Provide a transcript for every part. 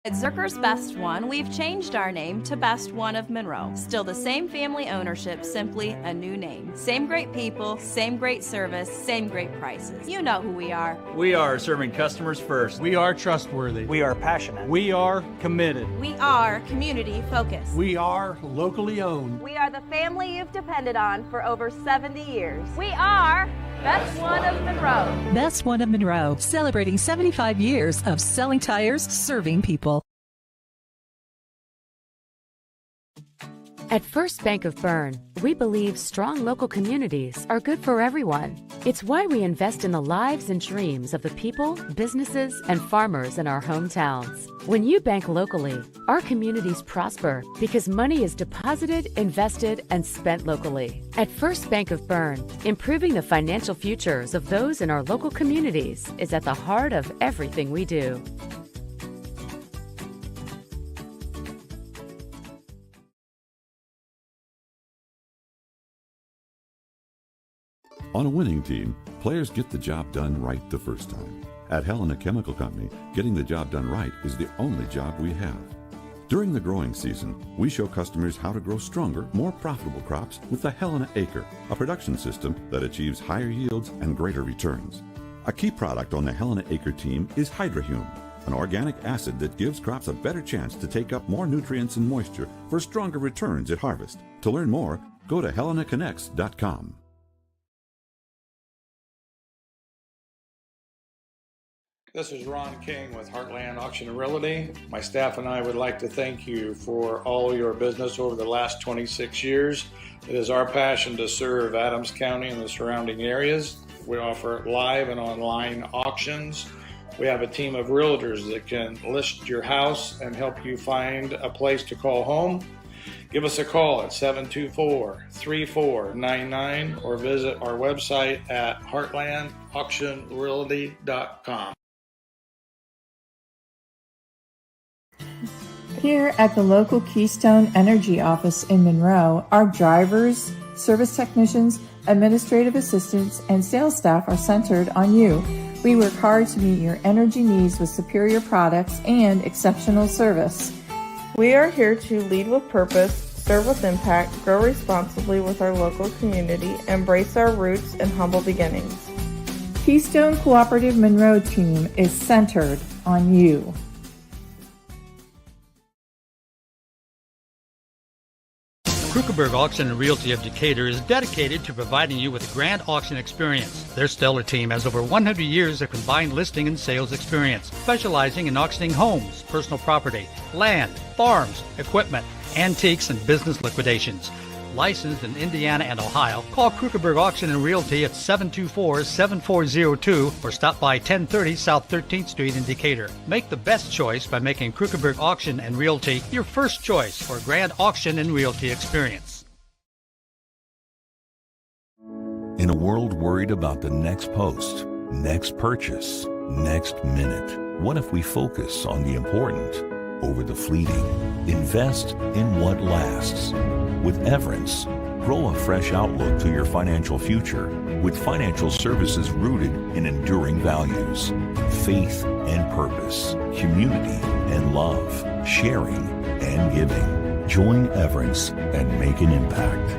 At Zerker's Best One, we've changed our name to Best One of Monroe. Still the same family ownership, simply a new name. Same great people, same great service, same great prices. You know who we are. We are serving customers first. We are trustworthy. We are passionate. We are committed. We are community focused. We are locally owned. We are the family you've depended on for over 70 years. We are Best One of Monroe. Best One of Monroe, celebrating 75 years of selling tires, serving people. At First Bank of Berne, we believe strong local communities are good for everyone. It's why we invest in the lives and dreams of the people, businesses, and farmers in our hometowns. When you bank locally, our communities prosper because money is deposited, invested, and spent locally. At First Bank of Berne, improving the financial futures of those in our local communities is at the heart of everything we do. On a winning team, players get the job done right the first time. At Helena Chemical Company, getting the job done right is the only job we have. During the growing season, we show customers how to grow stronger, more profitable crops with the Helena Acre, a production system that achieves higher yields and greater returns. A key product on the Helena Acre team is Hydrahume, an organic acid that gives crops a better chance to take up more nutrients and moisture for stronger returns at harvest. To learn more, go to helenaconnects.com. This is Ron King with Heartland Auction and Realty. My staff and I would like to thank you for all your business over the last 26 years. It is our passion to serve Adams County and the surrounding areas. We offer live and online auctions. We have a team of realtors that can list your house and help you find a place to call home. Give us a call at 724-3499 or visit our website at heartlandauctionrealty.com. Here at the local Keystone Energy office in Monroe, our drivers, service technicians, administrative assistants, and sales staff are centered on you. We work hard to meet your energy needs with superior products and exceptional service. We are here to lead with purpose, serve with impact, grow responsibly with our local community, embrace our roots and humble beginnings. Keystone Cooperative Monroe team is centered on you. Krukeberg Auction and Realty of Decatur is dedicated to providing you with a grand auction experience. Their stellar team has over 100 years of combined listing and sales experience, specializing in auctioning homes, personal property, land, farms, equipment, antiques, and business liquidations. Licensed in Indiana and Ohio, call Krukeberg Auction and Realty at 724-7402 or stop by 1030 South 13th Street in Decatur. Make the best choice by making Krukeberg Auction and Realty your first choice for a grand auction and realty experience. In a world worried about the next post, next purchase, next minute, what if we focus on the important over the fleeting? Invest in what lasts. With Everence, grow a fresh outlook to your financial future with financial services rooted in enduring values, faith and purpose, community and love, sharing and giving. Join Everence and make an impact.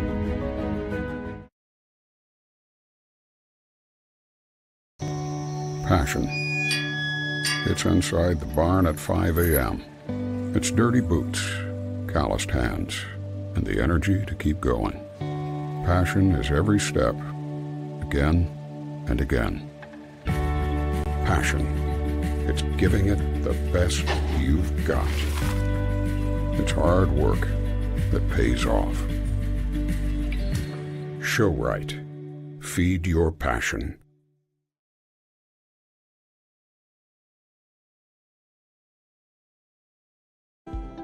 Passion. It's inside the barn at 5 a.m. It's dirty boots, calloused hands, and the energy to keep going. Passion is every step, again and again. Passion. It's giving it the best you've got. It's hard work that pays off. Show right. Feed your passion.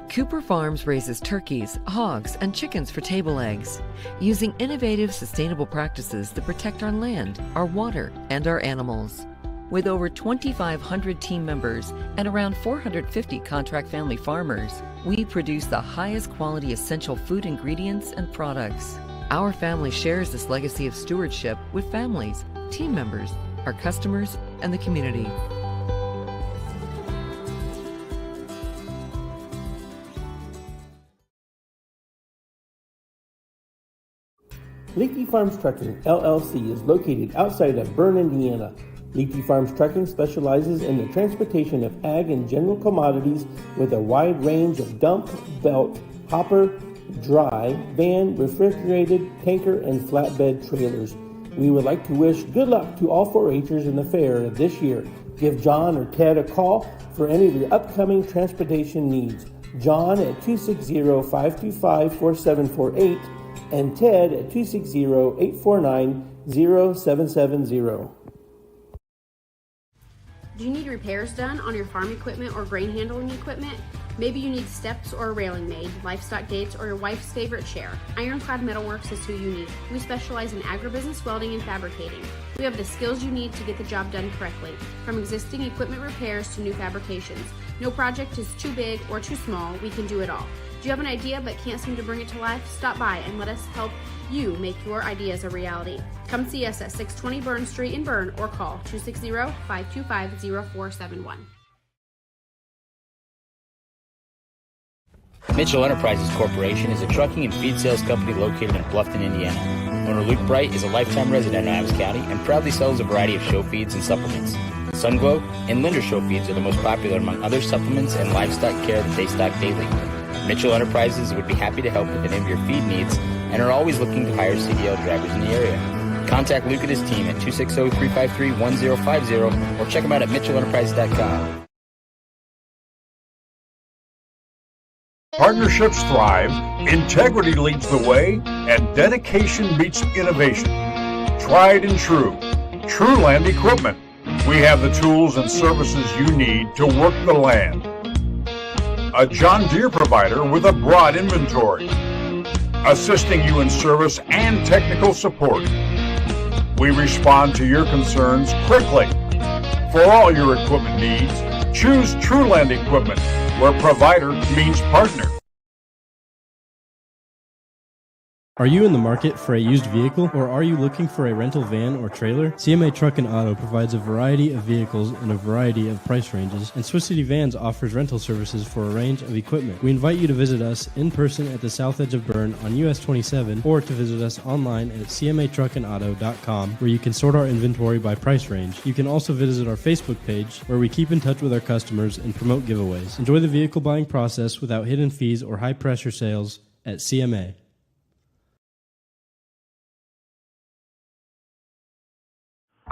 Cooper Farms raises turkeys, hogs, and chickens for table eggs, using innovative, sustainable practices that protect our land, our water, and our animals. With over 2,500 team members and around 450 contract family farmers, we produce the highest quality essential food ingredients and products. Our family shares this legacy of stewardship with families, team members, our customers, and the community. Leaky Farms Trucking, LLC is located outside of Berne, Indiana. Leaky Farms Trucking specializes in the transportation of ag and general commodities with a wide range of dump, belt, hopper, dry, van, refrigerated, tanker, and flatbed trailers. We would like to wish good luck to all 4-H'ers in the fair this year. Give John or Ted a call for any of your upcoming transportation needs. John at 260-525-4748 and Ted at 260-849-0770. Do you need repairs done on your farm equipment or grain handling equipment? Maybe you need steps or a railing made, livestock gates, or your wife's favorite chair. Ironclad Metalworks is who you need. We specialize in agribusiness welding and fabricating. We have the skills you need to get the job done correctly, from existing equipment repairs to new fabrications. No project is too big or too small, we can do it all. Do you have an idea but can't seem to bring it to life? Stop by and let us help you make your ideas a reality. Come see us at 620 Berne Street in Berne or call 260-525-0471. Mitchell Enterprises Corporation is a trucking and feed sales company located in Bluffton, Indiana. Owner Luke Bright is a lifetime resident of Adams County and proudly sells a variety of show feeds and supplements. Sunglow and Linder show feeds are the most popular among other supplements and livestock care that they stock daily. Mitchell Enterprises would be happy to help with any of your feed needs and are always looking to hire CDL drivers in the area. Contact Luke and his team at 260-353-1050 or check them out at mitchellenterprises.com. Partnerships thrive, integrity leads the way, and dedication meets innovation. Tried and true. Trueland Equipment. We have the tools and services you need to work the land. A John Deere provider with a broad inventory, assisting you in service and technical support. We respond to your concerns quickly. For all your equipment needs, choose Trueland Equipment, where provider means partner. Are you in the market for a used vehicle, or are you looking for a rental van or trailer? CMA Truck and Auto provides a variety of vehicles in a variety of price ranges, and Swiss City Vans offers rental services for a range of equipment. We invite you to visit us in person at the south edge of Berne on US 27, or to visit us online at cmatruckandauto.com, where you can sort our inventory by price range. You can also visit our Facebook page, where we keep in touch with our customers and promote giveaways. Enjoy the vehicle buying process without hidden fees or high-pressure sales at CMA.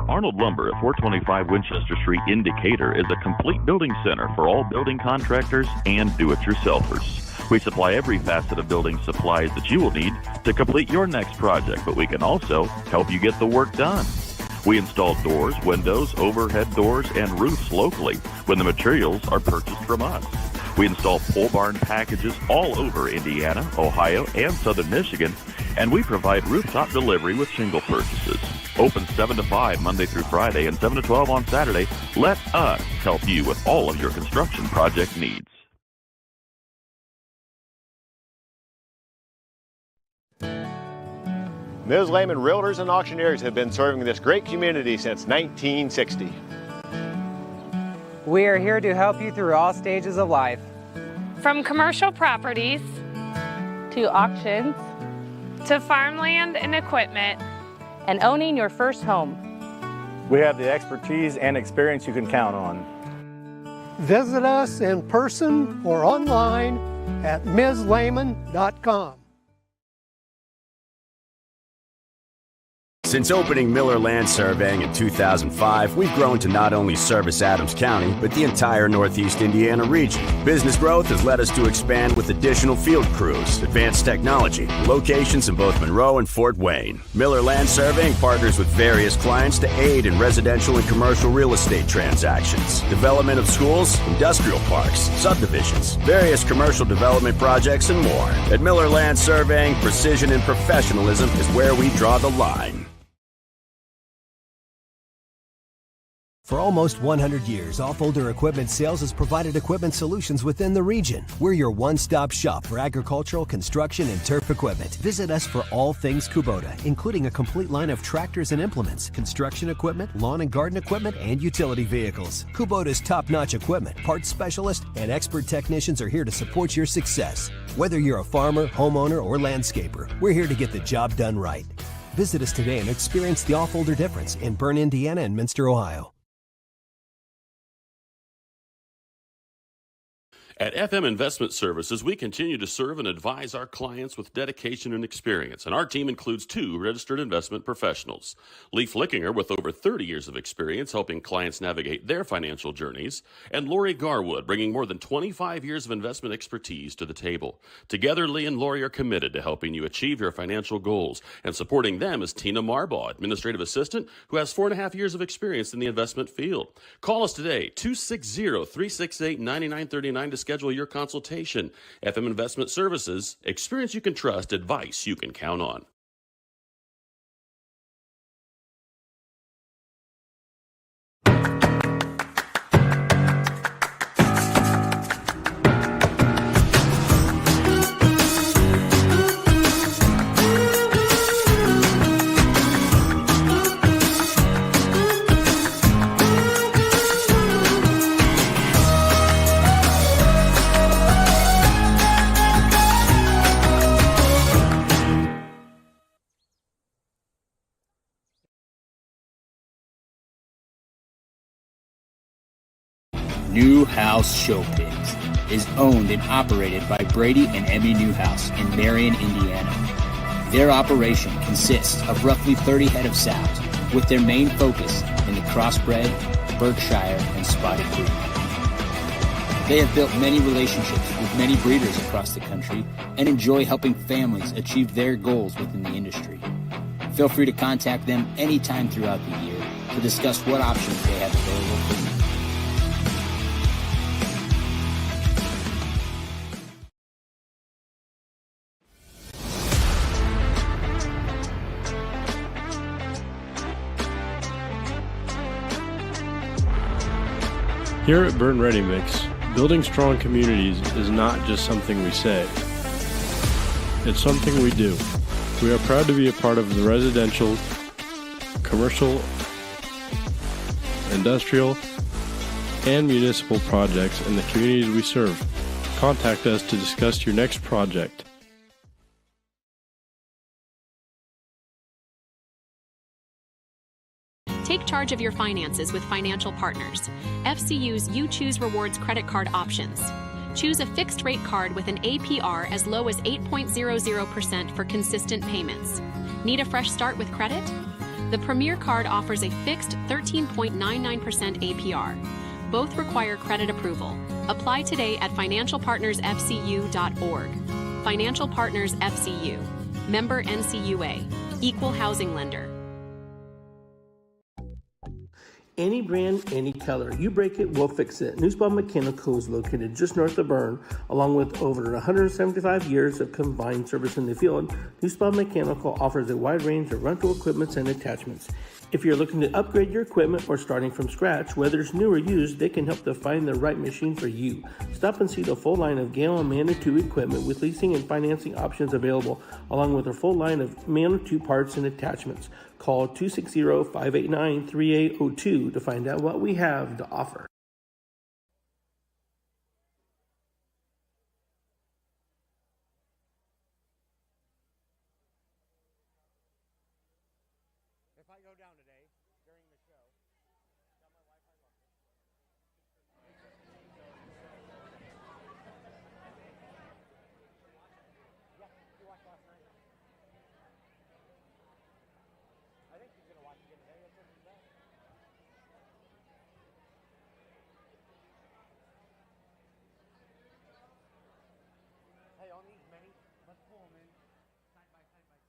Arnold Lumber at 425 Winchester Street in Decatur is a complete building center for all building contractors and do-it-yourselfers. We supply every facet of building supplies that you will need to complete your next project, but we can also help you get the work done. We install doors, windows, overhead doors, and roofs locally when the materials are purchased from us. We install pole barn packages all over Indiana, Ohio, and southern Michigan, and we provide rooftop delivery with shingle purchases. Open 7 to 5 Monday through Friday and 7 to 12 on Saturday. Let us help you with all of your construction project needs. Ms. Lehman Realtors and Auctioneers have been serving this great community since 1960. We are here to help you through all stages of life. From commercial properties to auctions to farmland and equipment and owning your first home. We have the expertise and experience you can count on. Visit us in person or online at MsLehman.com. Since opening Miller Land Surveying in 2005, we've grown to not only service Adams County, but the entire Northeast Indiana region. Business growth has led us to expand with additional field crews, advanced technology, locations in both Monroe and Fort Wayne. Miller Land Surveying partners with various clients to aid in residential and commercial real estate transactions, development of schools, industrial parks, subdivisions, various commercial development projects, and more. At Miller Land Surveying, precision and professionalism is where we draw the line. For almost 100 years, Offholder Equipment Sales has provided equipment solutions within the region. We're your one-stop shop for agricultural, construction, and turf equipment. Visit us for all things Kubota, including a complete line of tractors and implements, construction equipment, lawn and garden equipment, and utility vehicles. Kubota's top-notch equipment, parts specialist, and expert technicians are here to support your success. Whether you're a farmer, homeowner, or landscaper, we're here to get the job done right. Visit us today and experience the Offholder difference in Berne, Indiana, and Minster, Ohio. At FM Investment Services, we continue to serve and advise our clients with dedication and experience, and our team includes 2 registered investment professionals. Lee Flickinger, with over 30 years of experience helping clients navigate their financial journeys, and Lori Garwood, bringing more than 25 years of investment expertise to the table. Together, Lee and Lori are committed to helping you achieve your financial goals, and supporting them is Tina Marbaugh, administrative assistant, who has 4.5 years of experience in the investment field. Call us today, 260-368-9939 to schedule your consultation. FM Investment Services, experience you can trust, advice you can count on. Newhouse Show Pigs is owned and operated by Brady and Emmy Newhouse in Marion, Indiana. Their operation consists of roughly 30 head of sows, with their main focus in the crossbred, Berkshire, and Spotted breed. They have built many relationships with many breeders across the country and enjoy helping families achieve their goals within the industry. Feel free to contact them anytime throughout the year to discuss what options they have available for you. Here at Berne Ready Mix, building strong communities is not just something we say. It's something we do. We are proud to be a part of the residential, commercial, industrial, and municipal projects in the communities we serve. Contact us to discuss your next project. Take charge of your finances with Financial Partners, FCU's You Choose Rewards credit card options. Choose a fixed rate card with an APR as low as 8.00% for consistent payments. Need a fresh start with credit? The Premier card offers a fixed 13.99% APR. Both require credit approval. Apply today at financialpartnersfcu.org. Financial Partners FCU. Member NCUA. Equal housing lender. Any brand, any color. You break it, we'll fix it. Newspawn Mechanical is located just north of Berne, along with over 175 years of combined service in the field. Newspawn Mechanical offers a wide range of rental equipment and attachments. If you're looking to upgrade your equipment or starting from scratch, whether it's new or used, they can help to find the right machine for you. Stop and see the full line of Gale and Manitou equipment with leasing and financing options available, along with a full line of Manitou parts and attachments. Call 260-589-3802 to find out what we have to offer. If I go down today during the show, tell my wife I love her. Yeah, you watched last night. I think she's gonna watch again today. That's what she's at. Hey, on these many, let's pull them in side by side by side.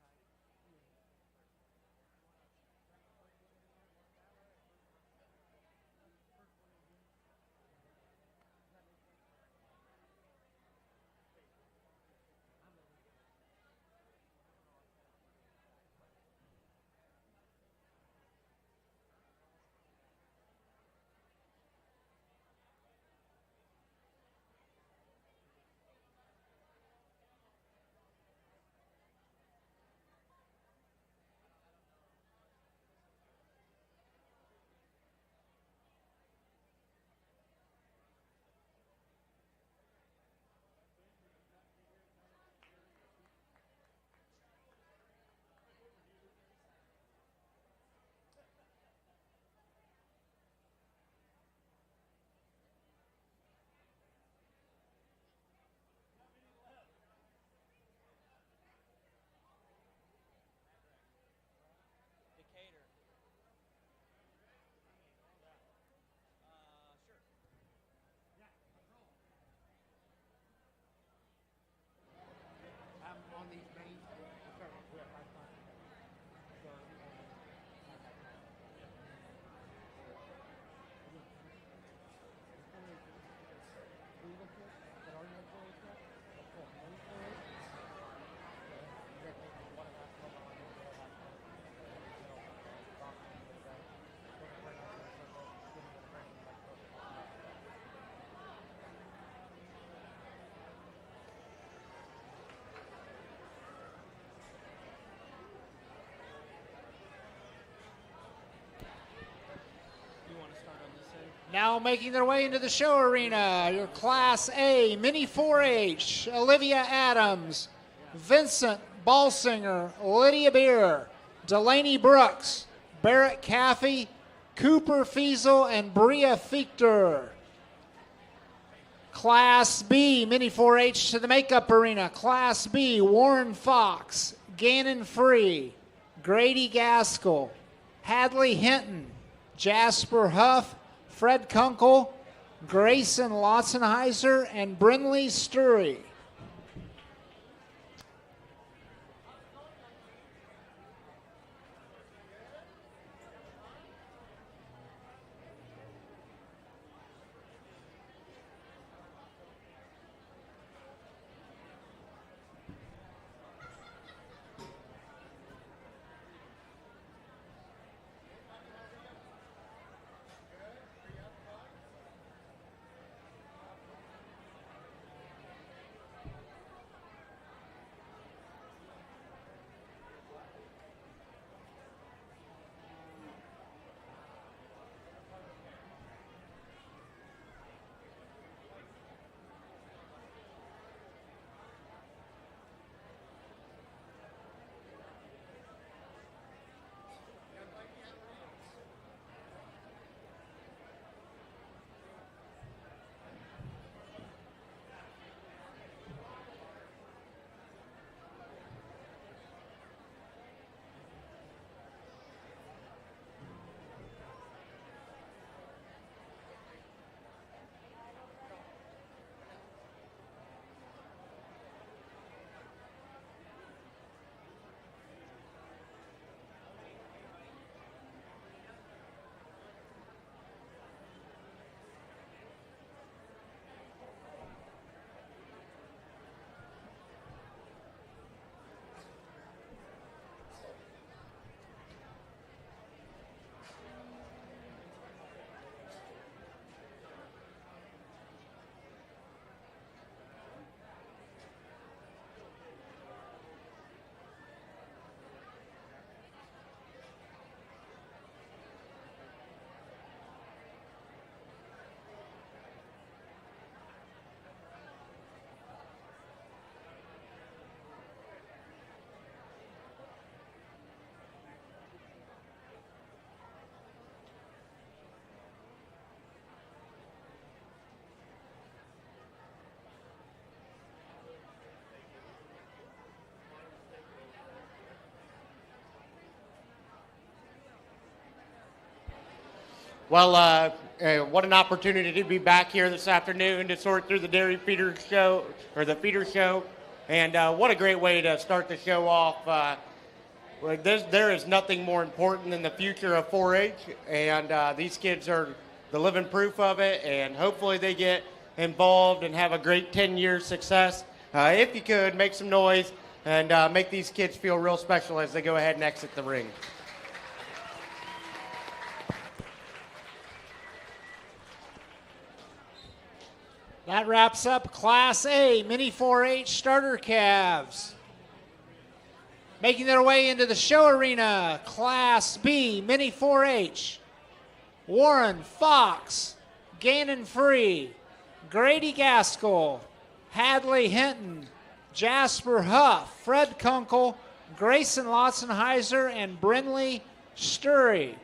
Now making their way into the show arena, your Class A Mini 4-H, Olivia Adams, Vincent Balsinger, Lydia Beer, Delaney Brooks, Barrett Caffey, Cooper Fiesel, and Bria Fichter. Class B Mini 4-H to the makeup arena. Class B, Warren Fox, Gannon Free, Grady Gaskell, Hadley Hinton, Jasper Huff, Fred Kunkel, Grayson Lotzenheiser, and Brinley Sturry. Well, what an opportunity to be back here this afternoon to sort through the Dairy Feeder Show, or the Feeder Show, and what a great way to start the show off. There is nothing more important than the future of 4-H, and these kids are the living proof of it, and hopefully they get involved and have a great 10-year success. If you could, make some noise and make these kids feel real special as they go ahead and exit the ring. That wraps up Class A Mini 4-H starter calves. Making their way into the show arena, Class B Mini 4-H. Warren Fox, Gannon Free, Grady Gaskell, Hadley Hinton, Jasper Huff, Fred Kunkel, Grayson Lotzenheiser, and Brinley Sturry.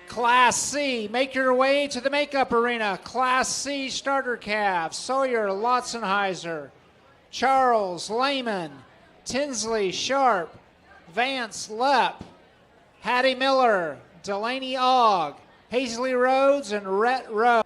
Class C, make your way to the makeup arena. Class C starter calves, Sawyer Lotzenheiser, Charles Lehman, Tinsley Sharp, Vance Lepp, Hattie Miller, Delaney Ogg, Hazley Rhodes, and Rhett Rowe.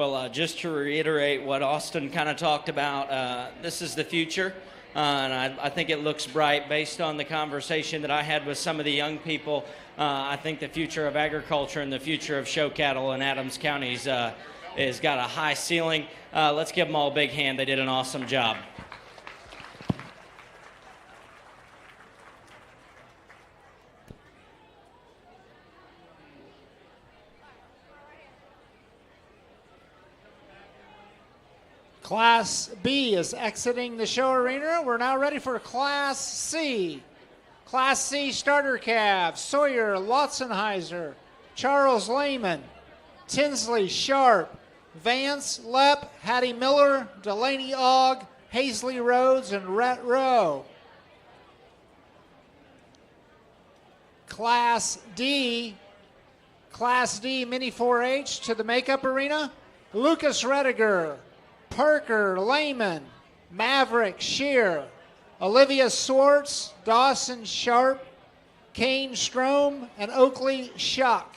Well, just to reiterate what Austin kind of talked about, this is the future, and I think it looks bright based on the conversation that I had with some of the young people. I think the future of agriculture and the future of show cattle in Adams County has got a high ceiling. Let's give them all a big hand. They did an awesome job. Class B is exiting the show arena. We're now ready for Class C. Class C starter calves: Sawyer Lotzenheiser, Charles Lehman, Tinsley Sharp, Vance Lepp, Hattie Miller, Delaney Ogg, Hazley Rhodes, and Rhett Rowe. Class D Mini 4-H to the makeup arena: Lucas Rediger, Parker Lehman, Maverick Shear, Olivia Swartz, Dawson Sharp, Kane Strom, and Oakley Shuck.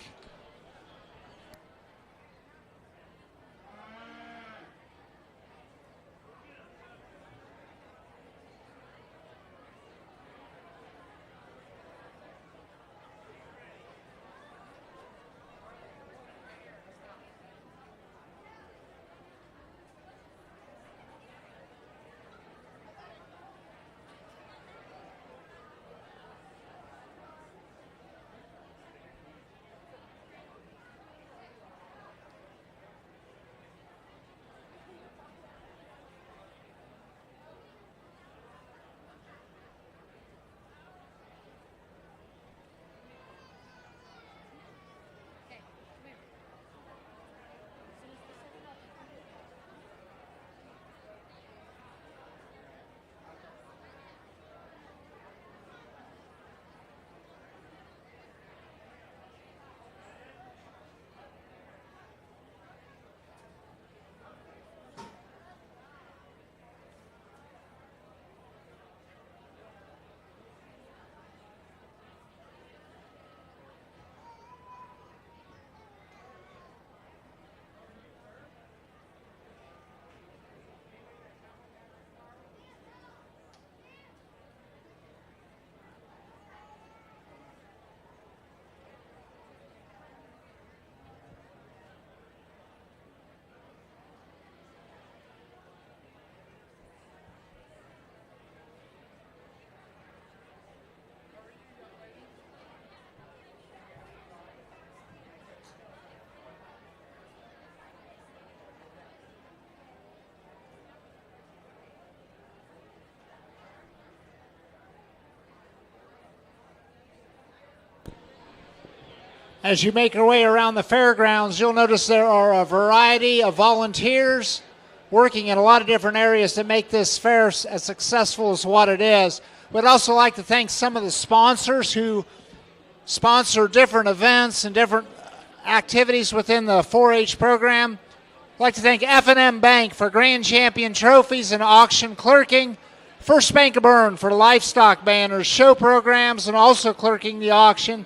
As you make your way around the fairgrounds, you'll notice there are a variety of volunteers working in a lot of different areas to make this fair as successful as what it is. We'd also like to thank some of the sponsors who sponsor different events and different activities within the 4-H program. I'd like to thank F&M Bank for Grand Champion trophies and auction clerking, First Bank of Berne for livestock banners, show programs, and also clerking the auction,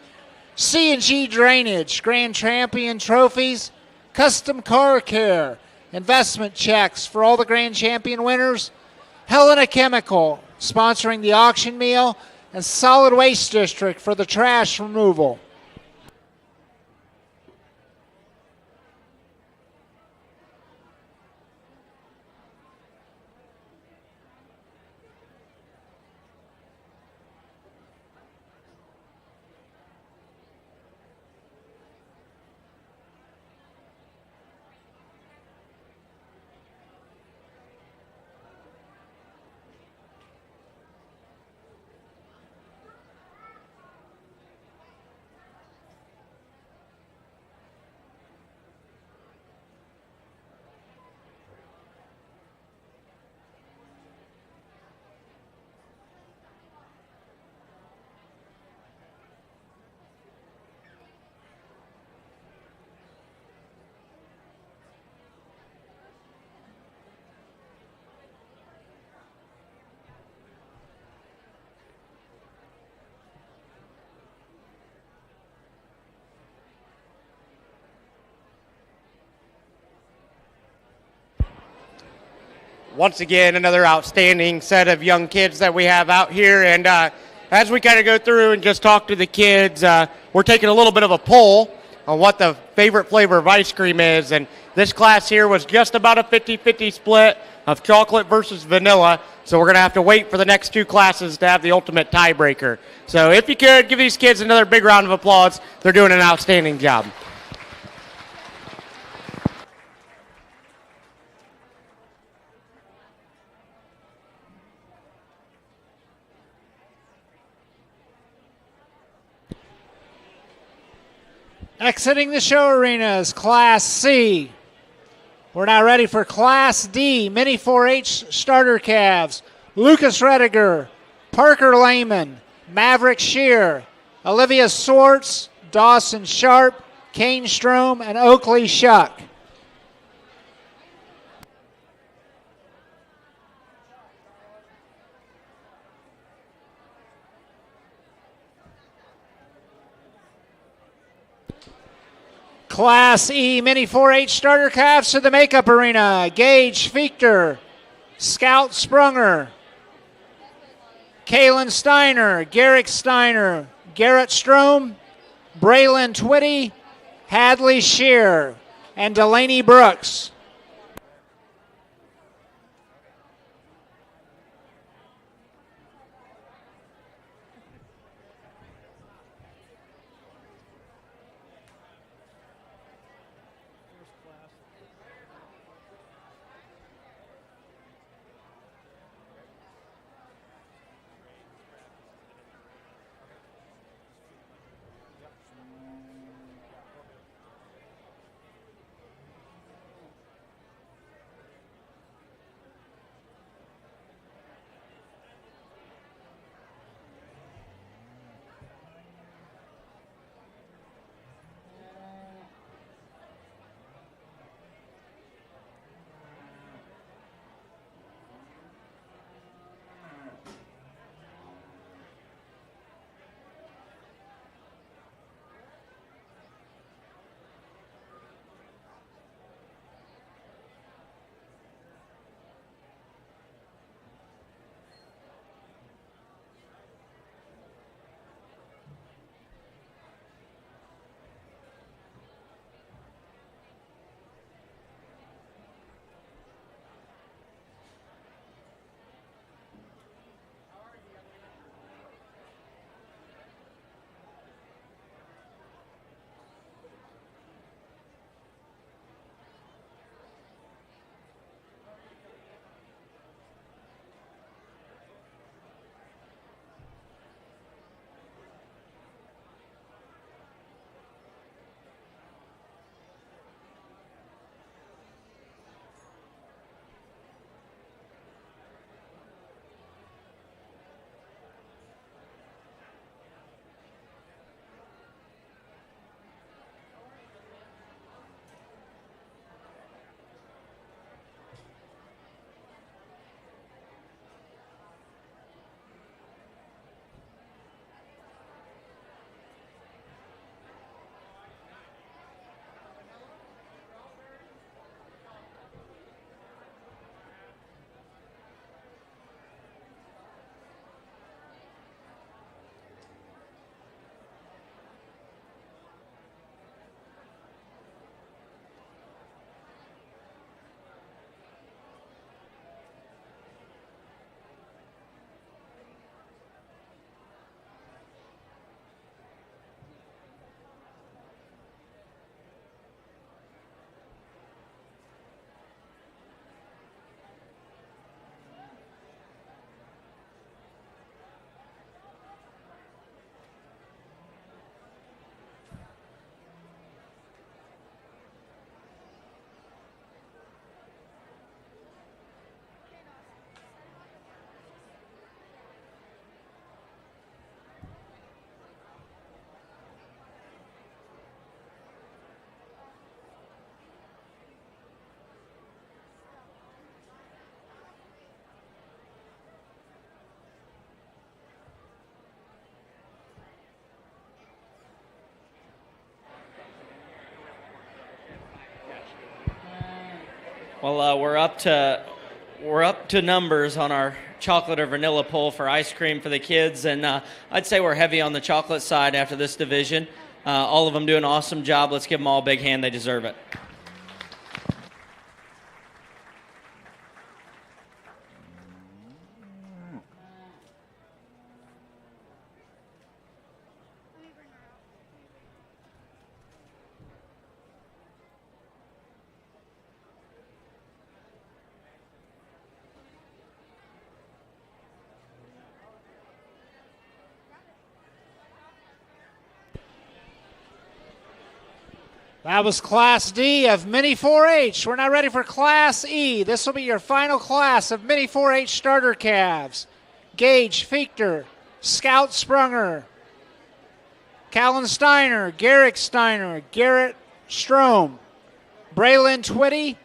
C&G Drainage, Grand Champion trophies, custom car care, investment checks for all the Grand Champion winners, Helena Chemical sponsoring the auction meal, and Solid Waste District for the trash removal. once again, another outstanding set of young kids that we have out here. And as we kind of go through and just talk to the kids, we're taking a little bit of a poll on what the favorite flavor of ice cream is. And this class here was just about a 50-50 split of chocolate versus vanilla. So we're going to have to wait for the next two classes to have the ultimate tiebreaker. So if you could, give these kids another big round of applause. They're doing an outstanding job. Exiting the show arena is Class C. We're now ready for Class D, Mini 4-H starter calves. Lucas Rediger, Parker Lehman, Maverick Shear, Olivia Swartz, Dawson Sharp, Kane Strom, and Oakley Shuck. Class E Mini 4-H starter calves to the makeup arena. Gage Fichter, Scout Sprunger, Kaylin Steiner, Garrick Steiner, Garrett Strom, Braylon Twitty, Hadley Shear, and Delaney Brooks. Well, we're up to we're up to numbers on our chocolate or vanilla pull for ice cream for the kids, and I'd say we're heavy on the chocolate side after this division. All of them do an awesome job. Let's give them all a big hand. They deserve it. That was Class D of Mini 4-H. We're now ready for Class E. This will be your final class of Mini 4-H starter calves. Gage Fichter, Scout Sprunger, Callan Steiner, Garrick Steiner, Garrett Strom, Braylon Twitty,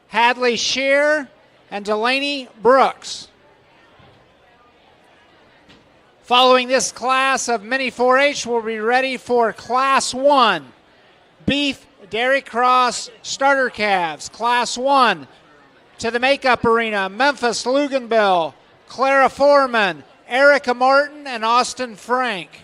Hadley Shear, and Delaney Brooks. Following this class of Mini 4-H, we'll be ready for Class 1. Beef Dairy Cross starter calves, Class 1. To the makeup arena, Memphis Luganbill, Clara Foreman, Erica Martin, and Austin Frank.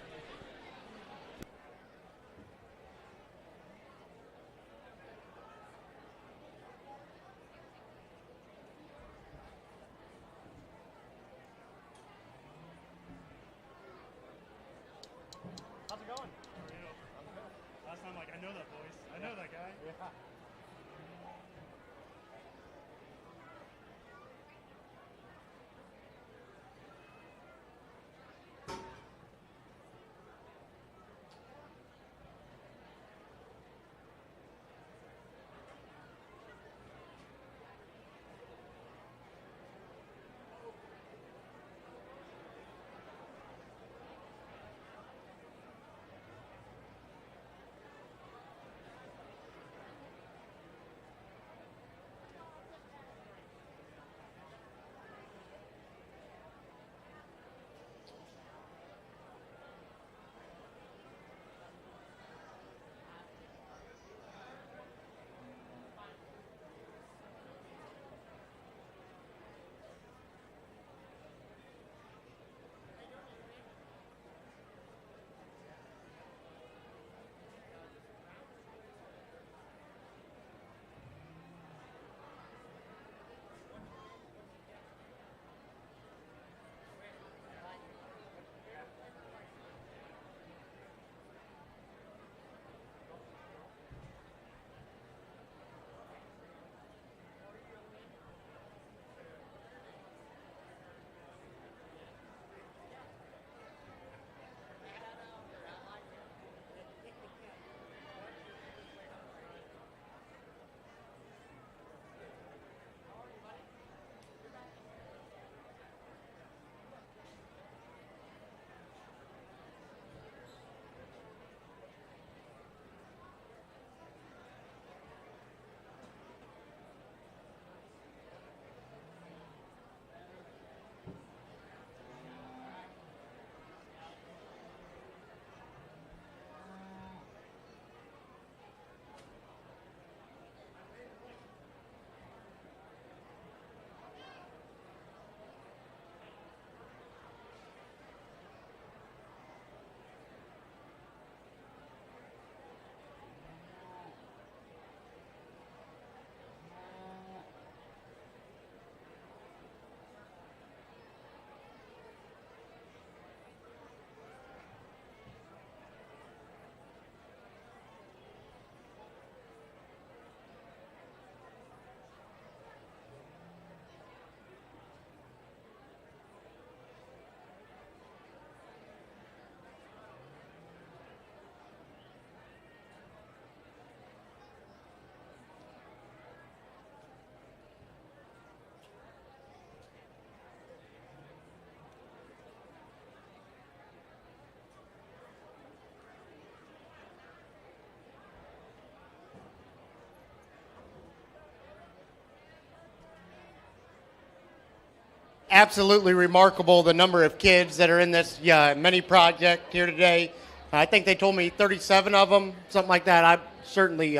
Absolutely remarkable, the number of kids that are in this mini project here today. I think they told me 37 of them, something like that. I certainly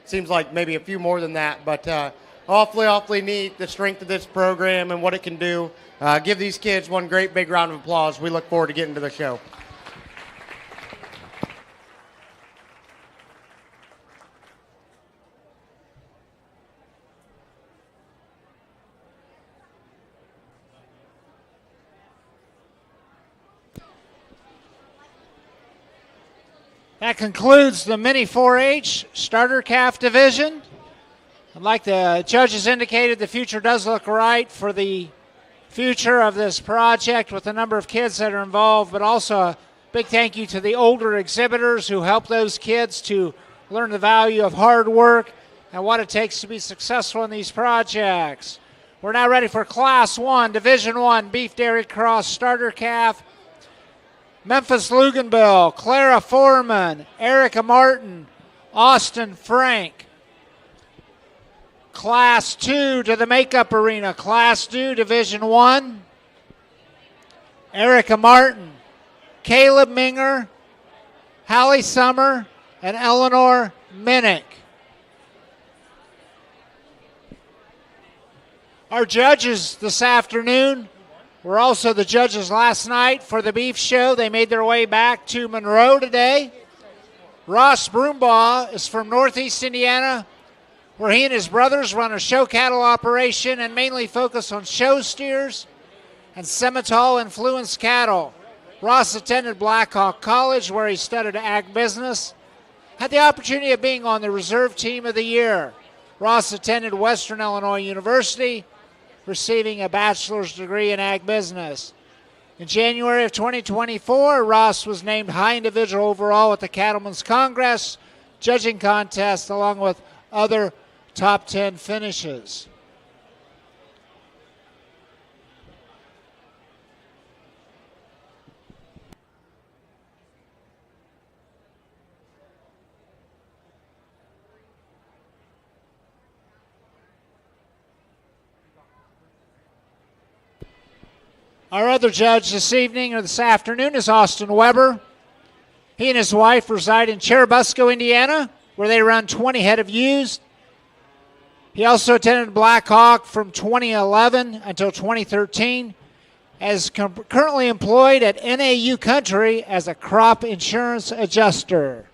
seems like maybe a few more than that, but awfully neat, the strength of this program and what it can do. Give these kids one great big round of applause. We look forward to getting to the show. That concludes the Mini 4-H Starter Calf Division. Like the judges indicated, the future does look right for the future of this project with the number of kids that are involved, but also a big thank you to the older exhibitors who help those kids to learn the value of hard work and what it takes to be successful in these projects. We're now ready for Class 1, Division 1, Beef Dairy Cross Starter Calf. Memphis Luganville, Clara Foreman, Erica Martin, Austin Frank. Class 2 to the makeup arena. Class 2, Division 1. Erica Martin, Caleb Minger, Hallie Summer, and Eleanor Minnick. Our judges this afternoon were also the judges last night for the beef show. They made their way back to Monroe today. Ross Broombaugh is from Northeast Indiana, where he and his brothers run a show cattle operation and mainly focus on show steers and Semitole-influenced cattle. Ross attended Blackhawk College, where he studied ag business, had the opportunity of being on the reserve team of the year. Ross attended Western Illinois University, receiving a bachelor's degree in ag business. In January of 2024, Ross was named high individual overall at the Cattlemen's Congress judging contest, along with other top 10 finishes. Our other judge this evening or this afternoon is Austin Weber. He and his wife reside in Cherubusco, Indiana, where they run 20 head of ewes. He also attended Blackhawk from 2011 until 2013, as currently employed at NAU Country as a crop insurance adjuster.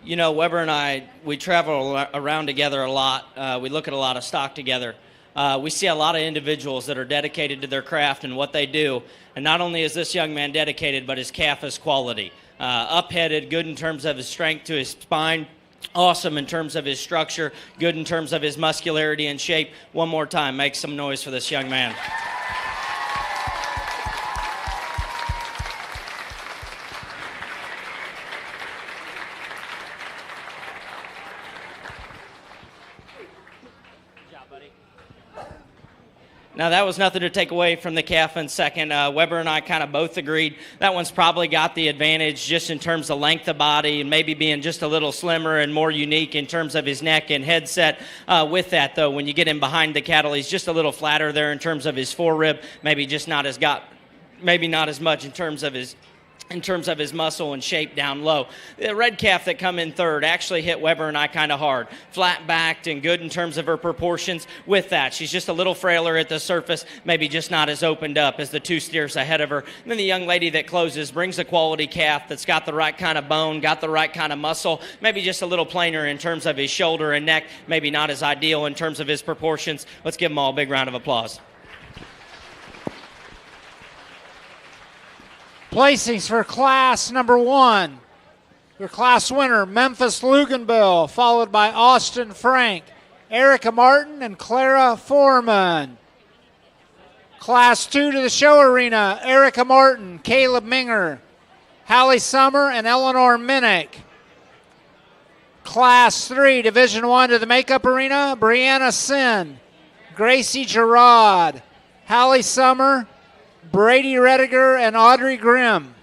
You know, Weber and I, we travel around together a lot. We look at a lot of stock together. We see a lot of individuals that are dedicated to their craft and what they do. And not only is this young man dedicated, but his calf is quality. Up-headed, good in terms of his strength to his spine, awesome in terms of his structure, good in terms of his muscularity and shape. One more time, make some noise for this young man. Now, that was nothing to take away from the calf in second. Weber and I kind of both agreed that one's probably got the advantage just in terms of length of body and maybe being just a little slimmer and more unique in terms of his neck and headset. With that, though, when you get him behind the cattle, he's just a little flatter there in terms of his forerib, maybe not as much in terms of his muscle and shape down low. The red calf that come in third actually hit Weber and I kind of hard. Flat-backed and good in terms of her proportions. With that, she's just a little frailer at the surface, maybe just not as opened up as the two steers ahead of her. And then the young lady that closes brings a quality calf that's got the right kind of bone, got the right kind of muscle, maybe just a little plainer in terms of his shoulder and neck, maybe not as ideal in terms of his proportions. Let's give them all a big round of applause. Placings for class number 1. Your class winner, Memphis Luganville, followed by Austin Frank, Erica Martin, and Clara Foreman. Class 2 to the show arena, Erica Martin, Caleb Minger, Hallie Summer, and Eleanor Minnick. Class 3, Division 1 to the makeup arena, Brianna Sin, Gracie Gerard, Hallie Summer, Brady Rediger, and Audrey Grimm.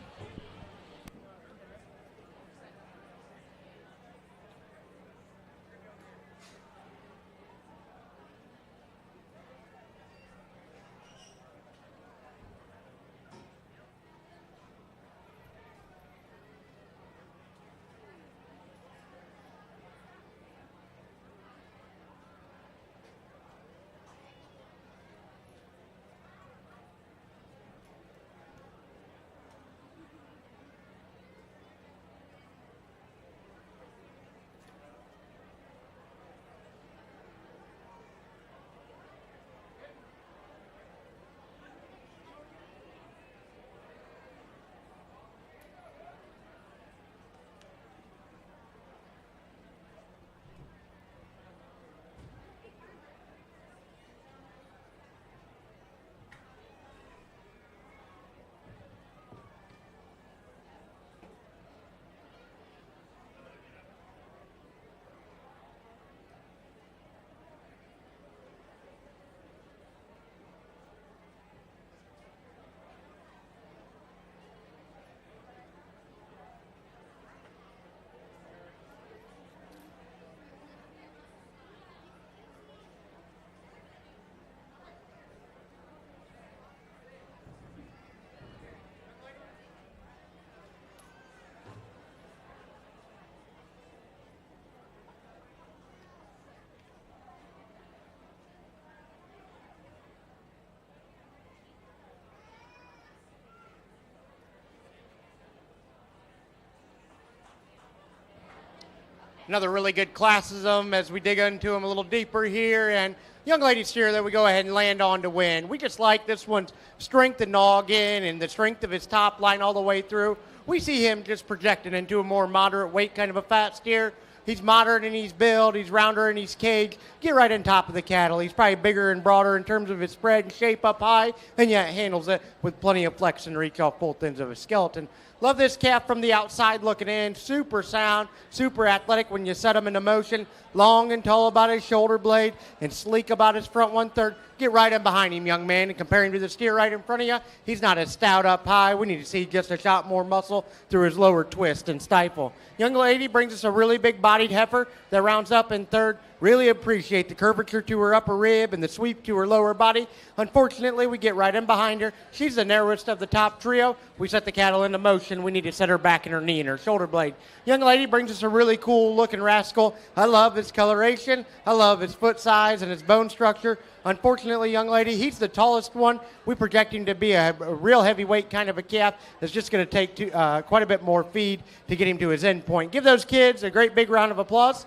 Another really good classism as we dig into them a little deeper here. And young lady steer that we go ahead and land on to win. We just like this one's strength and noggin and the strength of his top line all the way through. We see him just projected into a more moderate weight kind of a fat steer. He's moderate and he's built, he's rounder and he's caged. Get right on top of the cattle. He's probably bigger and broader in terms of his spread and shape up high, and yet handles it with plenty of flex and reach off both ends of his skeleton. Love this calf from the outside looking in. Super sound, super athletic when you set him into motion. Long and tall about his shoulder blade and sleek about his front 1/3. Get right in behind him, young man, and compare him to the steer right in front of you. He's not as stout up high. We need to see just a shot more muscle through his lower twist and stifle. Young lady brings us a really big-bodied heifer that rounds up in third. Really appreciate the curvature to her upper rib and the sweep to her lower body. Unfortunately, we get right in behind her. She's the narrowest of the top trio. We set the cattle into motion. We need to set her back in her knee and her shoulder blade. Young lady brings us a really cool looking rascal. I love his coloration. I love his foot size and his bone structure. Unfortunately, young lady, he's the tallest one. We project him to be a real heavyweight kind of a calf that's just going to take quite a bit more feed to get him to his end point. Give those kids a great big round of applause.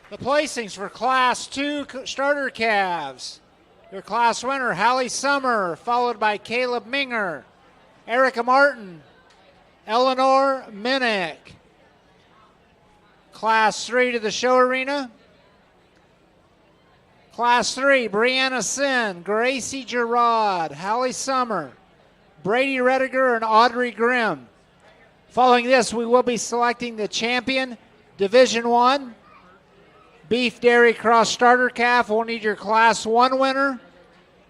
The placings for Class 2 starter calves. Your class winner, Hallie Summer, followed by Caleb Minger, Erica Martin, Eleanor Minnick. Class 3 to the show arena. Class 3, Brianna Sin, Gracie Gerard, Hallie Summer, Brady Rediger, and Audrey Grimm. Following this, we will be selecting the champion, Division 1. Beef Dairy Cross Starter Calf. We'll need your Class 1 winner,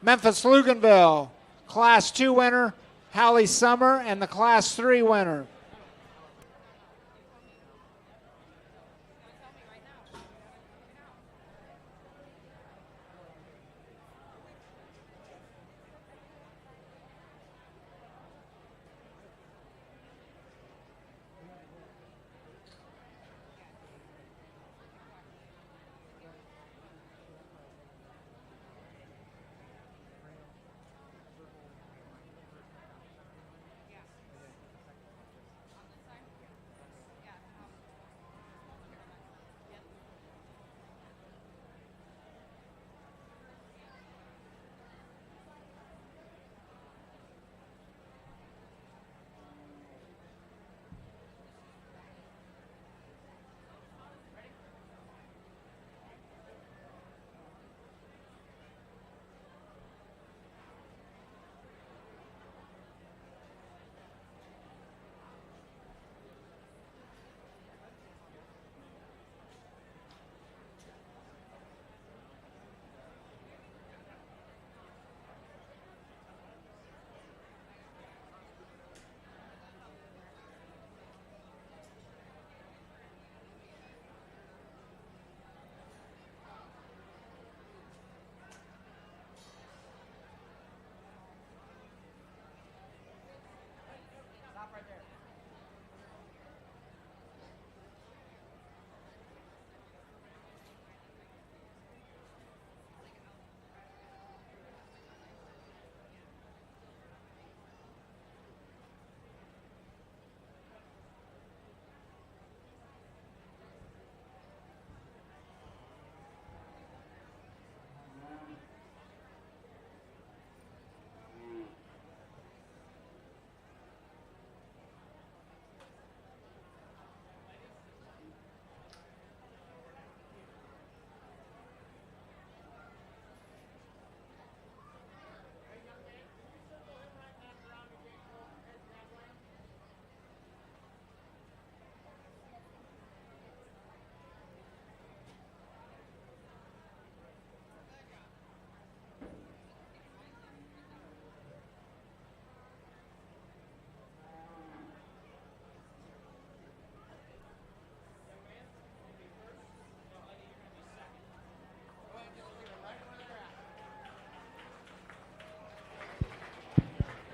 Memphis Luganville. Class 2 winner, Hallie Summer, and the Class 3 winner.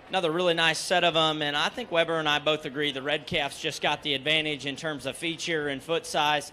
Another really nice set of them, and I think Weber and I both agree the red calf's just got the advantage in terms of feature and foot size,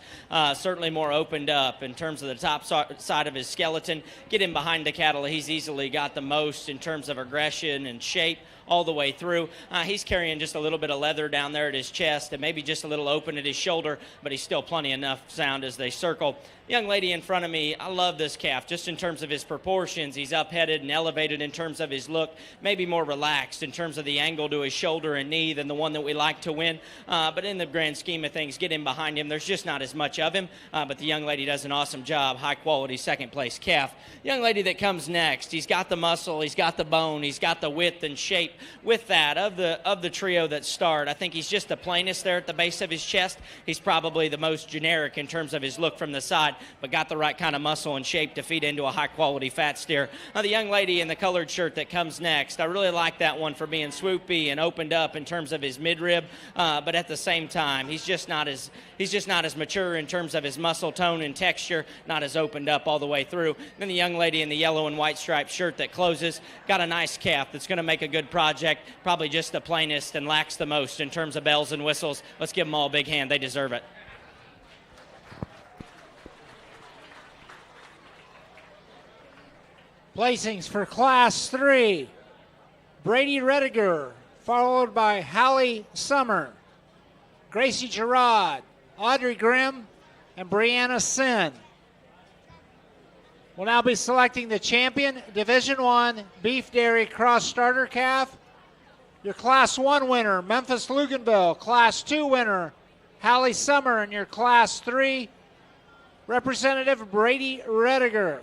certainly more opened up in terms of the top side of his skeleton. Get him behind the cattle, he's easily got the most in terms of aggression and shape all the way through. He's carrying just a little bit of leather down there at his chest and maybe just a little open at his shoulder, but he's still plenty enough sound as they circle. The young lady in front of me, I love this calf just in terms of his proportions. He's up-headed and elevated in terms of his look, maybe more relaxed in terms of the angle to his shoulder and knee than the one that we like to win. But in the grand scheme of things, get him behind him. There's just not as much of him, but the young lady does an awesome job. High-quality second-place calf. Young lady that comes next, he's got the muscle, he's got the bone, he's got the width and shape with that, of the trio that start, I think he's just the plainest there at the base of his chest. He's probably the most generic in terms of his look from the side, but got the right kind of muscle and shape to feed into a high-quality fat steer. Now, the young lady in the colored shirt that comes next, I really like that one for being swoopy and opened up in terms of his midrib, but at the same time, he's just not as mature in terms of his muscle tone and texture, not as opened up all the way through. Then the young lady in the yellow and white striped shirt that closes, got a nice calf that's going to make a good project, probably just the plainest and lacks the most in terms of bells and whistles. Let's give them all a big hand. They deserve it. Placings for Class 3. Brady Rediger, followed by Hallie Summer, Gracie Gerard, Audrey Grimm, and Brianna Sin. We'll now be selecting the champion, Division I Beef Dairy Cross Starter Calf. Your Class 1 winner, Memphis Luganville. Class 2 winner, Hallie Summer. And your Class 3, Representative Brady Rediger.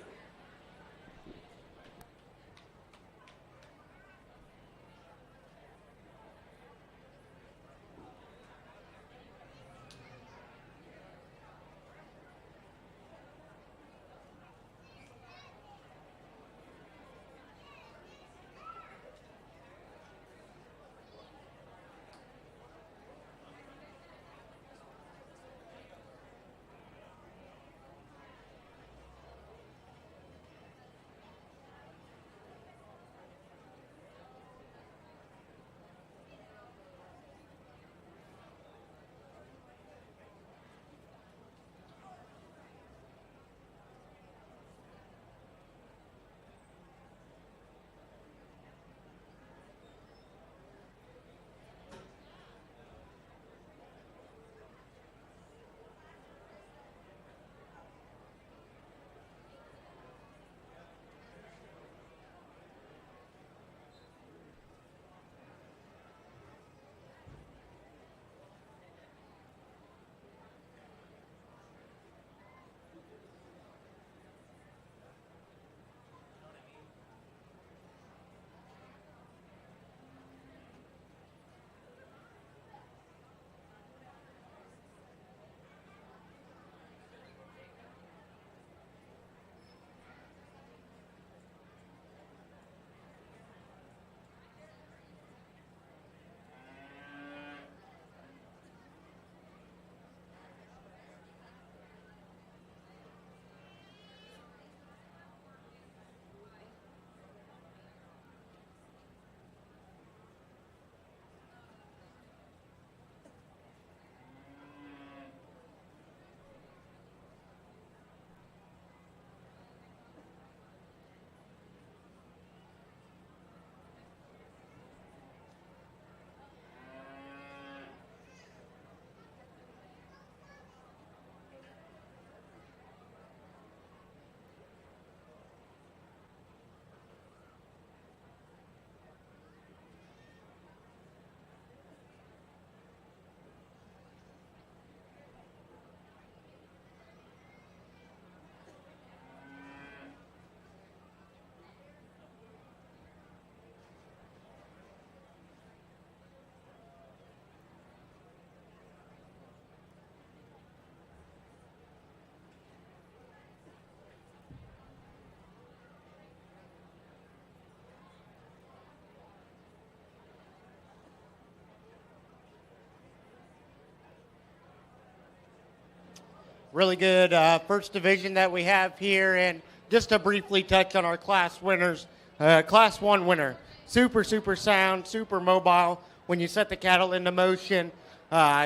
Really good first division that we have here. And just to briefly touch on our class winners, Class 1 winner, super sound, super mobile when you set the cattle into motion.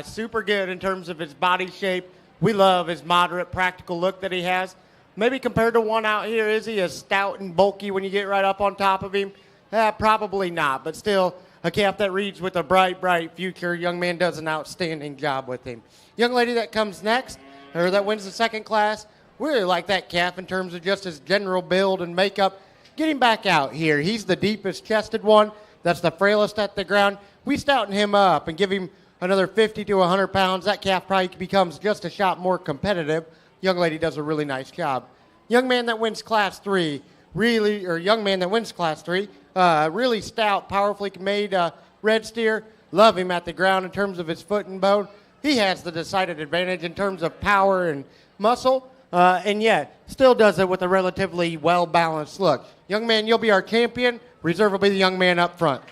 Super good in terms of his body shape. We love his moderate, practical look that he has. Maybe compared to one out here, is he as stout and bulky when you get right up on top of him? Probably not, but still a calf that reads with a bright future. Young man does an outstanding job with him. Young lady that comes next, or that wins the second class, we really like that calf in terms of just his general build and makeup. Get him back out here. He's the deepest chested one. That's the frailest at the ground. We stouten him up and give him another 50 to 100 pounds. That calf probably becomes just a shot more competitive. Young lady does a really nice job. Young man that wins Class 3, young man that wins Class 3. Really stout, powerfully made red steer. Love him at the ground in terms of his foot and bone. He has the decided advantage in terms of power and muscle, and yet still does it with a relatively well-balanced look. Young man, you'll be our champion. Reserve will be the young man up front.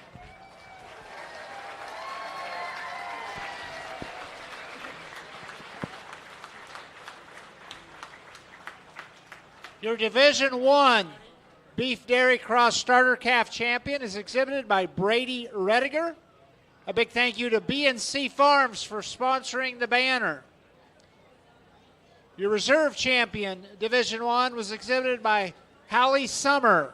Your Division 1 Beef Dairy Cross Starter Calf Champion is exhibited by Brady Rediger. A big thank you to B&C Farms for sponsoring the banner. Your Reserve Champion Division 1 was exhibited by Hallie Summer.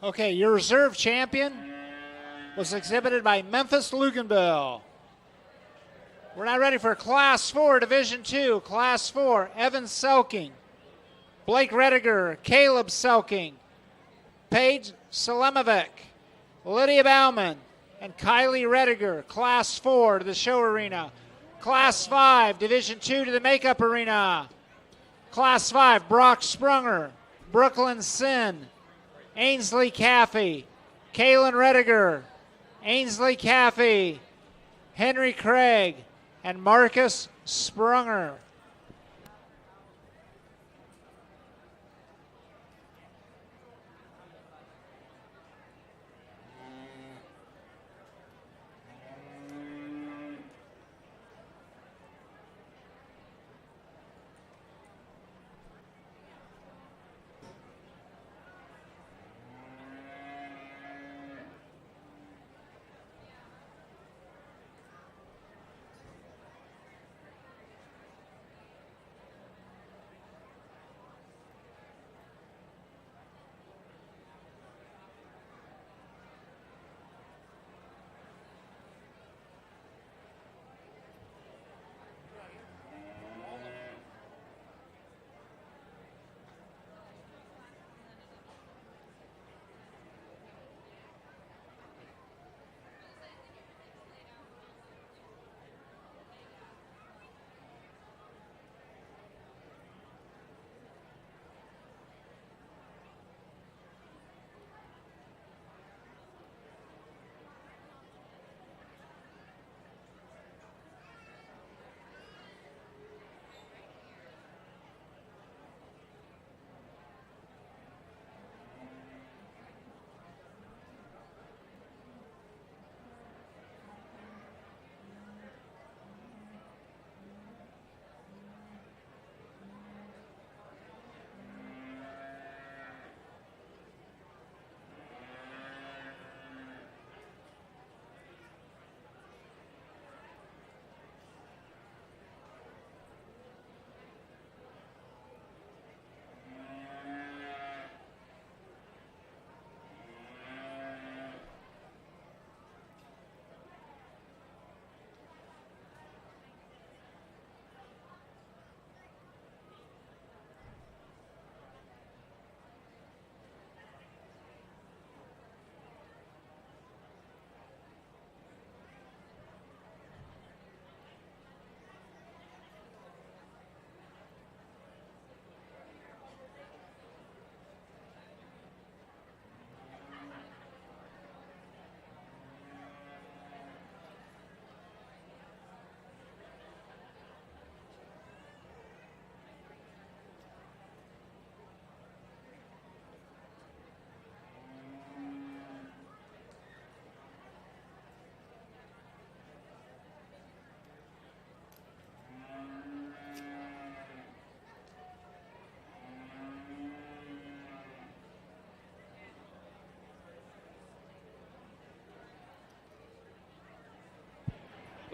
Okay, your reserve champion was exhibited by Memphis Luganville. We're now ready for Class 4, Division 2. Class 4, Evan Selking, Blake Rediger, Caleb Selking, Paige Selemovic, Lydia Bauman, and Kylie Rediger. Class 4 to the show arena. Class 5, Division 2 to the makeup arena. Class 5, Brock Sprunger, Brooklyn Sin, Ainsley Caffey, Kaylin Rediger, Ainsley Caffey, Henry Craig, and Marcus Sprunger.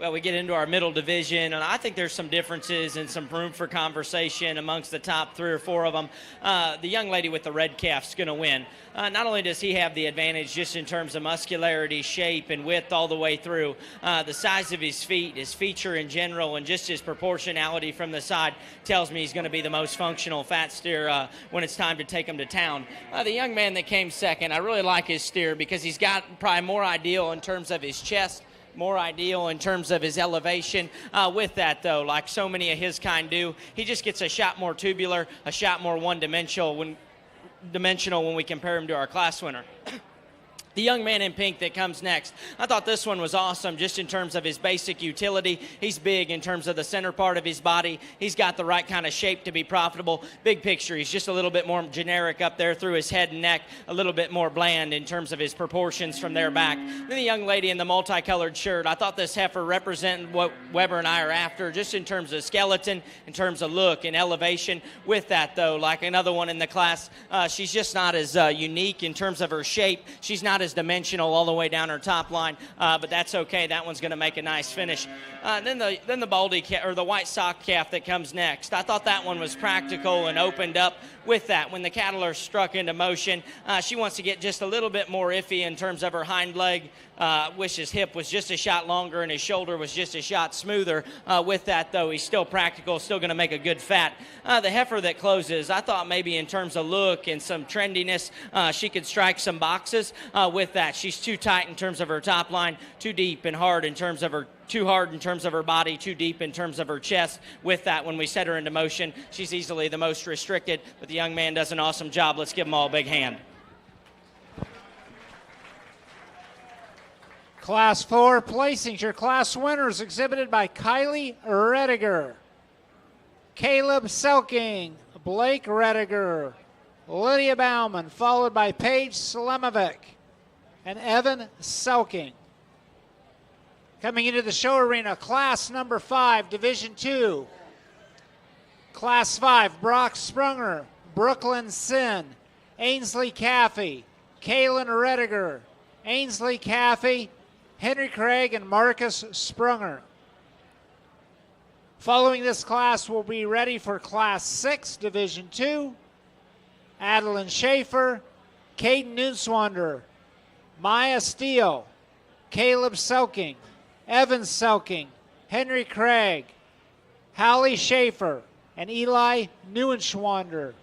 Well, we get into our middle division, and I think there's some differences and some room for conversation amongst the top 3 or 4 of them. The young lady with the red calf's going to win. Not only does he have the advantage just in terms of muscularity, shape, and width all the way through, the size of his feet, his feature in general, and just his proportionality from the side tells me he's going to be the most functional fat steer when it's time to take him to town. The young man that came second, I really like his steer because he's got probably more ideal in terms of his chest, more ideal in terms of his elevation. With that, though, like so many of his kind do, he just gets a shot more tubular, a shot more one-dimensional when we compare him to our class winner. The young man in pink that comes next, I thought this one was awesome just in terms of his basic utility. He's big in terms of the center part of his body. He's got the right kind of shape to be profitable. Big picture, he's just a little bit more generic up there through his head and neck, a little bit more bland in terms of his proportions from there back. Then the young lady in the multicolored shirt, I thought this heifer represented what Weber and I are after, just in terms of skeleton, in terms of look and elevation. With that, though, like another one in the class, she's just not as unique in terms of her shape. She's not as dimensional all the way down her top line, but that's okay. That one's going to make a nice finish. Then the baldy or the white sock calf that comes next. I thought that one was practical and opened up. With that, when the cattle are struck into motion, she wants to get just a little bit more iffy in terms of her hind leg. Wish his hip was just a shot longer and his shoulder was just a shot smoother. With that, though, he's still practical, still going to make a good fat. The heifer that closes, I thought maybe in terms of look and some trendiness, she could strike some boxes. With that, she's too tight in terms of her top line, too deep and hard in terms of her too hard in terms of her body, too deep in terms of her chest. With that, when we set her into motion, she's easily the most restricted, but the young man does an awesome job. Let's give them all a big hand. Class 4 placings, your class winners exhibited by Kylie Rediger, Caleb Selking, Blake Rediger, Lydia Bauman, followed by Paige Slemovic and Evan Selking. Coming into the show arena, class number 5, Division 2. Class 5, Brock Sprunger, Brooklyn Sin, Ainsley Caffey, Kaylin Rediger, Ainsley Caffey, Henry Craig, and Marcus Sprunger. Following this class, we'll be ready for Class 6, Division 2. Adeline Schaefer, Caden Nusswander, Maya Steele, Caleb Selking, Evan Selking, Henry Craig, Hallie Schaefer, and Eli Neuenschwander.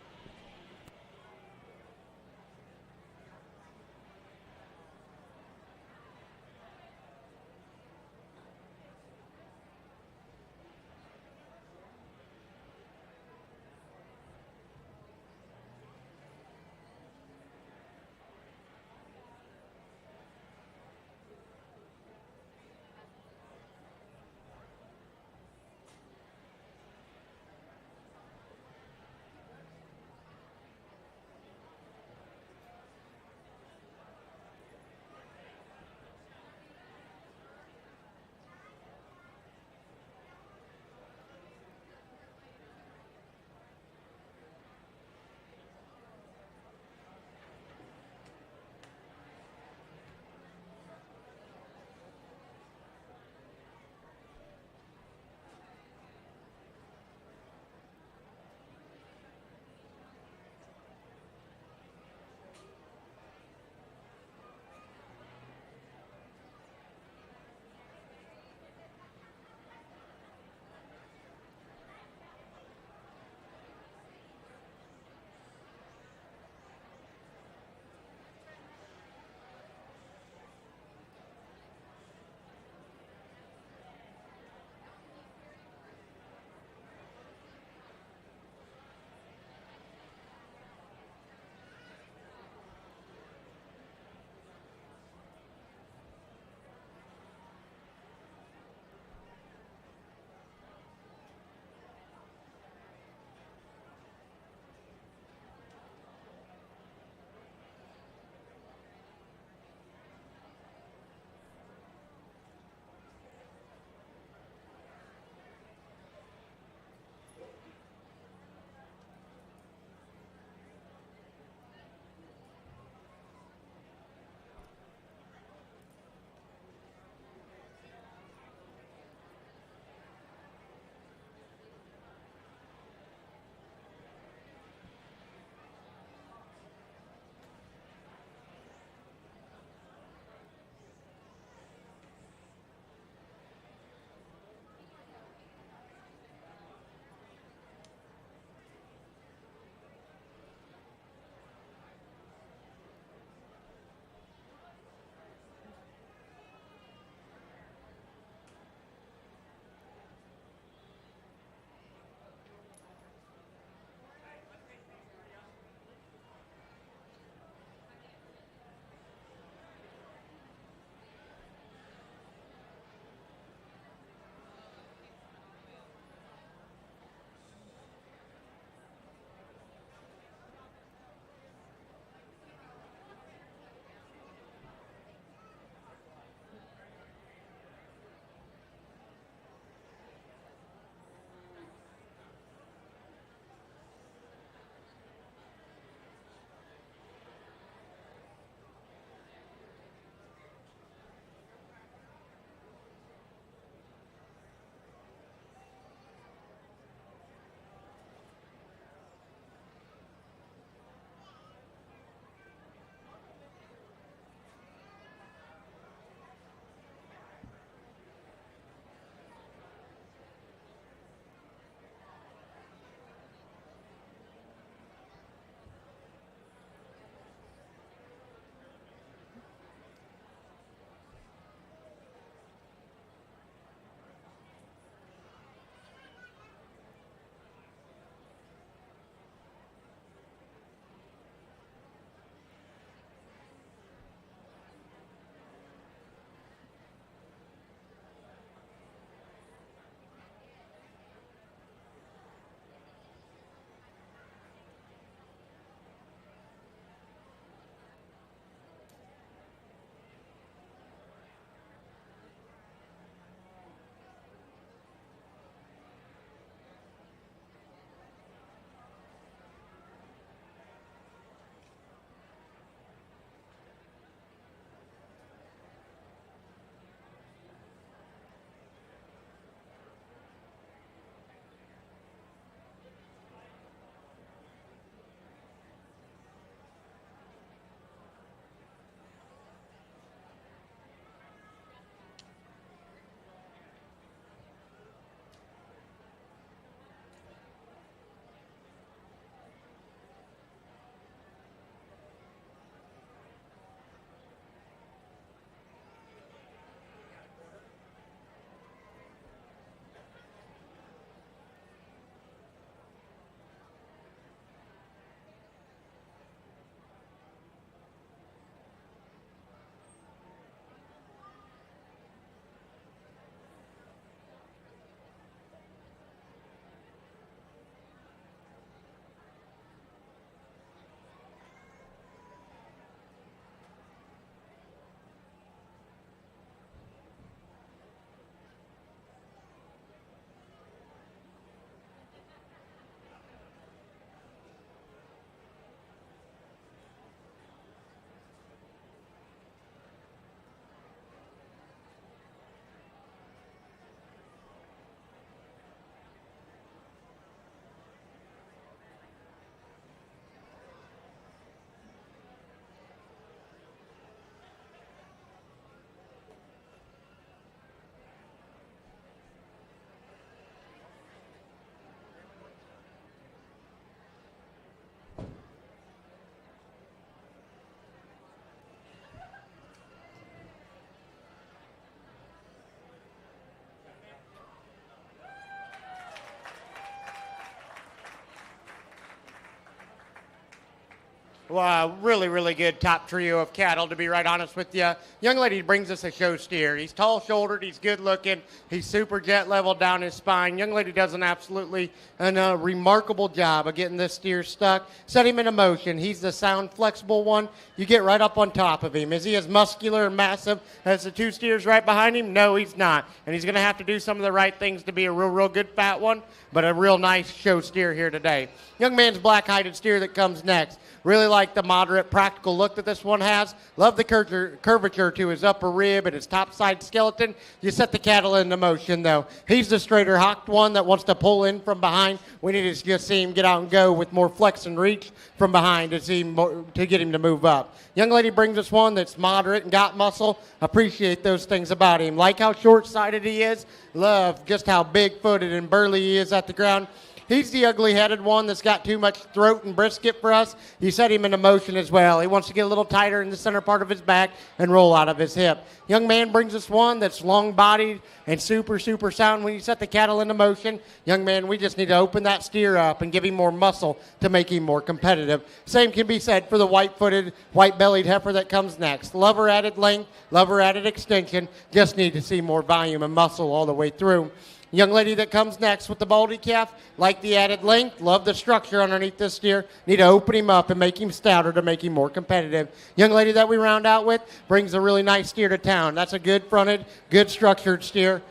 Really, really good top trio of cattle, to be right honest with you. Young lady brings us a show steer. He's tall-shouldered. He's good-looking. He's super jet level down his spine. Young lady does an absolutely remarkable job of getting this steer stuck. Set him in motion. He's the sound, flexible one. You get right up on top of him. Is he as muscular and massive as the two steers right behind him? No, he's not. And he's going to have to do some of the right things to be a real, real good fat one, but a real nice show steer here today. Young man's black-hided steer that comes next. Really like the moderate, practical look that this one has. Love the curvature to his upper rib and his top side skeleton. You set the cattle into motion, though. He's the straighter hocked one that wants to pull in from behind. We need to just see him get out and go with more flex and reach from behind to get him to move up. Young lady brings us one that's moderate and got muscle. Appreciate those things about him. Like how short-sided he is. Love just how big-footed and burly he is at the ground. He's the ugly-headed one that's got too much throat and brisket for us. You set him into motion as well. He wants to get a little tighter in the center part of his back and roll out of his hip. Young man brings us one that's long-bodied and super, super sound. When you set the cattle into motion, young man, we just need to open that steer up and give him more muscle to make him more competitive. Same can be said for the white-footed, white-bellied heifer that comes next. Love her added length, love her added extension. Just need to see more volume and muscle all the way through. Young lady that comes next with the baldy calf, like the added length, love the structure underneath this steer. Need to open him up and make him stouter to make him more competitive. Young lady that we round out with brings a really nice steer to town. That's a good fronted, good structured steer.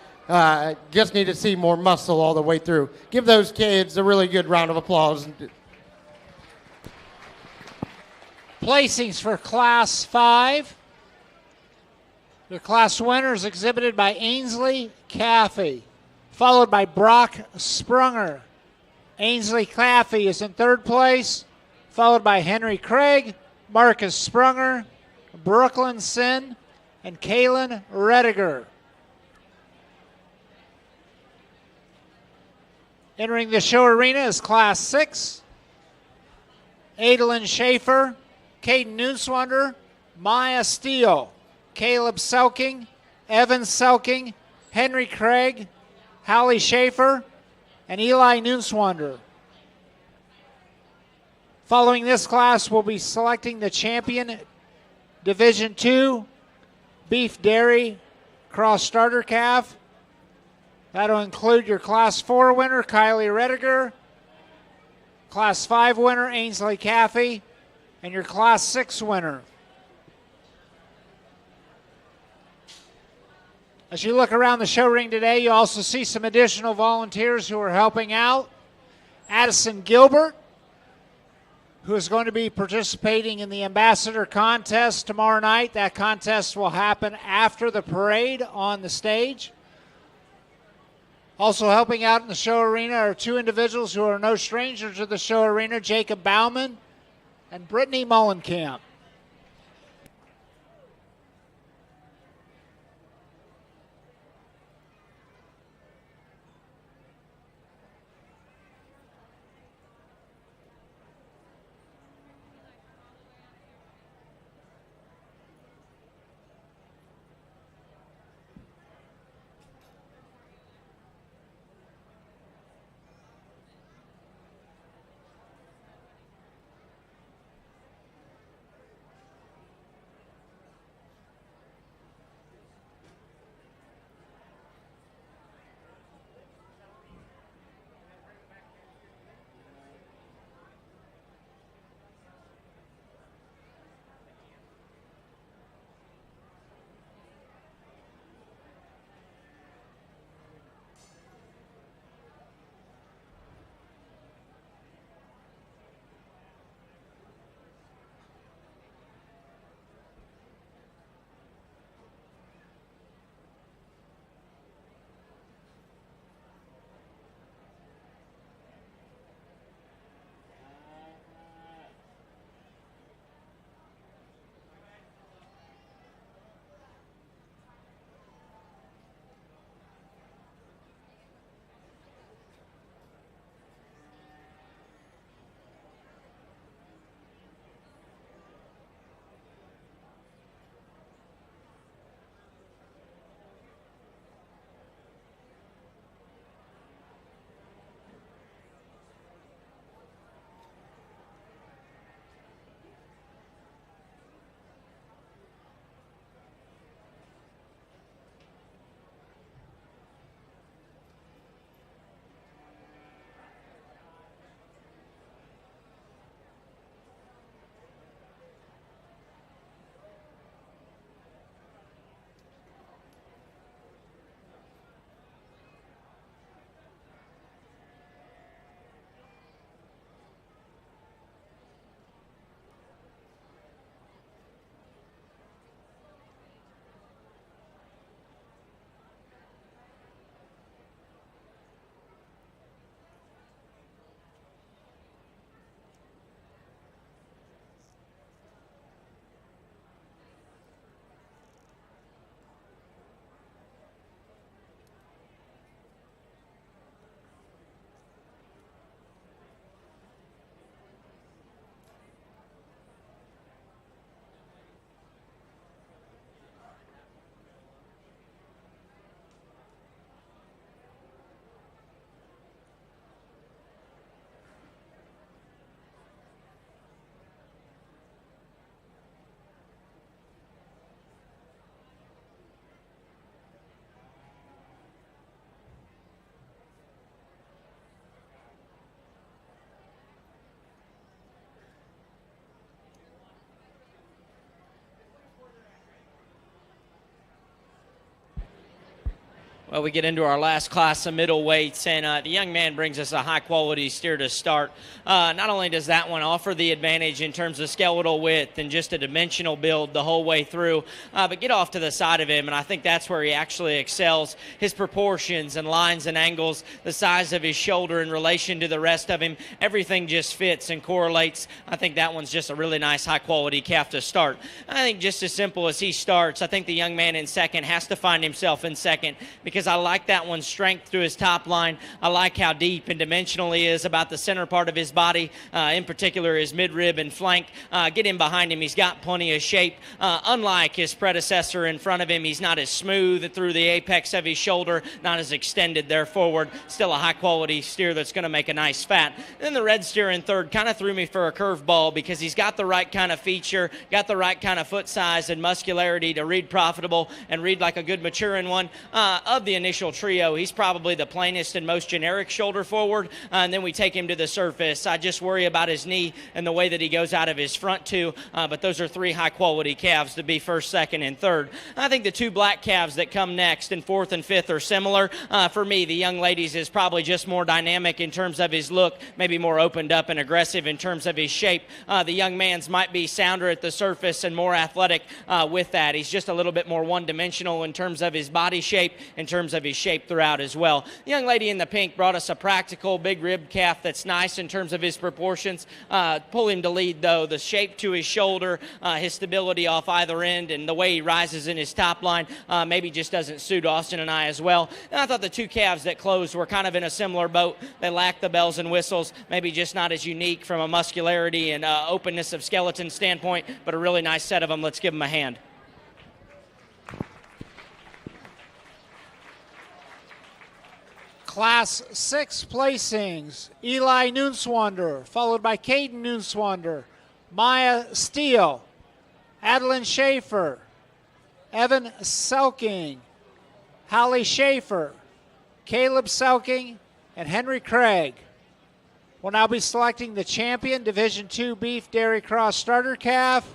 Just need to see more muscle all the way through. Give those kids a really good round of applause. Placings for Class 5. The class winners exhibited by Ainsley Caffey, followed by Brock Sprunger. Ainsley Caffey is in third place, followed by Henry Craig, Marcus Sprunger, Brooklyn Sin, and Kaylin Rediger. Entering the show arena is Class 6. Adalyn Schaefer, Caden Neuswander, Maya Steele, Caleb Selking, Evan Selking, Henry Craig, Hallie Schaefer, and Eli Neuswander. Following this class, we'll be selecting the champion Division II Beef Dairy Cross Starter Calf. That'll include your Class 4 winner, Kylie Rediger, Class 5 winner, Ainsley Caffey, and your Class 6 winner. As you look around the show ring today, you also see some additional volunteers who are helping out. Addison Gilbert, who is going to be participating in the Ambassador Contest tomorrow night. That contest will happen after the parade on the stage. Also helping out in the show arena are two individuals who are no strangers to the show arena, Jacob Bauman and Brittany Mullenkamp. Well, we get into our last class of middleweights, and the young man brings us a high-quality steer to start. Not only does that one offer the advantage in terms of skeletal width and just a dimensional build the whole way through, but get off to the side of him, and I think that's where he actually excels. His proportions and lines and angles, the size of his shoulder in relation to the rest of him, everything just fits and correlates. I think that one's just a really nice high-quality calf to start. I think just as simple as he starts, I think the young man in second has to find himself in second, because I like that one's strength through his top line. I like how deep and dimensional he is about the center part of his body, in particular his midrib and flank. Get him behind him. He's got plenty of shape. Unlike his predecessor in front of him, he's not as smooth through the apex of his shoulder, not as extended there forward. Still a high-quality steer that's going to make a nice fat. Then the red steer in third kind of threw me for a curveball because he's got the right kind of feature, got the right kind of foot size and muscularity to read profitable and read like a good maturing one. Of the initial trio, he's probably the plainest and most generic shoulder forward, and then we take him to the surface. I just worry about his knee and the way that he goes out of his front two, but those are three high-quality calves to be first, second, and third. I think the two black calves that come next in fourth and fifth are similar. For me, the young ladies is probably just more dynamic in terms of his look, maybe more opened up and aggressive in terms of his shape. The young man's might be sounder at the surface and more athletic with that. He's just a little bit more one-dimensional in terms of his body shape, in terms of his shape throughout as well. The young lady in the pink brought us a practical big rib calf that's nice in terms of his proportions. Pull him to lead, though. The shape to his shoulder, his stability off either end, and the way he rises in his top line maybe just doesn't suit Austin and I as well. And I thought the two calves that closed were kind of in a similar boat. They lack the bells and whistles, maybe just not as unique from a muscularity and openness of skeleton standpoint, but a really nice set of them. Let's give them a hand. Class 6 placings, Eli Nunswander, followed by Caden Nunswander, Maya Steele, Adeline Schaefer, Evan Selking, Holly Schaefer, Caleb Selking, and Henry Craig. We'll now be selecting the champion Division II Beef Dairy Cross Starter Calf.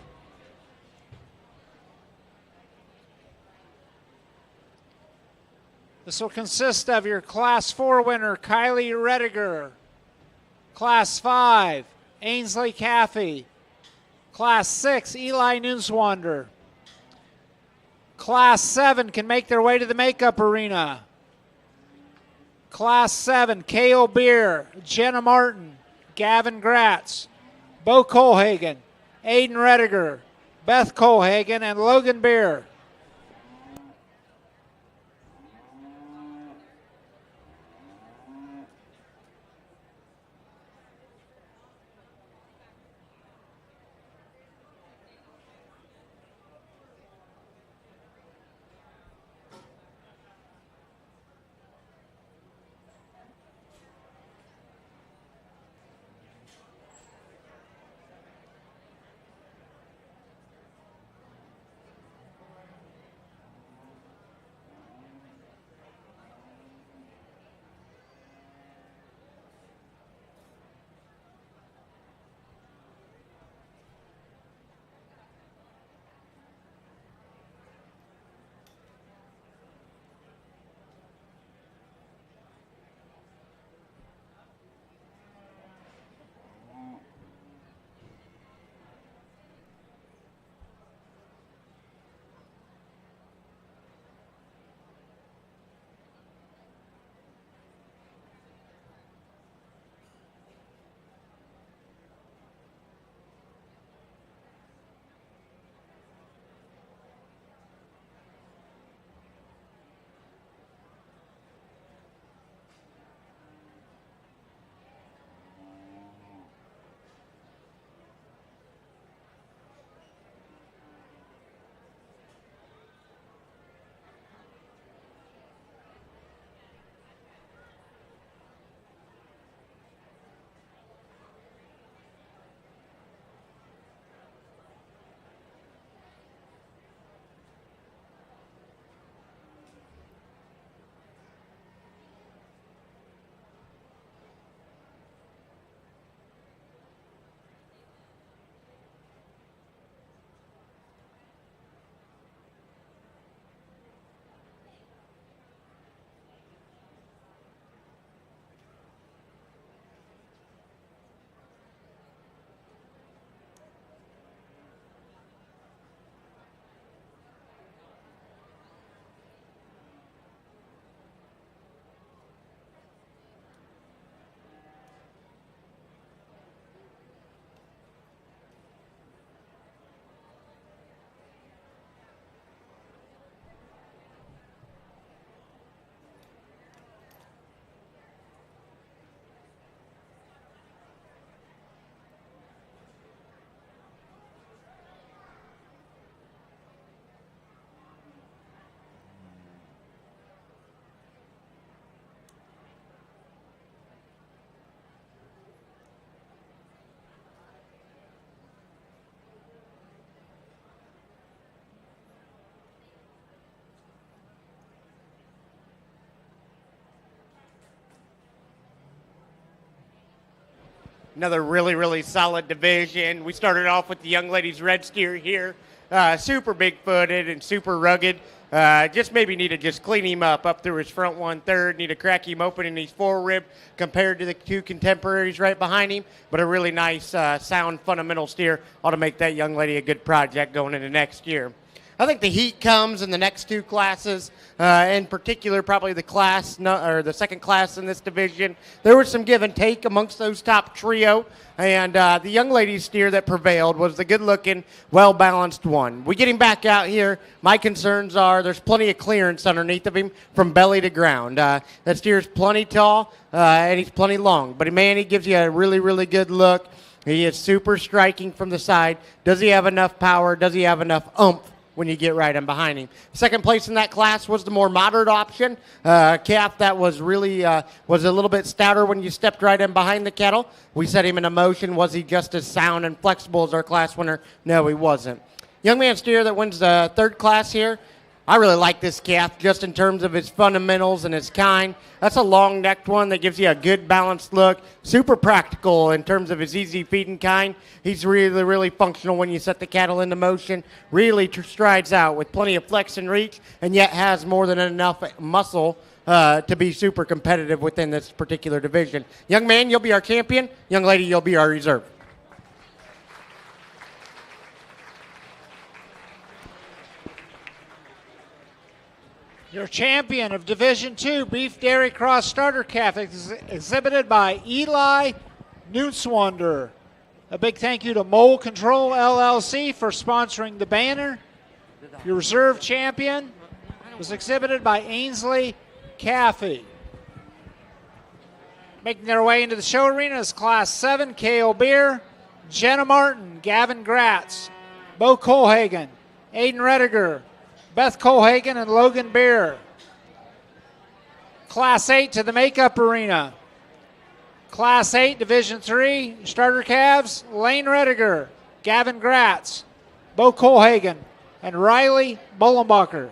This will consist of your Class 4 winner, Kylie Rediger. Class 5, Ainsley Caffey. Class 6, Eli Nunswander. Class 7 can make their way to the makeup arena. Class 7, Cale Beer, Jenna Martin, Gavin Gratz, Bo Colhagen, Aiden Rediger, Beth Colhagen, and Logan Beer. Another really, really solid division. We started off with the young ladies red steer here. Super big-footed and super rugged. Just maybe need to just clean him up through his front 1/3. Need to crack him open in his forerib compared to the two contemporaries right behind him. But a really nice, sound, fundamental steer ought to make that young lady a good project going into next year. I think the heat comes in the next two classes, in particular probably the second class in this division. There was some give and take amongst those top trio, and the young ladies steer that prevailed was the good-looking, well-balanced one. We get him back out here. My concerns are there's plenty of clearance underneath of him from belly to ground. That steer's plenty tall, and he's plenty long, but man, he gives you a really, really good look. He is super striking from the side. Does he have enough power? Does he have enough oomph when you get right in behind him? Second place in that class was the more moderate option. Calf that was really was a little bit stouter when you stepped right in behind the kettle. We set him in a motion. Was he just as sound and flexible as our class winner? No, he wasn't. Young man steer that wins the third class here. I really like this calf just in terms of his fundamentals and his kind. That's a long-necked one that gives you a good balanced look. Super practical in terms of his easy feeding kind. He's really, really functional when you set the cattle into motion. Really strides out with plenty of flex and reach, and yet has more than enough muscle to be super competitive within this particular division. Young man, you'll be our champion. Young lady, you'll be our reserve. Your champion of Division II Beef Dairy Cross Starter Calf exhibited by Eli Nutzwander. A big thank you to Mole Control LLC for sponsoring the banner. Your reserve champion was exhibited by Ainsley Caffey. Making their way into the show arena is Class 7, Cale Beer, Jenna Martin, Gavin Gratz, Bo Colhagen, Aiden Rediger, Beth Colhagen, and Logan Beer. Class 8 to the makeup arena. Class 8, Division 3, starter calves, Lane Rediger, Gavin Gratz, Bo Colhagen, and Riley Bullenbacher.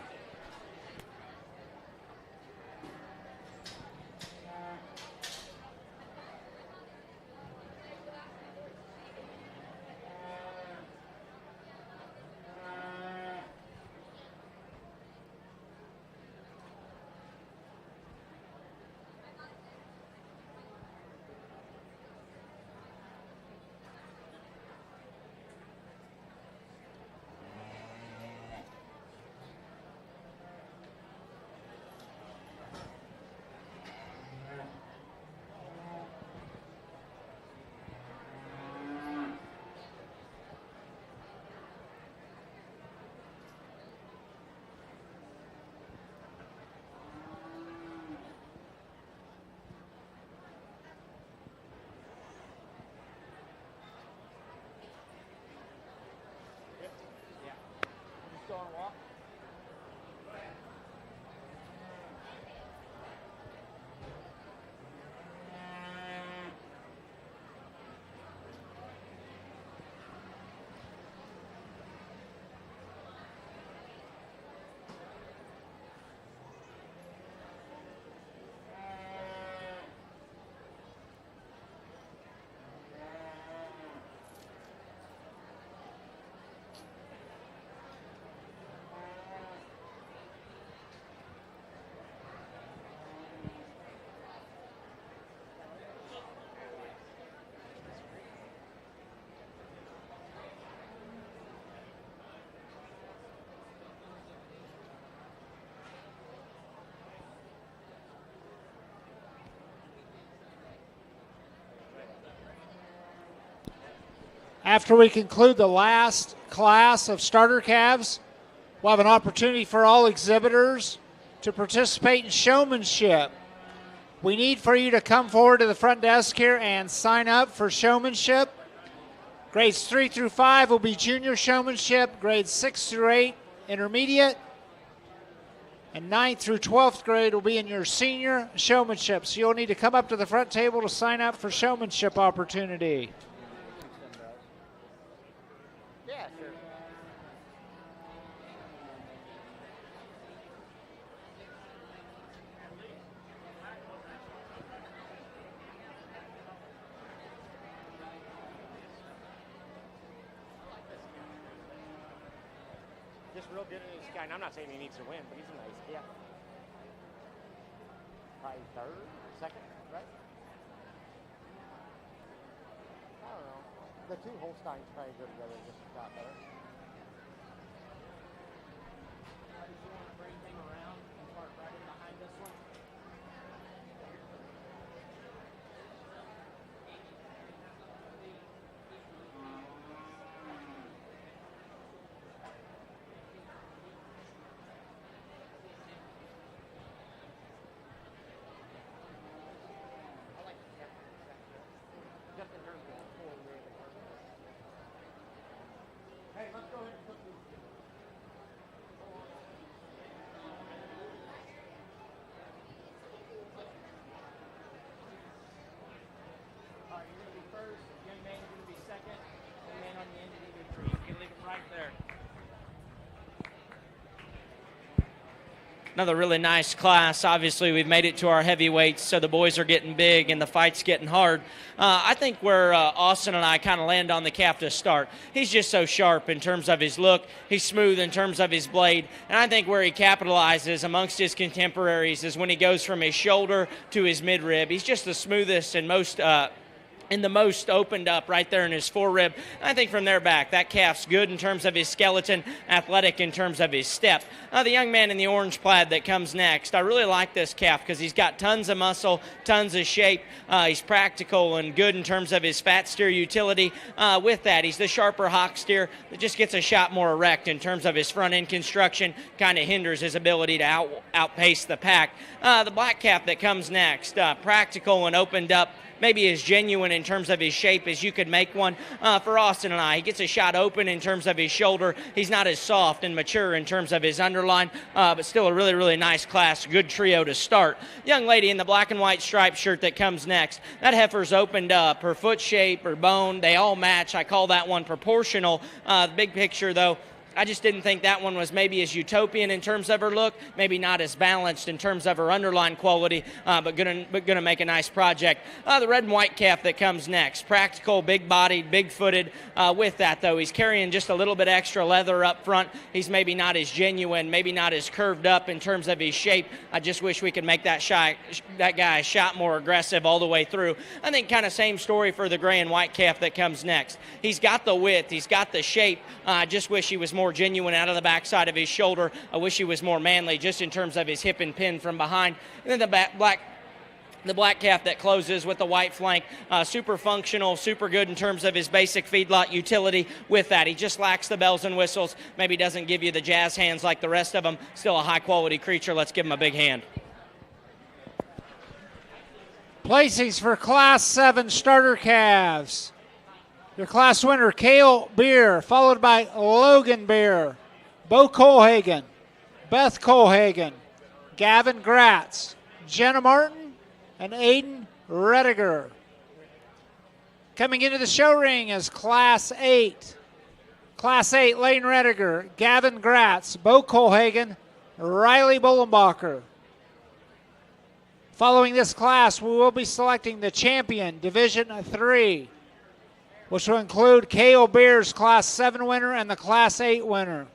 After we conclude the last class of starter calves, we'll have an opportunity for all exhibitors to participate in showmanship. We need for you to come forward to the front desk here and sign up for showmanship. Grades 3 through 5 will be junior showmanship, grades 6 through 8 intermediate, and 9th through 12th grade will be in your senior showmanship. So you'll need to come up to the front table to sign up for showmanship opportunity. Just real good in his guy. And I'm not saying he needs to win, but he's a nice kid. Probably third, second, right? I don't know. The two Holsteins probably go together just a lot better. Did you want to bring him around and park right in behind this one? Hey, let's go ahead and put these. All right, you're going to be first. Young man, you're going to be second. Young man on the end of either tree. You can leave him right there. Another really nice class. Obviously, we've made it to our heavyweights, so the boys are getting big and the fight's getting hard. I think where Austin and I kind of land on the calf to start, he's just so sharp in terms of his look. He's smooth in terms of his blade. And I think where he capitalizes amongst his contemporaries is when he goes from his shoulder to his midrib. He's just the smoothest and most the most opened up right there in his forerib. I think from there back, that calf's good in terms of his skeleton, athletic in terms of his step. The young man in the orange plaid that comes next, I really like this calf because he's got tons of muscle, tons of shape. He's practical and good in terms of his fat steer utility. With that, he's the sharper hock steer that just gets a shot more erect in terms of his front end construction, kind of hinders his ability to outpace the pack. The black calf that comes next, practical and opened up, maybe as genuine in terms of his shape as you could make one for Austin and I. He gets a shot open in terms of his shoulder. He's not as soft and mature in terms of his underline, but still a really, really nice class, good trio to start. Young lady in the black and white striped shirt that comes next, that heifer's opened up. Her foot shape, her bone, they all match. I call that one proportional. The big picture, though, I just didn't think that one was maybe as utopian in terms of her look, maybe not as balanced in terms of her underline quality, but gonna make a nice project. The red and white calf that comes next, practical, big-bodied, big-footed. With that, though, he's carrying just a little bit extra leather up front. He's maybe not as genuine, maybe not as curved up in terms of his shape. I just wish we could make that guy a shot more aggressive all the way through. I think kind of same story for the gray and white calf that comes next. He's got the width, he's got the shape. I just wish he was more genuine out of the backside of his shoulder. I wish he was more manly just in terms of his hip and pin from behind. And then the black calf that closes with the white flank, super functional, super good in terms of his basic feedlot utility. With that, he just lacks the bells and whistles, maybe doesn't give you the jazz hands like the rest of them. Still a high-quality creature. Let's give him a big hand. Placings for Class 7 starter calves. Your class winner, Cale Beer, followed by Logan Beer, Bo Colhagen, Beth Colhagen, Gavin Gratz, Jenna Martin, and Aiden Rediger. Coming into the show ring is Class 8. Class 8, Lane Rediger, Gavin Gratz, Bo Colhagen, Riley Bollenbacher. Following this class, we will be selecting the champion, Division 3. Which will include Cale Beer's Class 7 winner and the Class 8 winner.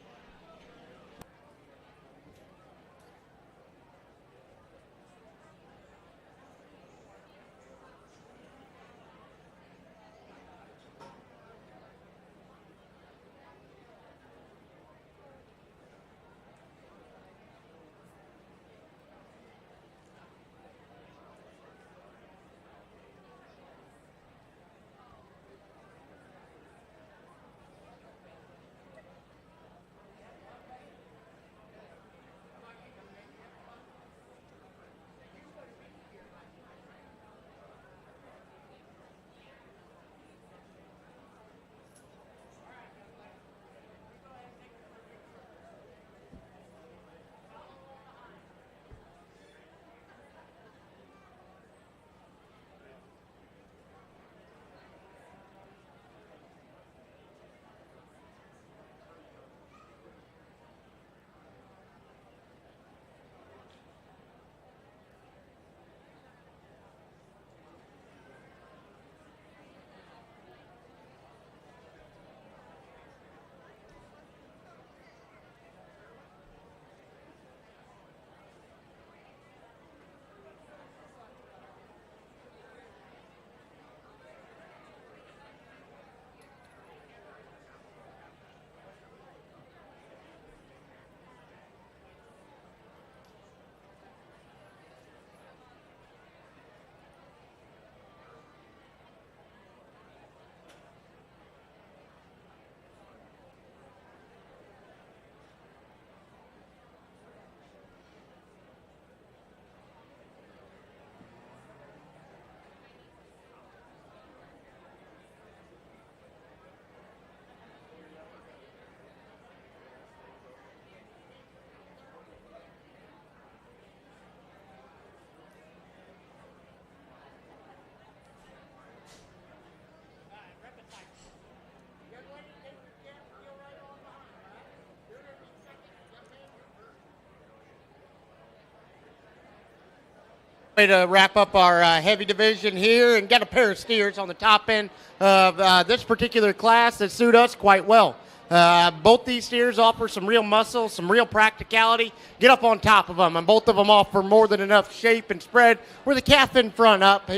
Way to wrap up our heavy division here, and got a pair of steers on the top end of this particular class that suit us quite well. Both these steers offer some real muscle, some real practicality. Get up on top of them, and both of them offer more than enough shape and spread. Where the calf in front up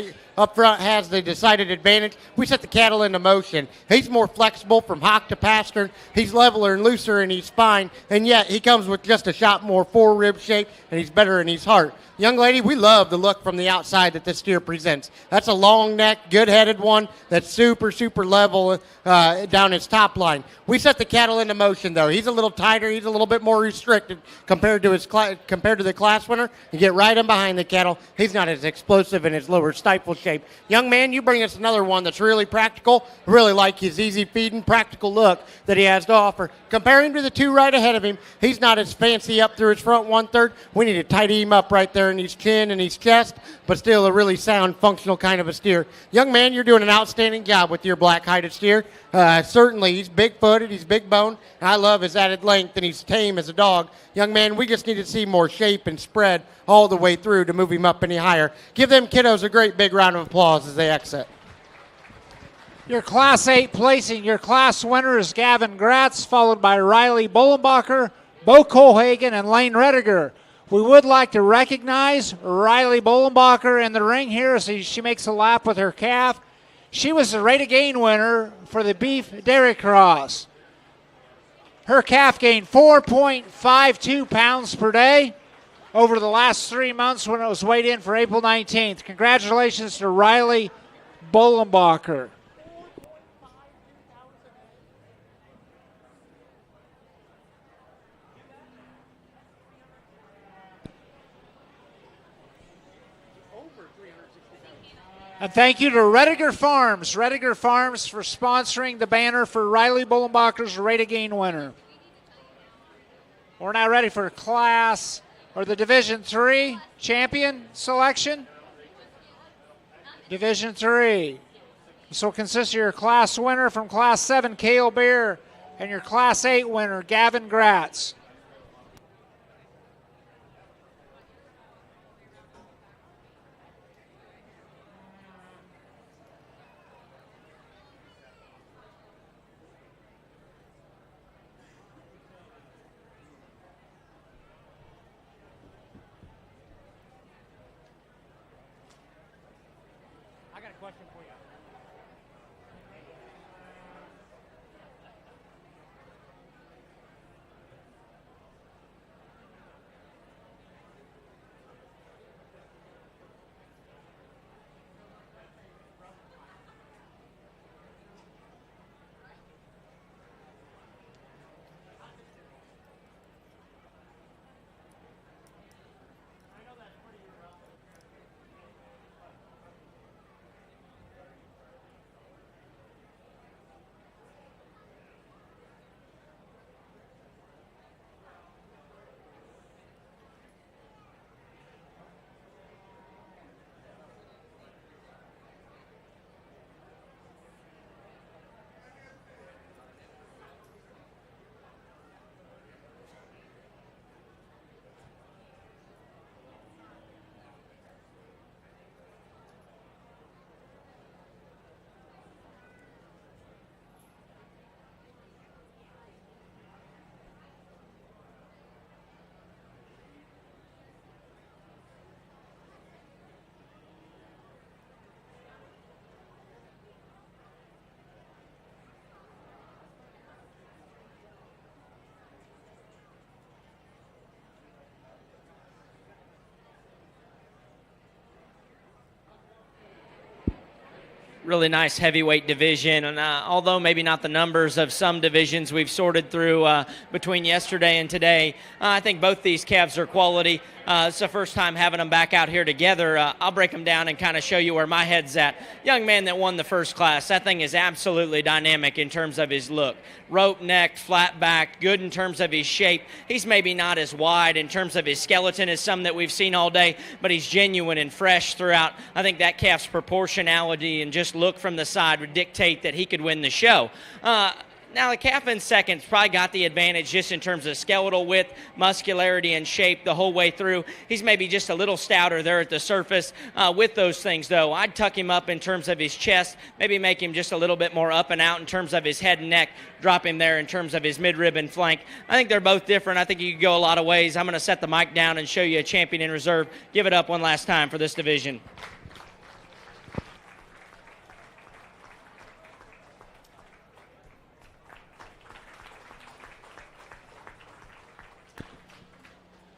front has the decided advantage. We set the cattle into motion. He's more flexible from hock to pastern. He's leveler and looser in his spine, and yet he comes with just a shot more fore-rib shape, and he's better in his heart. Young lady, we love the look from the outside that this steer presents. That's a long neck, good-headed one that's super, super level down his top line. We set the cattle into motion, though. He's a little tighter. He's a little bit more restricted compared to the class winner. You get right in behind the cattle. He's not as explosive in his lower stifle shape. Young man, you bring us another one that's really practical. Really like his easy-feeding, practical look that he has to offer. Comparing to the two right ahead of him, he's not as fancy up through his front one-third. We need to tidy him up right there in his chin and his chest, but still a really sound, functional kind of a steer. Young man, you're doing an outstanding job with your black-hided steer. Certainly, he's big-footed, he's big-boned, and I love his added length, and he's tame as a dog. Young man, we just need to see more shape and spread all the way through to move him up any higher. Give them kiddos a great big round of applause as they exit. Your Class 8 placing, your class winner is Gavin Gratz, followed by Riley Bullenbacher, Bo Colhagen, and Lane Rediger. We would like to recognize Riley Bullenbacher in the ring here as she makes a lap with her calf. She was the rate of gain winner for the Beef Dairy Cross. Her calf gained 4.52 pounds per day over the last 3 months when it was weighed in for April 19th. Congratulations to Riley Bullenbacher. And thank you to Rediger Farms for sponsoring the banner for Riley Bullenbacher's rate of gain winner. We're now ready for the Division 3 champion selection. Division 3. This will consist of your class winner from Class 7, Cale Beer, and your Class 8 winner, Gavin Gratz. Really nice heavyweight division, and although maybe not the numbers of some divisions we've sorted through between yesterday and today, I think both these calves are quality. It's the first time having them back out here together. I'll break them down and kind of show you where my head's at. Young man that won the first class, that thing is absolutely dynamic in terms of his look. Rope neck, flat back, good in terms of his shape. He's maybe not as wide in terms of his skeleton as some that we've seen all day, but he's genuine and fresh throughout. I think that calf's proportionality and just look from the side would dictate that he could win the show. Now, the calf in second's probably got the advantage just in terms of skeletal width, muscularity, and shape the whole way through. He's maybe just a little stouter there at the surface. With those things, though, I'd tuck him up in terms of his chest, maybe make him just a little bit more up and out in terms of his head and neck, drop him there in terms of his midrib and flank. I think they're both different. I think you could go a lot of ways. I'm going to set the mic down and show you a champion in reserve. Give it up one last time for this division.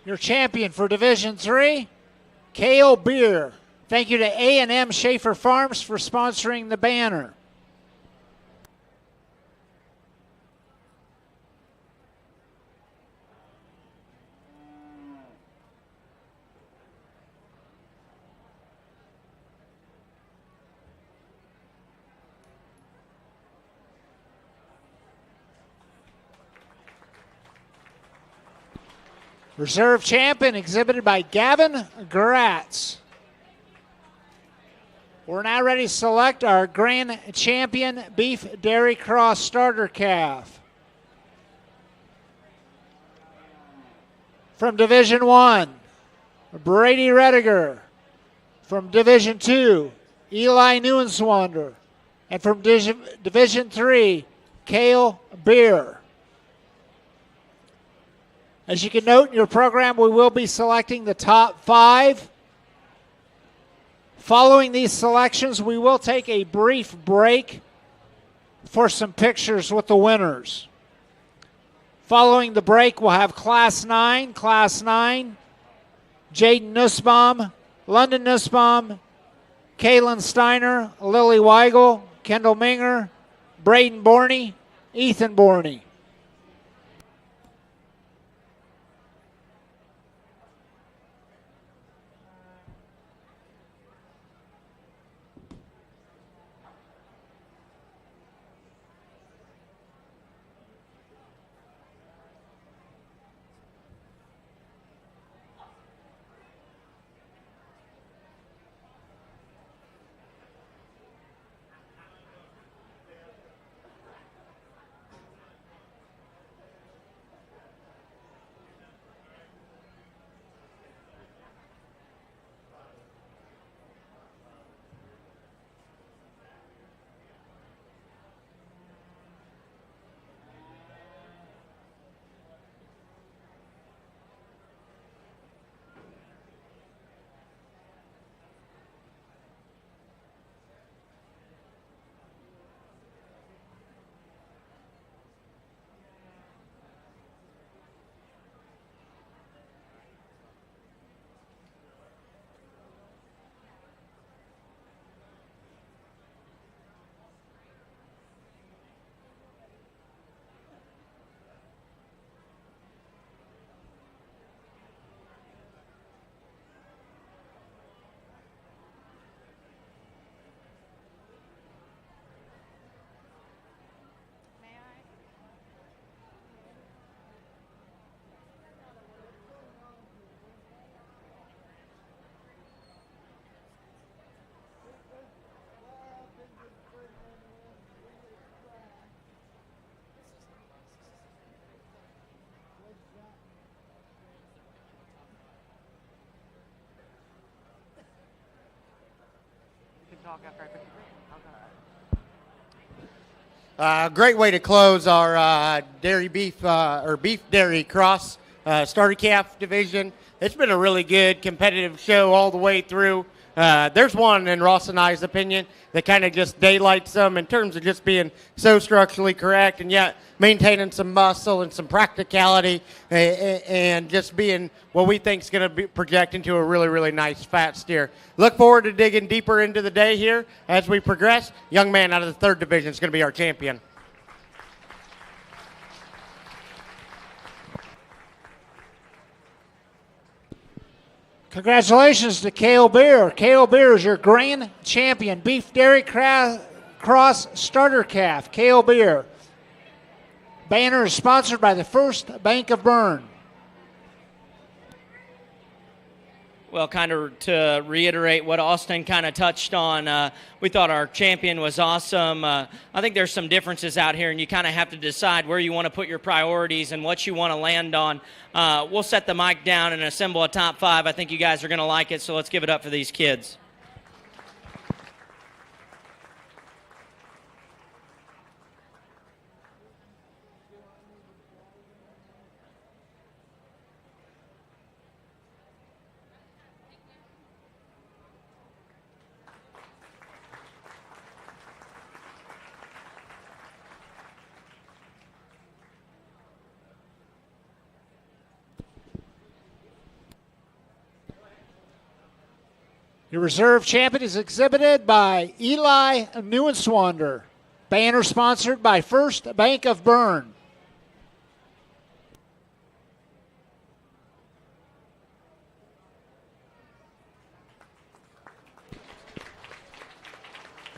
Your champion for Division 3, Cale Beer. Thank you to A&M Schaefer Farms for sponsoring the banner. Reserve champion exhibited by Gavin Gratz. We're now ready to select our grand champion beef dairy cross starter calf. From Division 1, Brady Rediger. From Division 2, Eli Neuenswander. And from Division 3, Cale Beer. As you can note in your program, we will be selecting the top 5. Following these selections, we will take a brief break for some pictures with the winners. Following the break, we'll have Class 9, Jaden Nussbaum, London Nussbaum, Kaylin Steiner, Lily Weigel, Kendall Minger, Braden Borney, Ethan Borney. Great way to close our dairy beef or beef dairy cross starter calf division. It's been a really good competitive show all the way through. There's one, in Ross and I's opinion, that kind of just daylights them in terms of just being so structurally correct and yet maintaining some muscle and some practicality and just being what we think is going to project into a really, really nice fat steer. Look forward to digging deeper into the day here as we progress. Young man out of the 3rd division is going to be our champion. Congratulations to Cale Beer. Cale Beer is your grand champion, beef dairy cross starter calf. Cale Beer. Banner is sponsored by the First Bank of Berne. Well, kind of to reiterate what Austin kind of touched on, we thought our champion was awesome. I think there's some differences out here, and you kind of have to decide where you want to put your priorities and what you want to land on. We'll set the mic down and assemble a top 5. I think you guys are going to like it, so let's give it up for these kids. Your reserve champion is exhibited by Eli Neuenswander. Banner sponsored by First Bank of Berne.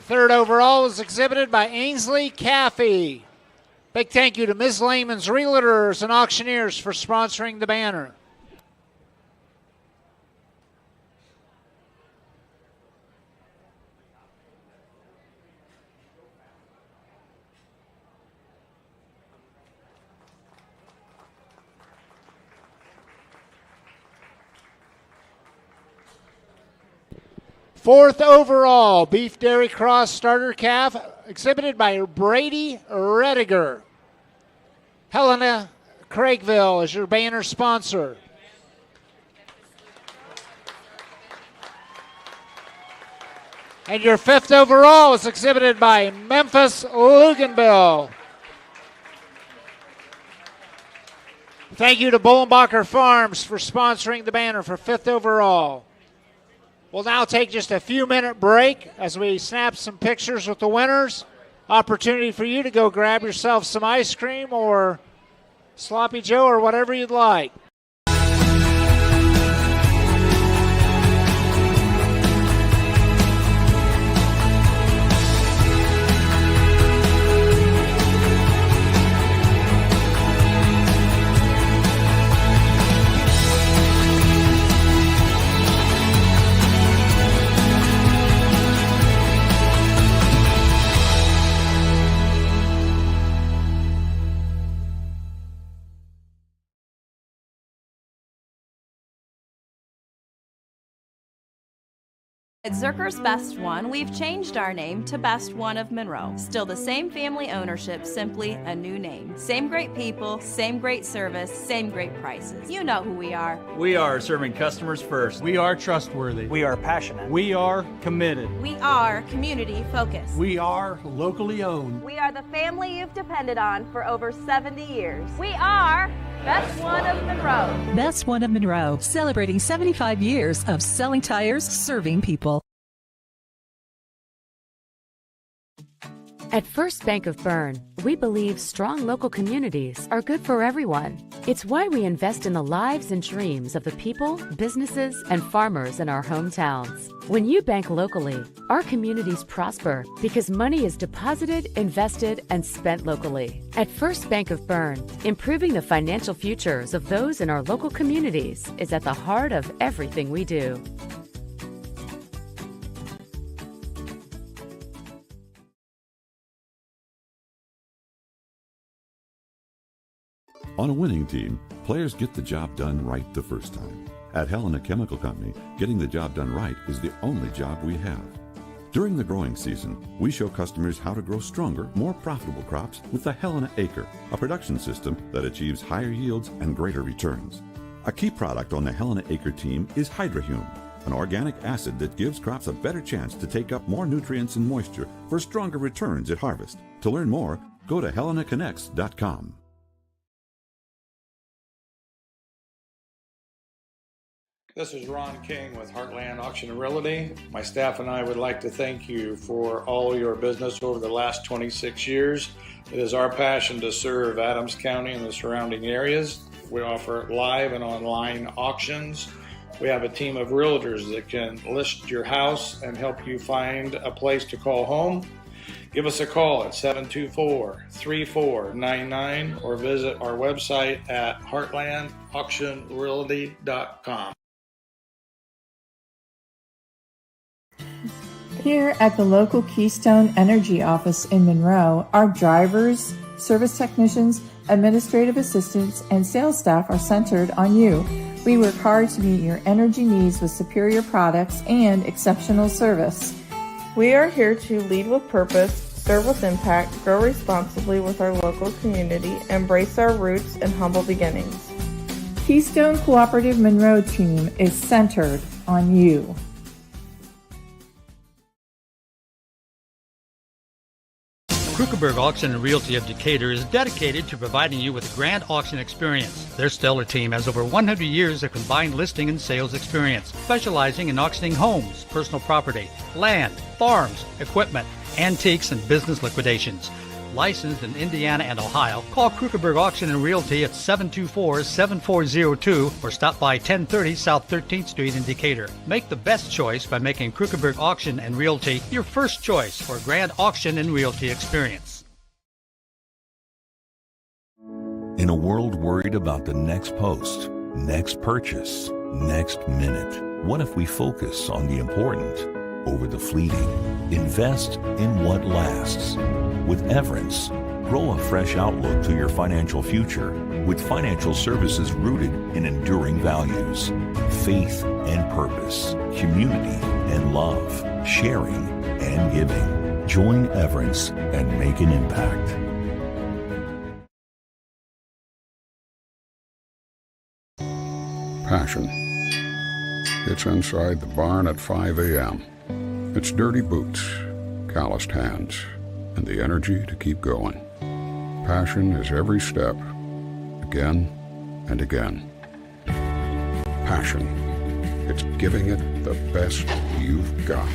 Third overall is exhibited by Ainsley Caffey. Big thank you to Ms. Lehman's Realtors and Auctioneers for sponsoring the banner. Fourth overall, Beef Dairy Cross Starter Calf, exhibited by Brady Rediger. Helena Craigville is your banner sponsor. And your fifth overall is exhibited by Memphis Luganville. Thank you to Bullenbacher Farms for sponsoring the banner for fifth overall. We'll now take just a few-minute break as we snap some pictures with the winners. Opportunity for you to go grab yourself some ice cream or Sloppy Joe or whatever you'd like. At Zerker's Best One, we've changed our name to Best One of Monroe. Still the same family ownership, simply a new name. Same great people, same great service, same great prices. You know who we are. We are serving customers first. We are trustworthy. We are passionate. We are committed. We are community focused. We are locally owned. We are the family you've depended on for over 70 years. We are Best One of Monroe. Best One of Monroe, celebrating 75 years of selling tires, serving people. At First Bank of Berne, we believe strong local communities are good for everyone. It's why we invest in the lives and dreams of the people, businesses, and farmers in our hometowns. When you bank locally, our communities prosper because money is deposited, invested, and spent locally. At First Bank of Berne, improving the financial futures of those in our local communities is at the heart of everything we do. On a winning team, players get the job done right the first time. At Helena Chemical Company, getting the job done right is the only job we have. During the growing season, we show customers how to grow stronger, more profitable crops with the Helena Acre, a production system that achieves higher yields and greater returns. A key product on the Helena Acre team is Hydrahume, an organic acid that gives crops a better chance to take up more nutrients and moisture for stronger returns at harvest. To learn more, go to helenaconnects.com. This is Ron King with Heartland Auction and Realty. My staff and I would like to thank you for all your business over the last 26 years. It is our passion to serve Adams County and the surrounding areas. We offer live and online auctions. We have a team of realtors that can list your house and help you find a place to call home. Give us a call at 724-3499 or visit our website at heartlandauctionrealty.com. Here at the local Keystone Energy office in Monroe, our drivers, service technicians, administrative assistants, and sales staff are centered on you. We work hard to meet your energy needs with superior products and exceptional service. We are here to lead with purpose, serve with impact, grow responsibly with our local community, embrace our roots and humble beginnings. Keystone Cooperative Monroe team is centered on you. Krukeberg Auction and Realty of Decatur is dedicated to providing you with a grand auction experience. Their stellar team has over 100 years of combined listing and sales experience, specializing in auctioning homes, personal property, land, farms, equipment, antiques, and business liquidations. Licensed in Indiana and Ohio, call Krukeberg Auction and Realty at 724-7402 or stop by 1030 South 13th Street in Decatur. Make the best choice by making Krukeberg Auction and Realty your first choice for a grand auction and realty experience. In a world worried about the next post, next purchase, next minute, what if we focus on the important over the fleeting? Invest in what lasts. With Everence, grow a fresh outlook to your financial future with financial services rooted in enduring values, faith and purpose, community and love, sharing and giving. Join Everence and make an impact. Passion. It's inside the barn at 5 a.m. It's dirty boots, calloused hands, and the energy to keep going. Passion is every step, again and again. Passion. It's giving it the best you've got.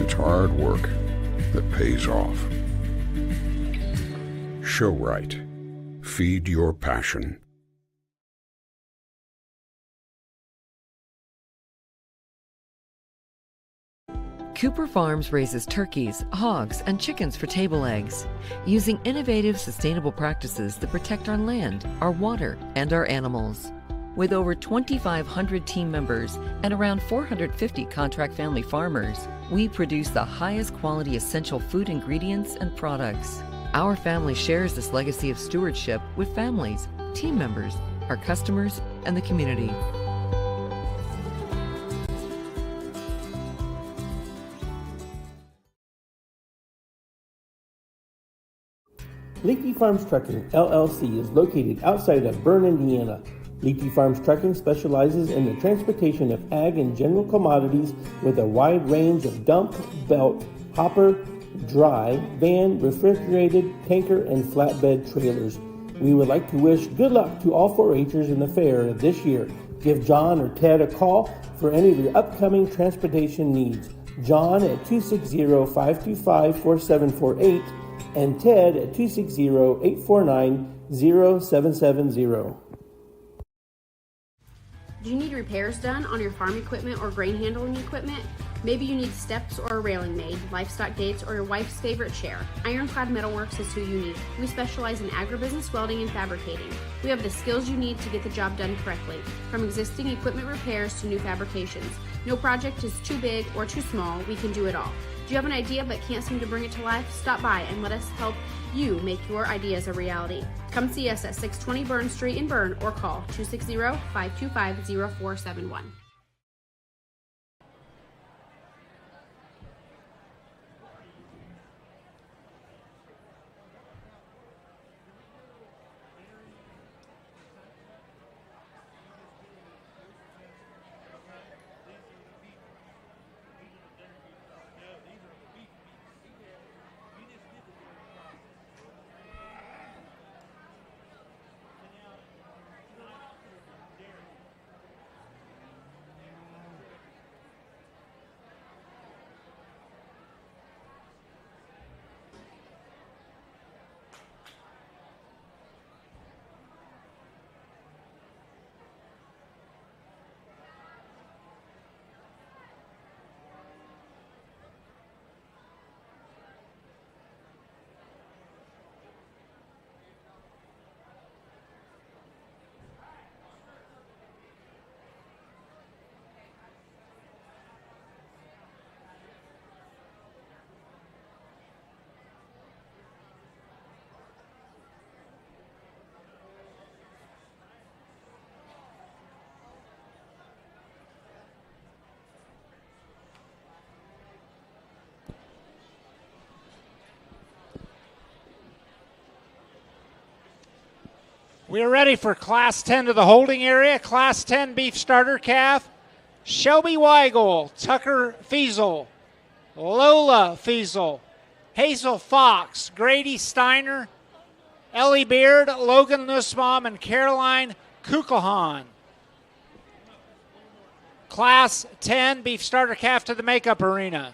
It's hard work that pays off. Show right. Feed your passion. Cooper Farms raises turkeys, hogs, and chickens for table eggs, using innovative, sustainable practices that protect our land, our water, and our animals. With over 2,500 team members and around 450 contract family farmers, we produce the highest quality essential food ingredients and products. Our family shares this legacy of stewardship with families, team members, our customers, and the community. Leaky Farms Trucking, LLC is located outside of Berne, Indiana. Leaky Farms Trucking specializes in the transportation of ag and general commodities with a wide range of dump, belt, hopper, dry, van, refrigerated, tanker, and flatbed trailers. We would like to wish good luck to all 4-H'ers in the fair this year. Give John or Ted a call for any of your upcoming transportation needs. John at 260-525-4748 and Ted at 260-849-0770. Do you need repairs done on your farm equipment or grain handling equipment? Maybe you need steps or a railing made, livestock gates, or your wife's favorite chair. Ironclad Metalworks is who you need. We specialize in agribusiness welding and fabricating. We have the skills you need to get the job done correctly, from existing equipment repairs to new fabrications. No project is too big or too small. We can do it all. Do you have an idea but can't seem to bring it to life? Stop by and let us help you make your ideas a reality. Come see us at 620 Berne Street in Berne or call 260-525-0471. We are ready for Class 10 to the holding area. Class 10 beef starter calf, Shelby Weigel, Tucker Fiesel, Lola Fiesel, Hazel Fox, Grady Steiner, Ellie Beard, Logan Nussbaum, and Caroline Kugelhahn. Class 10 beef starter calf to the makeup arena.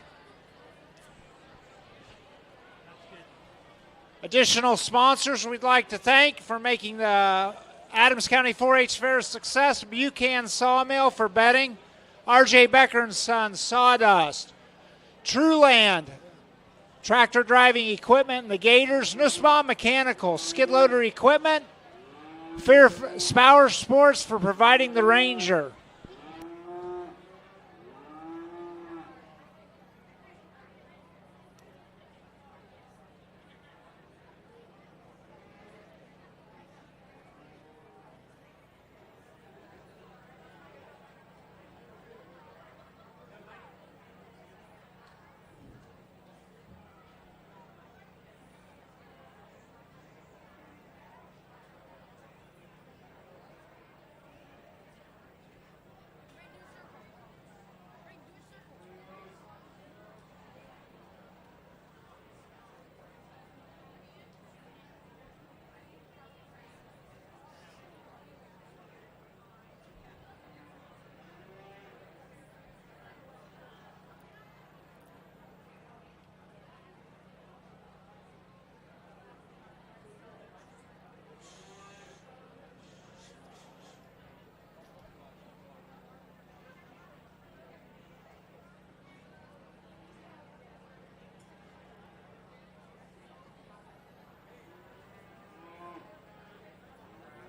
Additional sponsors we'd like to thank for making the Adams County 4-H Fair a success: Buchanan Sawmill for bedding, R.J. Becker & Sons Sawdust, Truland Tractor Driving Equipment, and the Gators, Nussbaum Mechanical Skid Loader Equipment, Spower Sports for providing the Ranger.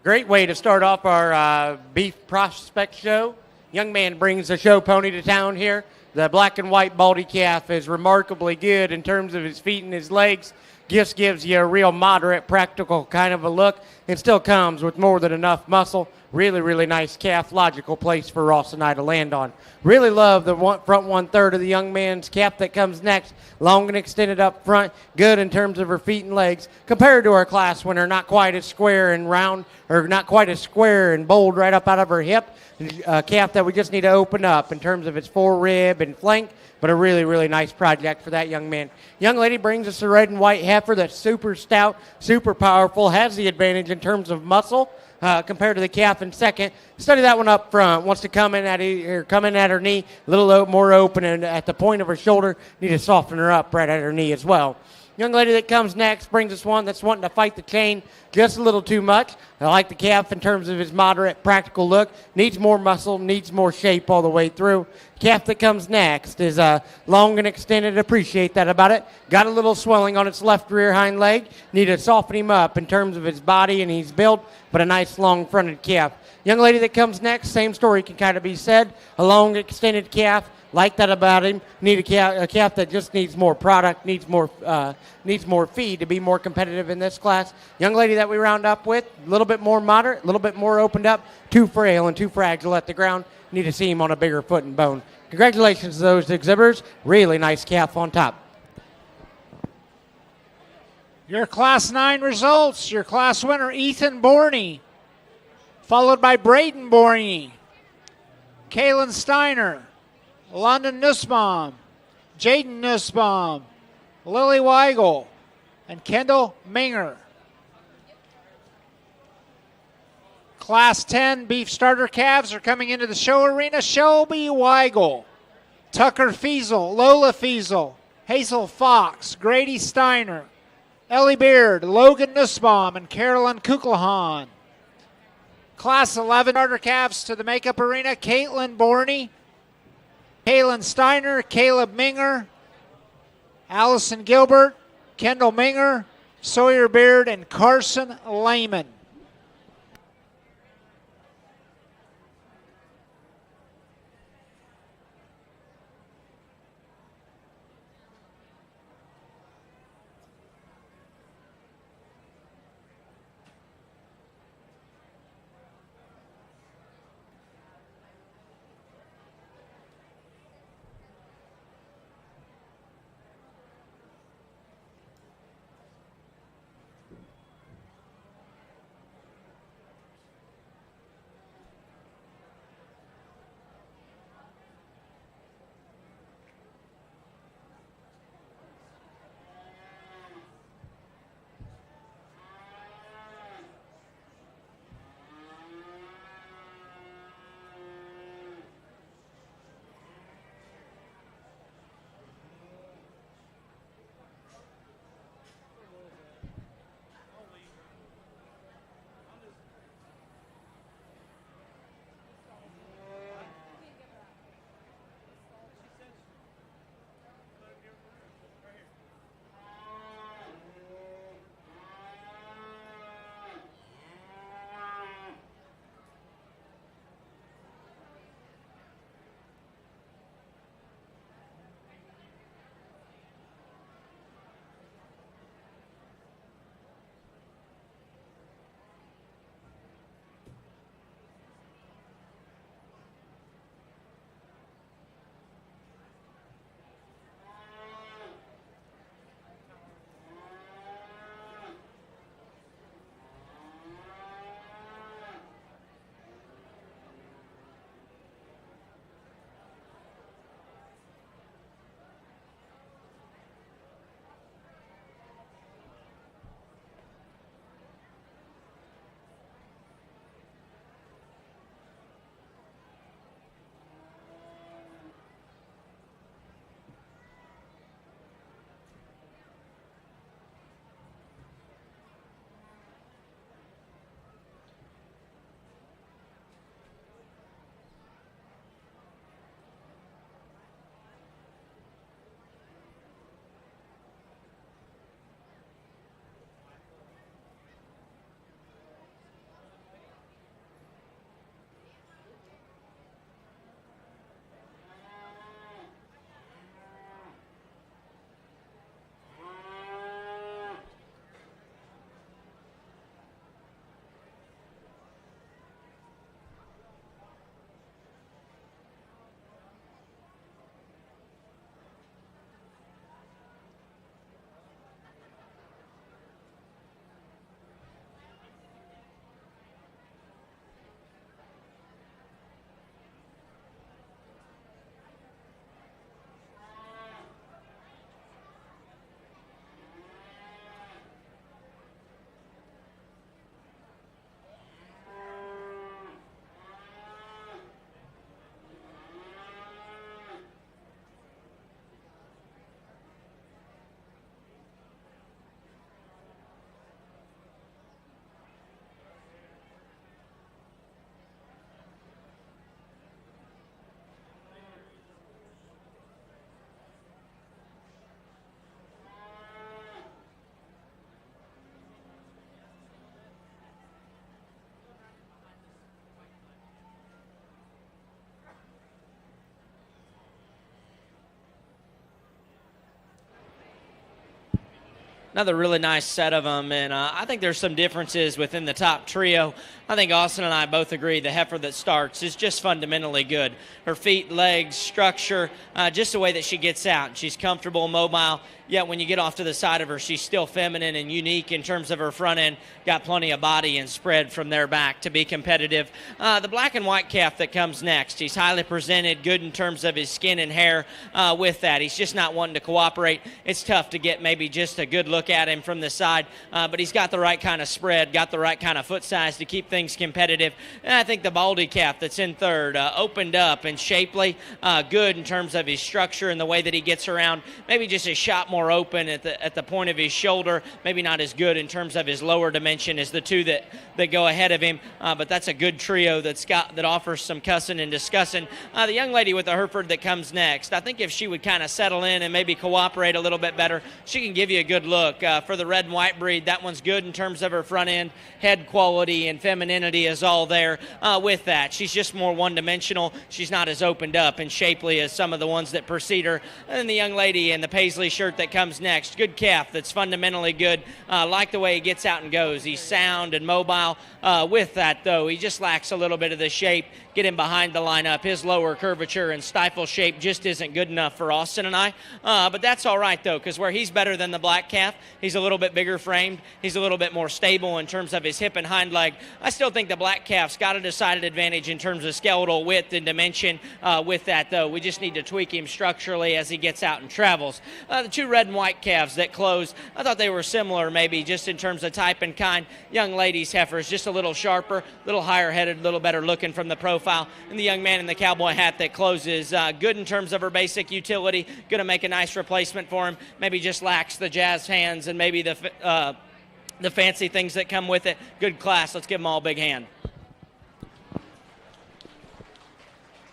Great way to start off our beef prospect show. Young man brings the show pony to town here. The black and white baldy calf is remarkably good in terms of his feet and his legs. Just gives you a real moderate, practical kind of a look. It still comes with more than enough muscle. Really, really nice calf. Logical place for Ross and I to land on. Really love the front one-third of the young man's calf that comes next. Long and extended up front. Good in terms of her feet and legs. Compared to our class winner, not quite as square and round, or not quite as square and bold right up out of her hip. A calf that we just need to open up in terms of its forerib and flank. But a really, really nice project for that young man. Young lady brings us a red and white heifer that's super stout, super powerful, has the advantage in terms of muscle compared to the calf in second. Study that one up front. Wants to come in at her knee, a little more open, and at the point of her shoulder, need to soften her up right at her knee as well. Young lady that comes next brings us one that's wanting to fight the chain just a little too much. I like the calf in terms of his moderate, practical look. Needs more muscle, needs more shape all the way through. Calf that comes next is long and extended. Appreciate that about it. Got a little swelling on its left rear hind leg. Need to soften him up in terms of his body and he's built, but a nice long-fronted calf. Young lady that comes next, same story can kind of be said. A long, extended calf. Like that about him. Need a calf that just needs more product, needs more feed to be more competitive in this class. Young lady that we round up with, a little bit more moderate, a little bit more opened up, too frail and too fragile at the ground. Need to see him on a bigger foot and bone. Congratulations to those exhibitors. Really nice calf on top. Your Class 9 results. Your class winner, Ethan Borney, followed by Braden Borney, Kaylin Steiner, London Nussbaum, Jaden Nussbaum, Lily Weigel, and Kendall Minger. Class 10 beef starter calves are coming into the show arena. Shelby Weigel, Tucker Fiesel, Lola Fiesel, Hazel Fox, Grady Steiner, Ellie Beard, Logan Nussbaum, and Carolyn Kugelhahn. Class 11 starter calves to the makeup arena. Caitlin Borney, Kaylin Steiner, Caleb Minger, Allison Gilbert, Kendall Minger, Sawyer Beard, and Carson Lehman. Another really nice set of them, and I think there's some differences within the top trio. I think Austin and I both agree the heifer that starts is just fundamentally good. Her feet, legs, structure, just the way that she gets out. She's comfortable, mobile, yet when you get off to the side of her, she's still feminine and unique in terms of her front end. Got plenty of body and spread from their back to be competitive. The black and white calf that comes next, he's highly presented, good in terms of his skin and hair with that. He's just not wanting to cooperate. It's tough to get maybe just a good look at him from the side, but he's got the right kind of spread, got the right kind of foot size to keep things competitive. And I think the Baldy calf that's in third, opened up and shapely, good in terms of his structure and the way that he gets around. Maybe just a shot more open at the point of his shoulder. Maybe not as good in terms of his lower dimension as the two that go ahead of him, but that's a good trio that offers some cussing and discussing. The young lady with the Hereford that comes next, I think if she would kind of settle in and maybe cooperate a little bit better, she can give you a good look. For the red and white breed, that one's good in terms of her front end. Head quality and femininity is all there with that. She's just more one-dimensional. She's not as opened up and shapely as some of the ones that precede her. And then the young lady in the paisley shirt that comes next, good calf that's fundamentally good. Like the way he gets out and goes. He's sound and mobile. With that, though, he just lacks a little bit of the shape. Get him behind the lineup. His lower curvature and stifle shape just isn't good enough for Austin and I. But that's all right, though, because where he's better than the black calf, he's a little bit bigger framed. He's a little bit more stable in terms of his hip and hind leg. I still think the black calf's got a decided advantage in terms of skeletal width and dimension with that, though. We just need to tweak him structurally as he gets out and travels. The two red and white calves that close, I thought they were similar maybe just in terms of type and kind. Young ladies' heifers, just a little sharper, a little higher headed, a little better looking from the profile. And the young man in the cowboy hat that closes, good in terms of her basic utility, going to make a nice replacement for him. Maybe just lacks the jazz hands and maybe the fancy things that come with it. Good class. Let's give them all a big hand.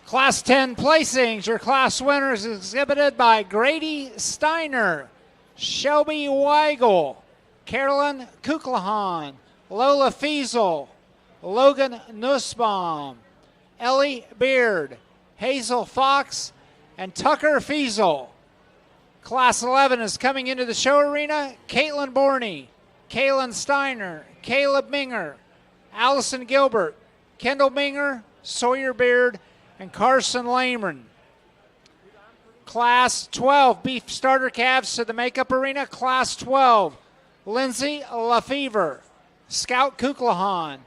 Class 10 placings. Your class winners exhibited by Grady Steiner, Shelby Weigel, Carolyn Kuklahan, Lola Fiesel, Logan Nussbaum, Ellie Beard, Hazel Fox, and Tucker Fiesel. Class 11 is coming into the show arena. Caitlin Borney, Kaylin Steiner, Caleb Minger, Allison Gilbert, Kendall Minger, Sawyer Beard, and Carson Lehman. Class 12 beef starter calves to the makeup arena. Class 12, Lindsay Lefevre, Scout Kuklahan,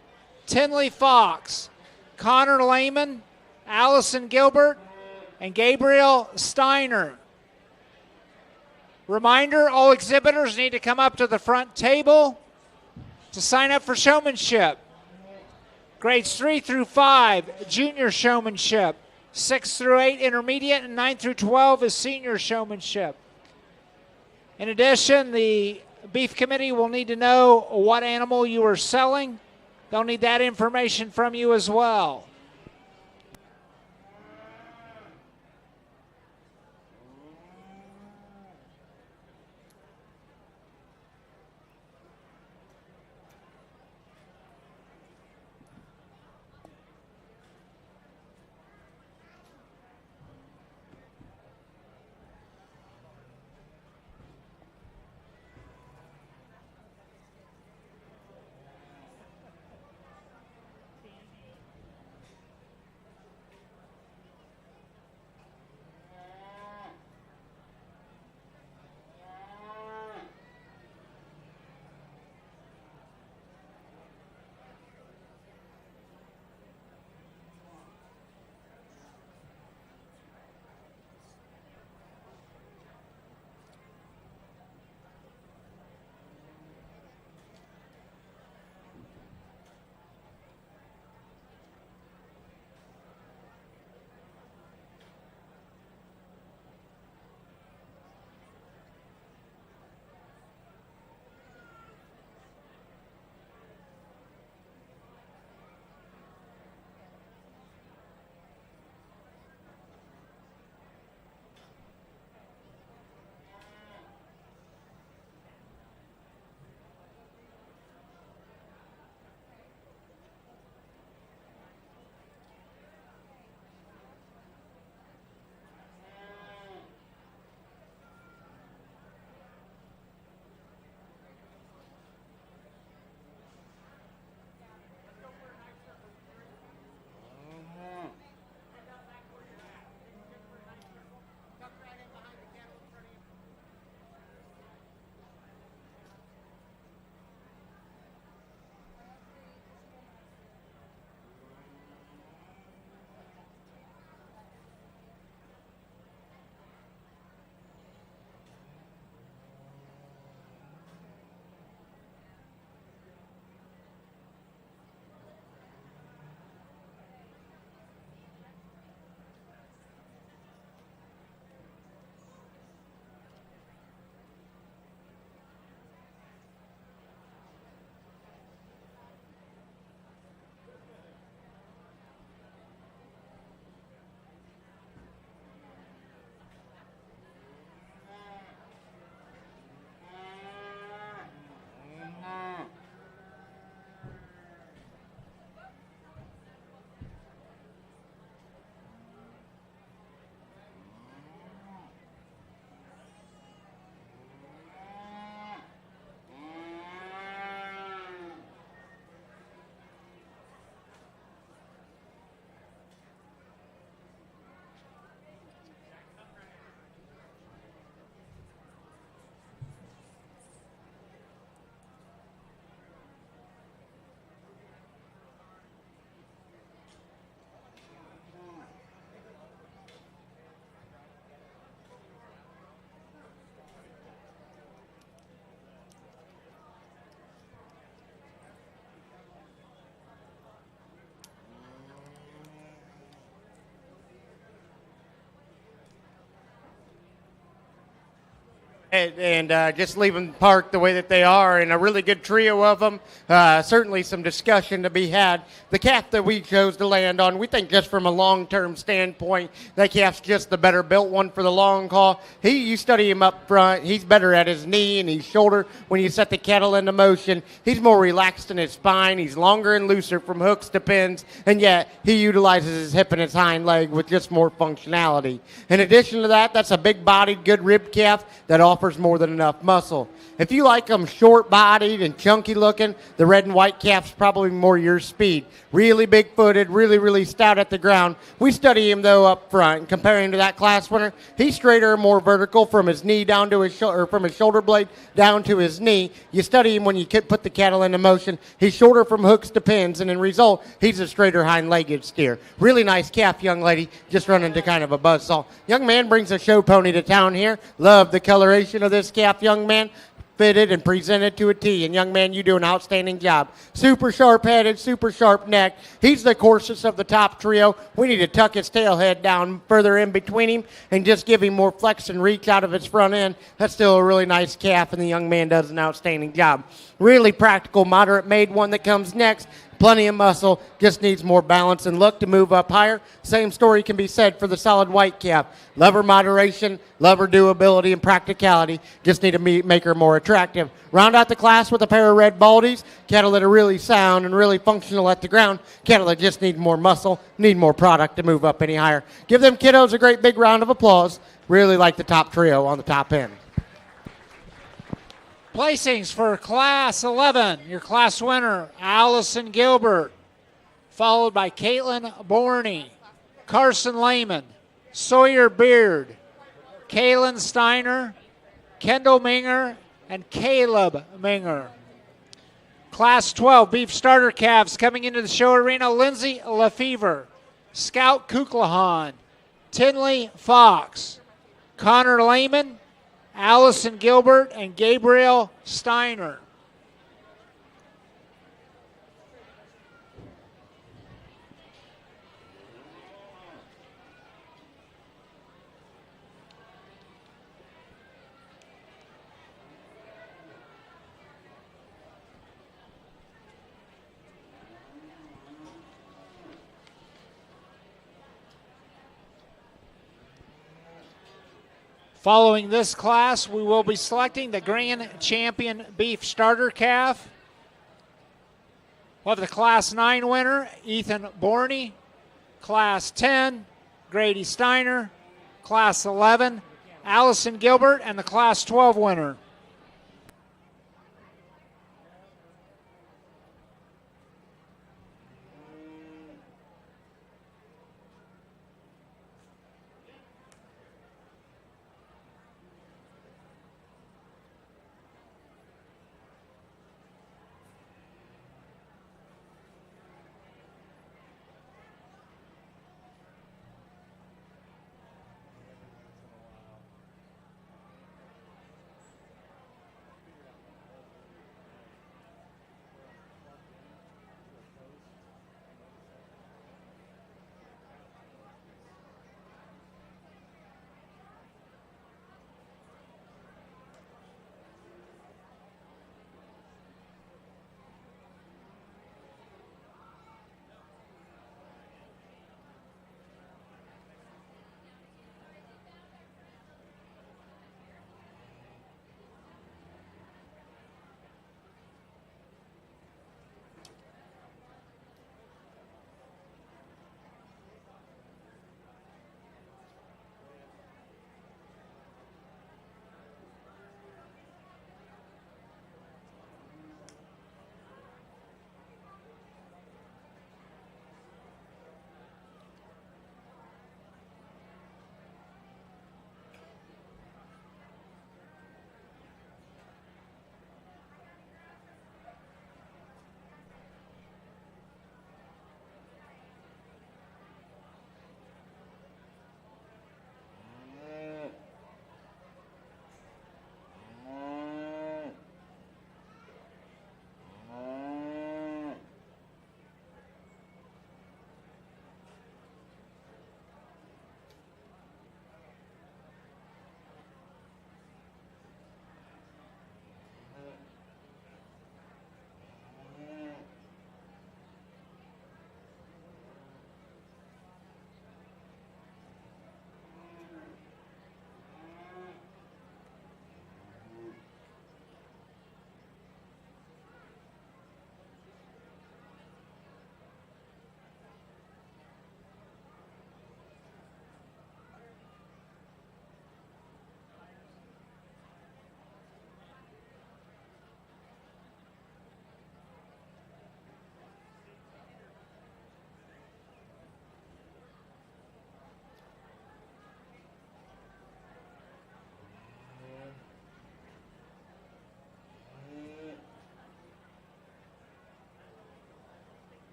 Tinley Fox, Connor Lehman, Allison Gilbert, and Gabriel Steiner. Reminder, all exhibitors need to come up to the front table to sign up for showmanship. Grades 3 through 5, junior showmanship. 6 through 8, intermediate, and 9 through 12 is senior showmanship. In addition, the beef committee will need to know what animal you are selling. They'll need that information from you as well. and just leave them parked the way that they are, and a really good trio of them. Certainly some discussion to be had. The calf that we chose to land on, we think just from a long-term standpoint, that calf's just the better built one for the long haul. You study him up front, he's better at his knee and his shoulder when you set the cattle into motion. He's more relaxed in his spine, he's longer and looser from hooks to pins, and yet he utilizes his hip and his hind leg with just more functionality. In addition to that, that's a big-bodied, good ribbed calf that offers more than enough muscle. If you like them short-bodied and chunky looking, the red and white calf's probably more your speed. Really big-footed, really stout at the ground. We study him though up front, and comparing to that class winner, he's straighter and more vertical from his knee down to his shoulder, from his shoulder blade down to his knee. You study him when you put the cattle into motion. He's shorter from hooks to pins, and in result, he's a straighter hind-legged steer. Really nice calf, young lady, just running to kind of a buzzsaw. Young man brings a show pony to town here. Love the coloration of this calf, young man. Fitted and presented to a T. And young man, you do an outstanding job. Super sharp headed, super sharp neck. He's the coarsest of the top trio. We need to tuck his tail head down further in between him and just give him more flex and reach out of his front end. That's still a really nice calf, and the young man does an outstanding job. Really practical, moderate made one that comes next. Plenty of muscle, just needs more balance and look to move up higher. Same story can be said for the solid white calf. Love her moderation, love her doability and practicality. Just need to make her more attractive. Round out the class with a pair of red baldies. Cattle that are really sound and really functional at the ground. Cattle that just need more muscle, need more product to move up any higher. Give them kiddos a great big round of applause. Really like the top trio on the top end. Placings for Class 11. Your class winner, Allison Gilbert, followed by Caitlin Borney, Carson Lehman, Sawyer Beard, Kaylin Steiner, Kendall Minger, and Caleb Minger. Class 12 beef starter calves coming into the show arena, Lindsay Lefevre, Scout Kuklahan, Tinley Fox, Connor Lehman, Allison Gilbert, and Gabriel Steiner. Following this class, we will be selecting the Grand Champion Beef Starter Calf. We'll have the Class 9 winner, Ethan Borney. Class 10, Grady Steiner. Class 11, Allison Gilbert, and the Class 12 winner.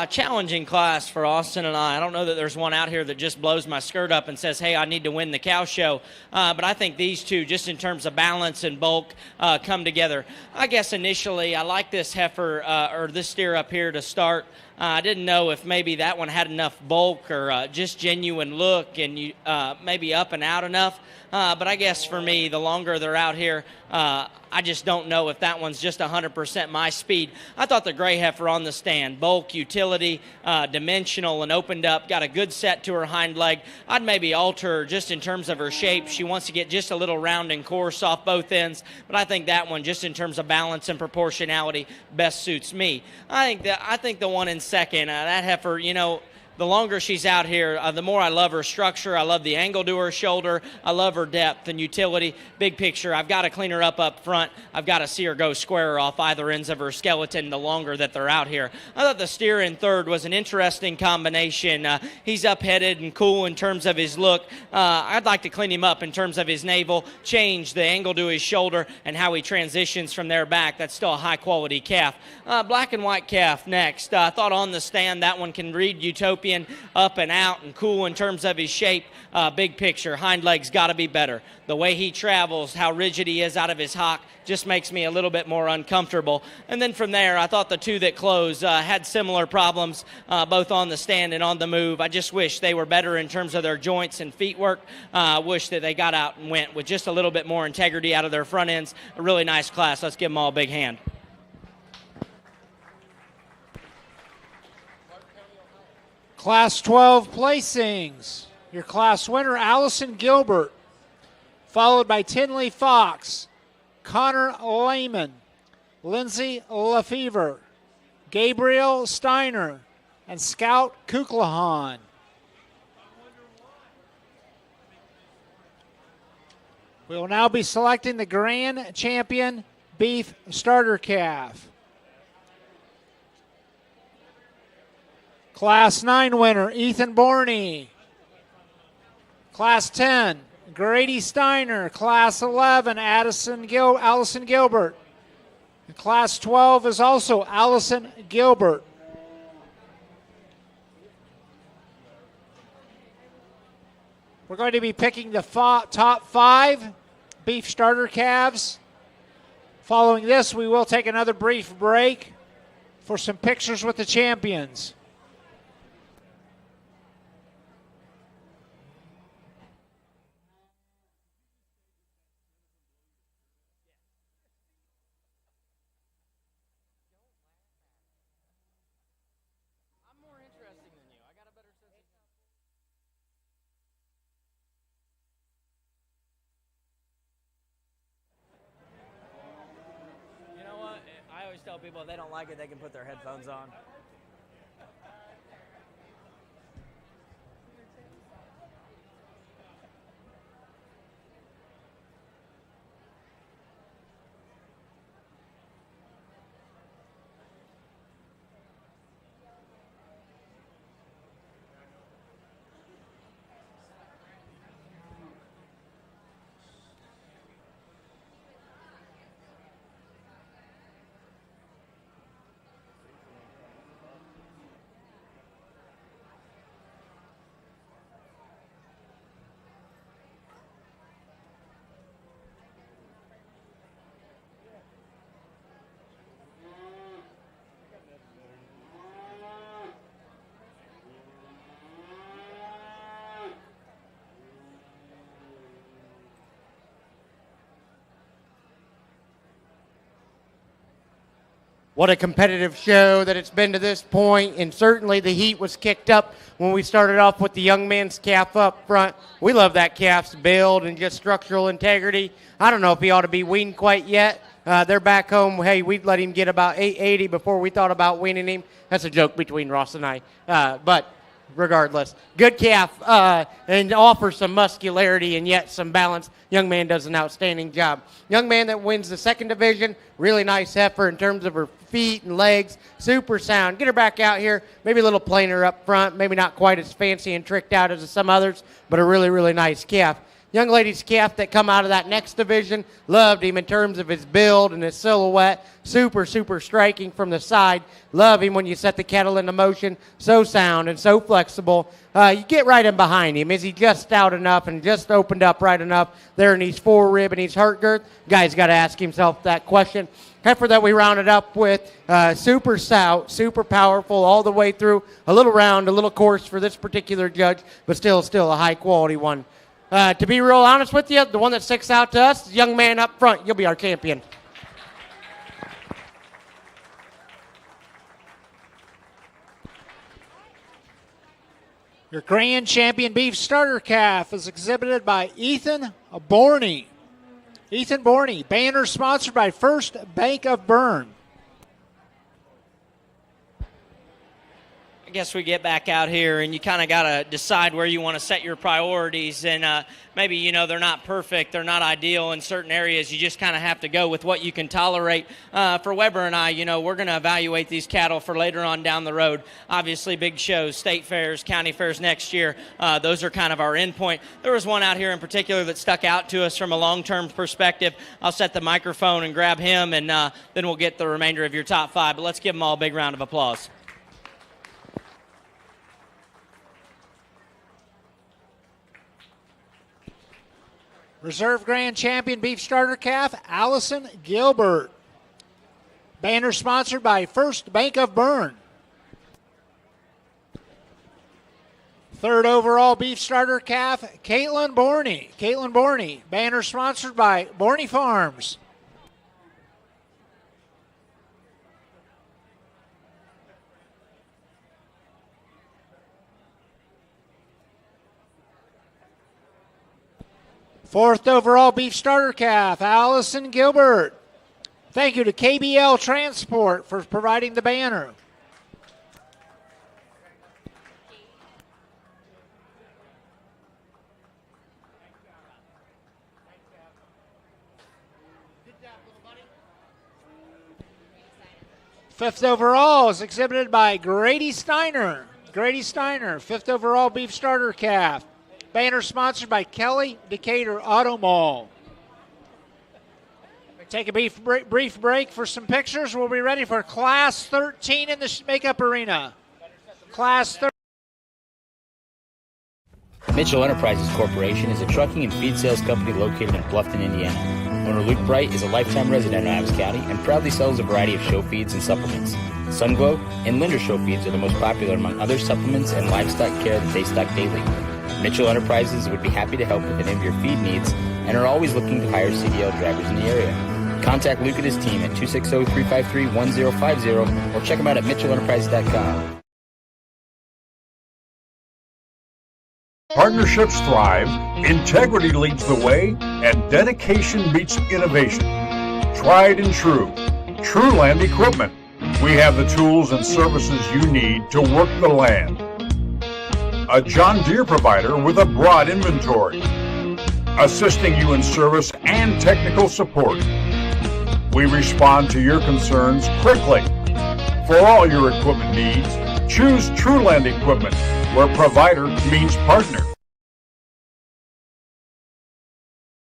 Challenging class for Austin and I. I don't know that there's one out here that just blows my skirt up and says, hey, I need to win the cow show. But I think these two, just in terms of balance and bulk, come together. I guess initially I like this heifer or this steer up here to start. I didn't know if maybe that one had enough bulk or just genuine look and maybe up and out enough. But I guess for me, the longer they're out here, I just don't know if that one's just 100% my speed. I thought the gray heifer on the stand, bulk, utility, dimensional, and opened up, got a good set to her hind leg. I'd maybe alter her just in terms of her shape. She wants to get just a little round and coarse off both ends, but I think that one, just in terms of balance and proportionality, best suits me. I think the one in second, that heifer, the longer she's out here, the more I love her structure. I love the angle to her shoulder. I love her depth and utility. Big picture, I've got to clean her up front. I've got to see her go square off either ends of her skeleton the longer that they're out here. I thought the steer in third was an interesting combination. He's up-headed and cool in terms of his look. I'd like to clean him up in terms of his navel, change the angle to his shoulder, and how he transitions from there back. That's still a high-quality calf. Black and white calf next. I thought on the stand that one can read Utopian up and out and cool in terms of his shape. Big picture, hind legs got to be better. The way he travels, how rigid he is out of his hock, just makes me a little bit more uncomfortable. And then from there, I thought the two that closed had similar problems, both on the stand and on the move. I just wish they were better in terms of their joints and feet work. I wish that they got out and went with just a little bit more integrity out of their front ends. A really nice class. Let's give them all a big hand. Class 12 placings. Your class winner, Allison Gilbert, followed by Tinley Fox, Connor Lehman, Lindsay Lefevre, Gabriel Steiner, and Scout Kuklahan. We will now be selecting the grand champion beef starter calf. Class 9 winner, Ethan Borney. Class 10, Grady Steiner. Class 11, Allison Gilbert. And Class 12 is also Allison Gilbert. We're going to be picking the top 5 beef starter calves. Following this, we will take another brief break for some pictures with the champions. Tell people if they don't like it, they can put their headphones on. What a competitive show that it's been to this point, and certainly the heat was kicked up when we started off with the young man's calf up front. We love that calf's build and just structural integrity. I don't know if he ought to be weaned quite yet. They're back home. Hey, we'd let him get about 880 before we thought about weaning him. That's a joke between Ross and I. But regardless, good calf and offers some muscularity and yet some balance. Young man does an outstanding job. Young man that wins the second division, really nice heifer in terms of her feet and legs, super sound. Get her back out here, maybe a little plainer up front, maybe not quite as fancy and tricked out as some others, but a really, really nice calf. young ladies' calf that come out of that next division. Loved him in terms of his build and his silhouette. Super, super striking from the side. Love him when you set the kettle into motion. So sound and so flexible. You get right in behind him. Is he just stout enough and just opened up right enough there in his forerib and his heart girth? Guy's got to ask himself that question. Heifer that we rounded up with, super stout, super powerful all the way through. A little round, a little coarse for this particular judge, but still a high-quality one. To be real honest with you, the one that sticks out to us, the young man up front, you'll be our champion. Your grand champion beef starter calf is exhibited by Ethan Berne. Ethan Berne, banner sponsored by First Bank of Berne. I guess we get back out here and you kind of got to decide where you want to set your priorities, and maybe, they're not perfect, they're not ideal in certain areas. You just kind of have to go with what you can tolerate. For Weber and I, we're going to evaluate these cattle for later on down the road. Obviously, big shows, state fairs, county fairs next year, those are kind of our end point. There was one out here in particular that stuck out to us from a long-term perspective. I'll set the microphone and grab him, and then we'll get the remainder of your top five. But let's give them all a big round of applause. Reserve Grand Champion Beef Starter Calf, Allison Gilbert. Banner sponsored by First Bank of Berne. Third overall Beef Starter Calf, Caitlin Borney. Caitlin Borney. Banner sponsored by Borney Farms. Fourth overall Beef Starter Calf, Allison Gilbert. Thank you to KBL Transport for providing the banner. Fifth overall is exhibited by Grady Steiner. Grady Steiner, fifth overall Beef Starter Calf. Banner sponsored by Kelly Decatur Auto Mall. Take a brief break for some pictures. We'll be ready for Class 13 in the makeup arena. Class 13. Mitchell Enterprises Corporation is a trucking and feed sales company located in Bluffton, Indiana. Owner Luke Bright is a lifetime resident of Adams County and proudly sells a variety of show feeds and supplements. Sunglow and Linder show feeds are the most popular among other supplements and livestock care that they stock daily. Mitchell Enterprises would be happy to help with any of your feed needs and are always looking to hire CDL drivers in the area. Contact Luke and his team at 260-353-1050 or check them out at mitchellenterprises.com. Partnerships thrive, integrity leads the way, and dedication beats innovation. Tried and true. Trueland Equipment. We have the tools and services you need to work the land. A John Deere provider with a broad inventory, assisting you in service and technical support. We respond to your concerns quickly. For all your equipment needs, choose Trueland Equipment, where provider means partner.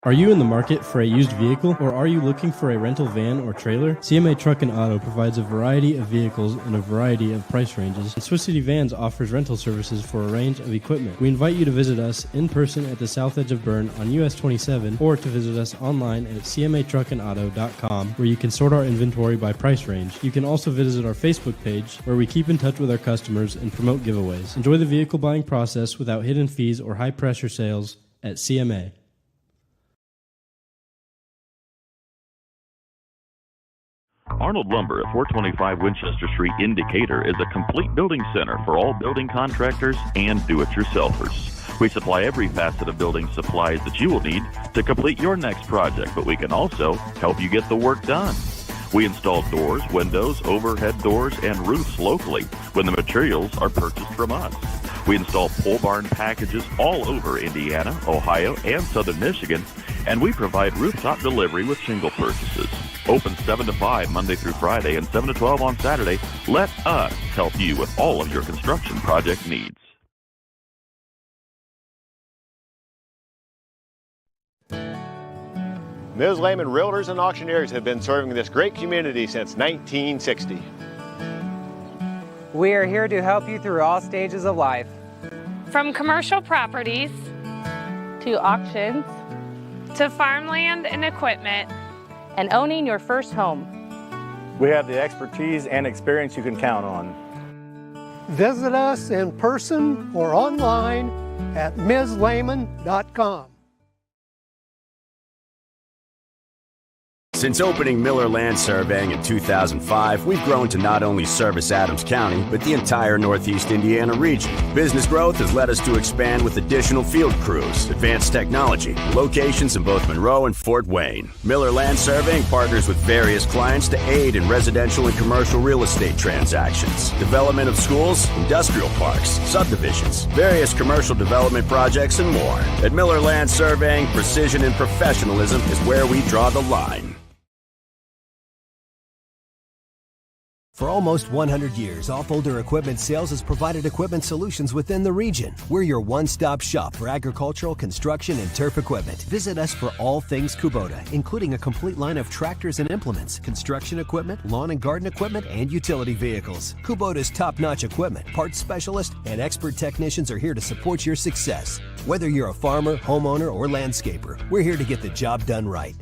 Are you in the market for a used vehicle, or are you looking for a rental van or trailer? CMA Truck and Auto provides a variety of vehicles in a variety of price ranges, and Swiss City Vans offers rental services for a range of equipment. We invite you to visit us in person at the south edge of Berne on US 27, or to visit us online at cmatruckandauto.com, where you can sort our inventory by price range. You can also visit our Facebook page, where we keep in touch with our customers and promote giveaways. Enjoy the vehicle buying process without hidden fees or high-pressure sales at CMA. Arnold Lumber at 425 Winchester Street in Decatur is a complete building center for all building contractors and do-it-yourselfers. We supply every facet of building supplies that you will need to complete your next project, but we can also help you get the work done. We install doors, windows, overhead doors, and roofs locally when the materials are purchased from us. We install pole barn packages all over Indiana, Ohio, and southern Michigan, and we provide rooftop delivery with shingle purchases. Open 7 to 5 Monday through Friday and 7 to 12 on Saturday. Let us help you with all of your construction project needs. Ms. Lehman Realtors and Auctioneers have been serving this great community since 1960. We are here to help you through all stages of life. From commercial properties to auctions to farmland and equipment and owning your first home. We have the expertise and experience you can count on. Visit us in person or online at mslehman.com. Since opening Miller Land Surveying in 2005, we've grown to not only service Adams County, but the entire Northeast Indiana region. Business growth has led us to expand with additional field crews, advanced technology, locations in both Monroe and Fort Wayne. Miller Land Surveying partners with various clients to aid in residential and commercial real estate transactions, development of schools, industrial parks, subdivisions, various commercial development projects, and more. At Miller Land Surveying, precision and professionalism is where we draw the line. For almost 100 years, Off-Older Equipment Sales has provided equipment solutions within the region. We're your one-stop shop for agricultural, construction, and turf equipment. Visit us for all things Kubota, including a complete line of tractors and implements, construction equipment, lawn and garden equipment, and utility vehicles. Kubota's top-notch equipment, parts specialist, and expert technicians are here to support your success. Whether you're a farmer, homeowner, or landscaper, we're here to get the job done right.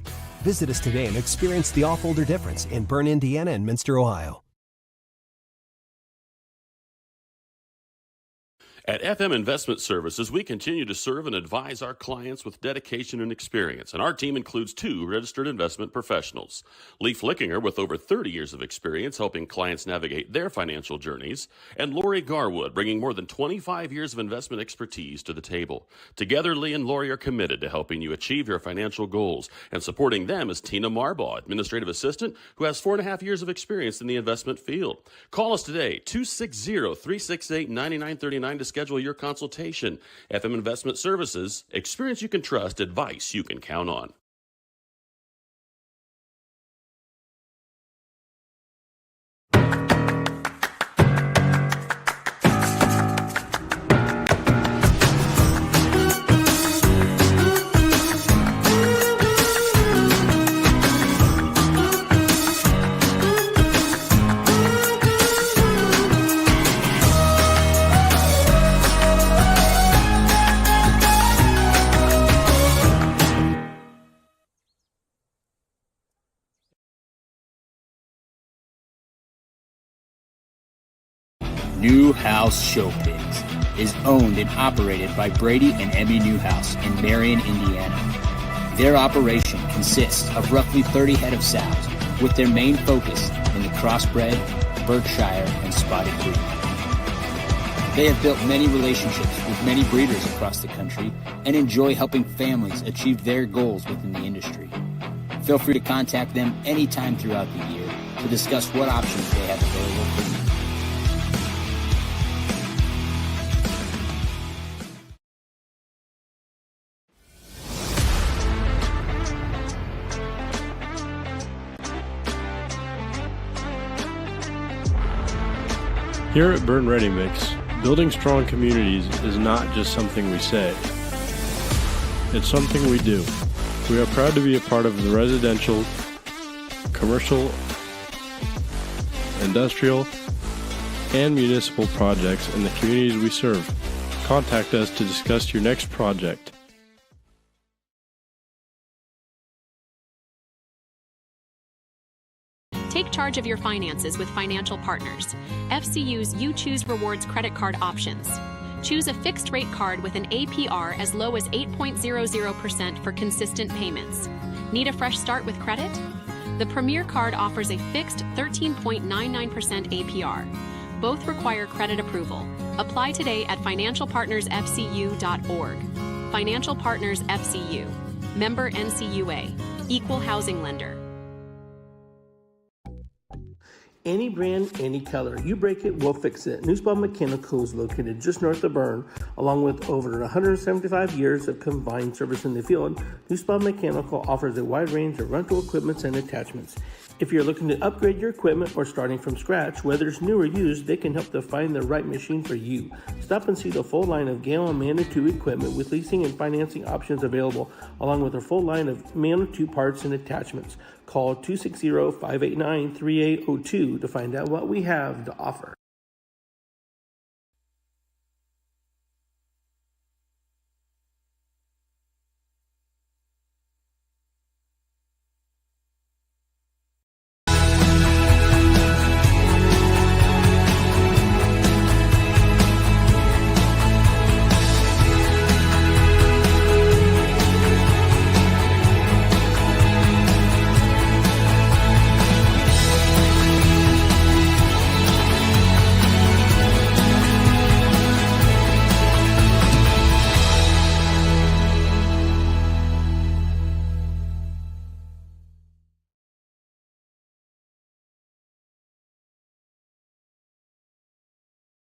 Visit us today and experience the Off-Older difference in Berne, Indiana, and Minster, Ohio. At FM Investment Services, we continue to serve and advise our clients with dedication and experience, and our team includes 2 registered investment professionals. Leif Lickinger, with over 30 years of experience helping clients navigate their financial journeys, and Lori Garwood, bringing more than 25 years of investment expertise to the table. Together, Lee and Lori are committed to helping you achieve your financial goals, and supporting them is Tina Marbaugh, Administrative Assistant, who has 4.5 years of experience in the investment field. Call us today, 260-368-9939 to schedule your consultation. FM Investment Services, experience you can trust, advice you can count on. Newhouse Show Pigs is owned and operated by Brady and Emmy Newhouse in Marion, Indiana. Their operation consists of roughly 30 head of sows, with their main focus in the crossbred, Berkshire, and spotted breed. They have built many relationships with many breeders across the country and enjoy helping families achieve their goals within the industry. Feel free to contact them anytime throughout the year to discuss what options they have available for you. Here at Berne Ready Mix, building strong communities is not just something we say. It's something we do. We are proud to be a part of the residential, commercial, industrial, and municipal projects in the communities we serve. Contact us to discuss your next project. Take charge of your finances with Financial Partners, FCU's You Choose Rewards credit card options. Choose a fixed rate card with an APR as low as 8.00% for consistent payments. Need a fresh start with credit? The Premier card offers a fixed 13.99% APR. Both require credit approval. Apply today at financialpartnersfcu.org. Financial Partners FCU. Member NCUA. Equal housing lender. Any brand, any color. You break it, we'll fix it. Newspaw Mechanical is located just north of Berne, along with over 175 years of combined service in the field. Newspaw Mechanical offers a wide range of rental equipment and attachments. If you're looking to upgrade your equipment or starting from scratch, whether it's new or used, they can help to find the right machine for you. Stop and see the full line of Gale and Manitou equipment with leasing and financing options available, along with a full line of Manitou parts and attachments. Call 260-589-3802 to find out what we have to offer.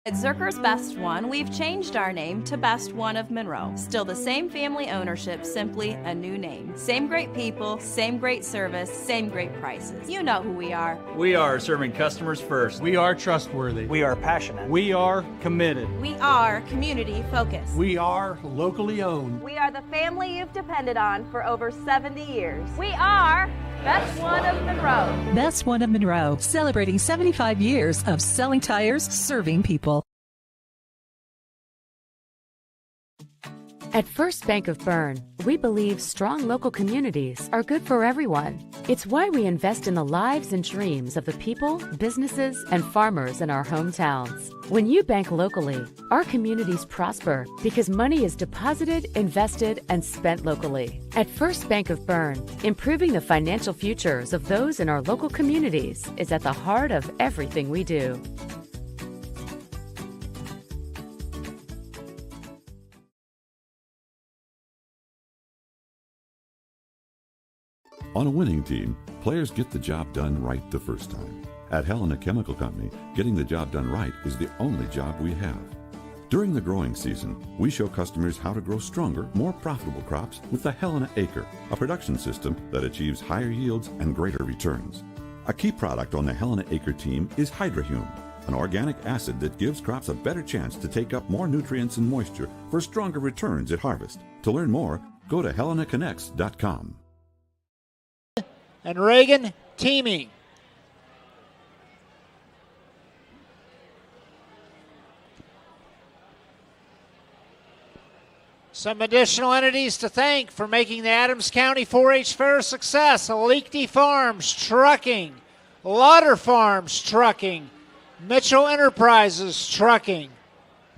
At Zerker's Best One, we've changed our name to Best One of Monroe. Still the same family ownership, simply a new name. Same great people, same great service, same great prices. You know who we are. We are serving customers first. We are trustworthy. We are passionate. We are committed. We are community focused. We are locally owned. We are the family you've depended on for over 70 years. We are Best One of Monroe. Best One of Monroe, celebrating 75 years of selling tires, serving people. At First Bank of Berne, we believe strong local communities are good for everyone. It's why we invest in the lives and dreams of the people, businesses, and farmers in our hometowns. When you bank locally, our communities prosper because money is deposited, invested, and spent locally. At First Bank of Berne, improving the financial futures of those in our local communities is at the heart of everything we do. On a winning team, players get the job done right the first time. At Helena Chemical Company, getting the job done right is the only job we have. During the growing season, we show customers how to grow stronger, more profitable crops with the Helena Acre, a production system that achieves higher yields and greater returns. A key product on the Helena Acre team is Hydrahume, an organic acid that gives crops a better chance to take up more nutrients and moisture for stronger returns at harvest. To learn more, go to helenaconnects.com. And Reagan teaming. Some additional entities to thank for making the Adams County 4-H Fair a success. Leakney Farms Trucking, Lauder Farms Trucking, Mitchell Enterprises Trucking,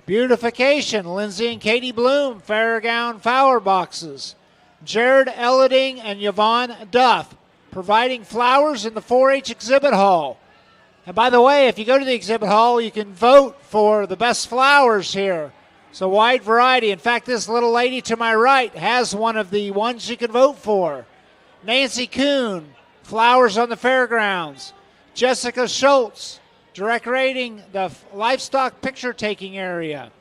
Beautification, Lindsay and Katie Bloom, Fairgown Flower Boxes, Jared Elleding and Yvonne Duff, providing flowers in the 4-H exhibit hall. And by the way, if you go to the exhibit hall, you can vote for the best flowers here. It's a wide variety. In fact, this little lady to my right has one of the ones you can vote for. Nancy Kuhn, flowers on the fairgrounds. Jessica Schultz, decorating the livestock picture taking area.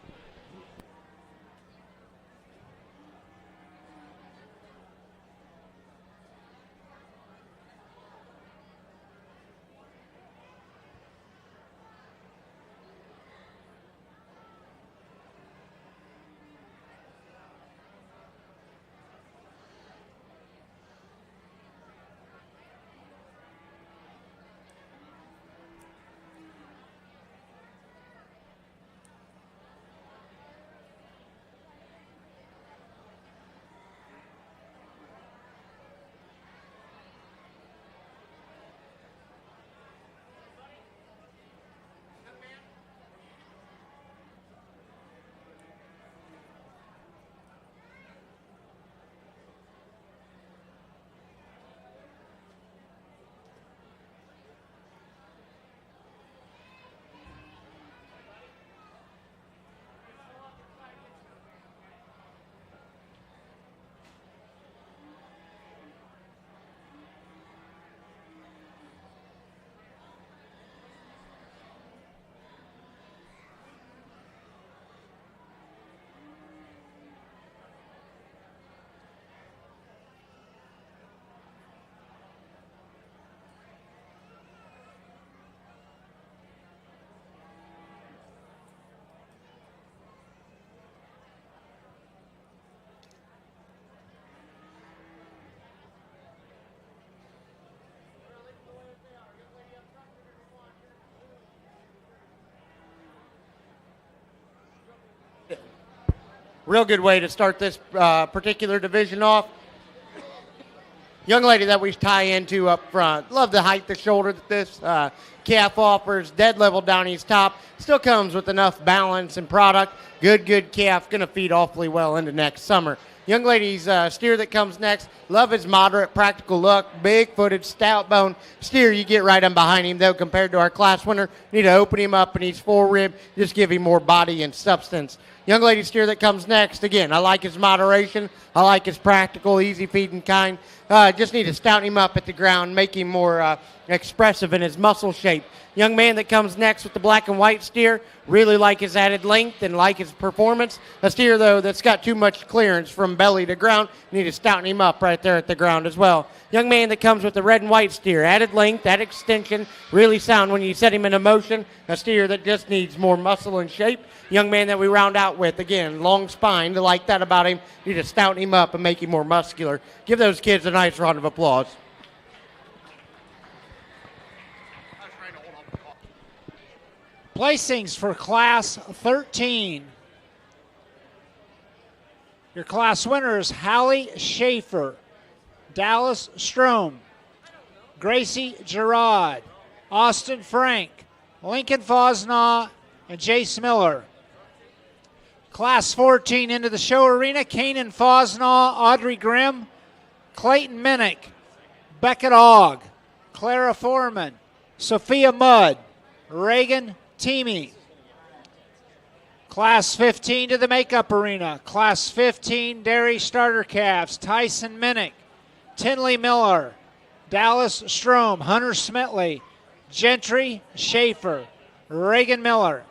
real good way to start this particular division off. Young lady that we tie into up front. Love the height, the shoulder that this calf offers. Dead level down his top. Still comes with enough balance and product. Good calf. Going to feed awfully well into next summer. Young lady's steer that comes next. Love his moderate, practical look. Big-footed, stout-bone steer. You get right on behind him, though, compared to our class winner. Need to open him up, and he's full-rib. Just give him more body and substance. Young lady steer that comes next. Again, I like his moderation. I like his practical, easy-feeding kind. Just need to stout him up at the ground, make him more expressive in his muscle shape. Young man that comes next with the black and white steer, really like his added length and like his performance. A steer, though, that's got too much clearance from belly to ground. You need to stouten him up right there at the ground as well. Young man that comes with the red and white steer, added length, added extension, really sound when you set him in motion. A steer that just needs more muscle and shape. Young man that we round out with, again, long spine. To like that about him, you need to stouten him up and make him more muscular. Give those kids a nice round of applause. Placings for Class 13. Your class winners, Hallie Schaefer, Dallas Strom, Gracie Gerard, Austin Frank, Lincoln Fosnaw, and Jace Miller. Class 14 into the show arena, Kanan Fosnaw, Audrey Grimm, Clayton Minnick, Beckett Ogg, Clara Foreman, Sophia Mudd, Reagan Teamy. Class 15 to the makeup arena. Class 15 dairy starter calves, Tyson Minnick, Tinley Miller, Dallas Strom, Hunter Smitley, Gentry Schaefer, Reagan Miller.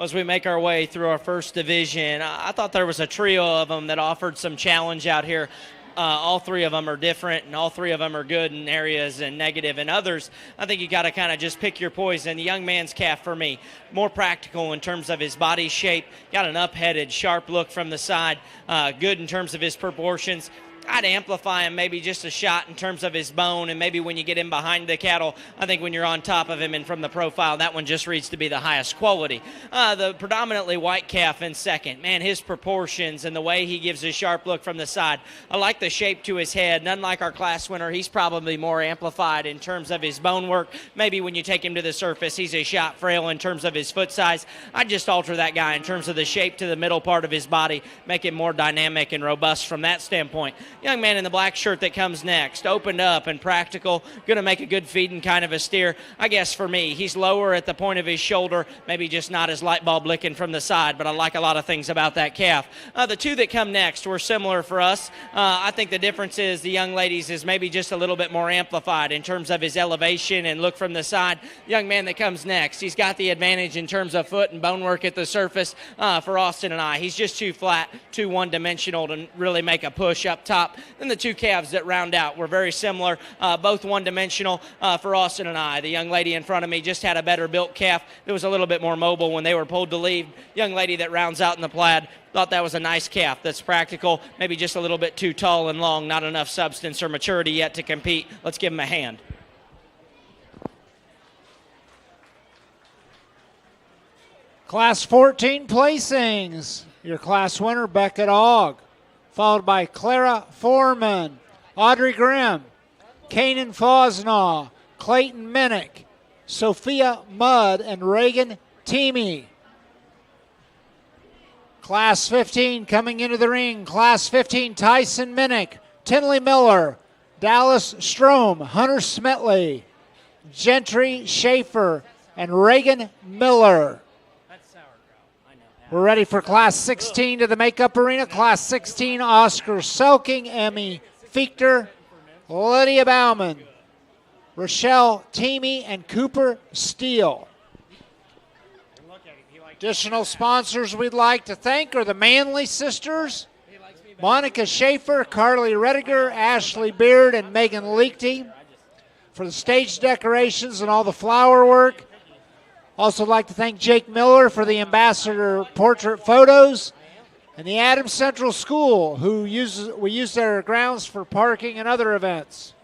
As we make our way through our first division, I thought there was a trio of them that offered some challenge out here. All three of them are different, and all three of them are good in areas and negative in others. I think you got to kind of just pick your poison. The young man's calf, for me, more practical in terms of his body shape, got an up-headed, sharp look from the side, good in terms of his proportions. I'd amplify him maybe just a shot in terms of his bone, and maybe when you get him behind the cattle, I think when you're on top of him and from the profile, that one just reads to be the highest quality. The predominantly white calf in second. Man, his proportions and the way he gives a sharp look from the side. I like the shape to his head. And unlike our class winner, he's probably more amplified in terms of his bone work. Maybe when you take him to the surface, he's a shot frail in terms of his foot size. I'd just alter that guy in terms of the shape to the middle part of his body, make him more dynamic and robust from that standpoint. Young man in the black shirt that comes next, opened up and practical, going to make a good feeding kind of a steer. I guess for me, he's lower at the point of his shoulder, maybe just not as light bulb licking from the side, but I like a lot of things about that calf. The two that come next were similar for us. I think the difference is the young lady's is maybe just a little bit more amplified in terms of his elevation and look from the side. The young man that comes next, he's got the advantage in terms of foot and bone work at the surface for Austin and I. He's just too flat, too one-dimensional to really make a push up top. Then the two calves that round out were very similar, both one-dimensional for Austin and I. The young lady in front of me just had a better built calf that was a little bit more mobile when they were pulled to lead. Young lady that rounds out in the plaid, thought that was a nice calf that's practical, maybe just a little bit too tall and long, not enough substance or maturity yet to compete. Let's give him a hand. Class 14 placings. Your class winner, Beckett Ogg, followed by Clara Foreman, Audrey Grimm, Kanan Fosnaw, Clayton Minnick, Sophia Mudd, and Reagan Teamy. Class 15 coming into the ring. Class 15, Tyson Minnick, Tinley Miller, Dallas Strom, Hunter Smetley, Gentry Schaefer, and Reagan Miller. We're ready for Class 16 to the makeup arena. Class 16, Oscar Selking, Emmy Fichter, Lydia Bauman, Rochelle Teamy, and Cooper Steele. Additional sponsors we'd like to thank are the Manley sisters, Monica Schaefer, Carly Rediger, Ashley Beard, and Megan Leakty for the stage decorations and all the flower work. Also like to thank Jake Miller for the ambassador portrait photos, and the Adams Central School, who we use their grounds for parking and other events.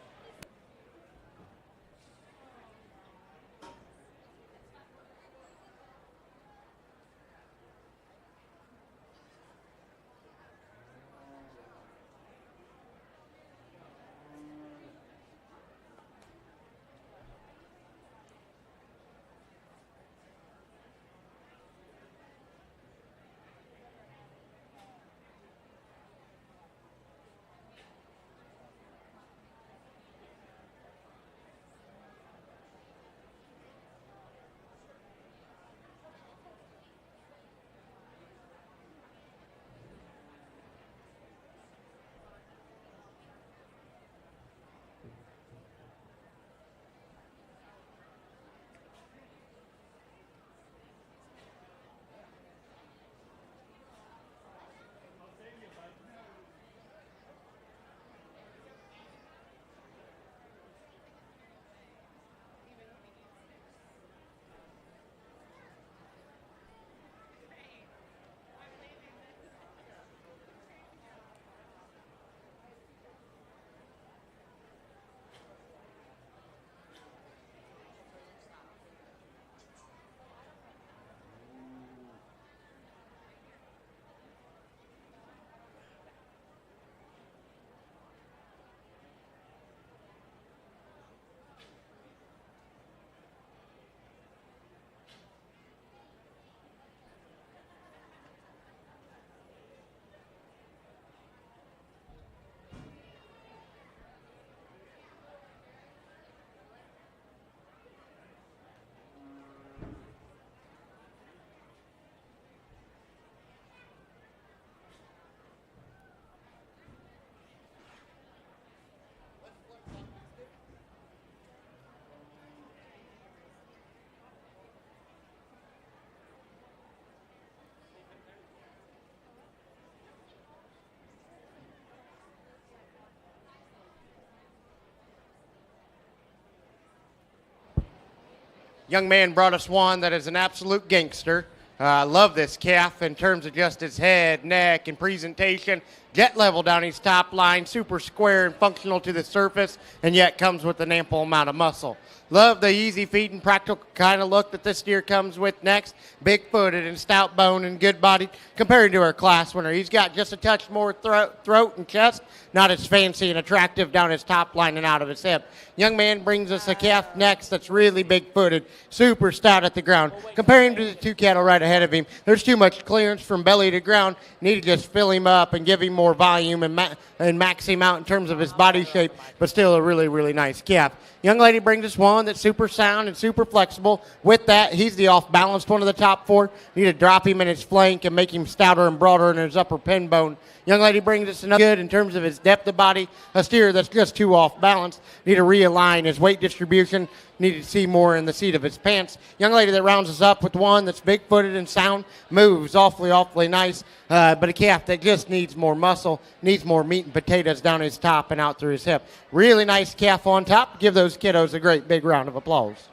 Young man brought us one that is an absolute gangster. I love this calf in terms of just his head, neck, and presentation. Jet level down his top line, super square and functional to the surface, and yet comes with an ample amount of muscle. Love the easy feeding, practical kind of look that this steer comes with next. Big-footed and stout bone and good-bodied compared to our class winner. He's got just a touch more throat and chest, not as fancy and attractive down his top line and out of his hip. Young man brings us a calf next that's really big-footed, super stout at the ground. Comparing to the two cattle right ahead of him, there's too much clearance from belly to ground. Need to just fill him up and give him more volume and max him out in terms of his body shape, but still a really, really nice calf. Young lady brings us one that's super sound and super flexible. With that, he's the off-balanced one of the top four. Need to drop him in his flank and make him stouter and broader in his upper pin bone. Young lady brings us another good in terms of his depth of body. A steer that's just too off-balance. Need to realign his weight distribution. Need to see more in the seat of his pants. Young lady that rounds us up with one that's big-footed and sound. Moves awfully nice. But a calf that just needs more muscle. Needs more meat and potatoes down his top and out through his hip. Really nice calf on top. Give those kiddos a great big round of applause.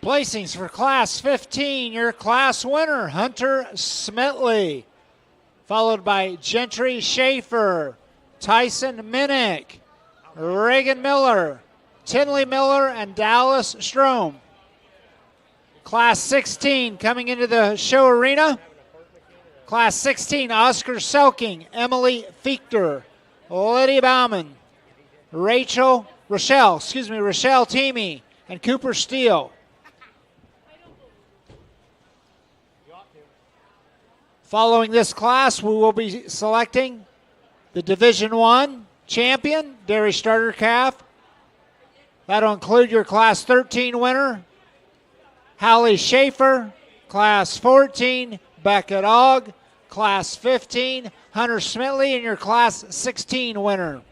Placings for Class 15, your class winner, Hunter Smitley, followed by Gentry Schaefer, Tyson Minnick, Reagan Miller, Tinley Miller, and Dallas Strom. Class 16 coming into the show arena. Class 16, Oscar Selking, Emily Fichter, Lydia Bauman, Rochelle Teamy, and Cooper Steele. Following this class, we will be selecting the Division I champion, dairy starter calf. That'll include your Class 13 winner, Hallie Schaefer, Class 14, Beckett Ogg, Class 15, Hunter Smitley, and your Class 16 winner.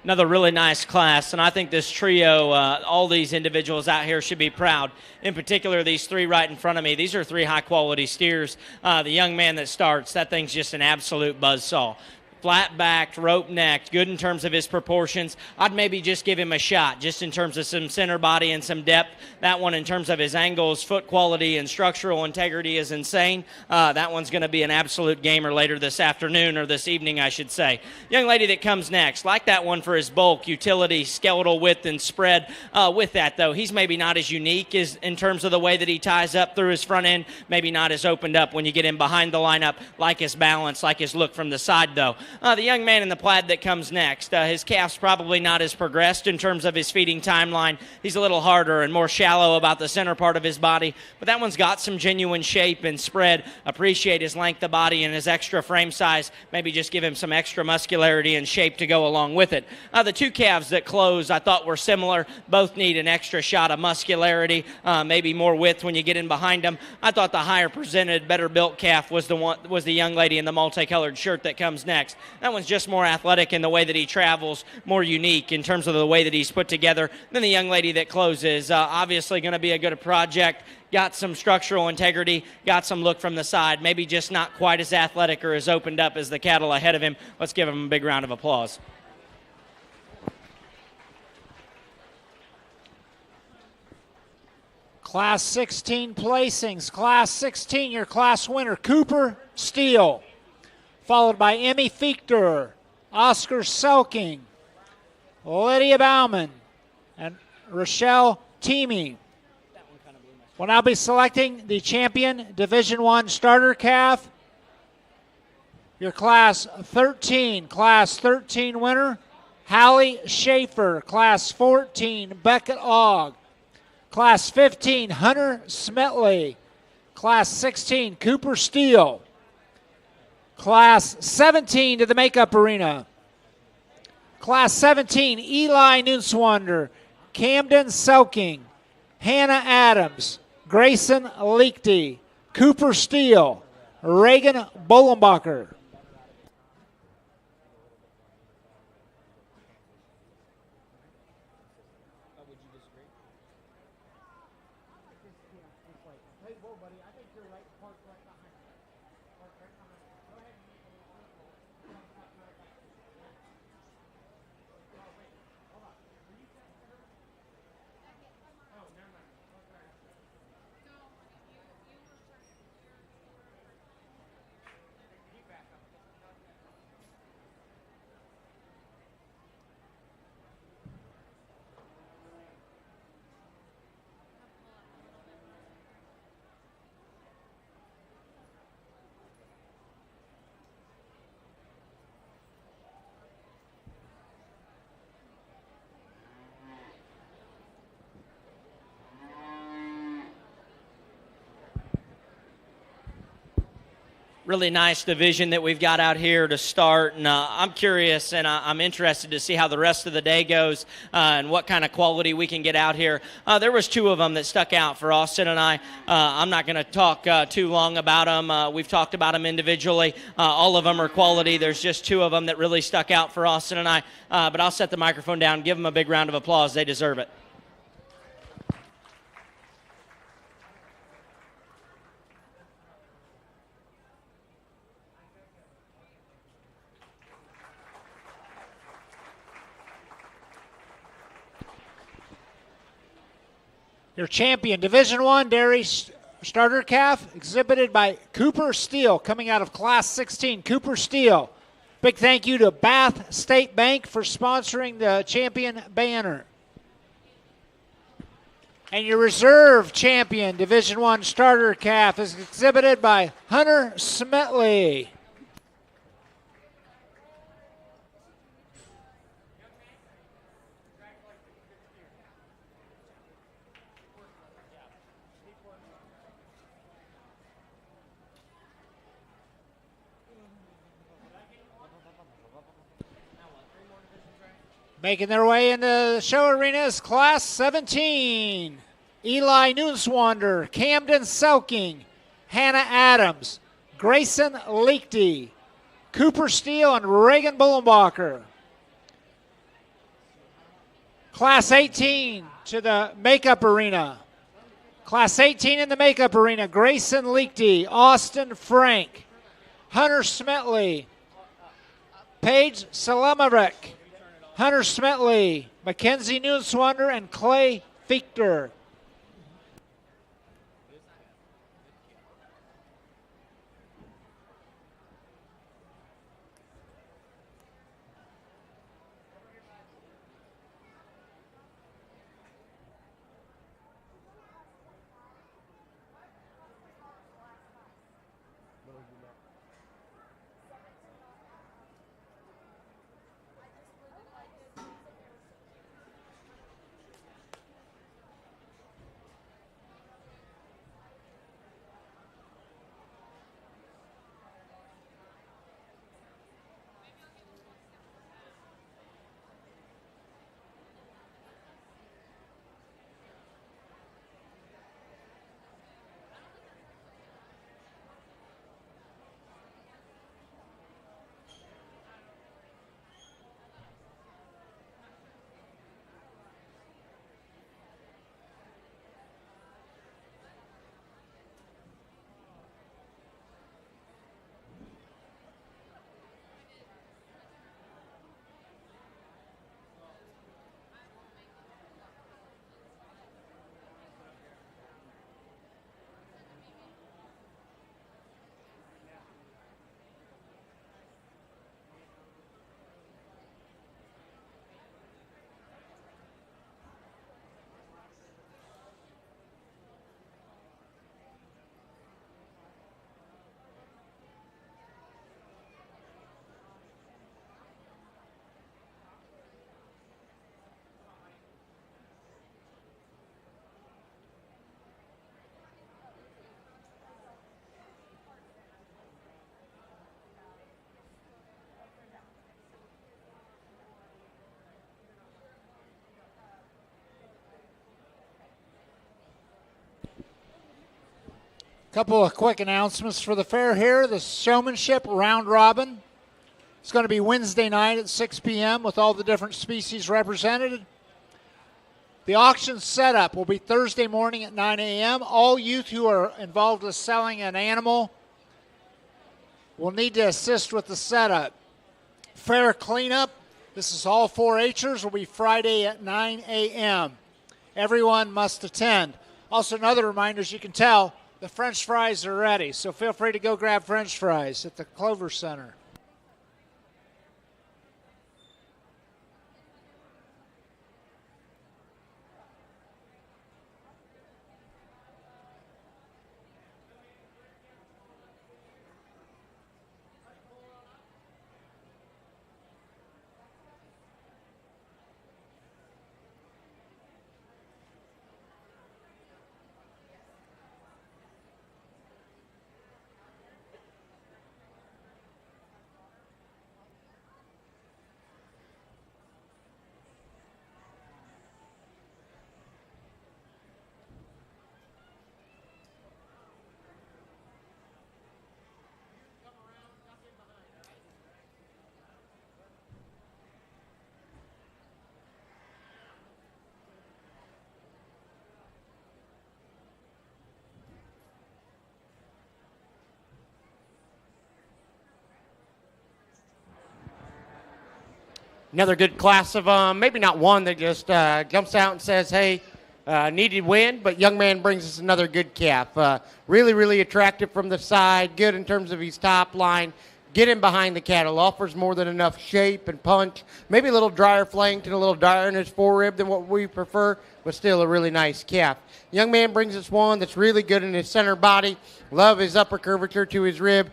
Another really nice class, and I think this trio, all these individuals out here should be proud. In particular, these three right in front of me. These are three high-quality steers. The young man that starts, that thing's just an absolute buzzsaw. Flat-backed, rope-necked, good in terms of his proportions. I'd maybe just give him a shot just in terms of some center body and some depth. That one in terms of his angles, foot quality, and structural integrity is insane. That one's going to be an absolute gamer later this afternoon, or this evening, I should say. Young lady that comes next, like that one for his bulk, utility, skeletal width, and spread. With that, though, he's maybe not as unique as in terms of the way that he ties up through his front end, maybe not as opened up when you get him behind the lineup, like his balance, like his look from the side, though. The young man in the plaid that comes next, his calf's probably not as progressed in terms of his feeding timeline. He's a little harder and more shallow about the center part of his body, but that one's got some genuine shape and spread. Appreciate his length of body and his extra frame size. Maybe just give him some extra muscularity and shape to go along with it. The two calves that close I thought were similar. Both need an extra shot of muscularity, maybe more width when you get in behind them. I thought the higher presented, better built calf was the young lady in the multicolored shirt that comes next. That one's just more athletic in the way that he travels, more unique in terms of the way that he's put together than the young lady that closes. Obviously going to be a good project. Got some structural integrity, got some look from the side, maybe just not quite as athletic or as opened up as the cattle ahead of him. Let's give him a big round of applause. Class 16 placings. Class 16, your class winner, Cooper Steele. Followed by Emmy Fichter, Oscar Selking, Lydia Bauman, and Rochelle Teamy. We'll now be selecting the champion Division I starter calf. Your Class 13 winner, Hallie Schaefer. Class 14, Beckett Ogg. Class 15, Hunter Smetley. Class 16, Cooper Steele. Class 17 to the makeup arena. Class 17, Eli Nunswander, Camden Selking, Hannah Adams, Grayson Leakty, Cooper Steele, Reagan Bollenbacher. Really nice division that we've got out here to start, and I'm curious and I'm interested to see how the rest of the day goes and what kind of quality we can get out here. There was two of them that stuck out for Austin and I. I'm not going to talk too long about them. We've talked about them individually. All of them are quality. There's just two of them that really stuck out for Austin and I, but I'll set the microphone down, give them a big round of applause. They deserve it. Your champion, Division I dairy starter calf, exhibited by Cooper Steele, coming out of Class 16. Cooper Steele. Big thank you to Bath State Bank for sponsoring the champion banner. And your reserve champion, Division I starter calf, is exhibited by Hunter Smetley. Making their way into the show arena is Class 17. Eli Nunswander, Camden Selking, Hannah Adams, Grayson Leakty, Cooper Steele, and Reagan Bullenbacher. Class 18 to the makeup arena. Class 18 in the makeup arena, Grayson Leakty, Austin Frank, Hunter Smetley, Paige Salamarek, Hunter Smetley, Mackenzie Nunswander, and Clay Fichter. Couple of quick announcements for the fair here. The showmanship round robin. It's going to be Wednesday night at 6 p.m. with all the different species represented. The auction setup will be Thursday morning at 9 a.m. All youth who are involved with selling an animal will need to assist with the setup. Fair cleanup, this is all 4-H'ers, will be Friday at 9 a.m. Everyone must attend. Also, another reminder, as you can tell, the French fries are ready, so feel free to go grab French fries at the Clover Center. Another good class of maybe not one that just jumps out and says, hey, needed win, but young man brings us another good calf. Really, really attractive from the side, good in terms of his top line. Get him behind the cattle, offers more than enough shape and punch. Maybe a little drier flanked and a little drier in his forerib than what we prefer, but still a really nice calf. Young man brings us one that's really good in his center body. Love his upper curvature to his rib.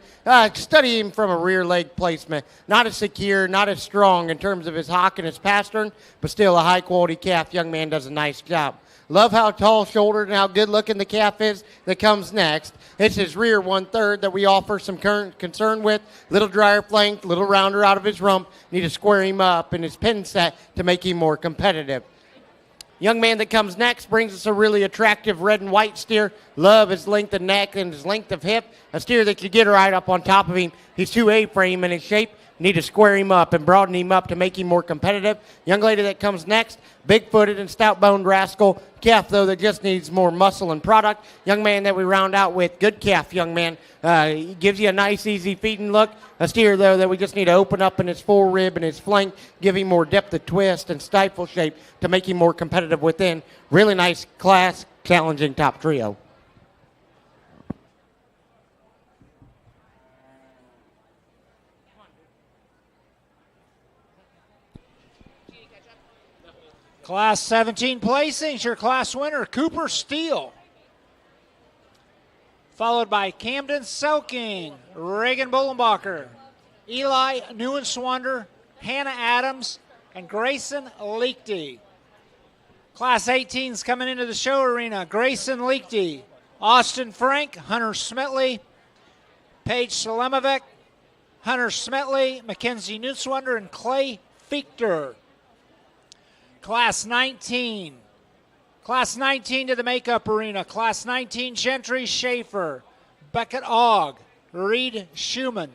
Study him from a rear leg placement. Not as secure, not as strong in terms of his hock and his pastern, but still a high-quality calf. Young man does a nice job. Love how tall-shouldered and how good-looking the calf is that comes next. It's his rear 1/3 that we offer some current concern with. Little drier flanked, little rounder out of his rump. Need to square him up in his pin set to make him more competitive. Young man that comes next brings us a really attractive red and white steer. Love his length of neck and his length of hip. A steer that you get right up on top of him. He's too A-frame in his shape. Need to square him up and broaden him up to make him more competitive. Young lady that comes next, big-footed and stout-boned rascal. Calf, though, that just needs more muscle and product. Young man that we round out with, good calf, young man. He gives you a nice, easy feeding look. A steer, though, that we just need to open up in his forerib and his flank, give him more depth of twist and stifle shape to make him more competitive within. Really nice class, challenging top trio. Class 17 placings, your class winner, Cooper Steele. Followed by Camden Selking, Reagan Bullenbacher, Eli Neuenswander, Hannah Adams, and Grayson Leakty. Class 18's coming into the show arena, Grayson Leakty, Austin Frank, Hunter Smetley, Paige Salemovic, Hunter Smetley, Mackenzie Neuenswander, and Clay Fichter. Class 19. Class 19 to the makeup arena. Class 19, Gentry Schaefer, Beckett Ogg, Reed Schumann,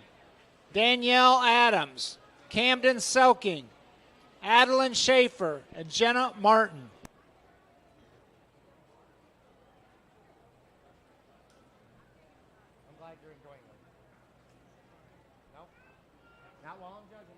Danielle Adams, Camden Selking, Adeline Schaefer, and Jenna Martin. I'm glad you're enjoying it. No? Not while I'm judging.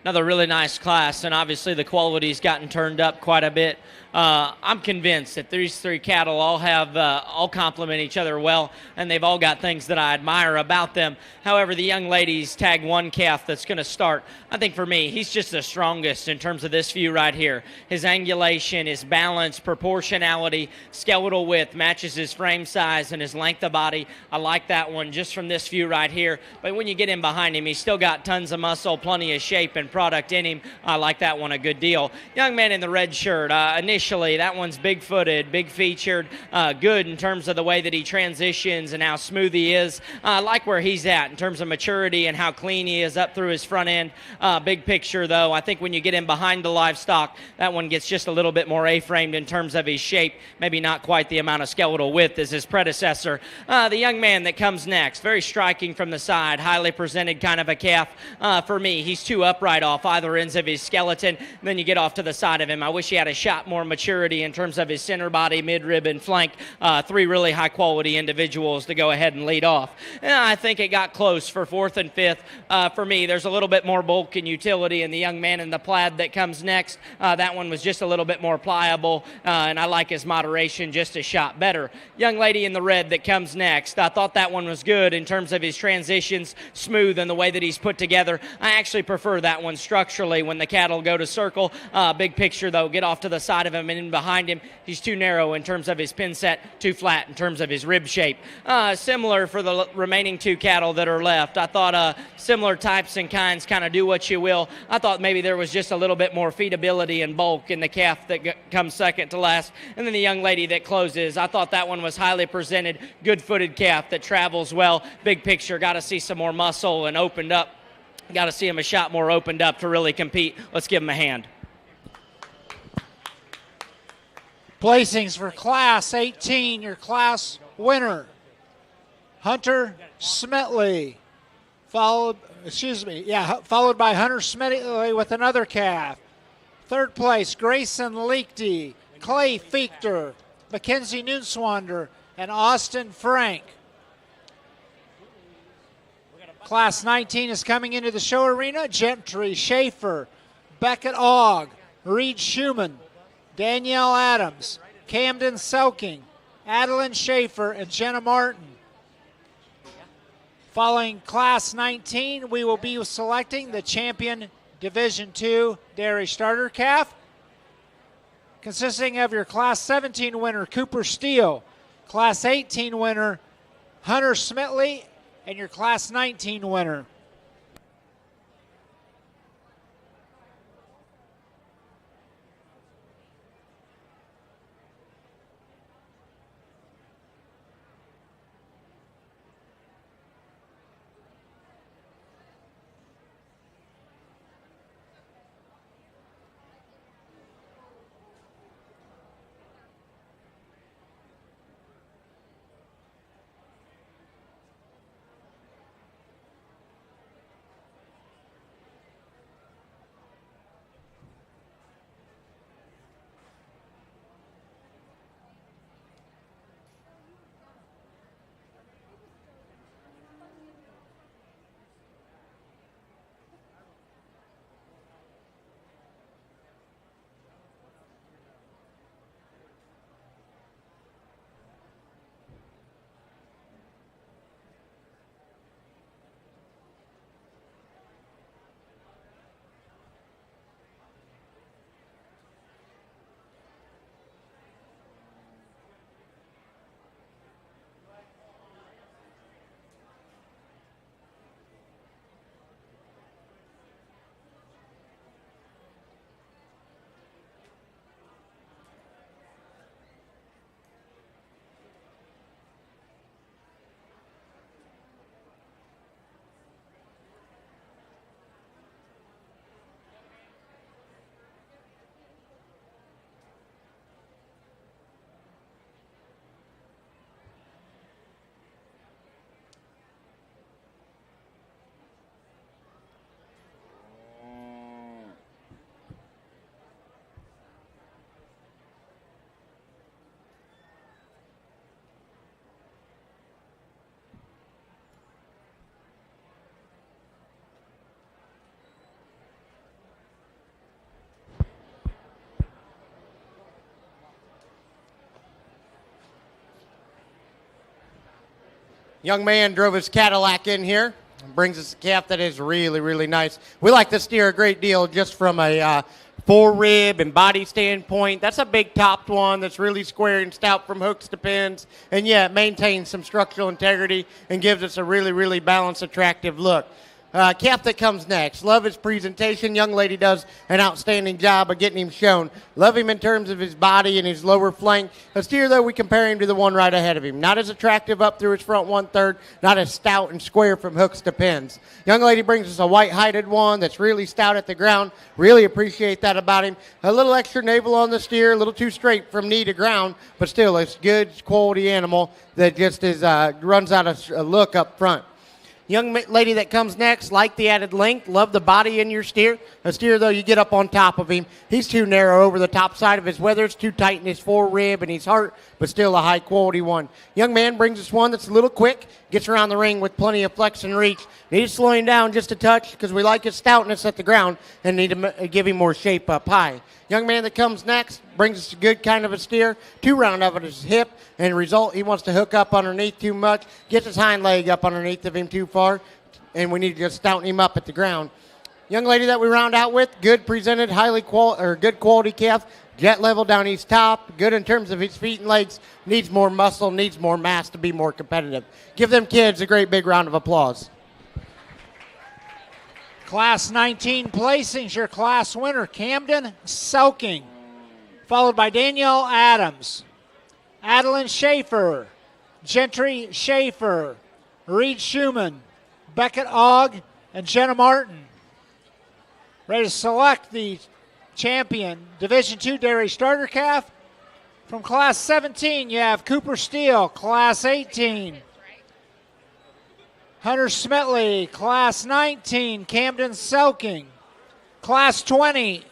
another really nice class, and obviously the quality's gotten turned up quite a bit. I'm convinced that these three cattle all complement each other well, and they've all got things that I admire about them. However, the young lady's tag 1 calf that's going to start, I think for me, he's just the strongest in terms of this view right here. His angulation, his balance, proportionality, skeletal width matches his frame size and his length of body. I like that one just from this view right here. But when you get in behind him, he's still got tons of muscle, plenty of shape and product in him. I like that one a good deal. Young man in the red shirt, initially that one's big-footed, big-featured, good in terms of the way that he transitions and how smooth he is. I like where he's at in terms of maturity and how clean he is up through his front end. Big picture, though, I think when you get in behind the livestock, that one gets just a little bit more A-framed in terms of his shape, maybe not quite the amount of skeletal width as his predecessor. The young man that comes next, very striking from the side, highly presented kind of a calf. For me, he's too upright off either ends of his skeleton. Then you get off to the side of him. I wish he had a shot more maturity in terms of his center body, midrib, and flank. Three really high-quality individuals to go ahead and lead off. And I think it got close for 4th and 5th. For me, there's a little bit more bulk and utility in the young man in the plaid that comes next. That one was just a little bit more pliable, and I like his moderation just a shot better. Young lady in the red that comes next, I thought that one was good in terms of his transitions, smooth in the way that he's put together. I actually prefer that one structurally when the cattle go to circle. Big picture, though, get off to the side of him and in behind him, he's too narrow in terms of his pin set, too flat in terms of his rib shape. Similar for the remaining 2 cattle that are left. I thought similar types and kinds, kind of do what you will. I thought maybe there was just a little bit more feedability and bulk in the calf that comes second to last. And then the young lady that closes, I thought that one was highly presented, good-footed calf that travels well. Big picture, got to see some more muscle and opened up. Got to see him a shot more opened up to really compete. Let's give him a hand. Placings for Class 18, your class winner, Hunter Smetley, followed by Hunter Smetley with another calf. 3rd place, Grayson Leakty, Clay Fichter, Mackenzie Nunswander, and Austin Frank. Class 19 is coming into the show arena. Gentry Schaefer, Beckett Ogg, Reed Schumann, Danielle Adams, Camden Selking, Adeline Schaefer, and Jenna Martin. Following Class 19, we will be selecting the champion Division II dairy starter calf, consisting of your Class 17 winner, Cooper Steele, Class 18 winner, Hunter Smetley, and your Class 19 winner. Young man drove his Cadillac in here. Brings us a calf that is really, really nice. We like this steer a great deal just from a fore-rib and body standpoint. That's a big topped one that's really square and stout from hooks to pins. And, yeah, it maintains some structural integrity and gives us a really, really balanced, attractive look. Calf that comes next. Love his presentation. Young lady does an outstanding job of getting him shown. Love him in terms of his body and his lower flank. A steer, though, we compare him to the one right ahead of him. Not as attractive up through his front 1/3. Not as stout and square from hooks to pins. Young lady brings us a white-hided one that's really stout at the ground. Really appreciate that about him. A little extra navel on the steer. A little too straight from knee to ground. But still, it's good quality animal that just is runs out a look up front. Young lady that comes next, like the added length, love the body in your steer. A steer, though, you get up on top of him. He's too narrow over the top side of his wethers, too tight in his fore-rib and his heart, but still a high-quality one. Young man brings us one that's a little quick, gets around the ring with plenty of flex and reach. Need to slow him down just a touch because we like his stoutness at the ground and need to give him more shape up high. Young man that comes next brings us a good kind of a steer. 2 round up at his hip, and result, he wants to hook up underneath too much, gets his hind leg up underneath of him too far, and we need to just stouten him up at the ground. Young lady that we round out with, good presented, good quality calf, jet level down his top, good in terms of his feet and legs, needs more muscle, needs more mass to be more competitive. Give them kids a great big round of applause. Class 19 placings, your class winner, Camden Selking, followed by Danielle Adams, Adeline Schaefer, Gentry Schaefer, Reed Schumann, Beckett Ogg, and Jenna Martin. Ready to select the champion, Division II Dairy Starter Calf. From Class 17, you have Cooper Steele, Class 18. Hunter Smetley, Class 19, Camden Selking. Class 20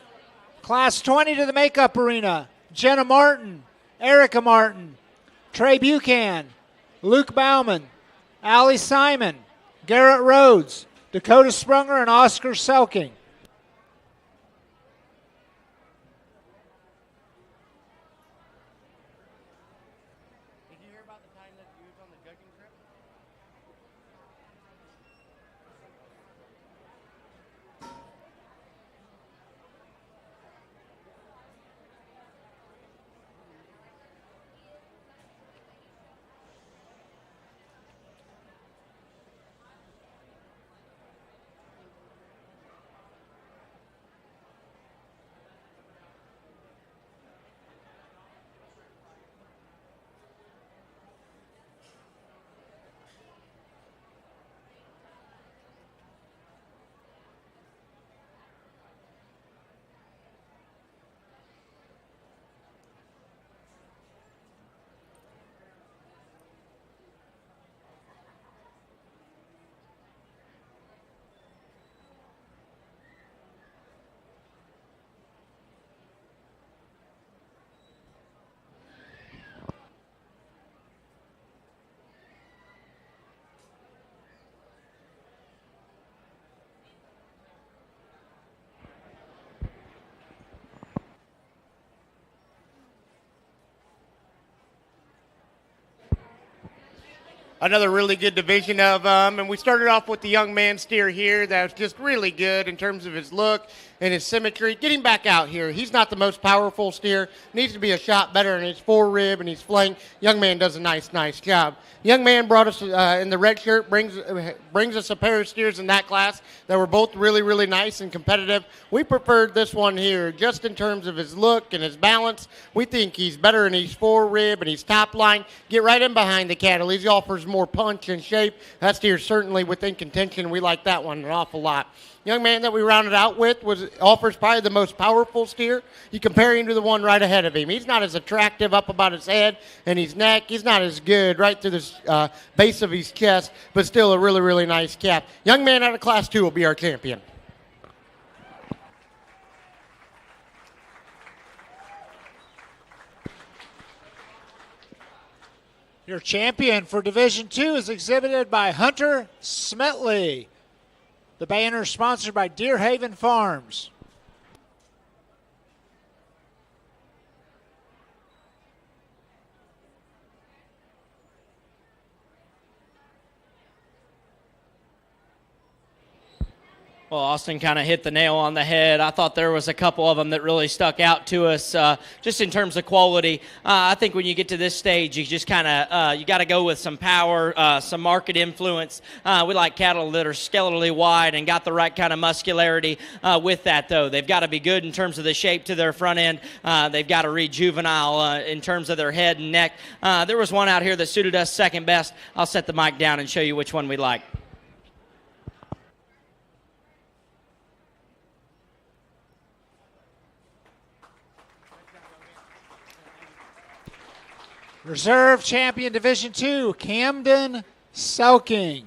to the makeup arena, Jenna Martin, Erica Martin, Trey Buchan, Luke Bauman, Allie Simon, Garrett Rhodes, Dakota Sprunger, and Oscar Selking. Another really good division of them. And we started off with the young man steer here that was just really good in terms of his look and his symmetry. Get him back out here. He's not the most powerful steer. Needs to be a shot better in his fore-rib and his flank. Young man does a nice job. Young man brought us in the red shirt, brings us a pair of steers in that class that were both really, really nice and competitive. We preferred this one here just in terms of his look and his balance. We think he's better in his fore-rib and his top line. Get right in behind the cattle. He offers more punch and shape. That steer certainly within contention. We like that one an awful lot. Young man that we rounded out with offers probably the most powerful steer. You compare him to the one right ahead of him. He's not as attractive up about his head and his neck. He's not as good right through the base of his chest, but still a really, really nice calf. Young man out of Class 2 will be our champion. Your champion for Division II is exhibited by Hunter Smetley. The banner is sponsored by Deer Haven Farms. Well, Austin kind of hit the nail on the head. I thought there was a couple of them that really stuck out to us just in terms of quality. I think when you get to this stage, you just kind of you got to go with some power, some market influence. We like cattle that are skeletally wide and got the right kind of muscularity with that, though. They've got to be good in terms of the shape to their front end. They've got to read juvenile in terms of their head and neck. There was one out here that suited us second best. I'll set the mic down and show you which one we like. Reserve champion Division II, Camden Selking.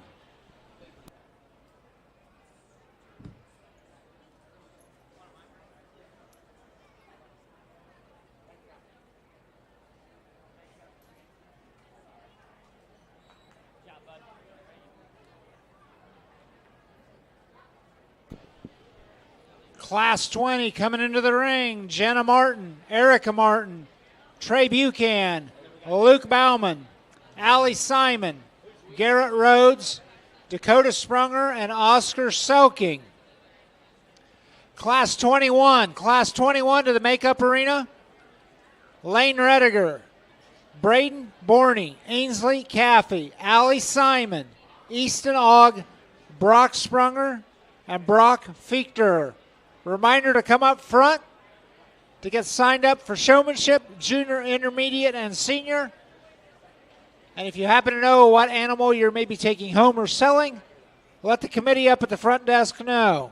Class 20 coming into the ring, Jenna Martin, Erica Martin, Trey Buchan, Luke Bauman, Allie Simon, Garrett Rhodes, Dakota Sprunger, and Oscar Selking. Class 21 to the makeup arena, Lane Rediger, Braden Borney, Ainsley Caffey, Allie Simon, Easton Ogg, Brock Sprunger, and Brock Fichter. Reminder to come up front to get signed up for showmanship, junior, intermediate, and senior. And if you happen to know what animal you're maybe taking home or selling, let the committee up at the front desk know.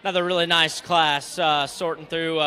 Another really nice class, sorting through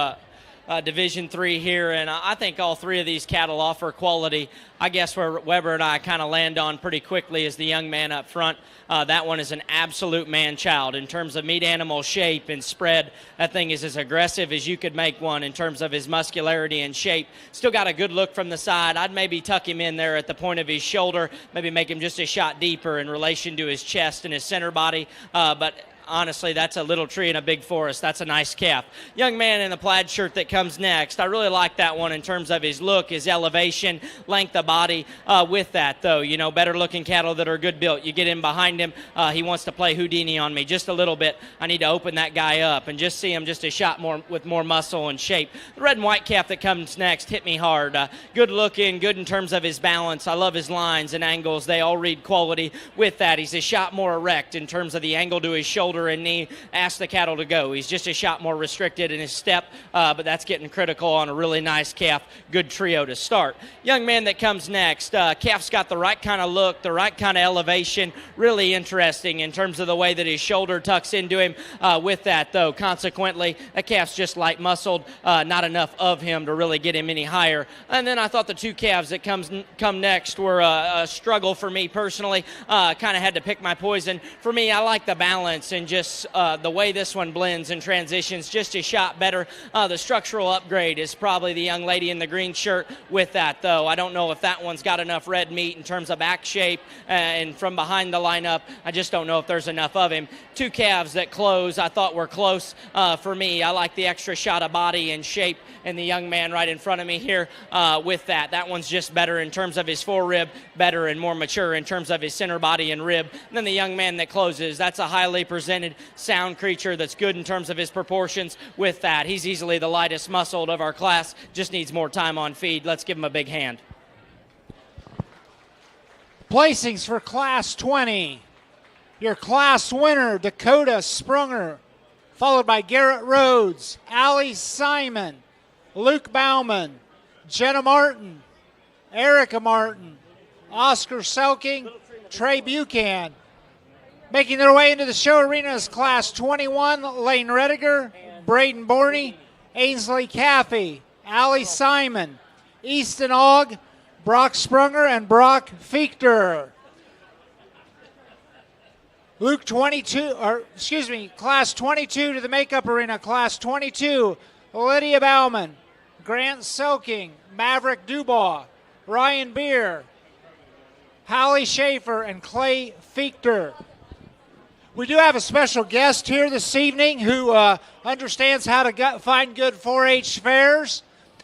Division III here, and I think all three of these cattle offer quality. I guess where Weber and I kind of land on pretty quickly is the young man up front. That one is an absolute man-child in terms of meat animal shape and spread. That thing is as aggressive as you could make one in terms of his muscularity and shape. Still got a good look from the side. I'd maybe tuck him in there at the point of his shoulder, maybe make him just a shot deeper in relation to his chest and his center body, but honestly, that's a little tree in a big forest. That's a nice calf. Young man in the plaid shirt that comes next. I really like that one in terms of his look, his elevation, length of body. With that, though, better looking cattle that are good built. You get in behind him. He wants to play Houdini on me just a little bit. I need to open that guy up and just see him just a shot more with more muscle and shape. The red and white calf that comes next hit me hard. Good looking, good in terms of his balance. I love his lines and angles. They all read quality with that. He's a shot more erect in terms of the angle to his shoulder and knee. Ask the cattle to go. He's just a shot more restricted in his step, but that's getting critical on a really nice calf. Good trio to start. Young man that comes next. Calf's got the right kind of look, the right kind of elevation. Really interesting in terms of the way that his shoulder tucks into him. With that, though, consequently, that calf's just light muscled. Not enough of him to really get him any higher. And then I thought the two calves that come next were a struggle for me personally. Kind of had to pick my poison. For me, I like the balance and just the way this one blends and transitions just a shot better. The structural upgrade is probably the young lady in the green shirt. With that, though, I don't know if that one's got enough red meat in terms of back shape and from behind the lineup. I just don't know if there's enough of him. Two calves that close I thought were close for me. I like the extra shot of body and shape and the young man right in front of me here. With that one's just better in terms of his forerib, better and more mature in terms of his center body and rib. And then the young man that closes, that's a highly presented sound creature that's good in terms of his proportions. With that, he's easily the lightest muscled of our class, just needs more time on feed. Let's give him a big hand. Placings for Class 20. Your class winner, Dakota Sprunger, followed by Garrett Rhodes, Allie Simon, Luke Bauman, Jenna Martin, Erica Martin, Oscar Selking, Trey Buchan. Making their way into the show arena is Class 21, Lane Rediger, Braden Borney, Ainsley Caffey, Allie Simon, Easton Ogg, Brock Sprunger, and Brock Fichter. Class 22 to the makeup arena. Class 22, Lydia Bauman, Grant Selking, Maverick Dubois, Ryan Beer, Hallie Schaefer, and Clay Fichter. We do have a special guest here this evening who understands how to find good 4-H fairs.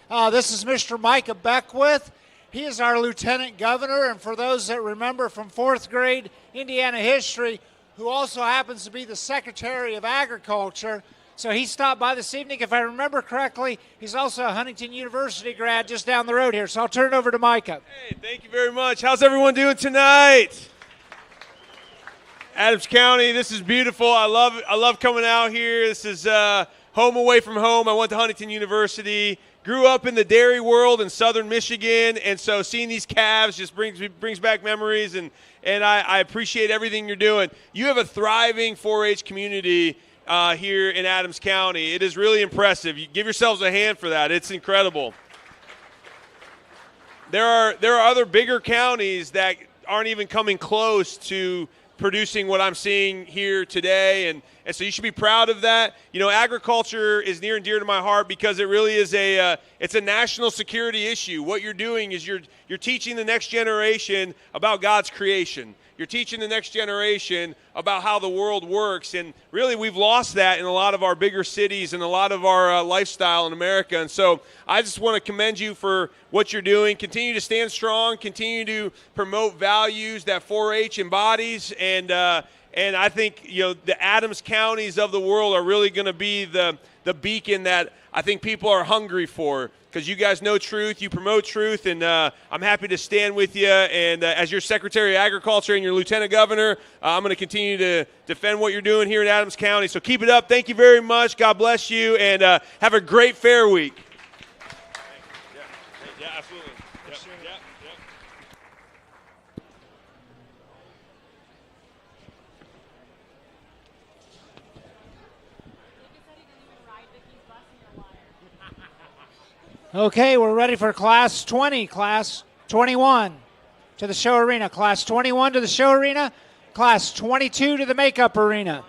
This is Mr. Micah Beckwith. He is our lieutenant governor, and for those that remember from 4th grade Indiana history, who also happens to be the Secretary of Agriculture. So he stopped by this evening. If I remember correctly, he's also a Huntington University grad just down the road here. So I'll turn it over to Micah. Hey, thank you very much. How's everyone doing tonight? Adams County, this is beautiful. I love coming out here. This is home away from home. I went to Huntington University. Grew up in the dairy world in southern Michigan, and so seeing these calves just brings back memories, and I appreciate everything you're doing. You have a thriving 4-H community here in Adams County. It is really impressive. You give yourselves a hand for that. It's incredible. There are other bigger counties that aren't even coming close to producing what I'm seeing here today, and so you should be proud of that. You know, agriculture is near and dear to my heart because it really is it's a national security issue. What you're doing is you're teaching the next generation about God's creation. You're teaching the next generation about how the world works, and really we've lost that in a lot of our bigger cities and a lot of our lifestyle in America. And so I just want to commend you for what you're doing. Continue to stand strong. Continue to promote values that 4-H embodies, and I think, you know, the Adams counties of the world are really going to be the beacon that I think people are hungry for, because you guys know truth, you promote truth, and I'm happy to stand with you. And as your Secretary of Agriculture and your Lieutenant Governor, I'm going to continue to defend what you're doing here in Adams County. So keep it up. Thank you very much. God bless you, and have a great fair week. Yeah, absolutely. Okay, we're ready for Class 20, Class 21 to the show arena, Class 21 to the show arena, Class 22 to the makeup arena.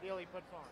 Deal he puts on.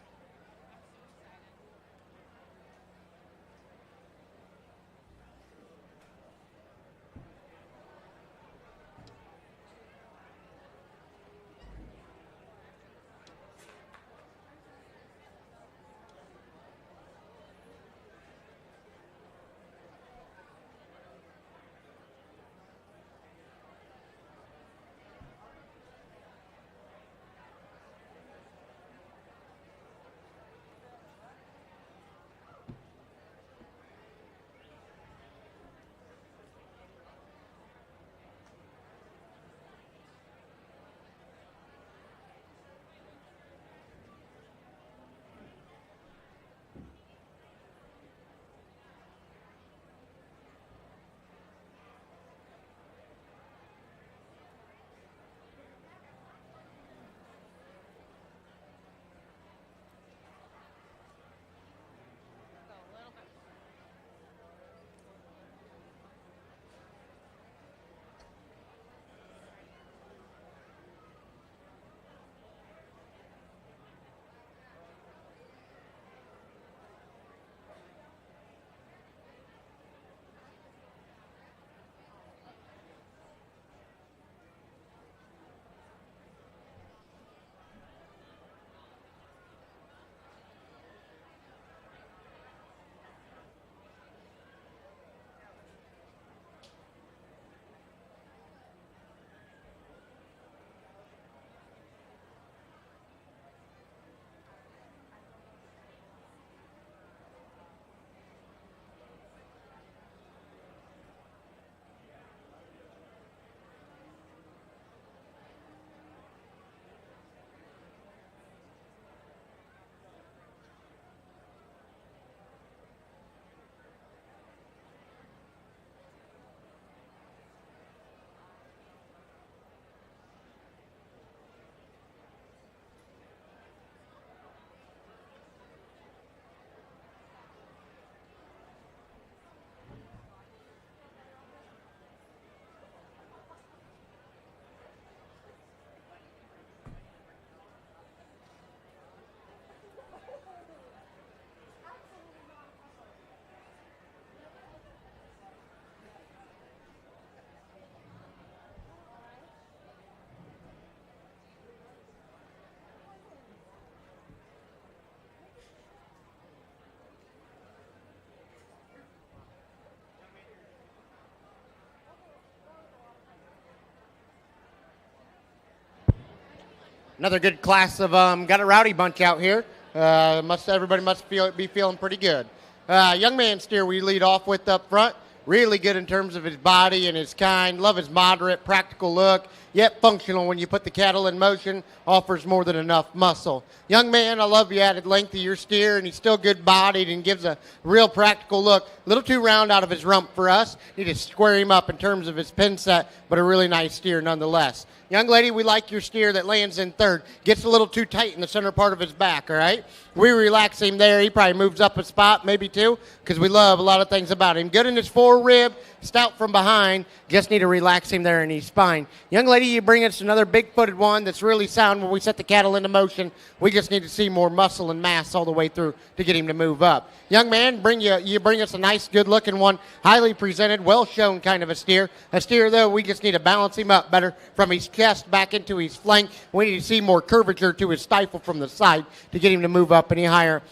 Another good class of got a rowdy bunch out here. Everybody must be feeling pretty good. Young man steer we lead off with up front. Really good in terms of his body and his kind. Love his moderate, practical look, yet functional when you put the cattle in motion. Offers more than enough muscle. Young man, I love the added length of your steer, and he's still good-bodied and gives a real practical look. A little too round out of his rump for us. Need to square him up in terms of his pin set, but a really nice steer nonetheless. Young lady, we like your steer that lands in third. Gets a little too tight in the center part of his back, all right? We relax him there. He probably moves up a spot, maybe two, because we love a lot of things about him. Good in his fore rib, stout from behind. Just need to relax him there in his spine. Young lady, you bring us another big-footed one that's really sound when we set the cattle into motion. We just need to see more muscle and mass all the way through to get him to move up. Young man, you bring us a nice, good-looking one, highly presented, well-shown kind of a steer. A steer, though, we just need to balance him up better from his chest back into his flank. We need to see more curvature to his stifle from the side to get him to move up any higher.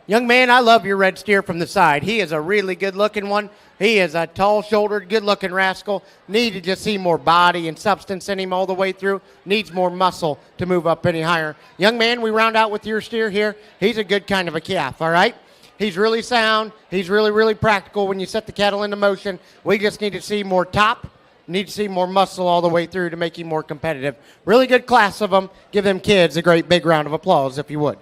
Young man, I love your red steer from the side. He is a really good-looking one. He is a tall-shouldered, good-looking rascal. Need to just see more body and substance in him all the way through. Needs more muscle to move up any higher. Young man, we round out with your steer here. He's a good kind of a calf, all right? He's really sound. He's really, really practical when you set the cattle into motion. We just need to see more top, Need to see more muscle all the way through to make you more competitive. Really good class of them. Give them kids a great big round of applause, if you would.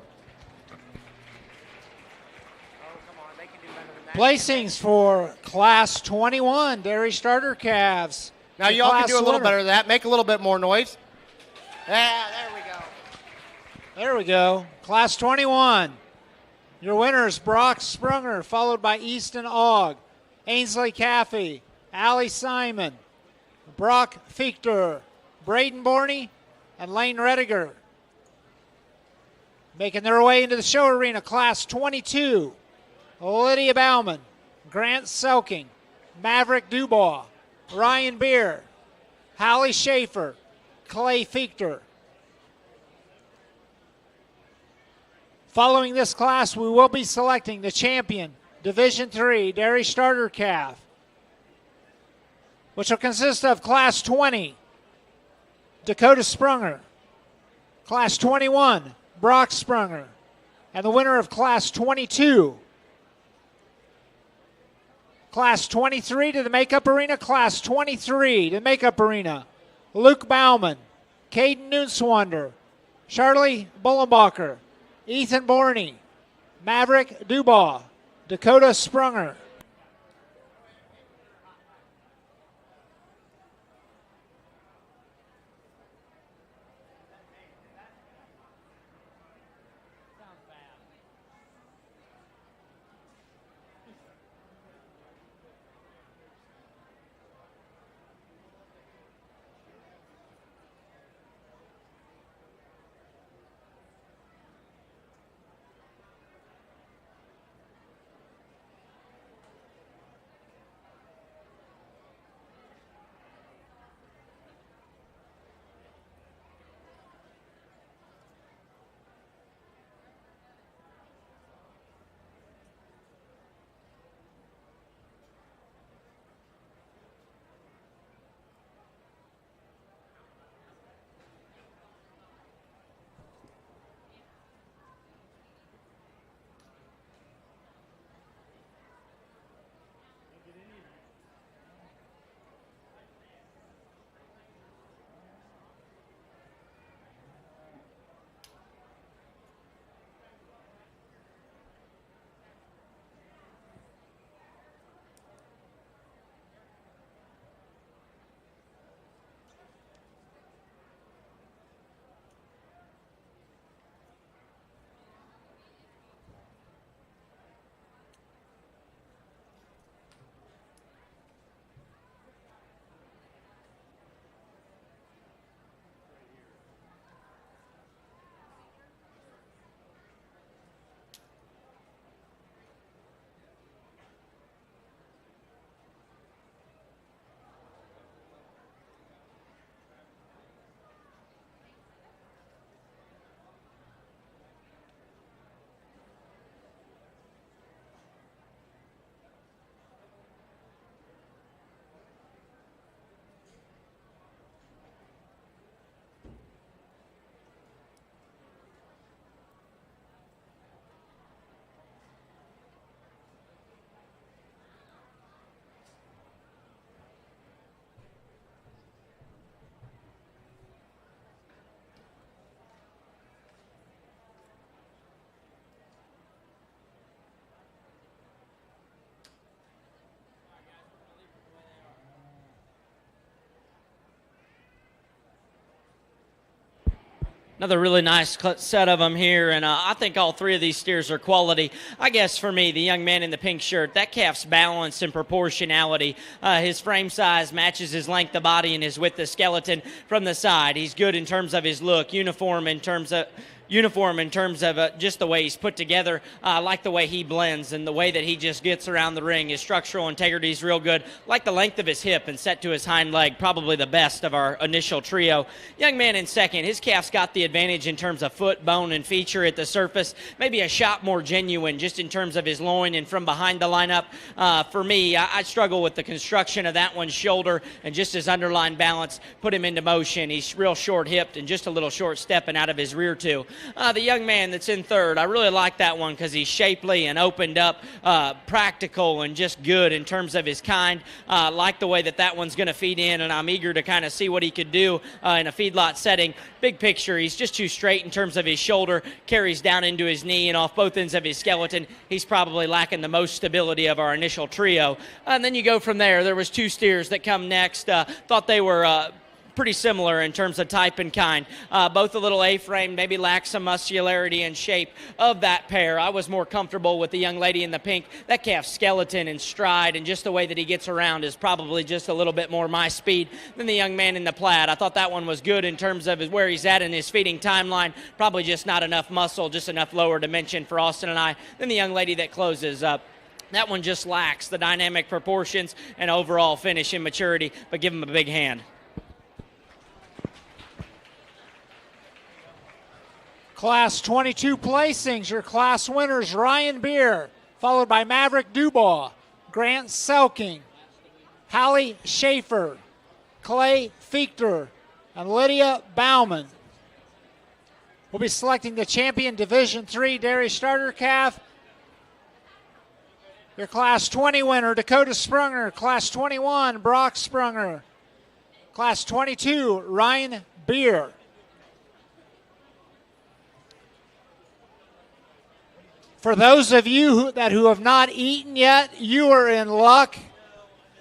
Placings for Class 21 dairy starter calves. Now, The y'all can class do a little winner. better than that. Make a little bit more noise. Yeah, there we go. There we go. Class 21. Your winners, Brock Sprunger, followed by Easton Ogg, Ainsley Caffey, Allie Simon, Brock Fichter, Braden Borney, and Lane Rediger. Making their way into the show arena, Class 22. Lydia Bauman, Grant Selking, Maverick Dubois, Ryan Beer, Hallie Schaefer, Clay Fichter. Following this class, we will be selecting the champion Division III Dairy Starter Calf, which will consist of Class 20, Dakota Sprunger, Class 21, Brock Sprunger, and the winner of Class 22. Class 23 to the makeup arena, Class 23 to the makeup arena, Luke Bauman, Caden Nunswander, Charlie Bullenbacher, Ethan Borney, Maverick Dubois, Dakota Sprunger. Another really nice set of them here, and I think all three of these steers are quality. I guess for me, the young man in the pink shirt, that calf's balance and proportionality. His frame size matches his length of body and his width of skeleton from the side. He's good in terms of his look, uniform in terms of just the way he's put together. I like the way he blends and the way that he just gets around the ring. His structural integrity is real good. Like the length of his hip and set to his hind leg, probably the best of our initial trio. Young man in second, his calf's got the advantage in terms of foot, bone, and feature at the surface. Maybe a shot more genuine just in terms of his loin and from behind the lineup. For me, I struggle with the construction of that one's shoulder and just his underlying balance. Put him into motion. He's real short-hipped and just a little short stepping out of his rear two. The young man that's in third, I really like that one because he's shapely and opened up, practical and just good in terms of his kind. Like the way that one's going to feed in, and I'm eager to kind of see what he could do in a feedlot setting. Big picture, he's just too straight in terms of his shoulder, carries down into his knee and off both ends of his skeleton. He's probably lacking the most stability of our initial trio. And then you go from there. There was two steers that come next. Thought they were pretty similar in terms of type and kind. Both a little A-frame, maybe lack some muscularity and shape of that pair. I was more comfortable with the young lady in the pink. That calf's skeleton and stride and just the way that he gets around is probably just a little bit more my speed than the young man in the plaid. I thought that one was good in terms of where he's at in his feeding timeline. Probably just not enough muscle, just enough lower dimension for Austin and I. Then the young lady that closes up. That one just lacks the dynamic proportions and overall finish and maturity, but give him a big hand. Class 22 placings, your class winners, Ryan Beer, followed by Maverick Dubois, Grant Selking, Hallie Schaefer, Clay Fichter, and Lydia Bauman. We'll be selecting the champion Division III Dairy Starter Calf. Your Class 20 winner, Dakota Sprunger. Class 21, Brock Sprunger. Class 22, Ryan Beer. For those of you who have not eaten yet, you are in luck.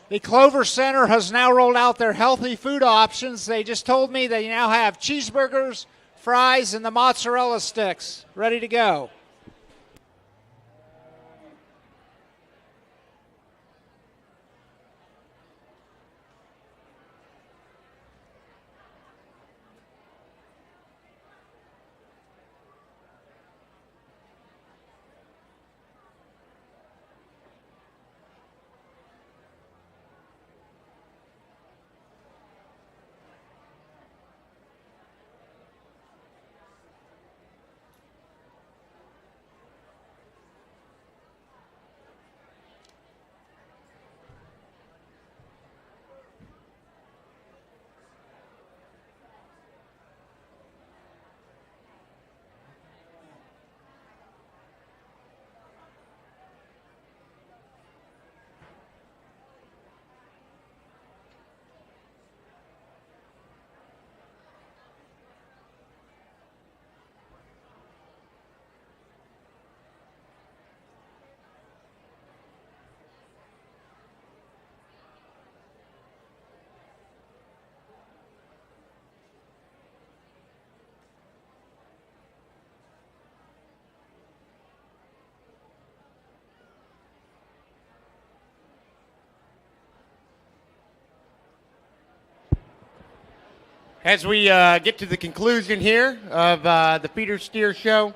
The Clover Center has now rolled out their healthy food options. They just told me they now have cheeseburgers, fries, and the mozzarella sticks ready to go. As we get to the conclusion here of the Feeder Steer Show,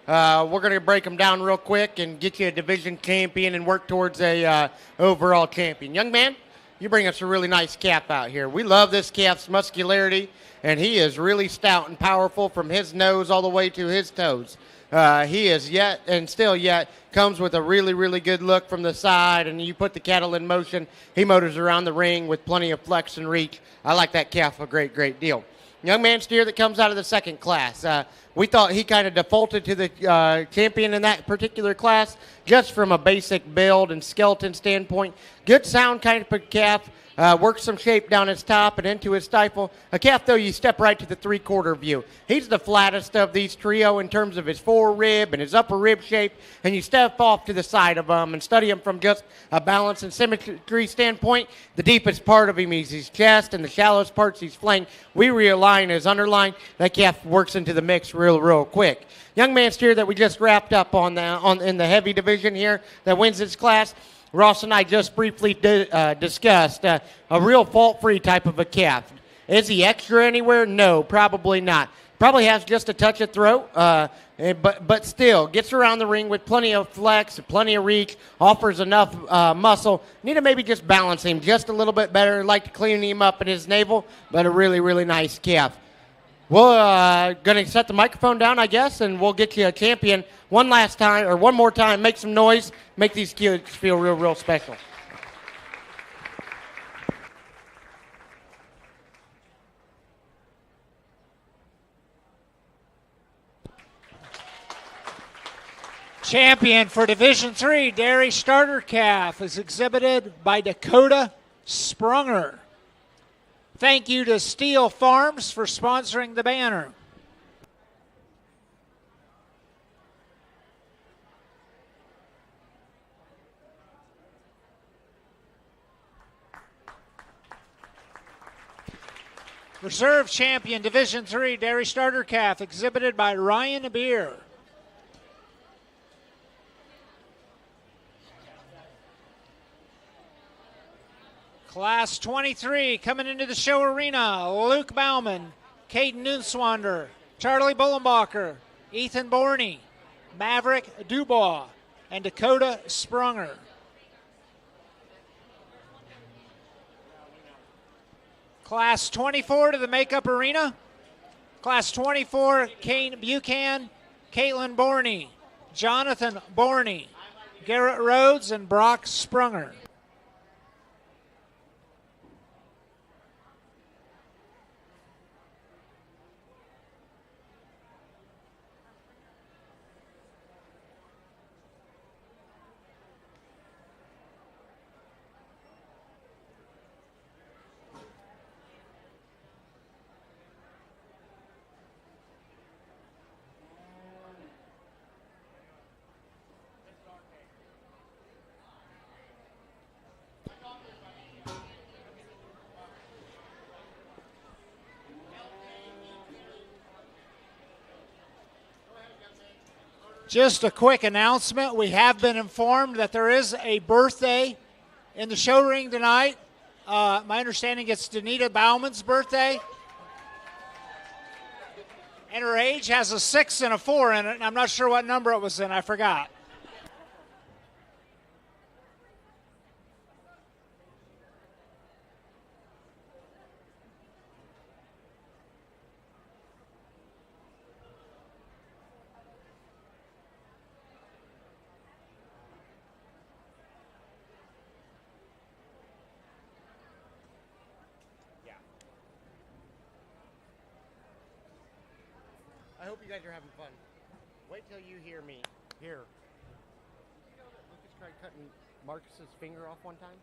we're going to break them down real quick and get you a division champion and work towards a overall champion. Young man, you bring us a really nice calf out here. We love this calf's muscularity, and he is really stout and powerful from his nose all the way to his toes. He is yet and still yet comes with a really, really good look from the side, and you put the cattle in motion. He motors around the ring with plenty of flex and reach. I like that calf a great, great deal. Young man steer that comes out of the second class. We thought he kind of defaulted to the champion in that particular class just from a basic build and skeleton standpoint. Good sound kind of calf. Works some shape down his top and into his stifle. A calf, though, you step right to the three-quarter view. He's the flattest of these trio in terms of his fore rib and his upper rib shape, and you step off to the side of him and study him from just a balance and symmetry standpoint. The deepest part of him is his chest, and the shallowest part's his flank. We realign his underline. That calf works into the mix real quick. Young man steer that we just wrapped up in the heavy division here that wins this class. Ross and I just briefly discussed a real fault-free type of a calf. Is he extra anywhere? No, probably not. Probably has just a touch of throat, but still gets around the ring with plenty of flex, plenty of reach, offers enough muscle. Need to maybe just balance him just a little bit better. Like to clean him up in his navel, but a really, really nice calf. We're going to set the microphone down, I guess, and we'll get you a champion one more time. Make some noise. Make these kids feel real special. Champion for Division III Dairy Starter Calf is exhibited by Dakota Sprunger. Thank you to Steel Farms for sponsoring the banner. Reserve Champion Division III Dairy Starter Calf exhibited by Ryan Beer. Class 23 coming into the show arena, Luke Bauman, Caden Nunswander, Charlie Bullenbacher, Ethan Borney, Maverick Dubois, and Dakota Sprunger. Class 24 to the makeup arena, Class 24, Kane Buchan, Caitlin Borney, Jonathan Borney, Garrett Rhodes, and Brock Sprunger. Just a quick announcement. We have been informed that there is a birthday in the show ring tonight. My understanding it's Danita Bauman's birthday. And her age has a 6 and a 4 in it. And I'm not sure what number it was in. I forgot. I hope you guys are having fun. Wait till you hear me. Here. You know that Lucas tried cutting Marcus's finger off one time?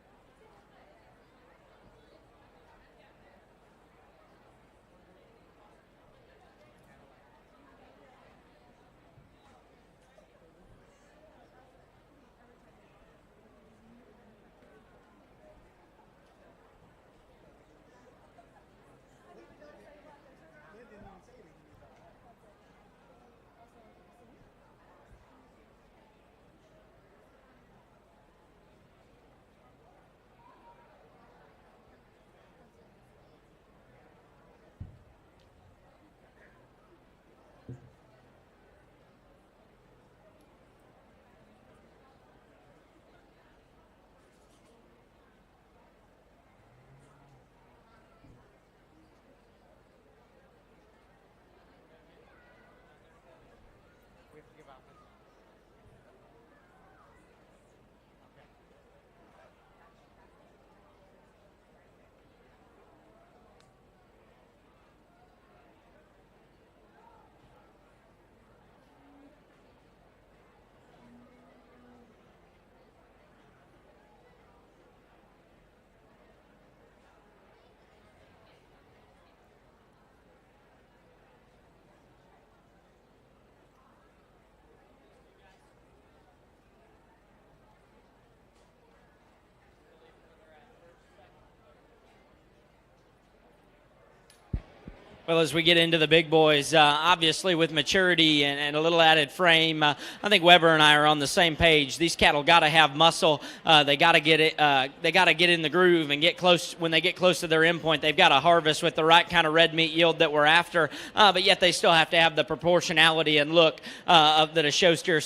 Well, as we get into the big boys, obviously with maturity and a little added frame, I think Weber and I are on the same page. These cattle got to have muscle. They got to get it. They got to get in the groove and get close. When they get close to their endpoint, they've got to harvest with the right kind of red meat yield that we're after. But yet they still have to have the proportionality and look that a show steer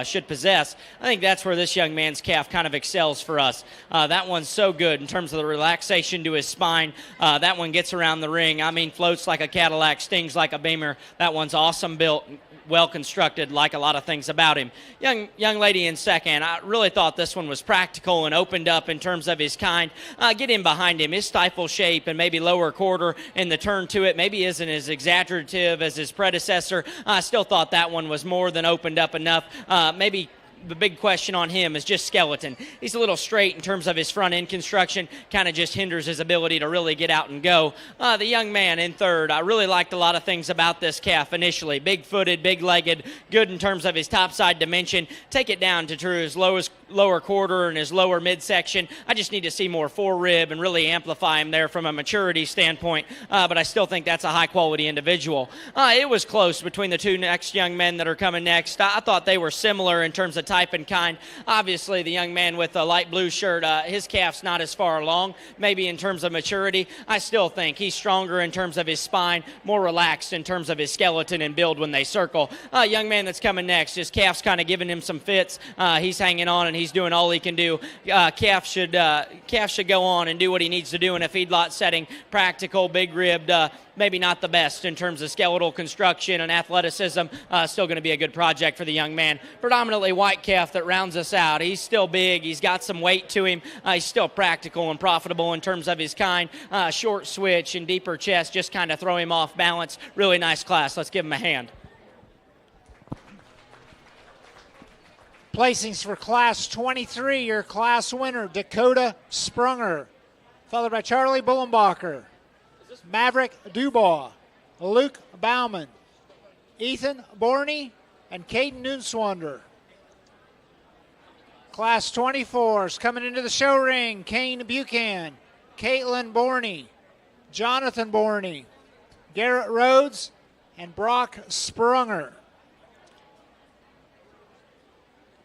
should possess. I think that's where this young man's calf kind of excels for us. That one's so good in terms of the relaxation to his spine. That one gets around the ring. I mean, floats like a Cadillac, stings like a Beamer. That one's awesome built. well constructed, like a lot of things about him. Young lady in second, I really thought this one was practical and opened up in terms of his kind. Get in behind him. His stifle shape and maybe lower quarter and the turn to it maybe isn't as exaggerative as his predecessor. I still thought that one was more than opened up enough. Maybe the big question on him is just skeleton. He's a little straight in terms of his front end construction, kind of just hinders his ability to really get out and go. The young man in third, I really liked a lot of things about this calf initially. Big-footed, big-legged, good in terms of his topside dimension. Take it down to his lower quarter and his lower midsection. I just need to see more fore-rib and really amplify him there from a maturity standpoint, but I still think that's a high-quality individual. It was close between the two next young men that are coming next. I thought they were similar in terms of type and kind. Obviously, the young man with the light blue shirt, his calf's not as far along, maybe in terms of maturity. I still think he's stronger in terms of his spine, more relaxed in terms of his skeleton and build when they circle. Young man that's coming next, his calf's kind of giving him some fits. He's hanging on and he's doing all he can do. Calf should go on and do what he needs to do in a feedlot setting. Practical, big-ribbed, maybe not the best in terms of skeletal construction and athleticism. Still going to be a good project for the young man. Predominantly white calf that rounds us out. He's still big. He's got some weight to him. He's still practical and profitable in terms of his kind. Short switch and deeper chest just kind of throw him off balance. Really nice class. Let's give him a hand. Placings for Class 23, your class winner, Dakota Sprunger, followed by Charlie Bullenbacher, Maverick Dubois, Luke Bauman, Ethan Borney, and Caden Nunswander. Class 24 is coming into the show ring, Kane Buchan, Caitlin Borney, Jonathan Borney, Garrett Rhodes, and Brock Sprunger.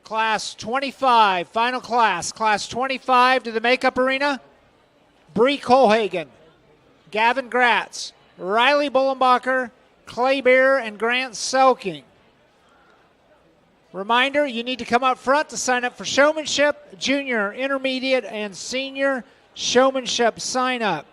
Class 25, final class. Class 25 to the makeup arena, Bree Colhagen, Gavin Gratz, Riley Bullenbacher, Clay Beer, and Grant Selking. Reminder, you need to come up front to sign up for showmanship, junior, intermediate, and senior showmanship sign up.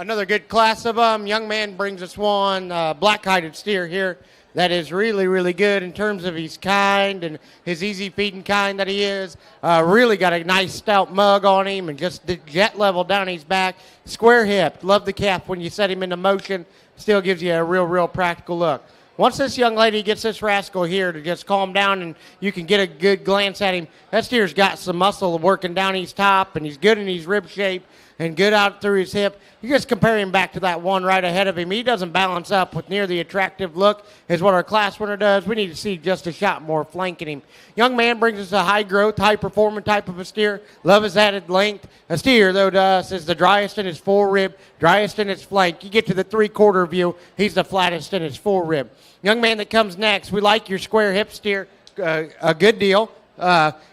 Another good class of them. Young man brings us one black-hided steer here that is really, really good in terms of his kind and his easy-feeding kind that he is. Really got a nice stout mug on him and just the jet level down his back. Square hip. Love the calf when you set him into motion. Still gives you a real, real practical look. Once this young lady gets this rascal here to just calm down and you can get a good glance at him, that steer's got some muscle working down his top, and he's good in his rib shape and good out through his hip. You just compare him back to that one right ahead of him. He doesn't balance up with near the attractive look as what our class winner does. We need to see just a shot more flanking him. Young man brings us a high growth, high performing type of a steer. Love his added length. A steer, though, to us is the driest in his forerib, driest in his flank. You get to the 3/4 view, he's the flattest in his forerib. Young man that comes next, we like your square hip steer a good deal.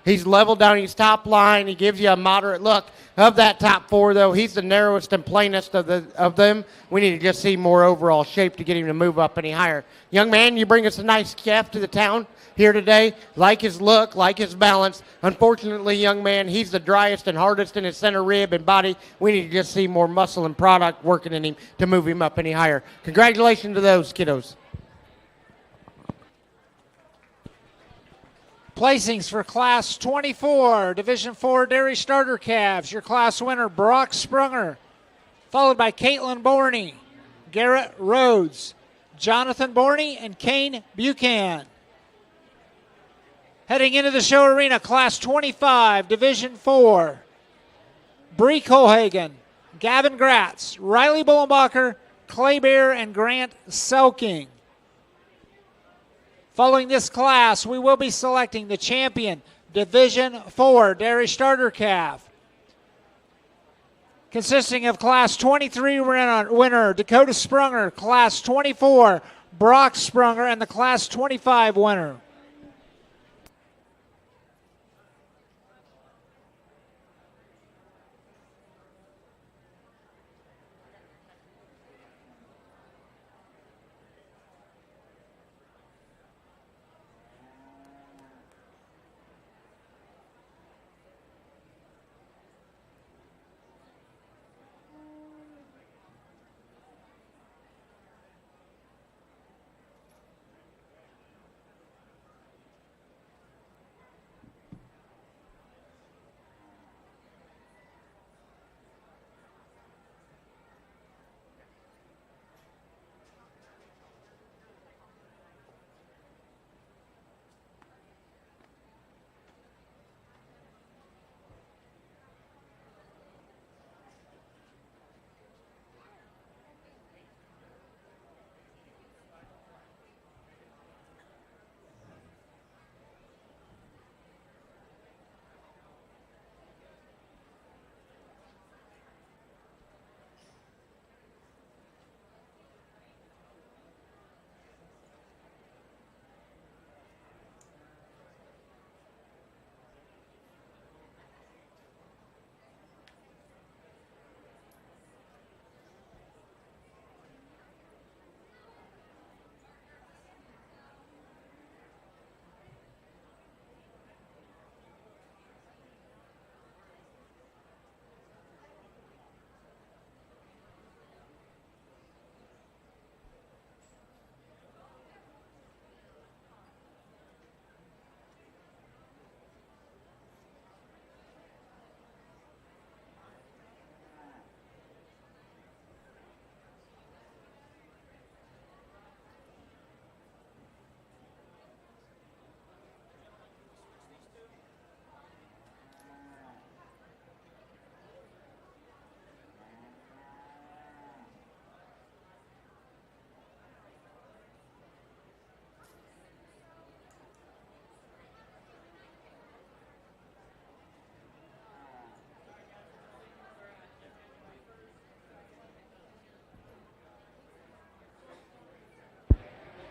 He's leveled down his top line. He gives you a moderate look. Of that top four, though, he's the narrowest and plainest of them. We need to just see more overall shape to get him to move up any higher. Young man, you bring us a nice calf to the town here today. Like his look, like his balance. Unfortunately, young man, he's the driest and hardest in his center rib and body. We need to just see more muscle and product working in him to move him up any higher. Congratulations to those kiddos. Placings for Class 24, Division 4 Dairy Starter Calves. Your class winner, Brock Sprunger, followed by Caitlin Borney, Garrett Rhodes, Jonathan Borney, and Kane Buchan. Heading into the show arena, Class 25, Division 4, Bree Colhagen, Gavin Gratz, Riley Bullenbacher, Clay Bear, and Grant Selking. Following this class, we will be selecting the champion Division 4 Dairy Starter Calf, consisting of Class 23 winner Dakota Sprunger, Class 24 Brock Sprunger, and the Class 25 winner.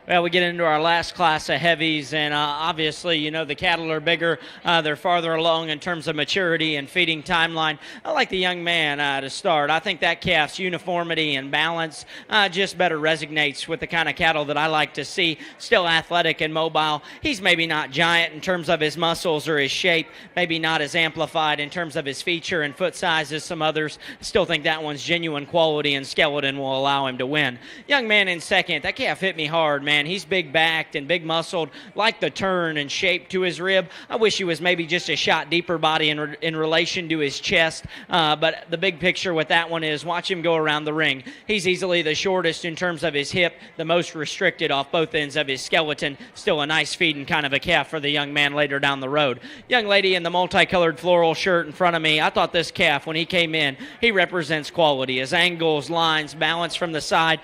Well, we get into our last class of heavies, and obviously, you know, the cattle are bigger. They're farther along in terms of maturity and feeding timeline. I like the young man to start. I think that calf's uniformity and balance just better resonates with the kind of cattle that I like to see. Still athletic and mobile. He's maybe not giant in terms of his muscles or his shape, maybe not as amplified in terms of his feature and foot size as some others. Still think that one's genuine quality, and skeleton will allow him to win. Young man in second. That calf hit me hard, man. He's big backed and big muscled, like the turn and shape to his rib. I wish he was maybe just a shot deeper body in relation to his chest, but the big picture with that one is watch him go around the ring. He's easily the shortest in terms of his hip, the most restricted off both ends of his skeleton. Still a nice feeding kind of a calf for the young man later down the road. Young lady in the multicolored floral shirt in front of me, I thought this calf, when he came in, he represents quality. His angles, lines, balance from the side,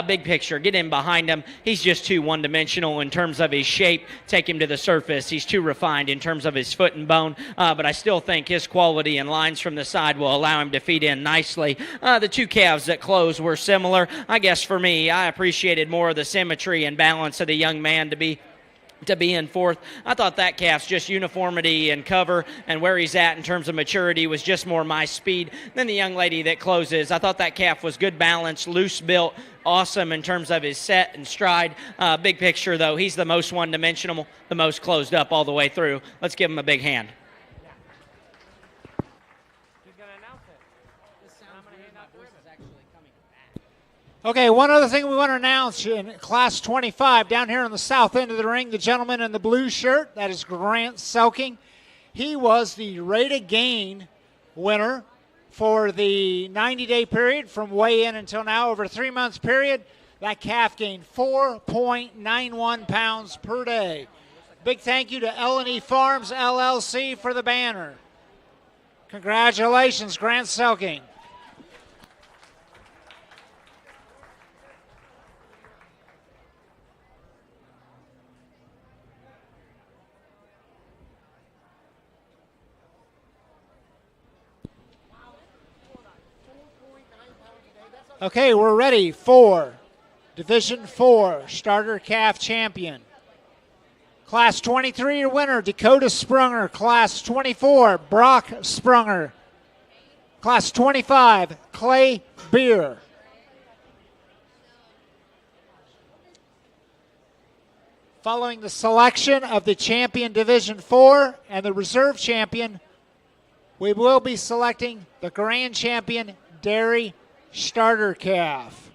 big picture, get in behind him. He's just too one-dimensional in terms of his shape. Take him to the surface. He's too refined in terms of his foot and bone, but I still think his quality and lines from the side will allow him to feed in nicely. The two calves that closed were similar. I guess for me, I appreciated more of the symmetry and balance of the young man to be in fourth. I thought that calf's just uniformity and cover and where he's at in terms of maturity was just more my speed than the young lady that closes. I thought that calf was good balance, loose built, awesome in terms of his set and stride. Big picture, though, he's the most one-dimensional, the most closed up all the way through. Let's give him a big hand. Okay, one other thing we want to announce in Class 25, down here on the south end of the ring, the gentleman in the blue shirt, that is Grant Selking. He was the rate of gain winner for the 90-day period from weigh-in until now. Over a 3 months period, that calf gained 4.91 pounds per day. Big thank you to L&E Farms, LLC for the banner. Congratulations, Grant Selking. Okay, we're ready for Division 4 Starter Calf Champion. Class 23, your winner, Dakota Sprunger. Class 24, Brock Sprunger. Class 25, Clay Beer. Following the selection of the champion Division 4 and the reserve champion, we will be selecting the grand champion dairy starter calf.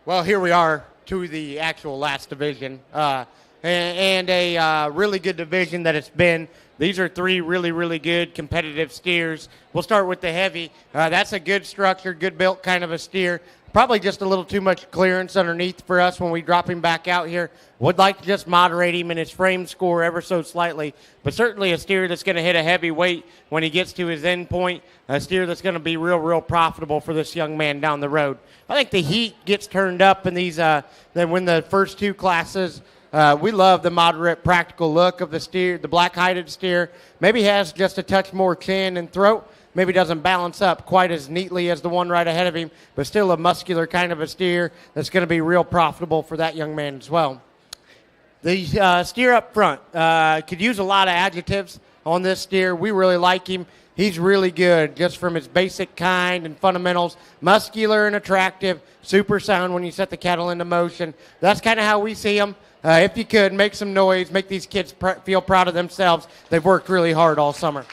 Well, here we are to the actual last division, and a really good division that it's been. These are three really, really good competitive steers. We'll start with the heavy. That's a good structured, good built kind of a steer. Probably just a little too much clearance underneath for us when we drop him back out here. Would like to just moderate him in his frame score ever so slightly, but certainly a steer that's going to hit a heavy weight when he gets to his end point, a steer that's going to be real, real profitable for this young man down the road. I think the heat gets turned up in these, then when the first two classes, we love the moderate, practical look of the steer, the black-hided steer. Maybe has just a touch more chin and throat. Maybe doesn't balance up quite as neatly as the one right ahead of him, but still a muscular kind of a steer that's going to be real profitable for that young man as well. The steer up front could use a lot of adjectives on this steer. We really like him. He's really good just from his basic kind and fundamentals. Muscular and attractive, super sound when you set the cattle into motion. That's kind of how we see them. If you could, make some noise, make these kids feel proud of themselves. They've worked really hard all summer.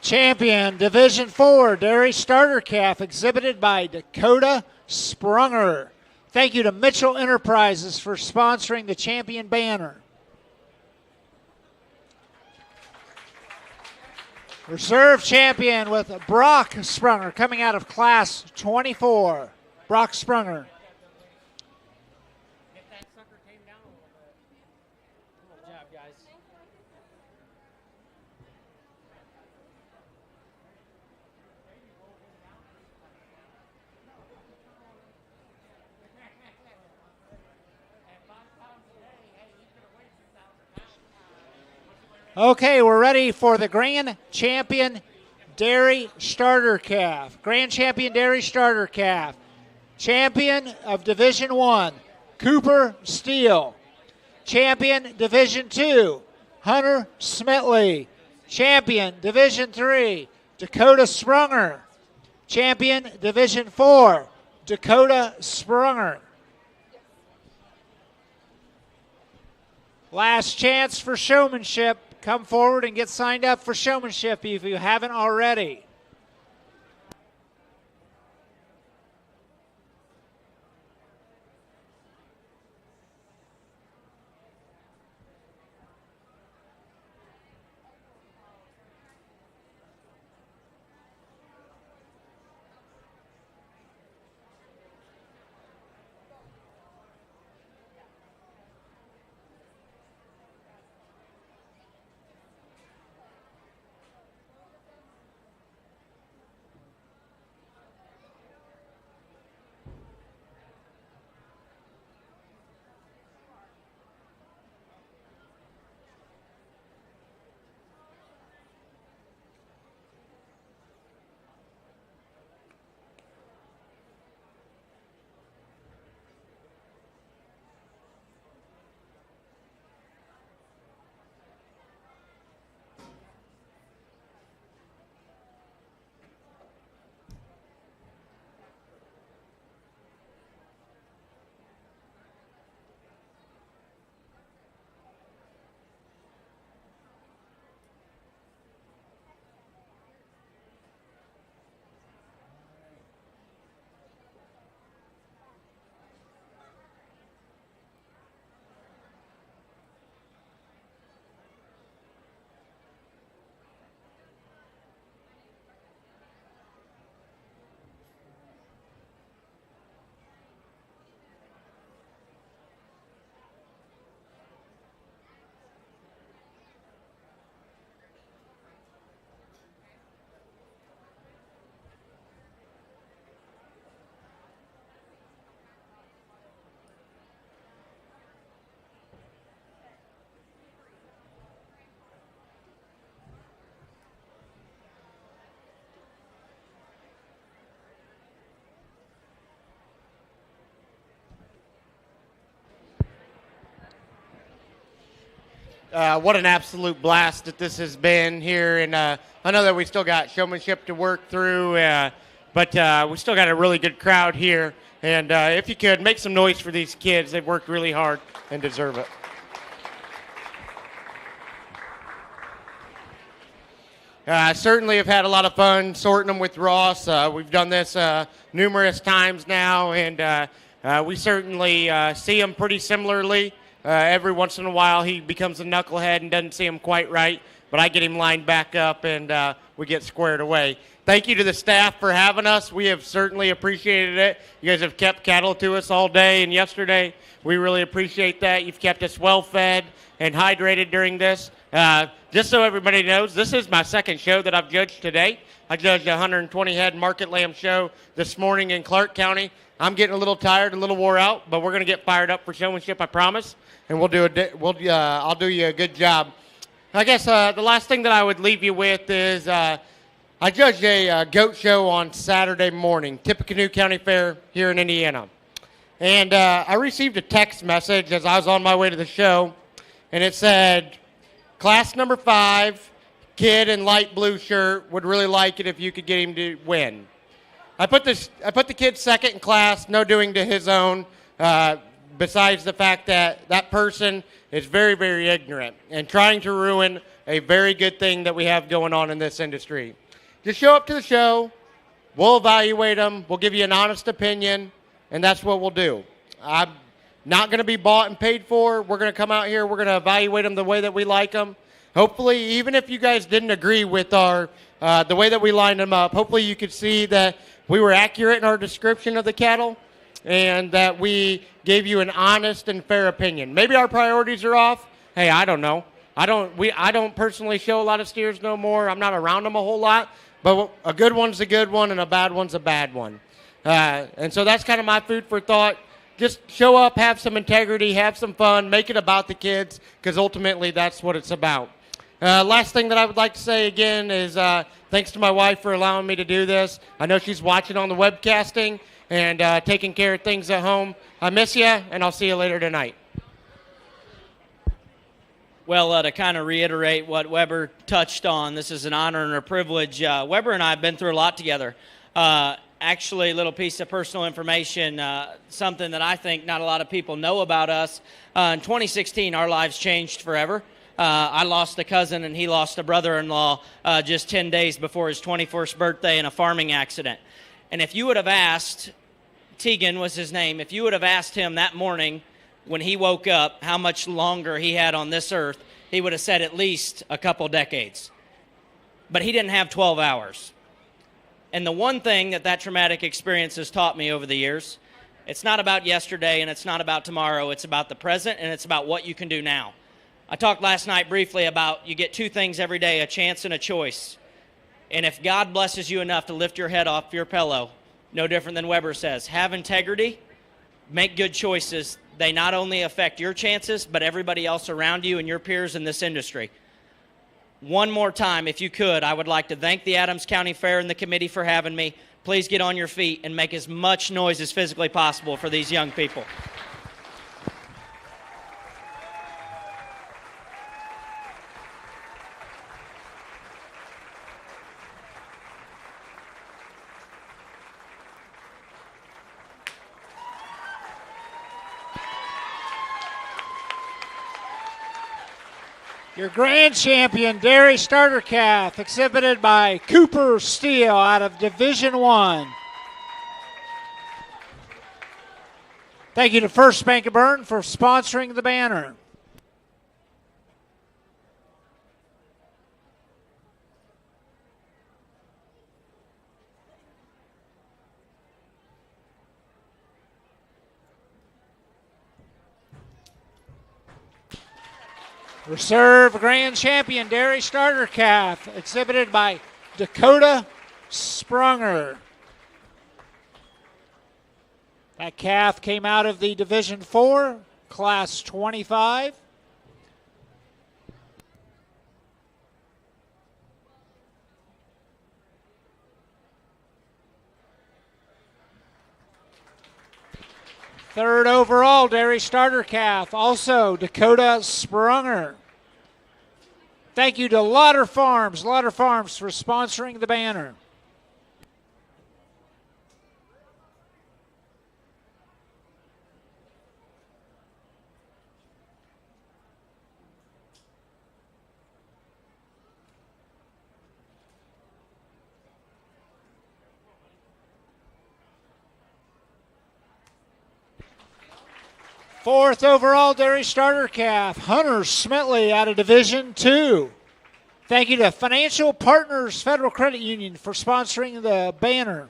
Champion Division 4 Dairy Starter Calf exhibited by Dakota Sprunger. Thank you to Mitchell Enterprises for sponsoring the champion banner. Reserve champion with Brock Sprunger coming out of class 24. Brock Sprunger. Okay, we're ready for the Grand Champion Dairy Starter Calf. Grand Champion Dairy Starter Calf. Champion of Division 1, Cooper Steele. Champion Division 2, Hunter Smitley. Champion Division 3, Dakota Sprunger. Champion Division 4, Dakota Sprunger. Last chance for showmanship. Come forward and get signed up for showmanship if you haven't already. What an absolute blast that this has been here. And I know that we still got showmanship to work through, but we still got a really good crowd here. And if you could, make some noise for these kids. They've worked really hard and deserve it. Certainly have had a lot of fun sorting them with Ross. We've done this numerous times now, and we certainly see him pretty similarly. Every once in a while he becomes a knucklehead and doesn't see him quite right, but I get him lined back up and we get squared away. Thank you to the staff for having us. We have certainly appreciated it. You guys have kept cattle to us all day and yesterday. We really appreciate that. You've kept us well fed and hydrated during this. Just so everybody knows, this is my second show that I've judged today. I judged a 120 head market lamb show this morning in Clark County. I'm getting a little tired, a little wore out, but we're going to get fired up for showmanship, I promise, and I'll do you a good job. I guess the last thing that I would leave you with is I judged a goat show on Saturday morning, Tippecanoe County Fair here in Indiana. And I received a text message as I was on my way to the show, and it said, class number 5, kid in light blue shirt, would really like it if you could get him to win. I put the kid second in class, no doing to his own, besides the fact that that person is very, very ignorant and trying to ruin a very good thing that we have going on in this industry. Just show up to the show. We'll evaluate them. We'll give you an honest opinion, and that's what we'll do. I'm not going to be bought and paid for. We're going to come out here. We're going to evaluate them the way that we like them. Hopefully, even if you guys didn't agree with the way that we lined them up, hopefully you could see that we were accurate in our description of the cattle and that we gave you an honest and fair opinion. Maybe our priorities are off. Hey, I don't know. I don't personally show a lot of steers no more. I'm not around them a whole lot. But a good one's a good one and a bad one's a bad one. And so that's kind of my food for thought. Just show up, have some integrity, have some fun, make it about the kids, because ultimately that's what it's about. Last thing that I would like to say again is thanks to my wife for allowing me to do this. I know she's watching on the webcasting and taking care of things at home. I miss you, and I'll see you later tonight. Well, to kind of reiterate what Weber touched on, this is an honor and a privilege. Weber and I have been through a lot together. Actually, a little piece of personal information, something that I think not a lot of people know about us. In 2016, our lives changed forever. I lost a cousin and he lost a brother-in-law just 10 days before his 21st birthday in a farming accident. And if you would have asked, Tegan was his name, if you would have asked him that morning when he woke up how much longer he had on this earth, he would have said at least a couple decades. But he didn't have 12 hours. And the one thing that traumatic experience has taught me over the years, it's not about yesterday and it's not about tomorrow. It's about the present and it's about what you can do now. I talked last night briefly about you get two things every day, a chance and a choice. And if God blesses you enough to lift your head off your pillow, no different than Weber says, have integrity, make good choices. They not only affect your chances, but everybody else around you and your peers in this industry. One more time, if you could, I would like to thank the Adams County Fair and the committee for having me. Please get on your feet and make as much noise as physically possible for these young people. Your grand champion dairy starter calf, exhibited by Cooper Steele out of Division I. Thank you to First Bank of Berne for sponsoring the banner. Reserve Grand Champion Dairy Starter Calf, exhibited by Dakota Sprunger. That calf came out of the Division 4, Class 25. Third overall dairy starter calf, also Dakota Sprunger. Thank you to Lauder Farms for sponsoring the banner. Fourth overall dairy starter calf, Hunter Smitley out of Division 2. Thank you to Financial Partners Federal Credit Union for sponsoring the banner.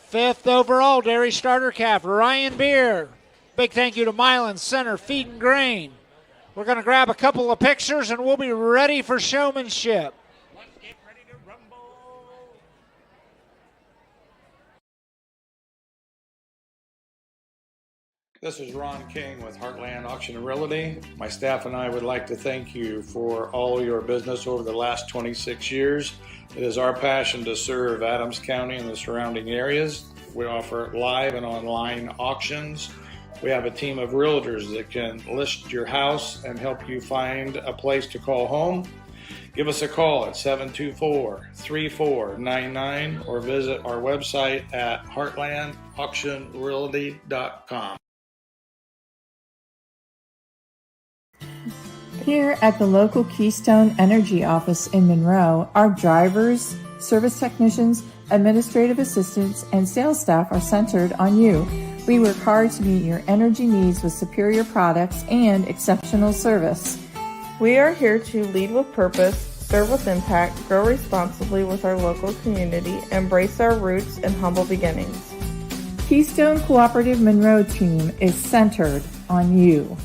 Fifth overall dairy starter calf, Ryan Beer. Big thank you to Milan Center Feed and Grain. We're going to grab a couple of pictures and we'll be ready for showmanship. This is Ron King with Heartland Auction and Realty. My staff and I would like to thank you for all your business over the last 26 years. It is our passion to serve Adams County and the surrounding areas. We offer live and online auctions. We have a team of realtors that can list your house and help you find a place to call home. Give us a call at 724-3499 or visit our website at heartlandauctionrealty.com. Here at the local Keystone Energy office in Monroe, our drivers, service technicians, administrative assistants, and sales staff are centered on you. We work hard to meet your energy needs with superior products and exceptional service. We are here to lead with purpose, serve with impact, grow responsibly with our local community, embrace our roots and humble beginnings. Keystone Cooperative Monroe team is centered on you.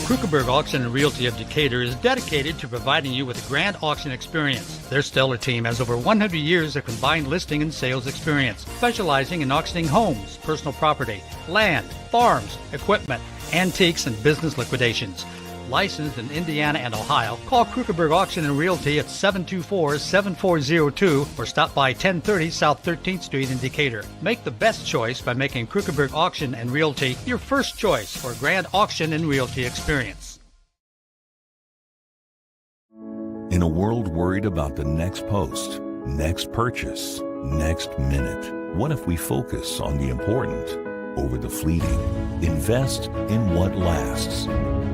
Krukeberg Auction and Realty of Decatur is dedicated to providing you with a grand auction experience. Their stellar team has over 100 years of combined listing and sales experience, specializing in auctioning homes, personal property, land, farms, equipment, antiques, and business liquidations. Licensed in Indiana and Ohio, call Krukeberg Auction and Realty at 724-7402 or stop by 1030 South 13th Street in Decatur. Make the best choice by making Krukeberg Auction and Realty your first choice for a grand auction and realty experience. In a world worried about the next post, next purchase, next minute, what if we focus on the important over the fleeting? Invest in what lasts.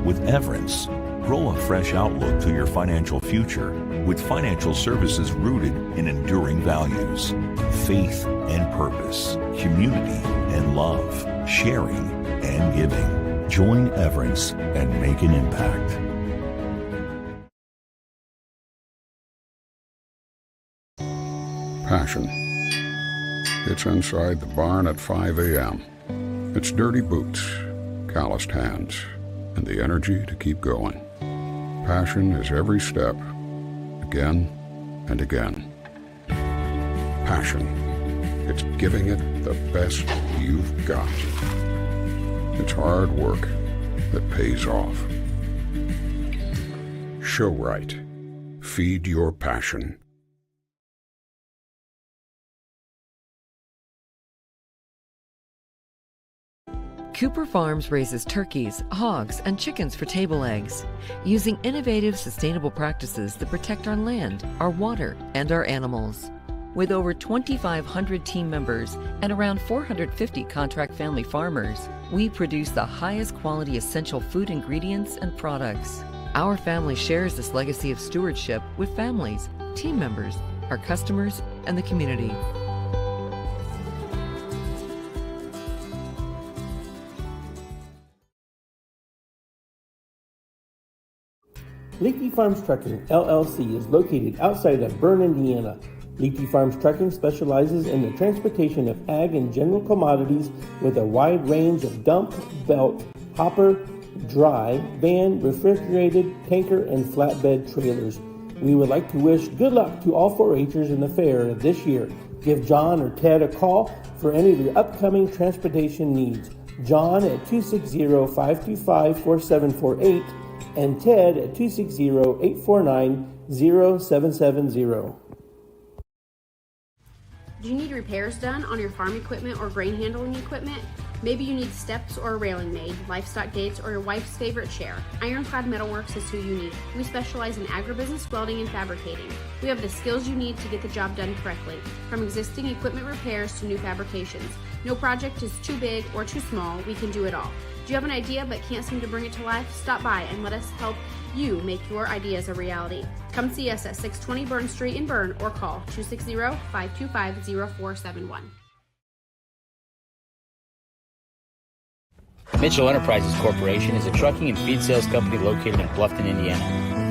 With Everence, grow a fresh outlook to your financial future with financial services rooted in enduring values, faith and purpose, community and love, sharing and giving. Join Everence and make an impact. Passion. It's inside the barn at 5 a.m. It's dirty boots, calloused hands, and the energy to keep going. Passion is every step, again and again. Passion. It's giving it the best you've got. It's hard work that pays off. Show right. Feed your passion. Cooper Farms raises turkeys, hogs, and chickens for table eggs, using innovative, sustainable practices that protect our land, our water, and our animals. With over 2,500 team members and around 450 contract family farmers, we produce the highest quality essential food ingredients and products. Our family shares this legacy of stewardship with families, team members, our customers, and the community. Leafy Farms Trucking, LLC is located outside of Berne, Indiana. Leafy Farms Trucking specializes in the transportation of ag and general commodities with a wide range of dump, belt, hopper, dry, van, refrigerated, tanker, and flatbed trailers. We would like to wish good luck to all 4-H'ers in the fair this year. Give John or Ted a call for any of your upcoming transportation needs. John at 260-525-4748 and Ted at 260-849-0770. Do you need repairs done on your farm equipment or grain handling equipment? Maybe you need steps or a railing made, livestock gates, or your wife's favorite chair. Ironclad Metalworks is who you need. We specialize in agribusiness welding and fabricating. We have the skills you need to get the job done correctly, from existing equipment repairs to new fabrications. No project is too big or too small. We can do it all. Do you have an idea but can't seem to bring it to life? Stop by and let us help you make your ideas a reality. Come see us at 620 Berne Street in Berne or call 260-525-0471. Mitchell Enterprises Corporation is a trucking and feed sales company located in Bluffton, Indiana.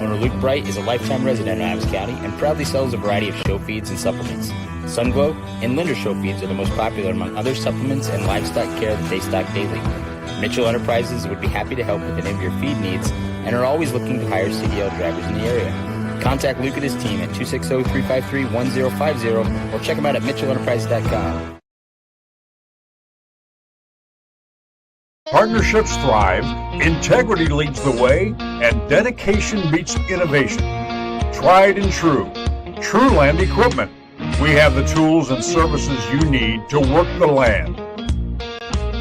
Owner Luke Bright is a lifetime resident of Adams County and proudly sells a variety of show feeds and supplements. Sunglow and Linder show feeds are the most popular among other supplements and livestock care that they stock daily. Mitchell Enterprises would be happy to help with any of your feed needs and are always looking to hire CDL drivers in the area. Contact Luke and his team at 260-353-1050 or check them out at mitchellenterprises.com. Partnerships thrive, integrity leads the way, and dedication beats innovation. Tried and true. Trueland Equipment. We have the tools and services you need to work the land.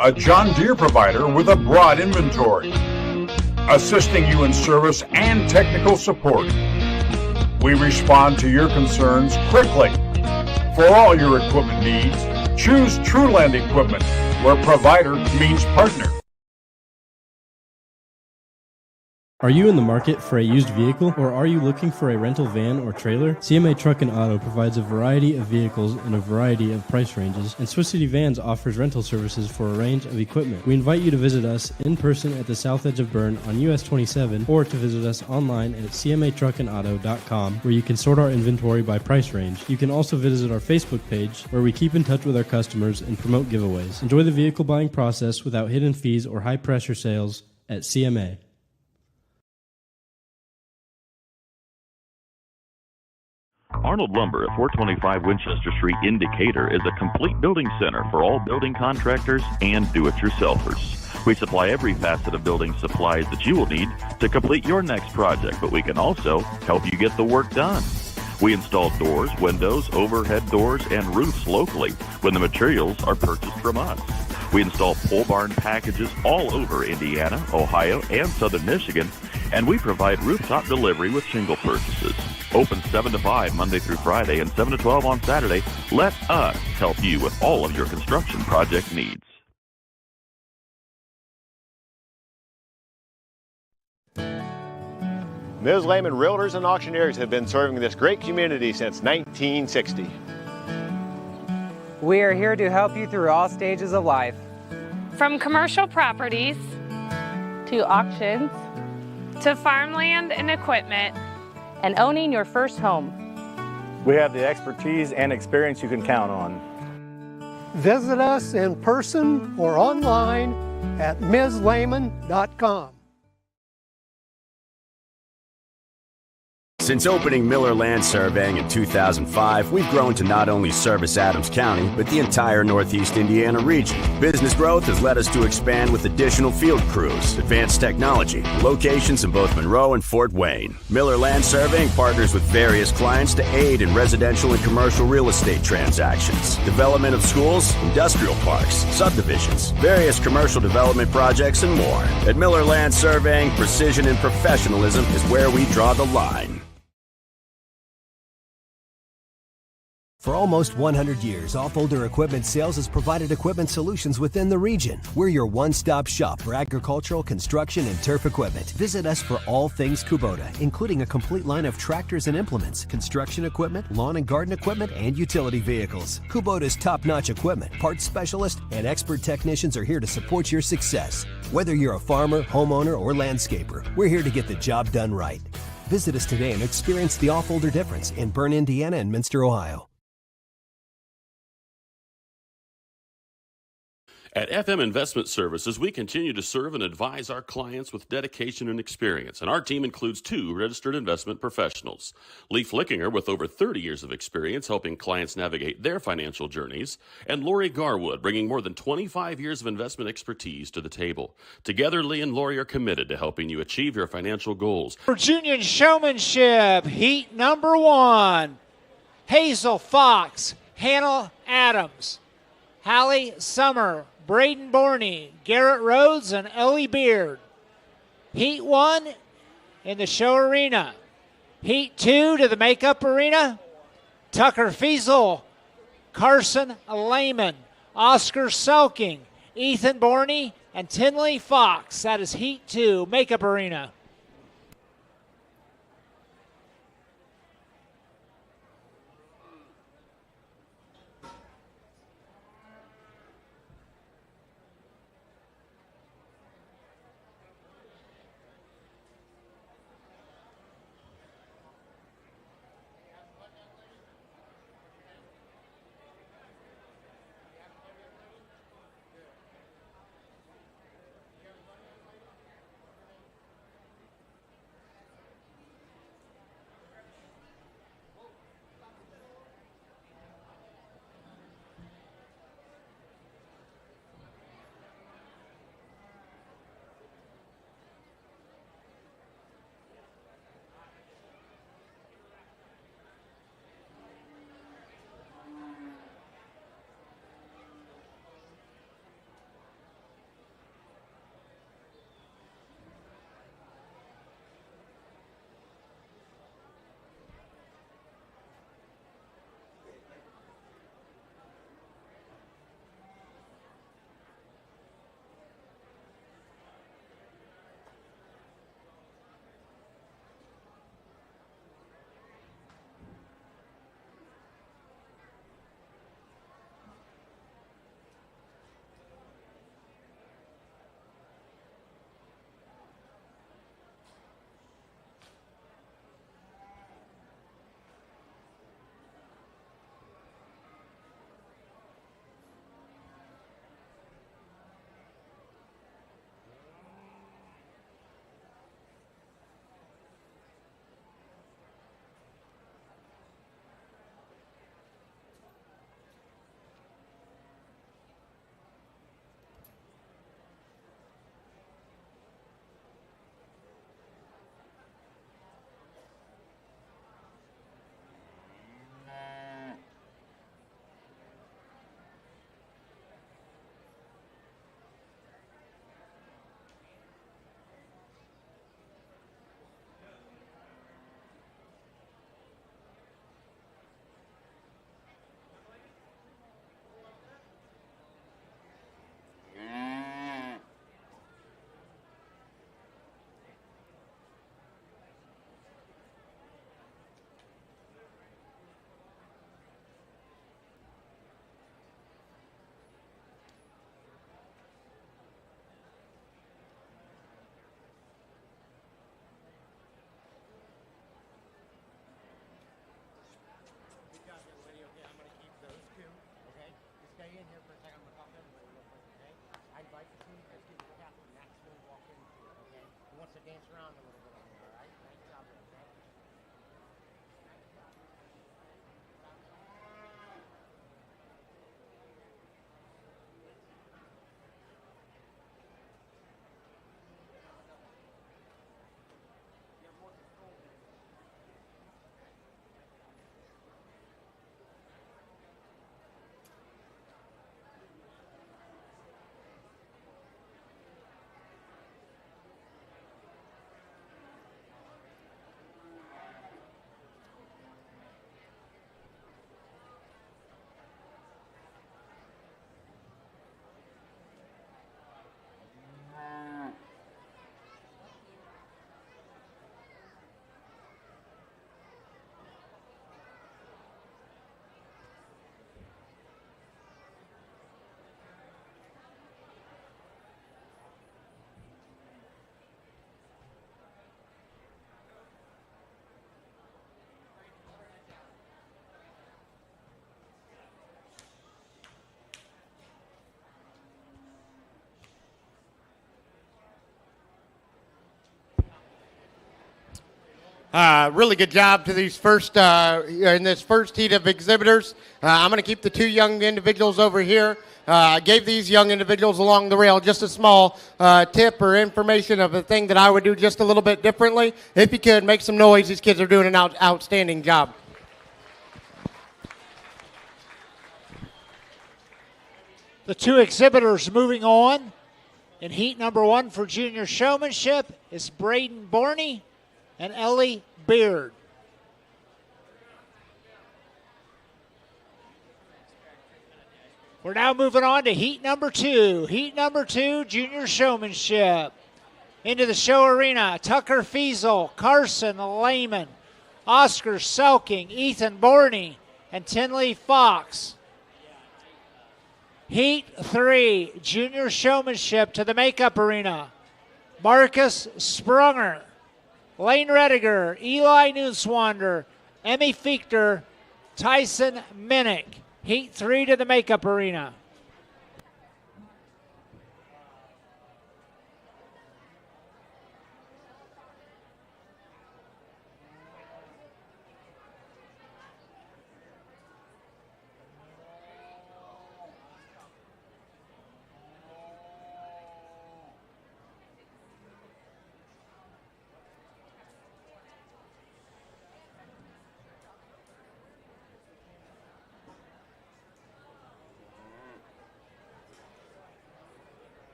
A John Deere provider with a broad inventory, assisting you in service and technical support. We respond to your concerns quickly. For all your equipment needs, choose Trueland Equipment, where provider means partner. Are you in the market for a used vehicle, or are you looking for a rental van or trailer? CMA Truck and Auto provides a variety of vehicles in a variety of price ranges, and Swiss City Vans offers rental services for a range of equipment. We invite you to visit us in person at the south edge of Berne on US 27, or to visit us online at cmatruckandauto.com, where you can sort our inventory by price range. You can also visit our Facebook page, where we keep in touch with our customers and promote giveaways. Enjoy the vehicle buying process without hidden fees or high-pressure sales at CMA. Arnold Lumber at 425 Winchester Street in Decatur is a complete building center for all building contractors and do-it-yourselfers. We supply every facet of building supplies that you will need to complete your next project, but we can also help you get the work done. We install doors, windows, overhead doors, and roofs locally when the materials are purchased from us. We install pole barn packages all over Indiana, Ohio, and southern Michigan, and we provide rooftop delivery with shingle purchases. Open 7 to 5 Monday through Friday and 7 to 12 on Saturday. Let us help you with all of your construction project needs. Ms. Lehman Realtors and Auctioneers have been serving this great community since 1960. We are here to help you through all stages of life. From commercial properties to auctions to farmland and equipment and owning your first home. We have the expertise and experience you can count on. Visit us in person or online at mslehman.com. Since opening Miller Land Surveying in 2005, we've grown to not only service Adams County, but the entire Northeast Indiana region. Business growth has led us to expand with additional field crews, advanced technology, locations in both Monroe and Fort Wayne. Miller Land Surveying partners with various clients to aid in residential and commercial real estate transactions, development of schools, industrial parks, subdivisions, various commercial development projects, and more. At Miller Land Surveying, precision and professionalism is where we draw the line. For almost 100 years, Offholder Equipment Sales has provided equipment solutions within the region. We're your one-stop shop for agricultural, construction, and turf equipment. Visit us for all things Kubota, including a complete line of tractors and implements, construction equipment, lawn and garden equipment, and utility vehicles. Kubota's top-notch equipment, parts specialists, and expert technicians are here to support your success. Whether you're a farmer, homeowner, or landscaper, we're here to get the job done right. Visit us today and experience the Offholder difference in Berne, Indiana, and Minster, Ohio. At FM Investment Services, we continue to serve and advise our clients with dedication and experience, and our team includes 2 registered investment professionals. Lee Flickinger, with over 30 years of experience helping clients navigate their financial journeys, and Lori Garwood, bringing more than 25 years of investment expertise to the table. Together, Lee and Lori are committed to helping you achieve your financial goals. Virginian Showmanship, heat number 1. Hazel Fox, Hannah Adams, Hallie Summer, Braden Borney, Garrett Rhodes, and Ellie Beard. Heat 1 in the show arena. Heat 2 to the makeup arena. Tucker Fiesel, Carson Lehman, Oscar Selking, Ethan Borney, and Tinley Fox. That is Heat 2, makeup arena. in here for a second. I'm going to talk to everybody real quick, okay? I'd like to see you guys give the captain maximum walk in here, okay? He wants to dance around a little bit on there, all right? Nice job there, okay? Really good job to these first in this first heat of exhibitors. I'm going to keep the two young individuals over here. I gave these young individuals along the rail just a small tip or information of a thing that I would do just a little bit differently. If you could, make some noise. These kids are doing an outstanding job. The two exhibitors moving on in heat number 1 for junior showmanship is Braden Borney and Ellie Beard. We're now moving on to heat number 2. Heat number 2, junior showmanship. Into the show arena, Tucker Fiesel, Carson Lehman, Oscar Selking, Ethan Borney, and Tinley Fox. Heat 3, junior showmanship to the makeup arena. Marcus Sprunger, Lane Rediger, Eli Newswander, Emmy Fichter, Tyson Minnick. Heat 3 to the makeup arena.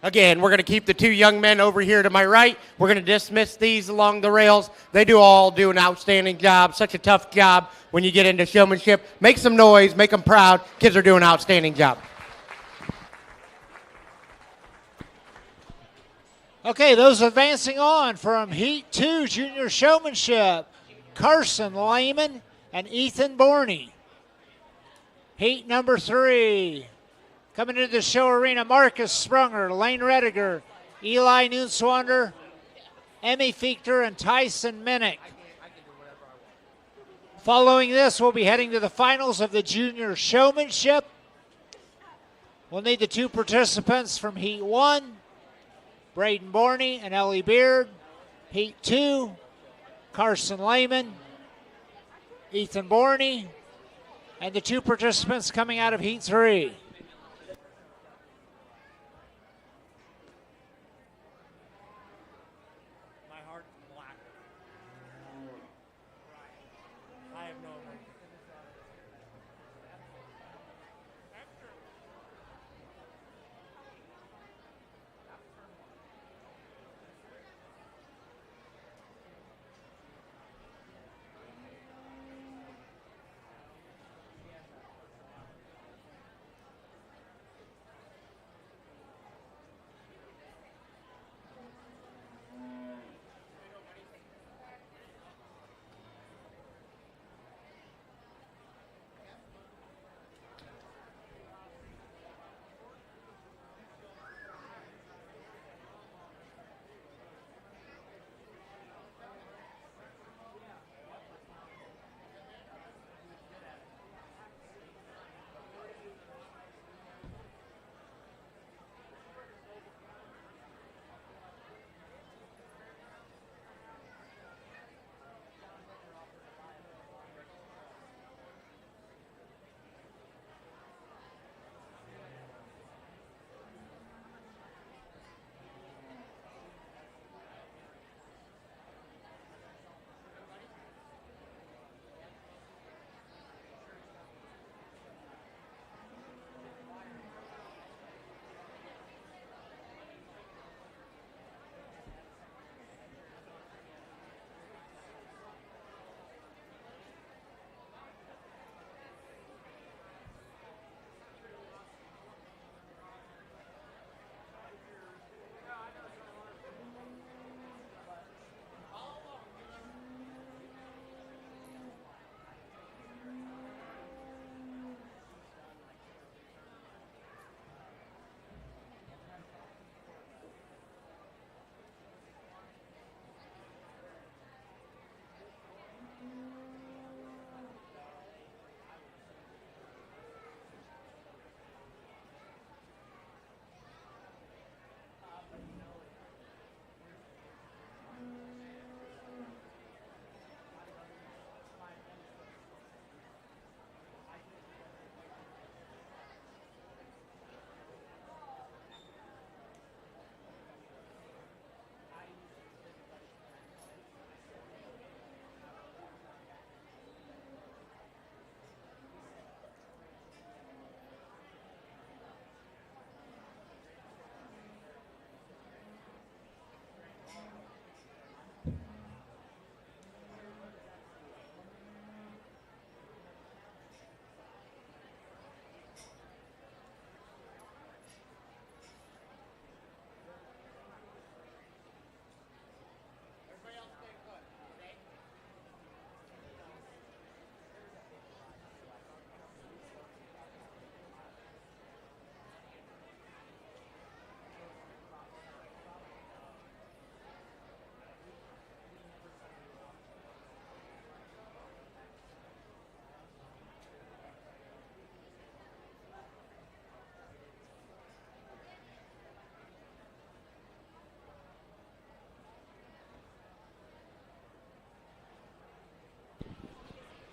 Again, we're going to keep the two young men over here to my right. We're going to dismiss these along the rails. They all do an outstanding job. Such a tough job when you get into showmanship. Make some noise. Make them proud. Kids are doing an outstanding job. Okay, those advancing on from Heat 2 Junior Showmanship, Carson Lehman and Ethan Borney. Heat number 3, coming into the show arena, Marcus Sprunger, Lane Rediger, Eli Nuenswander, Emmy Fichter, and Tyson Minnick. Following this, we'll be heading to the finals of the Junior Showmanship. We'll need the 2 participants from Heat 1, Braden Borney and Ellie Beard. Heat 2, Carson Lehman, Ethan Borney, and the 2 participants coming out of Heat 3.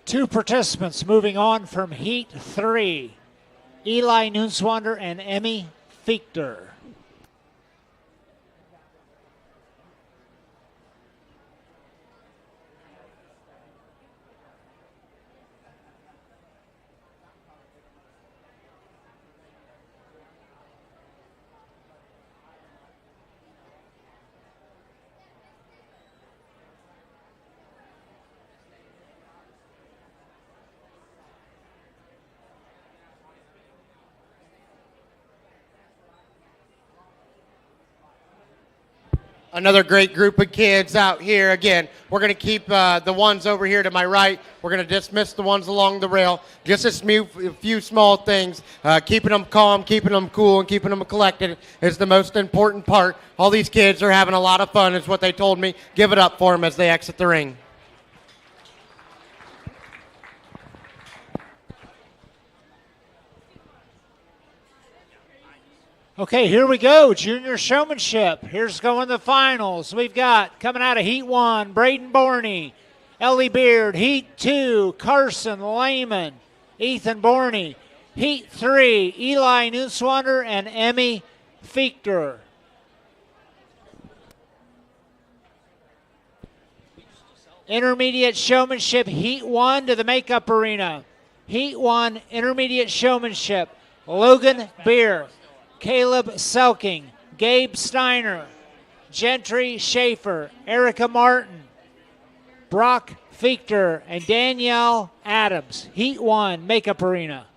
Two participants moving on from Heat 3, Eli Nuenswander and Emmy Fichter. Another great group of kids out here. Again, we're going to keep the ones over here to my right. We're going to dismiss the ones along the rail. Just a few small things. Keeping them calm, keeping them cool, and keeping them collected is the most important part. All these kids are having a lot of fun is what they told me. Give it up for them as they exit the ring. Okay, here we go. Junior showmanship. Here's going the finals. We've got coming out of Heat 1, Braden Borney, Ellie Beard. Heat 2, Carson Lehman, Ethan Borney. Heat 3, Eli Nusswander and Emmy Fichter. Intermediate showmanship, Heat 1 to the makeup arena. Heat 1, intermediate showmanship, Logan Beer, Caleb Selking, Gabe Steiner, Gentry Schaefer, Erica Martin, Brock Fichter, and Danielle Adams. Heat 1, makeup arena.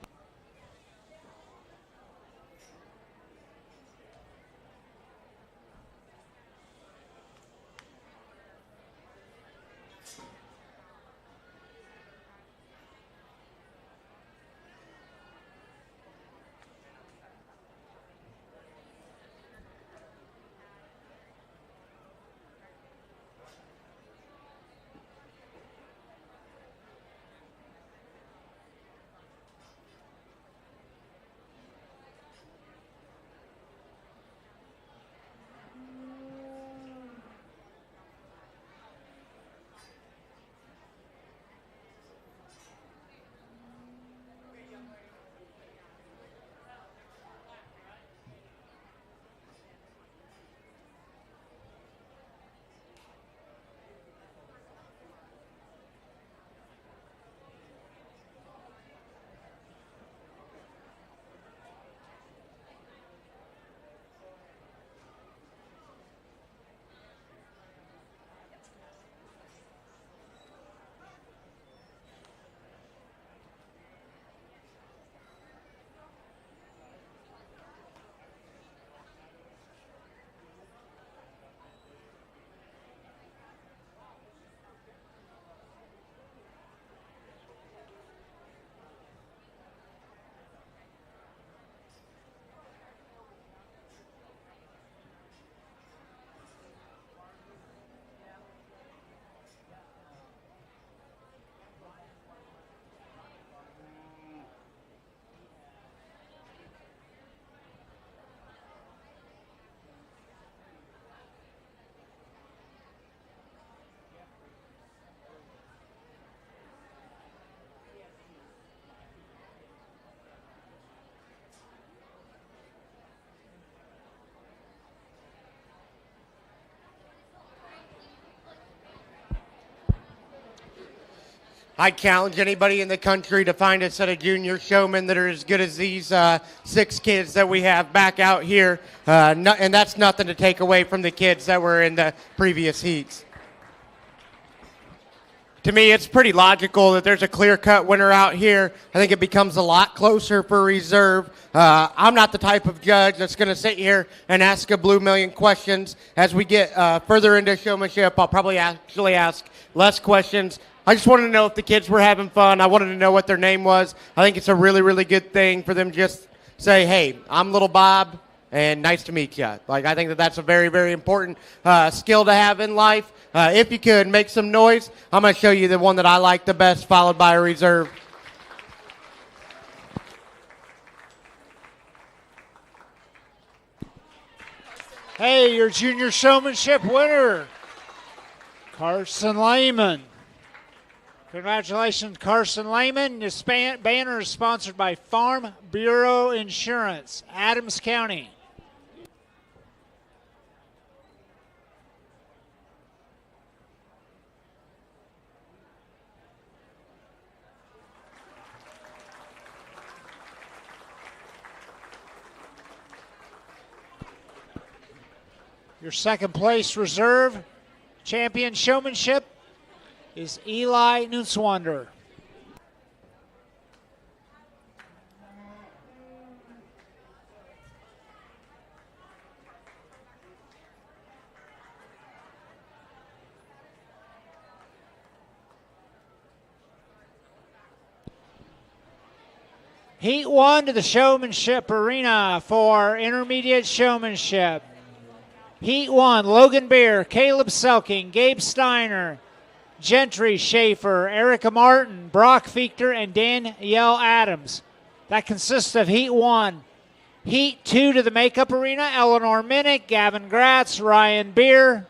I challenge anybody in the country to find a set of junior showmen that are as good as these 6 kids that we have back out here. And that's nothing to take away from the kids that were in the previous heats. To me, it's pretty logical that there's a clear-cut winner out here. I think it becomes a lot closer for reserve. I'm not the type of judge that's going to sit here and ask a blue million questions. As we get further into showmanship, I'll probably actually ask less questions. I just wanted to know if the kids were having fun. I wanted to know what their name was. I think it's a really, really good thing for them to just say, hey, I'm Little Bob, and nice to meet you. Like, I think that that's a very, very important skill to have in life. If you could, make some noise. I'm going to show you the one that I like the best, followed by a reserve. Hey, your junior showmanship winner, Carson Lehman. Congratulations, Carson Lehman. This banner is sponsored by Farm Bureau Insurance, Adams County. Your second place reserve champion showmanship is Eli Nusswander. Heat 1 to the Showmanship Arena for intermediate showmanship. Heat 1, Logan Beer, Caleb Selking, Gabe Steiner, Gentry Schaefer, Erica Martin, Brock Fichter, and Danielle Adams. That consists of Heat 1. Heat 2 to the Makeup Arena, Eleanor Minnick, Gavin Gratz, Ryan Beer,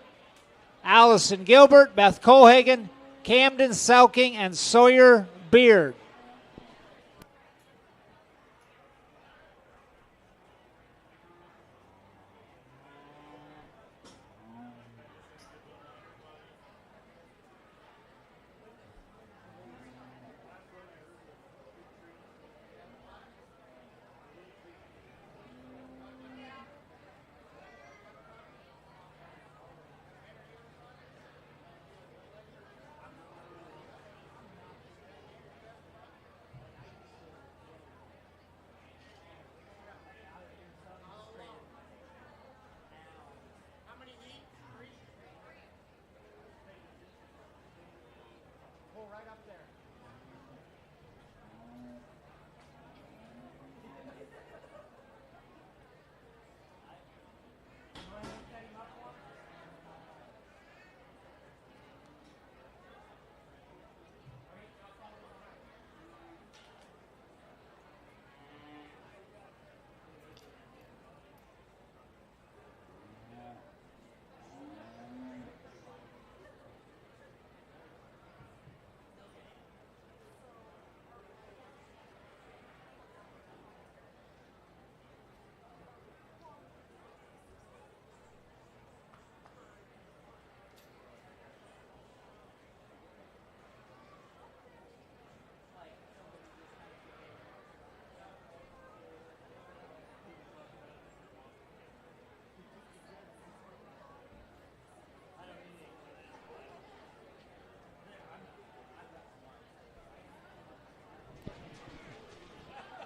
Allison Gilbert, Beth Colhagen, Camden Selking, and Sawyer Beard.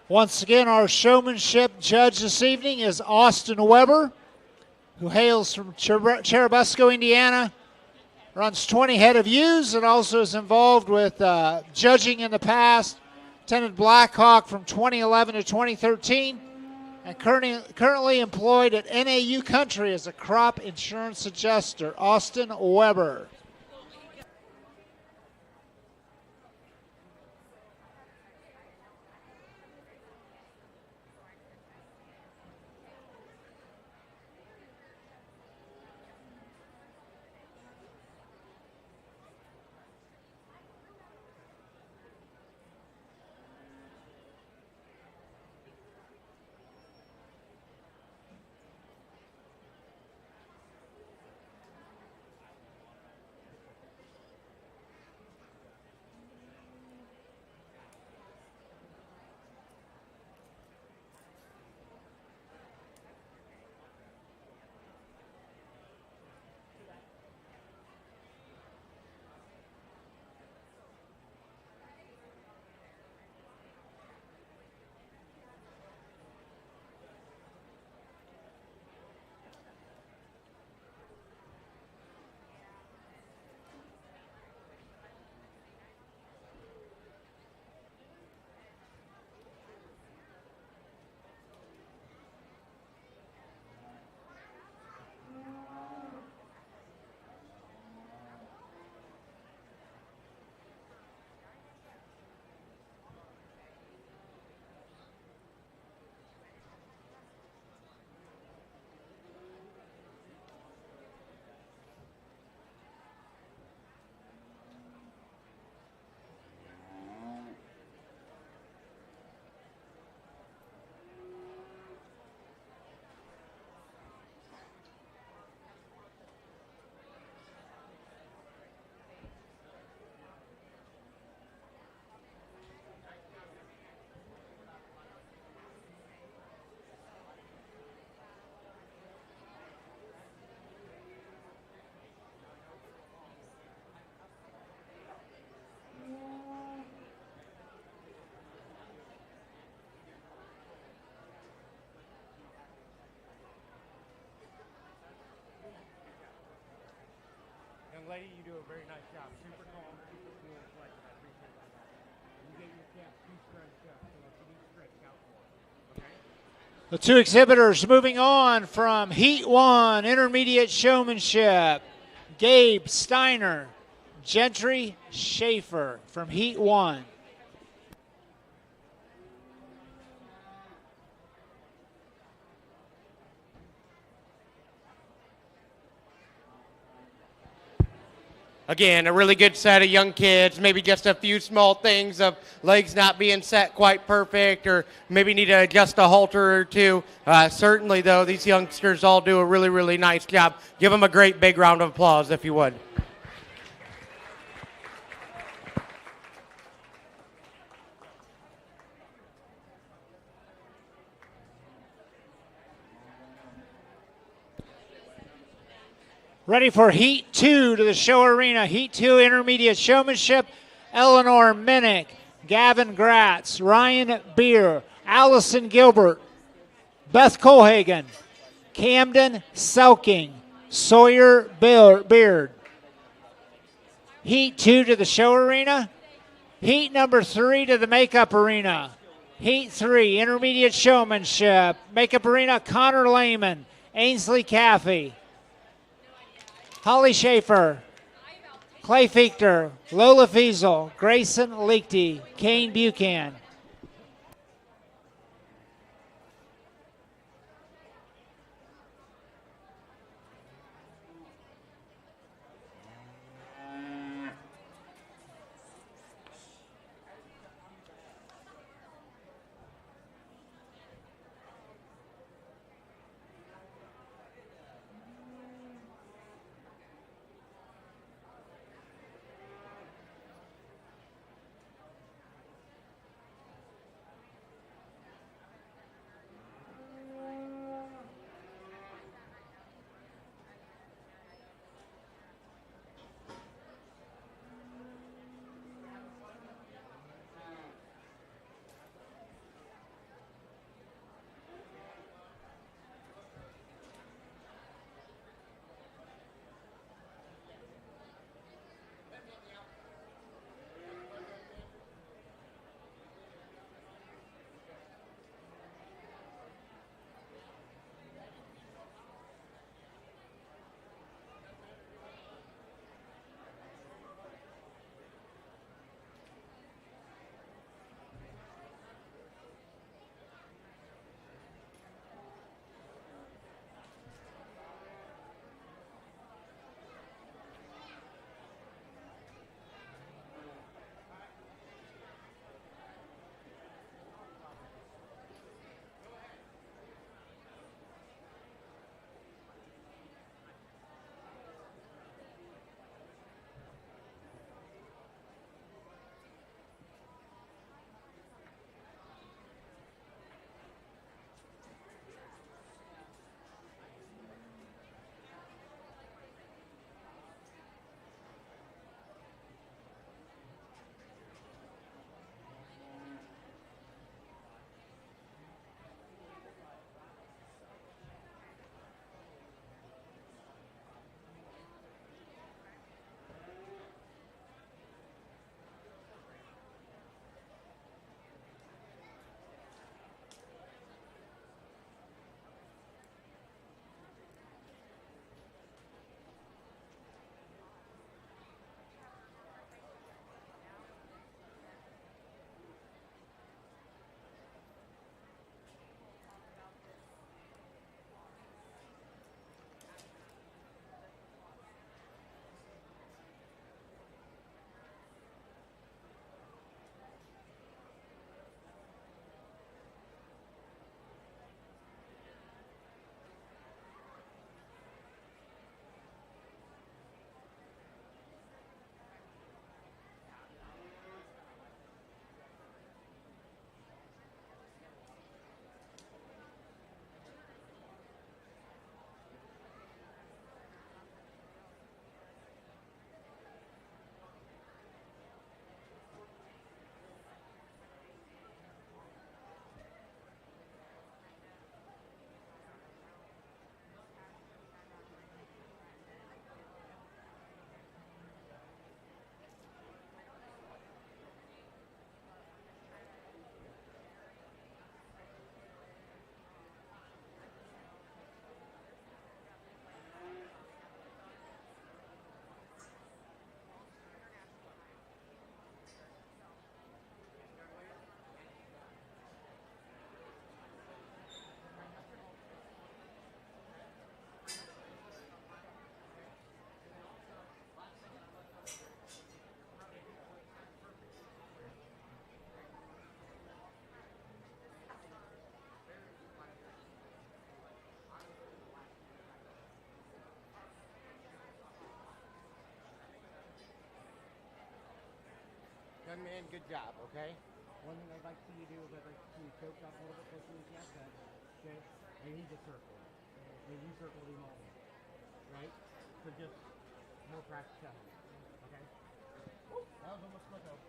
Once again, our showmanship judge this evening is Austin Weber, who hails from Cherubusco, Indiana, runs 20 head of ewes, and also is involved with judging in the past, attended Blackhawk from 2011 to 2013, and currently employed at NAU Country as a crop insurance adjuster. Austin Weber. Young lady, you do a very nice job. Super calm, super cool, collected. I appreciate that. You get your camp too scrunched up. So if you need The two exhibitors moving on from Heat 1, Intermediate Showmanship. Gabe Steiner, Gentry Schaefer from Heat 1. Again, a really good set of young kids, maybe just a few small things of legs not being set quite perfect or maybe need to adjust a halter or two. Certainly, though, these youngsters all do a really, really nice job. Give them a great big round of applause, if you would. Ready for Heat 2 to the show arena. Heat 2 Intermediate Showmanship. Eleanor Minnick, Gavin Gratz, Ryan Beer, Allison Gilbert, Beth Colhagen, Camden Selking, Sawyer Beard. Heat 2 to the show arena. Heat number 3 to the makeup arena. Heat 3 Intermediate Showmanship. Makeup arena, Connor Lehman, Ainsley Caffey, Holly Schaefer, Clay Fichter, Lola Fiesel, Grayson Lichty, Kane Buchan. Young man, good job, okay? One thing I'd like to see you do is I'd like to see you choke up a little bit closer to the chest, okay? And he just circled. And you circled him all the way, right? So just more practice out of it, okay? That was almost my toe.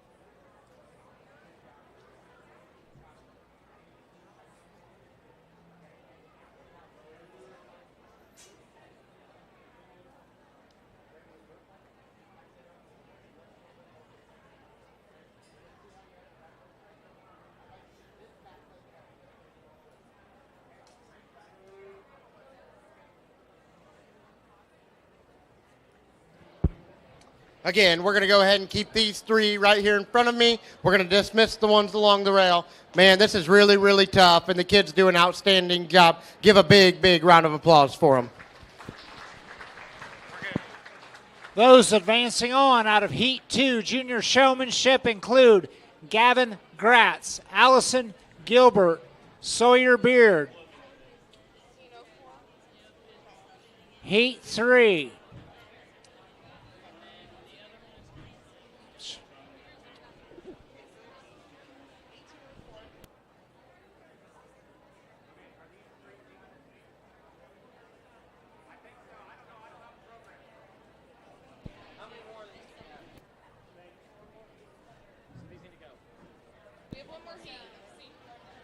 Again, we're going to go ahead and keep these three right here in front of me. We're going to dismiss the ones along the rail. Man, this is really, really tough, and the kids do an outstanding job. Give a big, big round of applause for them. Those advancing on out of Heat 2 junior showmanship include Gavin Gratz, Allison Gilbert, Sawyer Beard. Heat 3.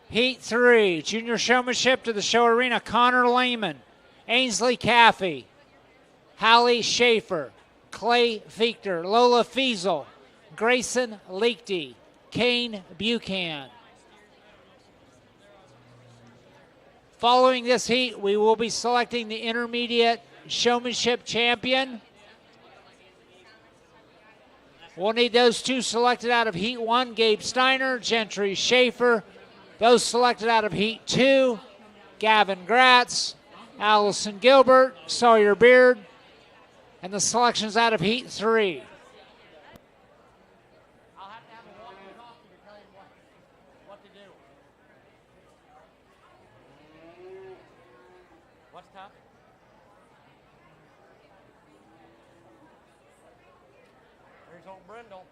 Heat 3, junior showmanship to the show arena, Connor Lehman, Ainsley Caffey, Hallie Schaefer, Clay Fichter, Lola Fiesel, Grayson Leakty, Kane Buchan. Following this heat, we will be selecting the intermediate showmanship champion. We'll need those two selected out of Heat 1, Gabe Steiner, Gentry Schaefer. Those selected out of Heat 2, Gavin Gratz, Allison Gilbert, Sawyer Beard, and the selections out of Heat 3. I'll have to have a walkie-talkie to tell him what to do. What's tough? There's old Brindle.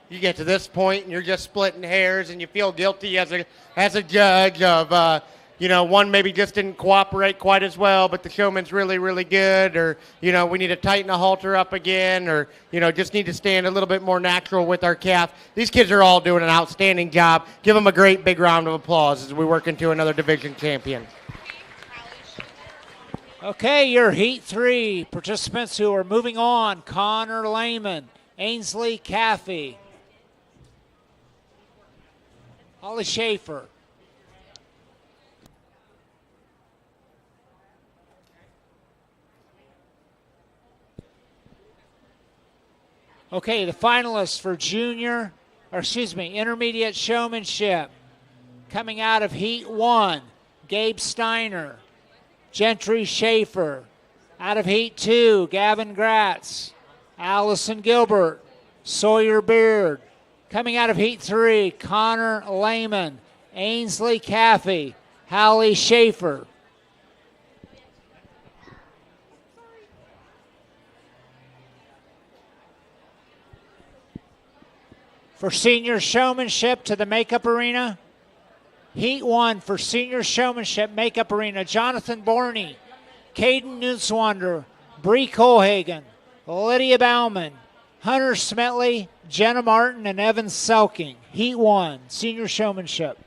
you get to this point and you're just splitting hairs and you feel guilty as a judge of one maybe just didn't cooperate quite as well, but the showman's really, really good, or, we need to tighten the halter up again, or, just need to stand a little bit more natural with our calf. These kids are all doing an outstanding job. Give them a great big round of applause as we work into another division champion. Okay, your Heat 3 participants who are moving on: Connor Lehman, Ainsley Caffey, Holly Schaefer. Okay, the finalists for intermediate showmanship. Coming out of Heat 1, Gabe Steiner, Gentry Schaefer. Out of Heat 2, Gavin Gratz, Allison Gilbert, Sawyer Beard. Coming out of Heat 3, Connor Lehman, Ainsley Caffey, Hallie Schaefer. For senior showmanship to the makeup arena, Heat 1 for senior showmanship makeup arena: Jonathan Borney, Caden Nutzwander, Bree Colhagen, Lydia Bauman, Hunter Smetley, Jenna Martin, and Evan Selking. Heat 1, senior showmanship.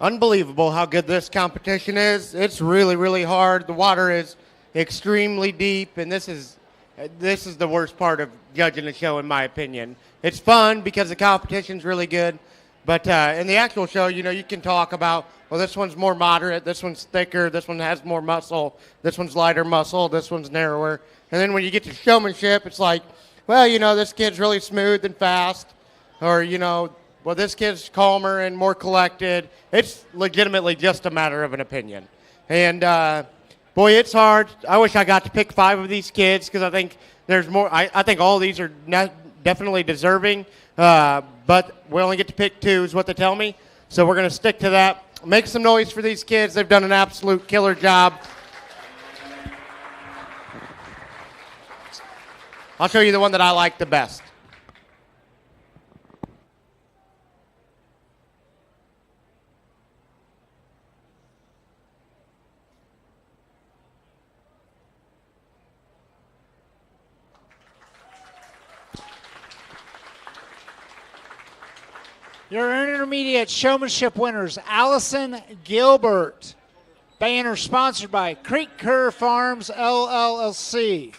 Unbelievable how good this competition is. It's really, really hard. The water is extremely deep, and this is the worst part of judging the show, in my opinion. It's fun because the competition's really good, but in the actual show, you can talk about, well, this one's more moderate, this one's thicker, this one has more muscle, this one's lighter muscle, this one's narrower. And then when you get to showmanship, it's like, well, this kid's really smooth and fast, or, well, this kid's calmer and more collected. It's legitimately just a matter of an opinion. And, boy, it's hard. I wish I got to pick 5 of these kids because I think there's more. I think all of these are definitely deserving, but we only get to pick 2 is what they tell me. So we're going to stick to that. Make some noise for these kids. They've done an absolute killer job. I'll show you the one that I like the best. Your intermediate showmanship winners, Allison Gilbert. Banner sponsored by Creek Cur Farms, LLC.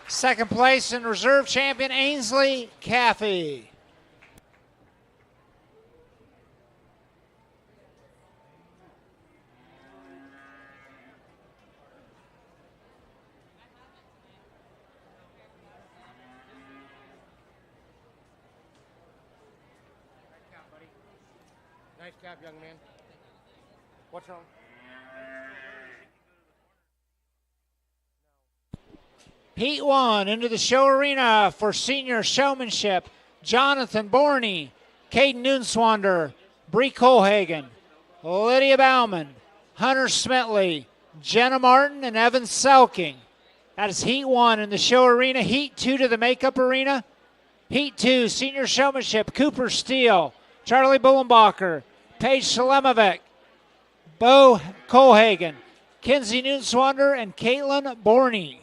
Second place in reserve champion, Ainsley Caffey. Nice job, young man. What's wrong? Heat 1 into the show arena for senior showmanship. Jonathan Borney, Caden Noonswander, Bree Colhagen, Lydia Bauman, Hunter Smitley, Jenna Martin, and Evan Selking. That is Heat 1 in the show arena. Heat 2 to the makeup arena. Heat 2, senior showmanship, Cooper Steele, Charlie Bullenbacher, Paige Salemovic, Bo Colhagen, Kenzie Noonswander, and Caitlin Borney.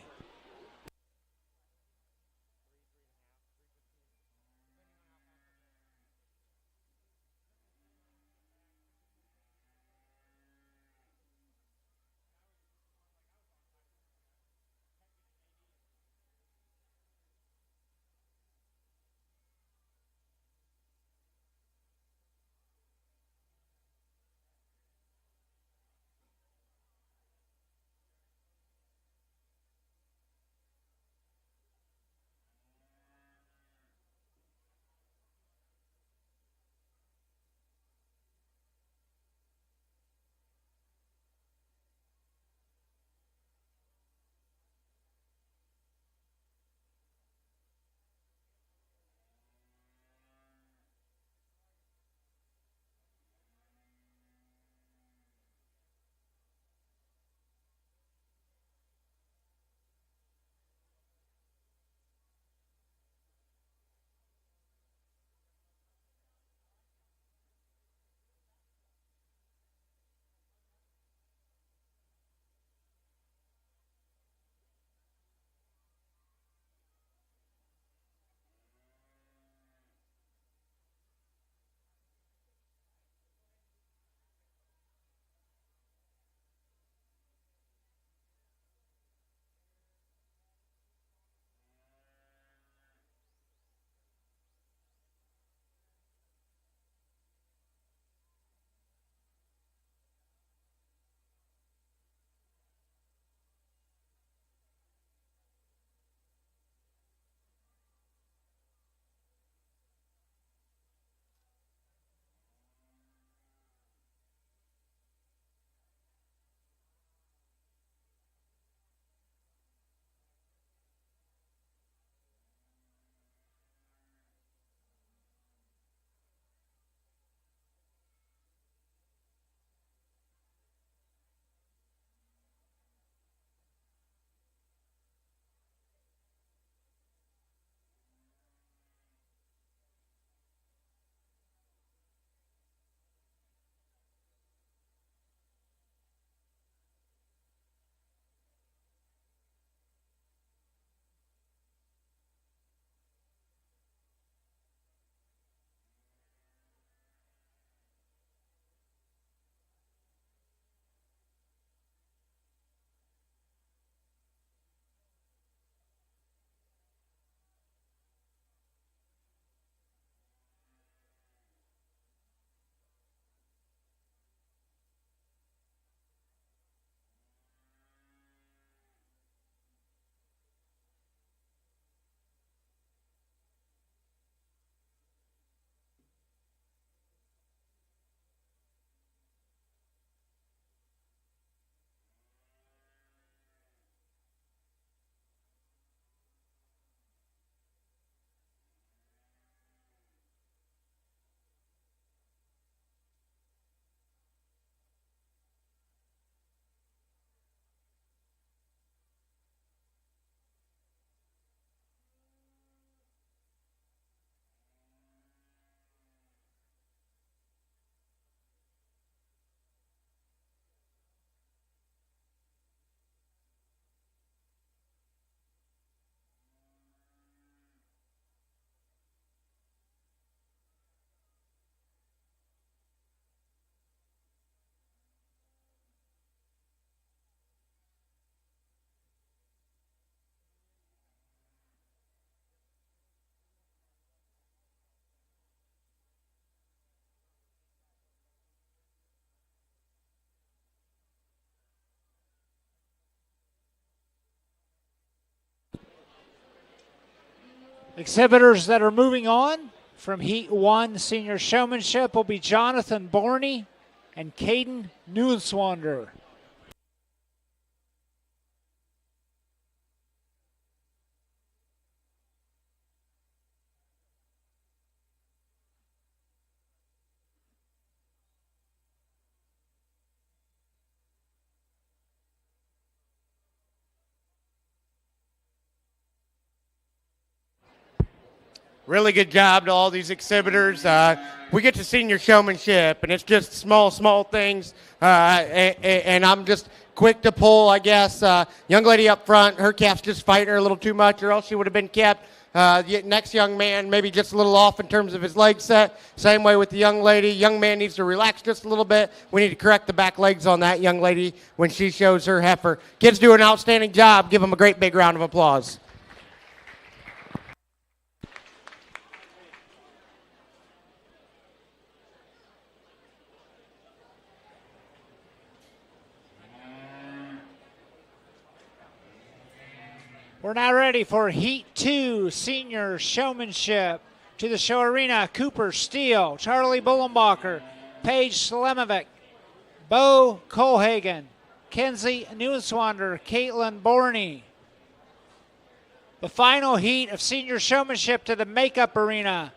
Exhibitors that are moving on from Heat 1 Senior Showmanship will be Jonathan Borney and Caden Nuenswander. Really good job to all these exhibitors. We get to senior showmanship, and it's just small things. And I'm just quick to pull, I guess. Young lady up front, her calf's just fighting her a little too much, or else she would have been kept. The next young man, maybe just a little off in terms of his leg set. Same way with the young lady. Young man needs to relax just a little bit. We need to correct the back legs on that young lady when she shows her heifer. Kids do an outstanding job. Give them a great big round of applause. We're now ready for Heat 2 Senior Showmanship. To the show arena, Cooper Steele, Charlie Bullenbacher, Paige Slemovic, Bo Colhagen, Kenzie Nuenswander, Caitlin Borney. The final heat of Senior Showmanship to the makeup arena,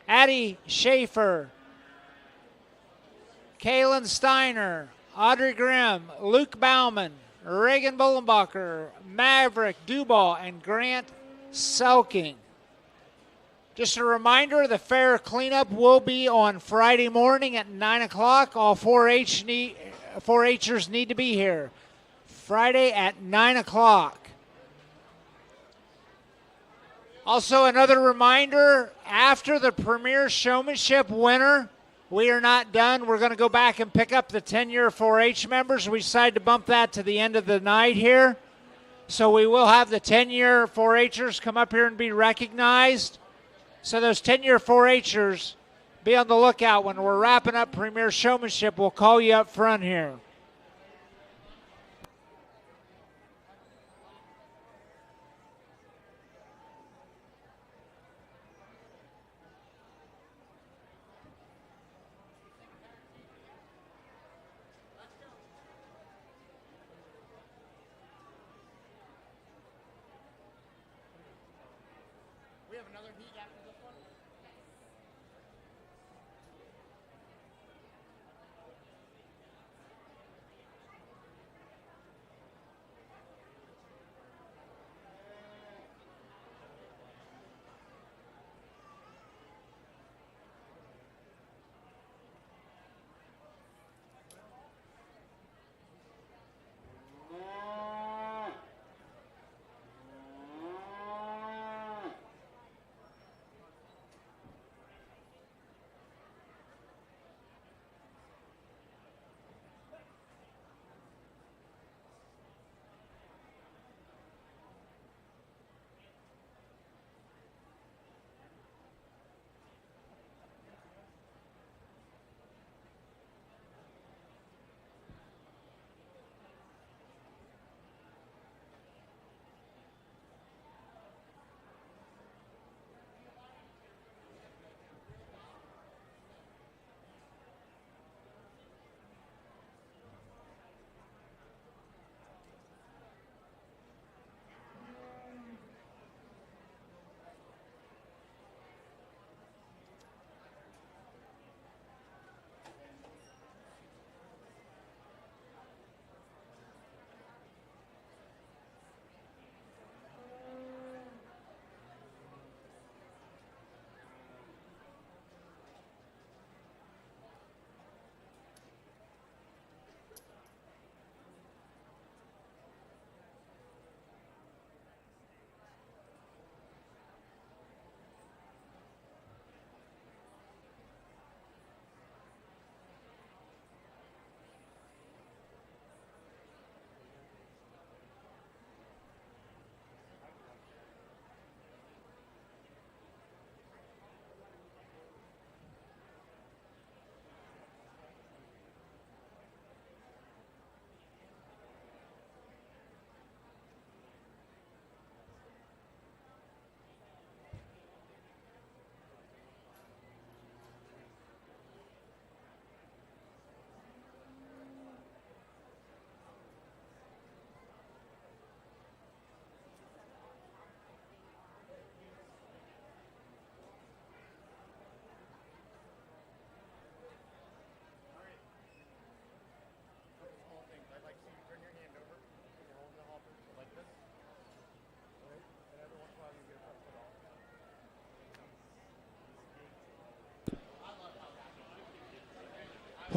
Addie Schaefer, Kaylin Steiner, Audrey Grimm, Luke Bauman, Reagan Bullenbacher, Maverick Dubaugh, and Grant Selking. Just a reminder, the fair cleanup will be on Friday morning at 9 o'clock. All 4-Hers need to be here. Friday at 9 o'clock. Also, another reminder, after the Premier Showmanship winner, we are not done. We're going to go back and pick up the 10-year 4-H members. We decided to bump that to the end of the night here. So we will have the 10-year 4-Hers come up here and be recognized. So those 10-year 4-Hers, be on the lookout. When we're wrapping up Premier Showmanship, we'll call you up front here.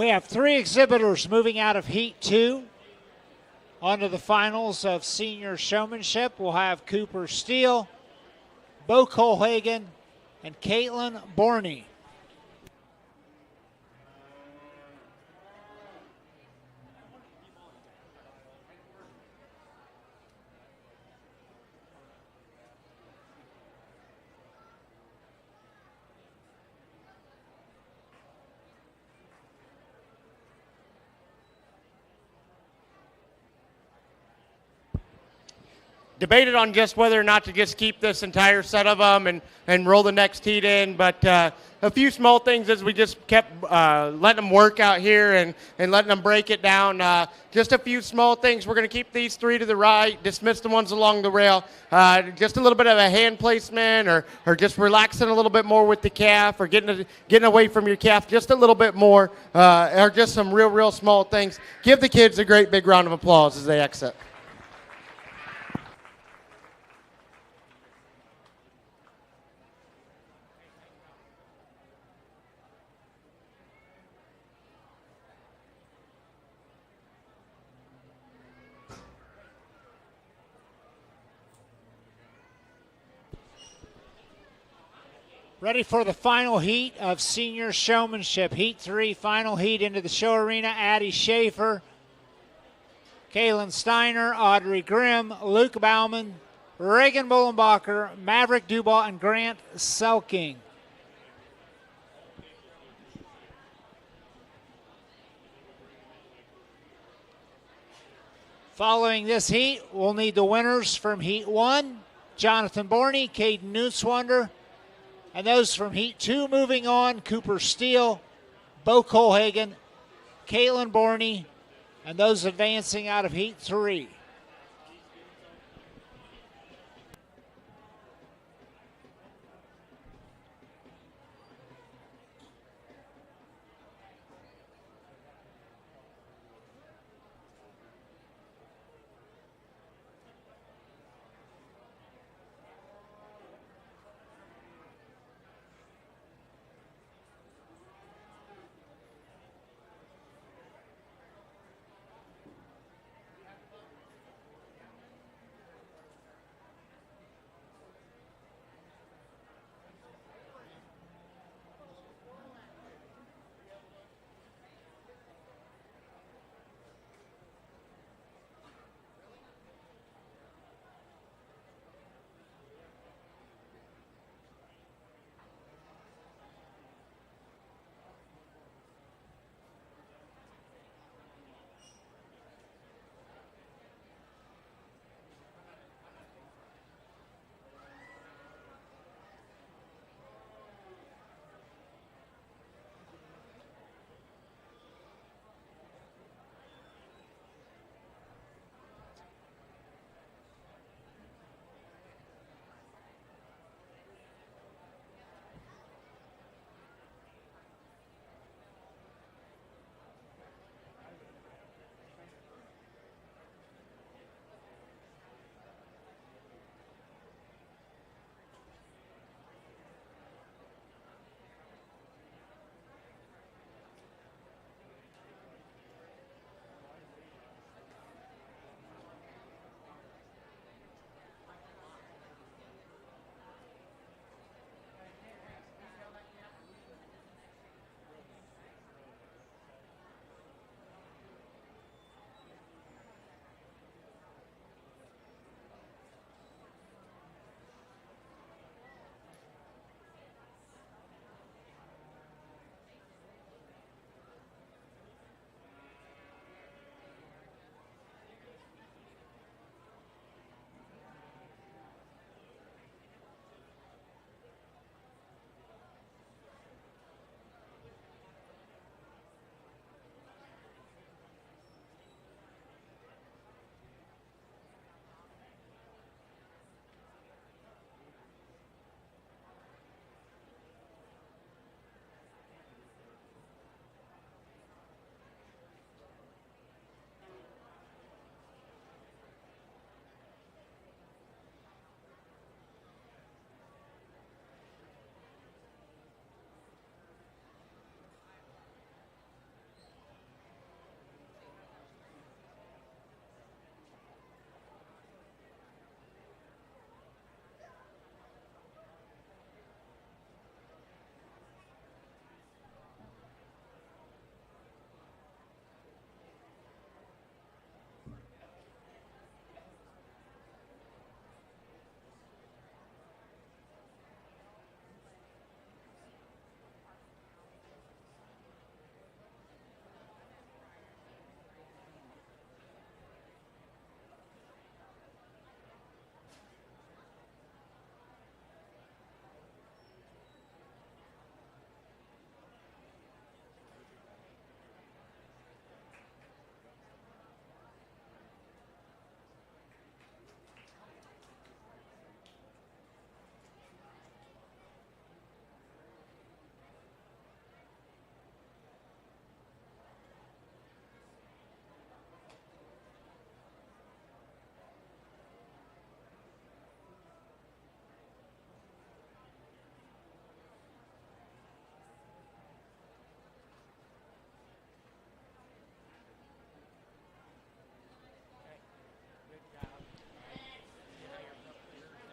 We have 3 exhibitors moving out of Heat 2 onto the finals of senior showmanship. We'll have Cooper Steele, Bo Colhagen, and Caitlin Borney. Debated on just whether or not to just keep this entire set of them and roll the next heat in, but a few small things as we just kept letting them work out here and letting them break it down. Just a few small things. We're going to keep these 3 to the right, dismiss the ones along the rail. Just a little bit of a hand placement or just relaxing a little bit more with the calf or getting away from your calf just a little bit more or just some real small things. Give the kids a great big round of applause as they exit. Ready for the final heat of senior showmanship. Heat 3, final heat into the show arena. Addie Schaefer, Kaylin Steiner, Audrey Grimm, Luke Bauman, Reagan Bullenbacher, Maverick Dubois, and Grant Selking. Following this heat, we'll need the winners from Heat 1, Jonathan Borney, Caden Nusswander, and those from Heat 2 moving on, Cooper Steele, Bo Colhagen, Caitlin Borney, and those advancing out of Heat 3.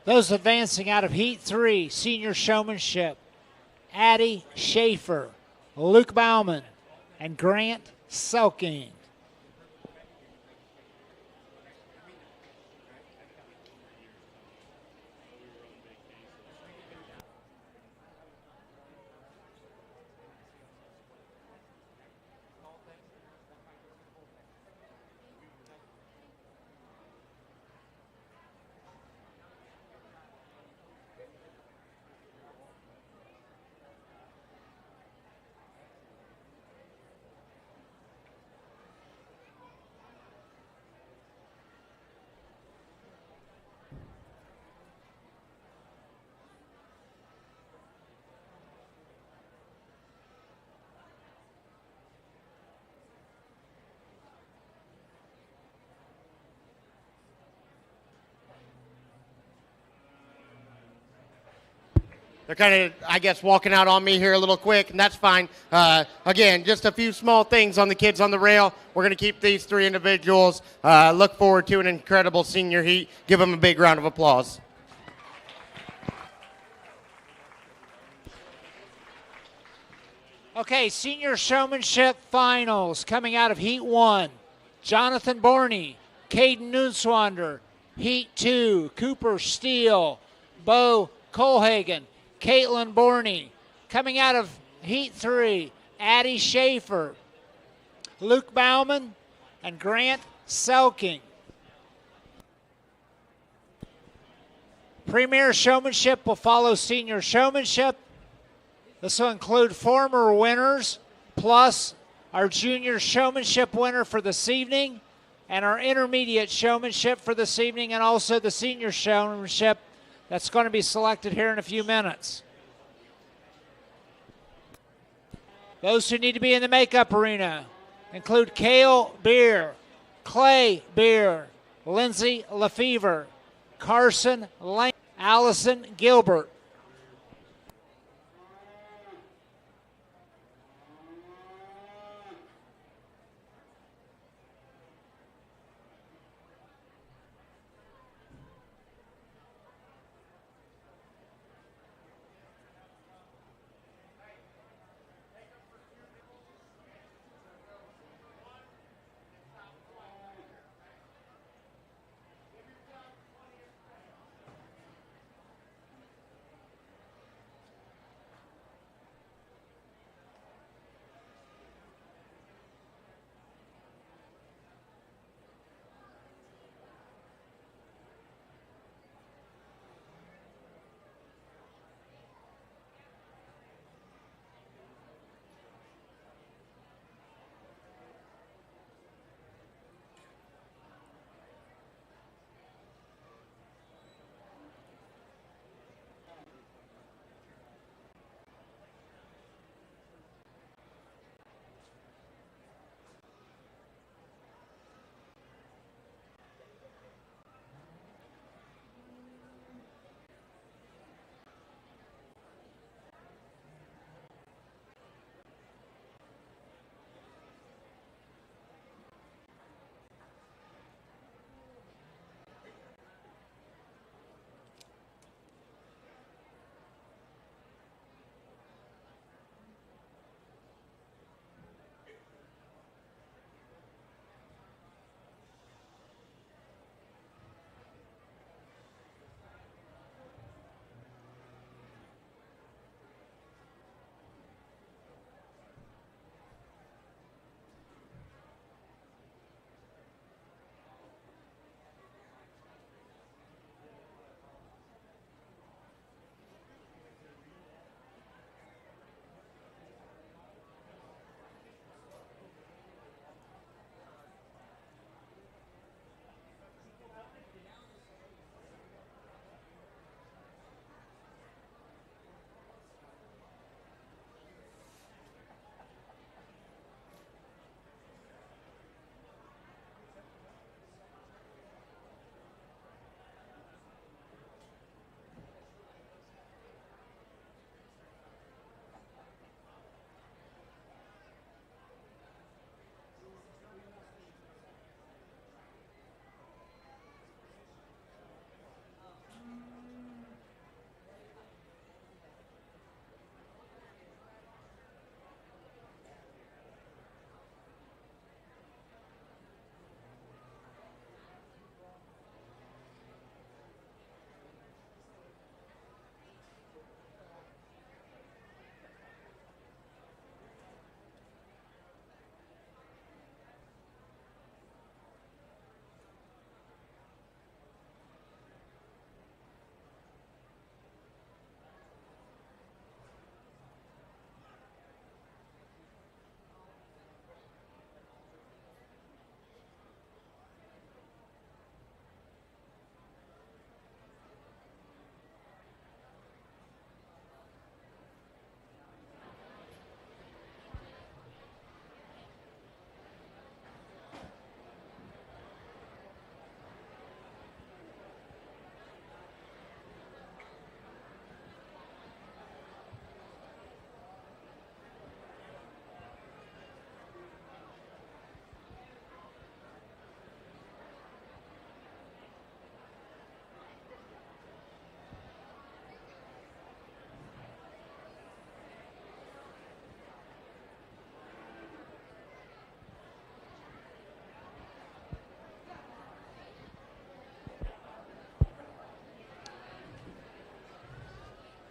Those advancing out of Heat 3, Senior Showmanship, Addie Schaefer, Luke Bauman, and Grant Selking. They're kind of, I guess, walking out on me here a little quick, and that's fine. Again, just a few small things on the kids on the rail. We're going to keep these three individuals. Look forward to an incredible senior heat. Give them a big round of applause. Okay, Senior Showmanship Finals coming out of Heat 1. Jonathan Borney, Caden Nunswander. Heat 2, Cooper Steele, Bo Colhagen, Caitlin Borney. Coming out of Heat 3, Addie Schaefer, Luke Bauman, and Grant Selking. Premier Showmanship will follow Senior Showmanship. This will include former winners, plus our Junior Showmanship winner for this evening, and our Intermediate Showmanship for this evening, and also the Senior Showmanship that's going to be selected here in a few minutes. Those who need to be in the makeup arena include Kale Beer, Clay Beer, Lindsay Lefevre, Carson Lane, Allison Gilbert.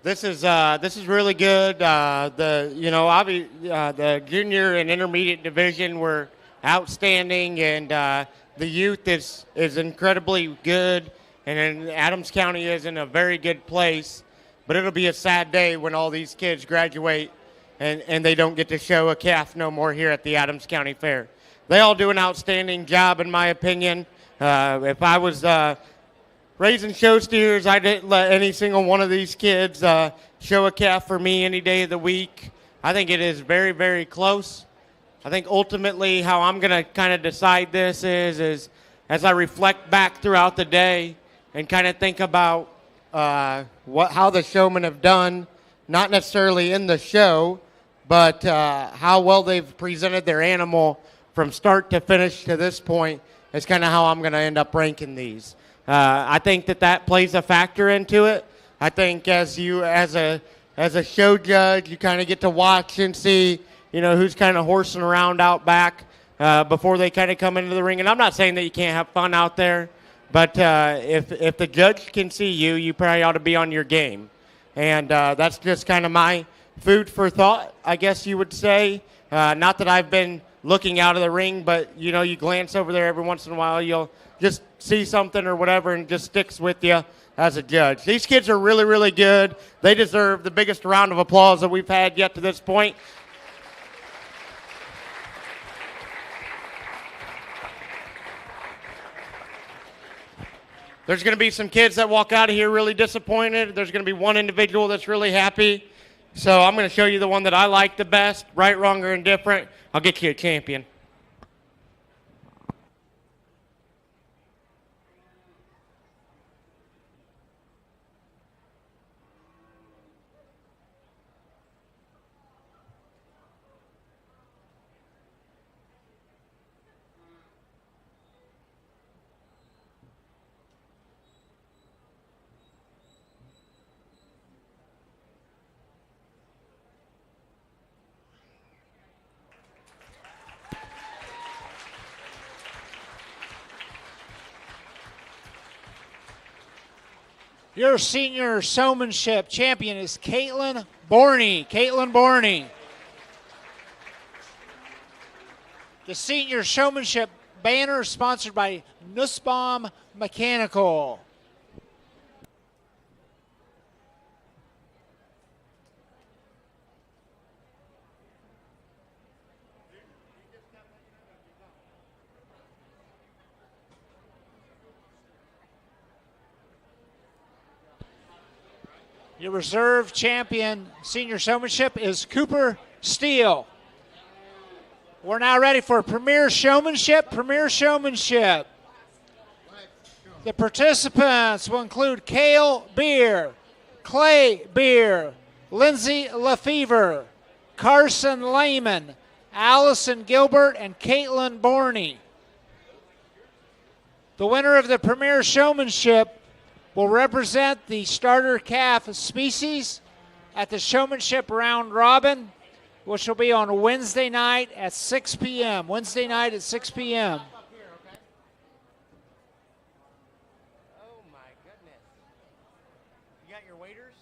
This is really good. The junior and intermediate division were outstanding, and the youth is incredibly good. And then Adams County is in a very good place. But it'll be a sad day when all these kids graduate and they don't get to show a calf no more here at the Adams County Fair. They all do an outstanding job, in my opinion. If I was raising show steers, I didn't let any single one of these kids show a calf for me any day of the week. I think it is very, very close. I think ultimately how I'm going to kind of decide this is as I reflect back throughout the day and kind of think about how the showmen have done, not necessarily in the show, but how well they've presented their animal from start to finish to this point is kind of how I'm going to end up ranking these. I think that plays a factor into it. I think as a show judge, you kind of get to watch and see, who's kind of horsing around out back before they kind of come into the ring. And I'm not saying that you can't have fun out there, but if the judge can see you, you probably ought to be on your game. And that's just kind of my food for thought, I guess you would say. Not that I've been looking out of the ring, but, you glance over there every once in a while, you'll just see something or whatever and just sticks with you as a judge. These kids are really, really good. They deserve the biggest round of applause that we've had yet to this point. There's going to be some kids that walk out of here really disappointed. There's going to be one individual that's really happy. So I'm going to show you the one that I like the best, right, wrong, or indifferent. I'll get you a champion. Your senior showmanship champion is Caitlin Borney. Caitlin Borney. The senior showmanship banner is sponsored by Nussbaum Mechanical. Your reserve champion senior showmanship is Cooper Steele. We're now ready for Premier Showmanship. Premier Showmanship. The participants will include Cale Beer, Clay Beer, Lindsay Lefevre, Carson Lehman, Allison Gilbert, and Caitlin Borney. The winner of the Premier Showmanship will represent the starter calf species at the Showmanship Round Robin, which will be on Wednesday night at 6 p.m. Wednesday night at 6 p.m. Oh, my goodness. You got your waiters?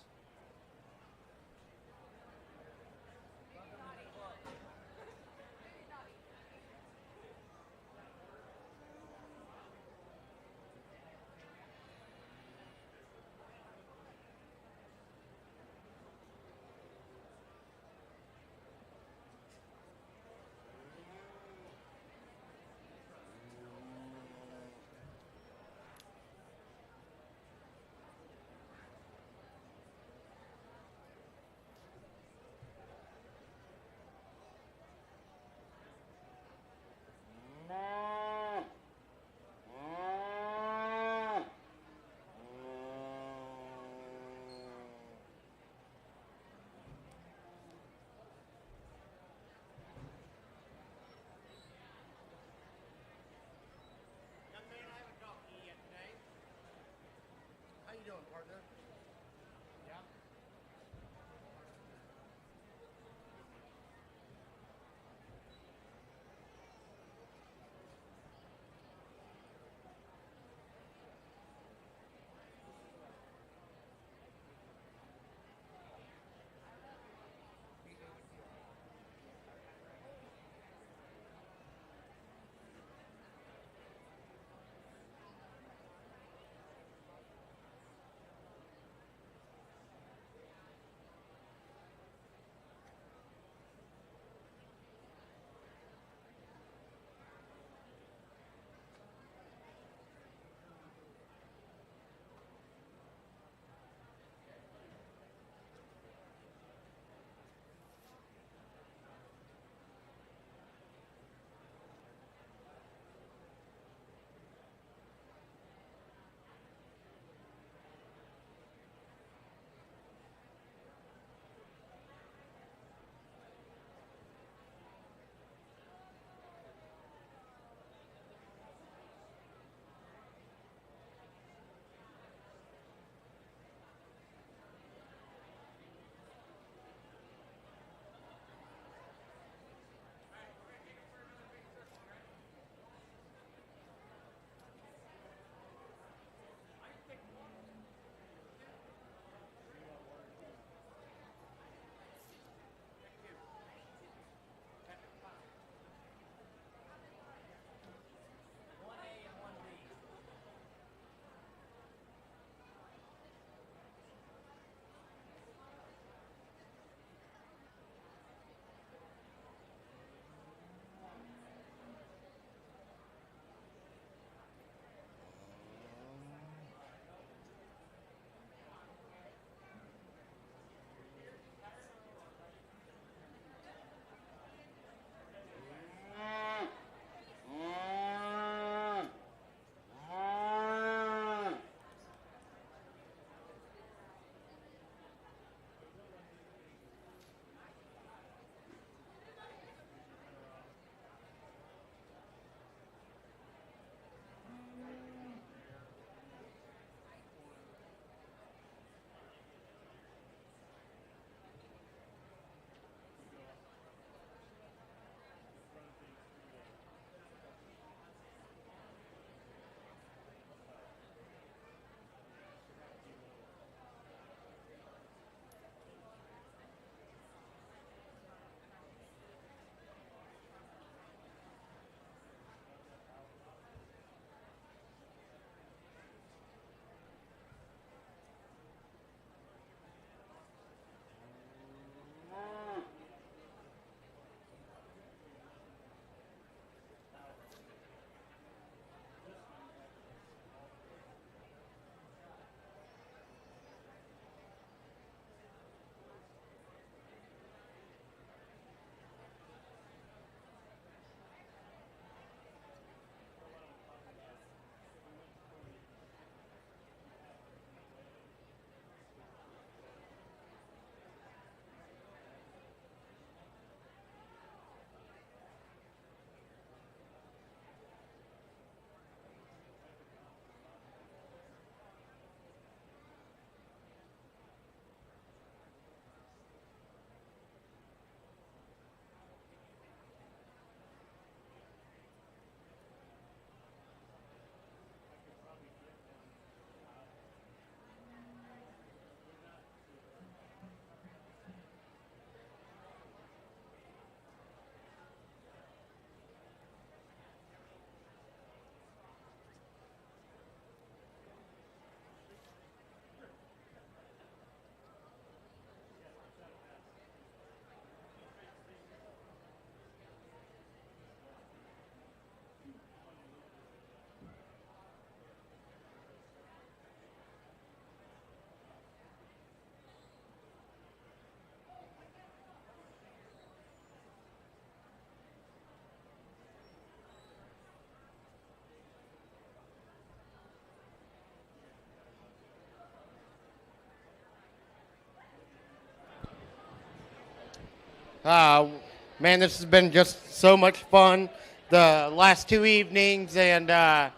Man, this has been just so much fun the last 2 evenings, and I've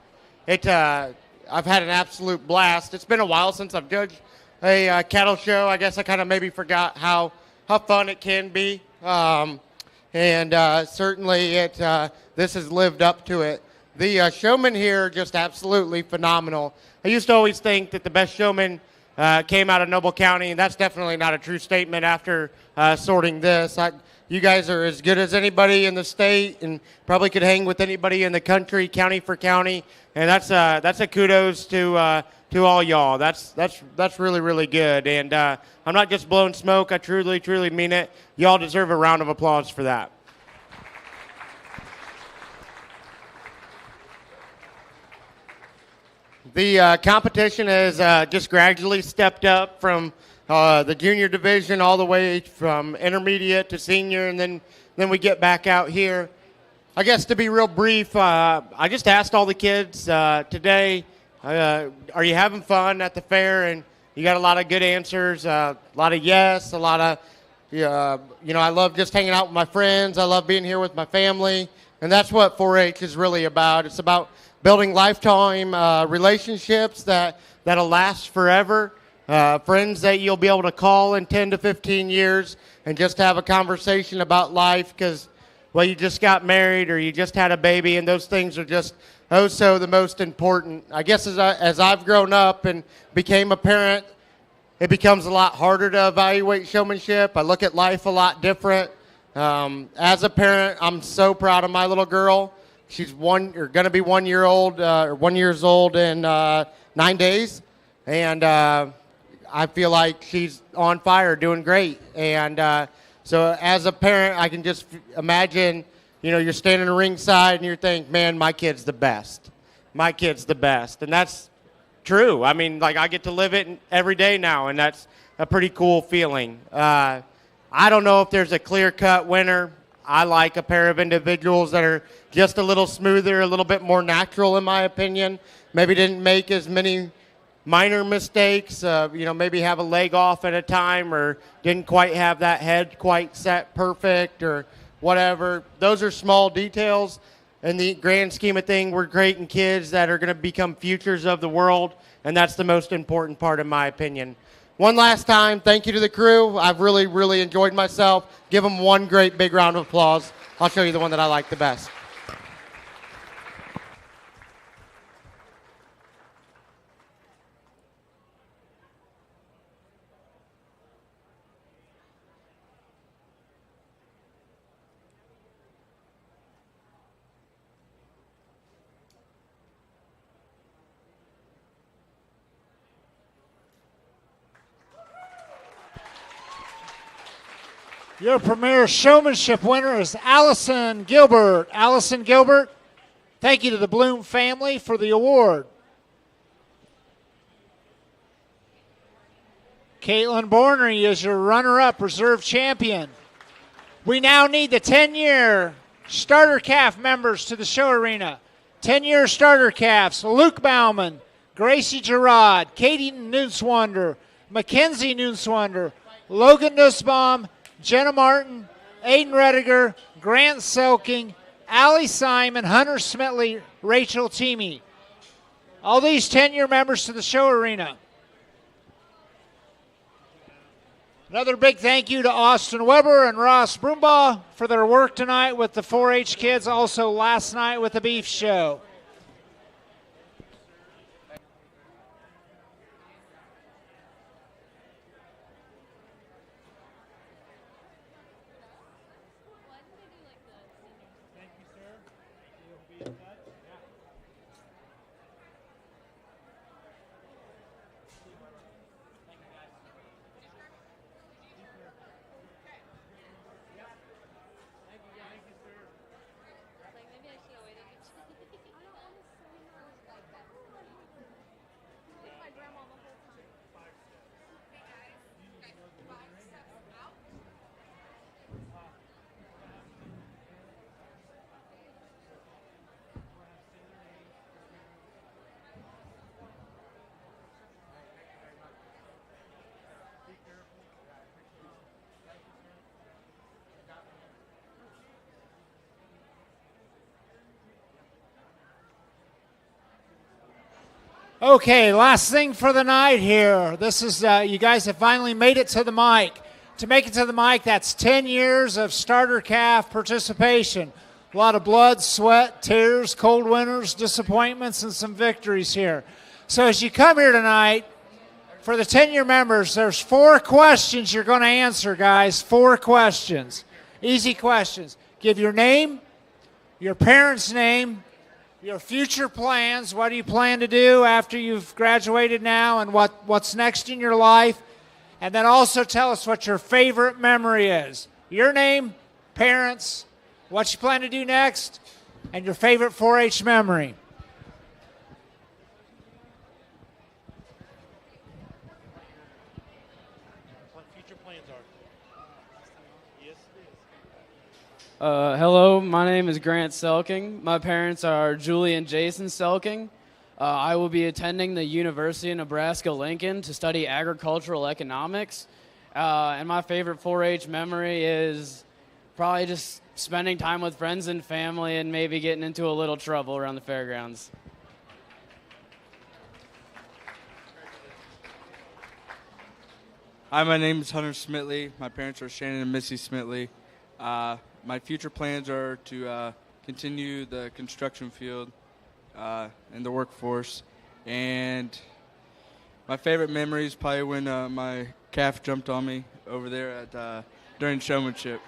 had an absolute blast. It's been a while since I've judged a cattle show. I guess I kind of maybe forgot how fun it can be, and certainly this has lived up to it. The showmen here are just absolutely phenomenal. I used to always think that the best showmen came out of Noble County, and that's definitely not a true statement after sorting this. You guys are as good as anybody in the state, and probably could hang with anybody in the country, county for county. And that's a kudos to all y'all. That's really, really good. And I'm not just blowing smoke. I truly, truly mean it. Y'all deserve a round of applause for that. The competition has just gradually stepped up from the junior division all the way from intermediate to senior, and then we get back out here. I guess to be real brief, I just asked all the kids today, are you having fun at the fair? And you got a lot of good answers, a lot of yes, a lot of, I love just hanging out with my friends. I love being here with my family. And that's what 4-H is really about. It's about building lifetime relationships that'll last forever. Friends that you'll be able to call in 10 to 15 years and just have a conversation about life because, well, you just got married or you just had a baby, and those things are just so the most important. I guess as I've grown up and became a parent, it becomes a lot harder to evaluate showmanship. I look at life a lot different. As a parent, I'm so proud of my little girl. She's going to be 1 year old, 1 year old in 9 days, and I feel like she's on fire, doing great. And so as a parent, I can just imagine, you're standing ringside and you're thinking, man, my kid's the best. My kid's the best. And that's true. I mean, like, I get to live it every day now, and that's a pretty cool feeling. I don't know if there's a clear-cut winner. I like a pair of individuals that are just a little smoother, a little bit more natural, in my opinion. Maybe didn't make as many minor mistakes, maybe have a leg off at a time or didn't quite have that head quite set perfect or whatever. Those are small details. In the grand scheme of things, we're creating kids that are going to become futures of the world, and that's the most important part, in my opinion. One last time, thank you to the crew. I've really, really enjoyed myself. Give them one great big round of applause. I'll show you the one that I like the best. Your premier showmanship winner is Allison Gilbert. Allison Gilbert, thank you to the Bloom family for the award. Caitlin Bornery is your runner-up reserve champion. We now need the 10-year starter calf members to the show arena. 10-year starter calves, Luke Bauman, Gracie Gerard, Katie Nusswander, Mackenzie Nusswander, Logan Nussbaum, Jenna Martin, Aiden Rediger, Grant Selking, Allie Simon, Hunter Smitley, Rachel Teamy. All these 10-year members to the show arena. Another big thank you to Austin Weber and Ross Broombaugh for their work tonight with the 4-H kids, also last night with the beef show. Okay, last thing for the night here. This is, you guys have finally made it to the mic. To make it to the mic, that's 10 years of starter calf participation. A lot of blood, sweat, tears, cold winters, disappointments, and some victories here. So as you come here tonight, for the 10-year members, there's 4 questions you're going to answer, guys. 4 questions. Easy questions. Give your name, your parents' name, your future plans. What do you plan to do after you've graduated now, and what's next in your life? And then also tell us what your favorite memory is. Your name, parents, what you plan to do next, and your favorite 4-H memory. Hello, my name is Grant Selking. My parents are Julie and Jason Selking. I will be attending the University of Nebraska-Lincoln to study agricultural economics. And my favorite 4-H memory is probably just spending time with friends and family and maybe getting into a little trouble around the fairgrounds. Hi, my name is Hunter Smitley. My parents are Shannon and Missy Smitley. My future plans are to continue the construction field and the workforce. And my favorite memory is probably when my calf jumped on me over there at during showmanship.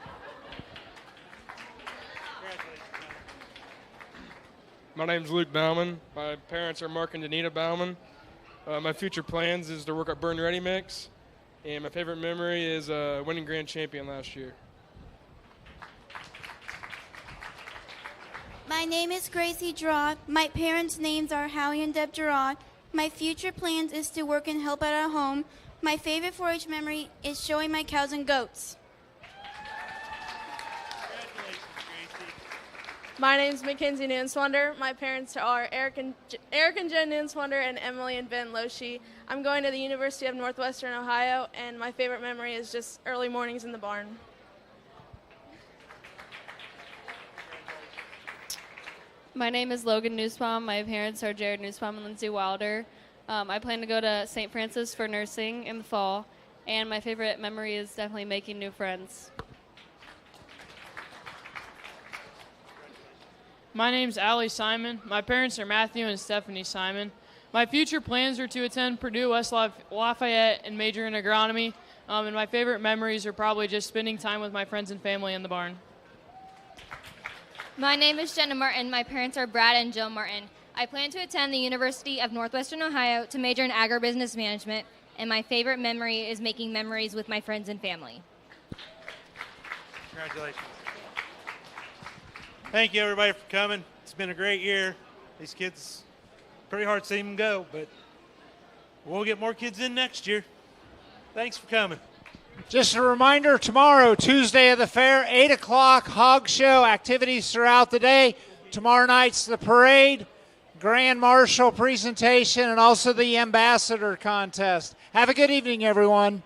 My name's Luke Bauman. My parents are Mark and Danita Bauman. My future plans is to work at Berne Ready Mix. And my favorite memory is winning grand champion last year. My name is Gracie Gerard. My parents' names are Howie and Deb Gerard. My future plans is to work and help out at home. My favorite 4-H memory is showing my cows and goats. My name is Mackenzie Nanswander. My parents are Eric and Jen Nanswander and Emily and Ben Loshi. I'm going to the University of Northwestern Ohio, and my favorite memory is just early mornings in the barn. My name is Logan Nussbaum. My parents are Jared Nussbaum and Lindsay Wilder. I plan to go to St. Francis for nursing in the fall, and my favorite memory is definitely making new friends. My name's Allie Simon. My parents are Matthew and Stephanie Simon. My future plans are to attend Purdue West Lafayette and major in agronomy, and my favorite memories are probably just spending time with my friends and family in the barn. My name is Jenna Martin. My parents are Brad and Jill Martin. I plan to attend the University of Northwestern Ohio to major in agribusiness management, and my favorite memory is making memories with my friends and family. Congratulations. Thank you, everybody, for coming. It's been a great year. These kids, pretty hard to see them go, but we'll get more kids in next year. Thanks for coming. Just a reminder, tomorrow, Tuesday of the fair, 8 o'clock, hog show, activities throughout the day. Tomorrow night's the parade, grand marshal presentation, and also the ambassador contest. Have a good evening, everyone.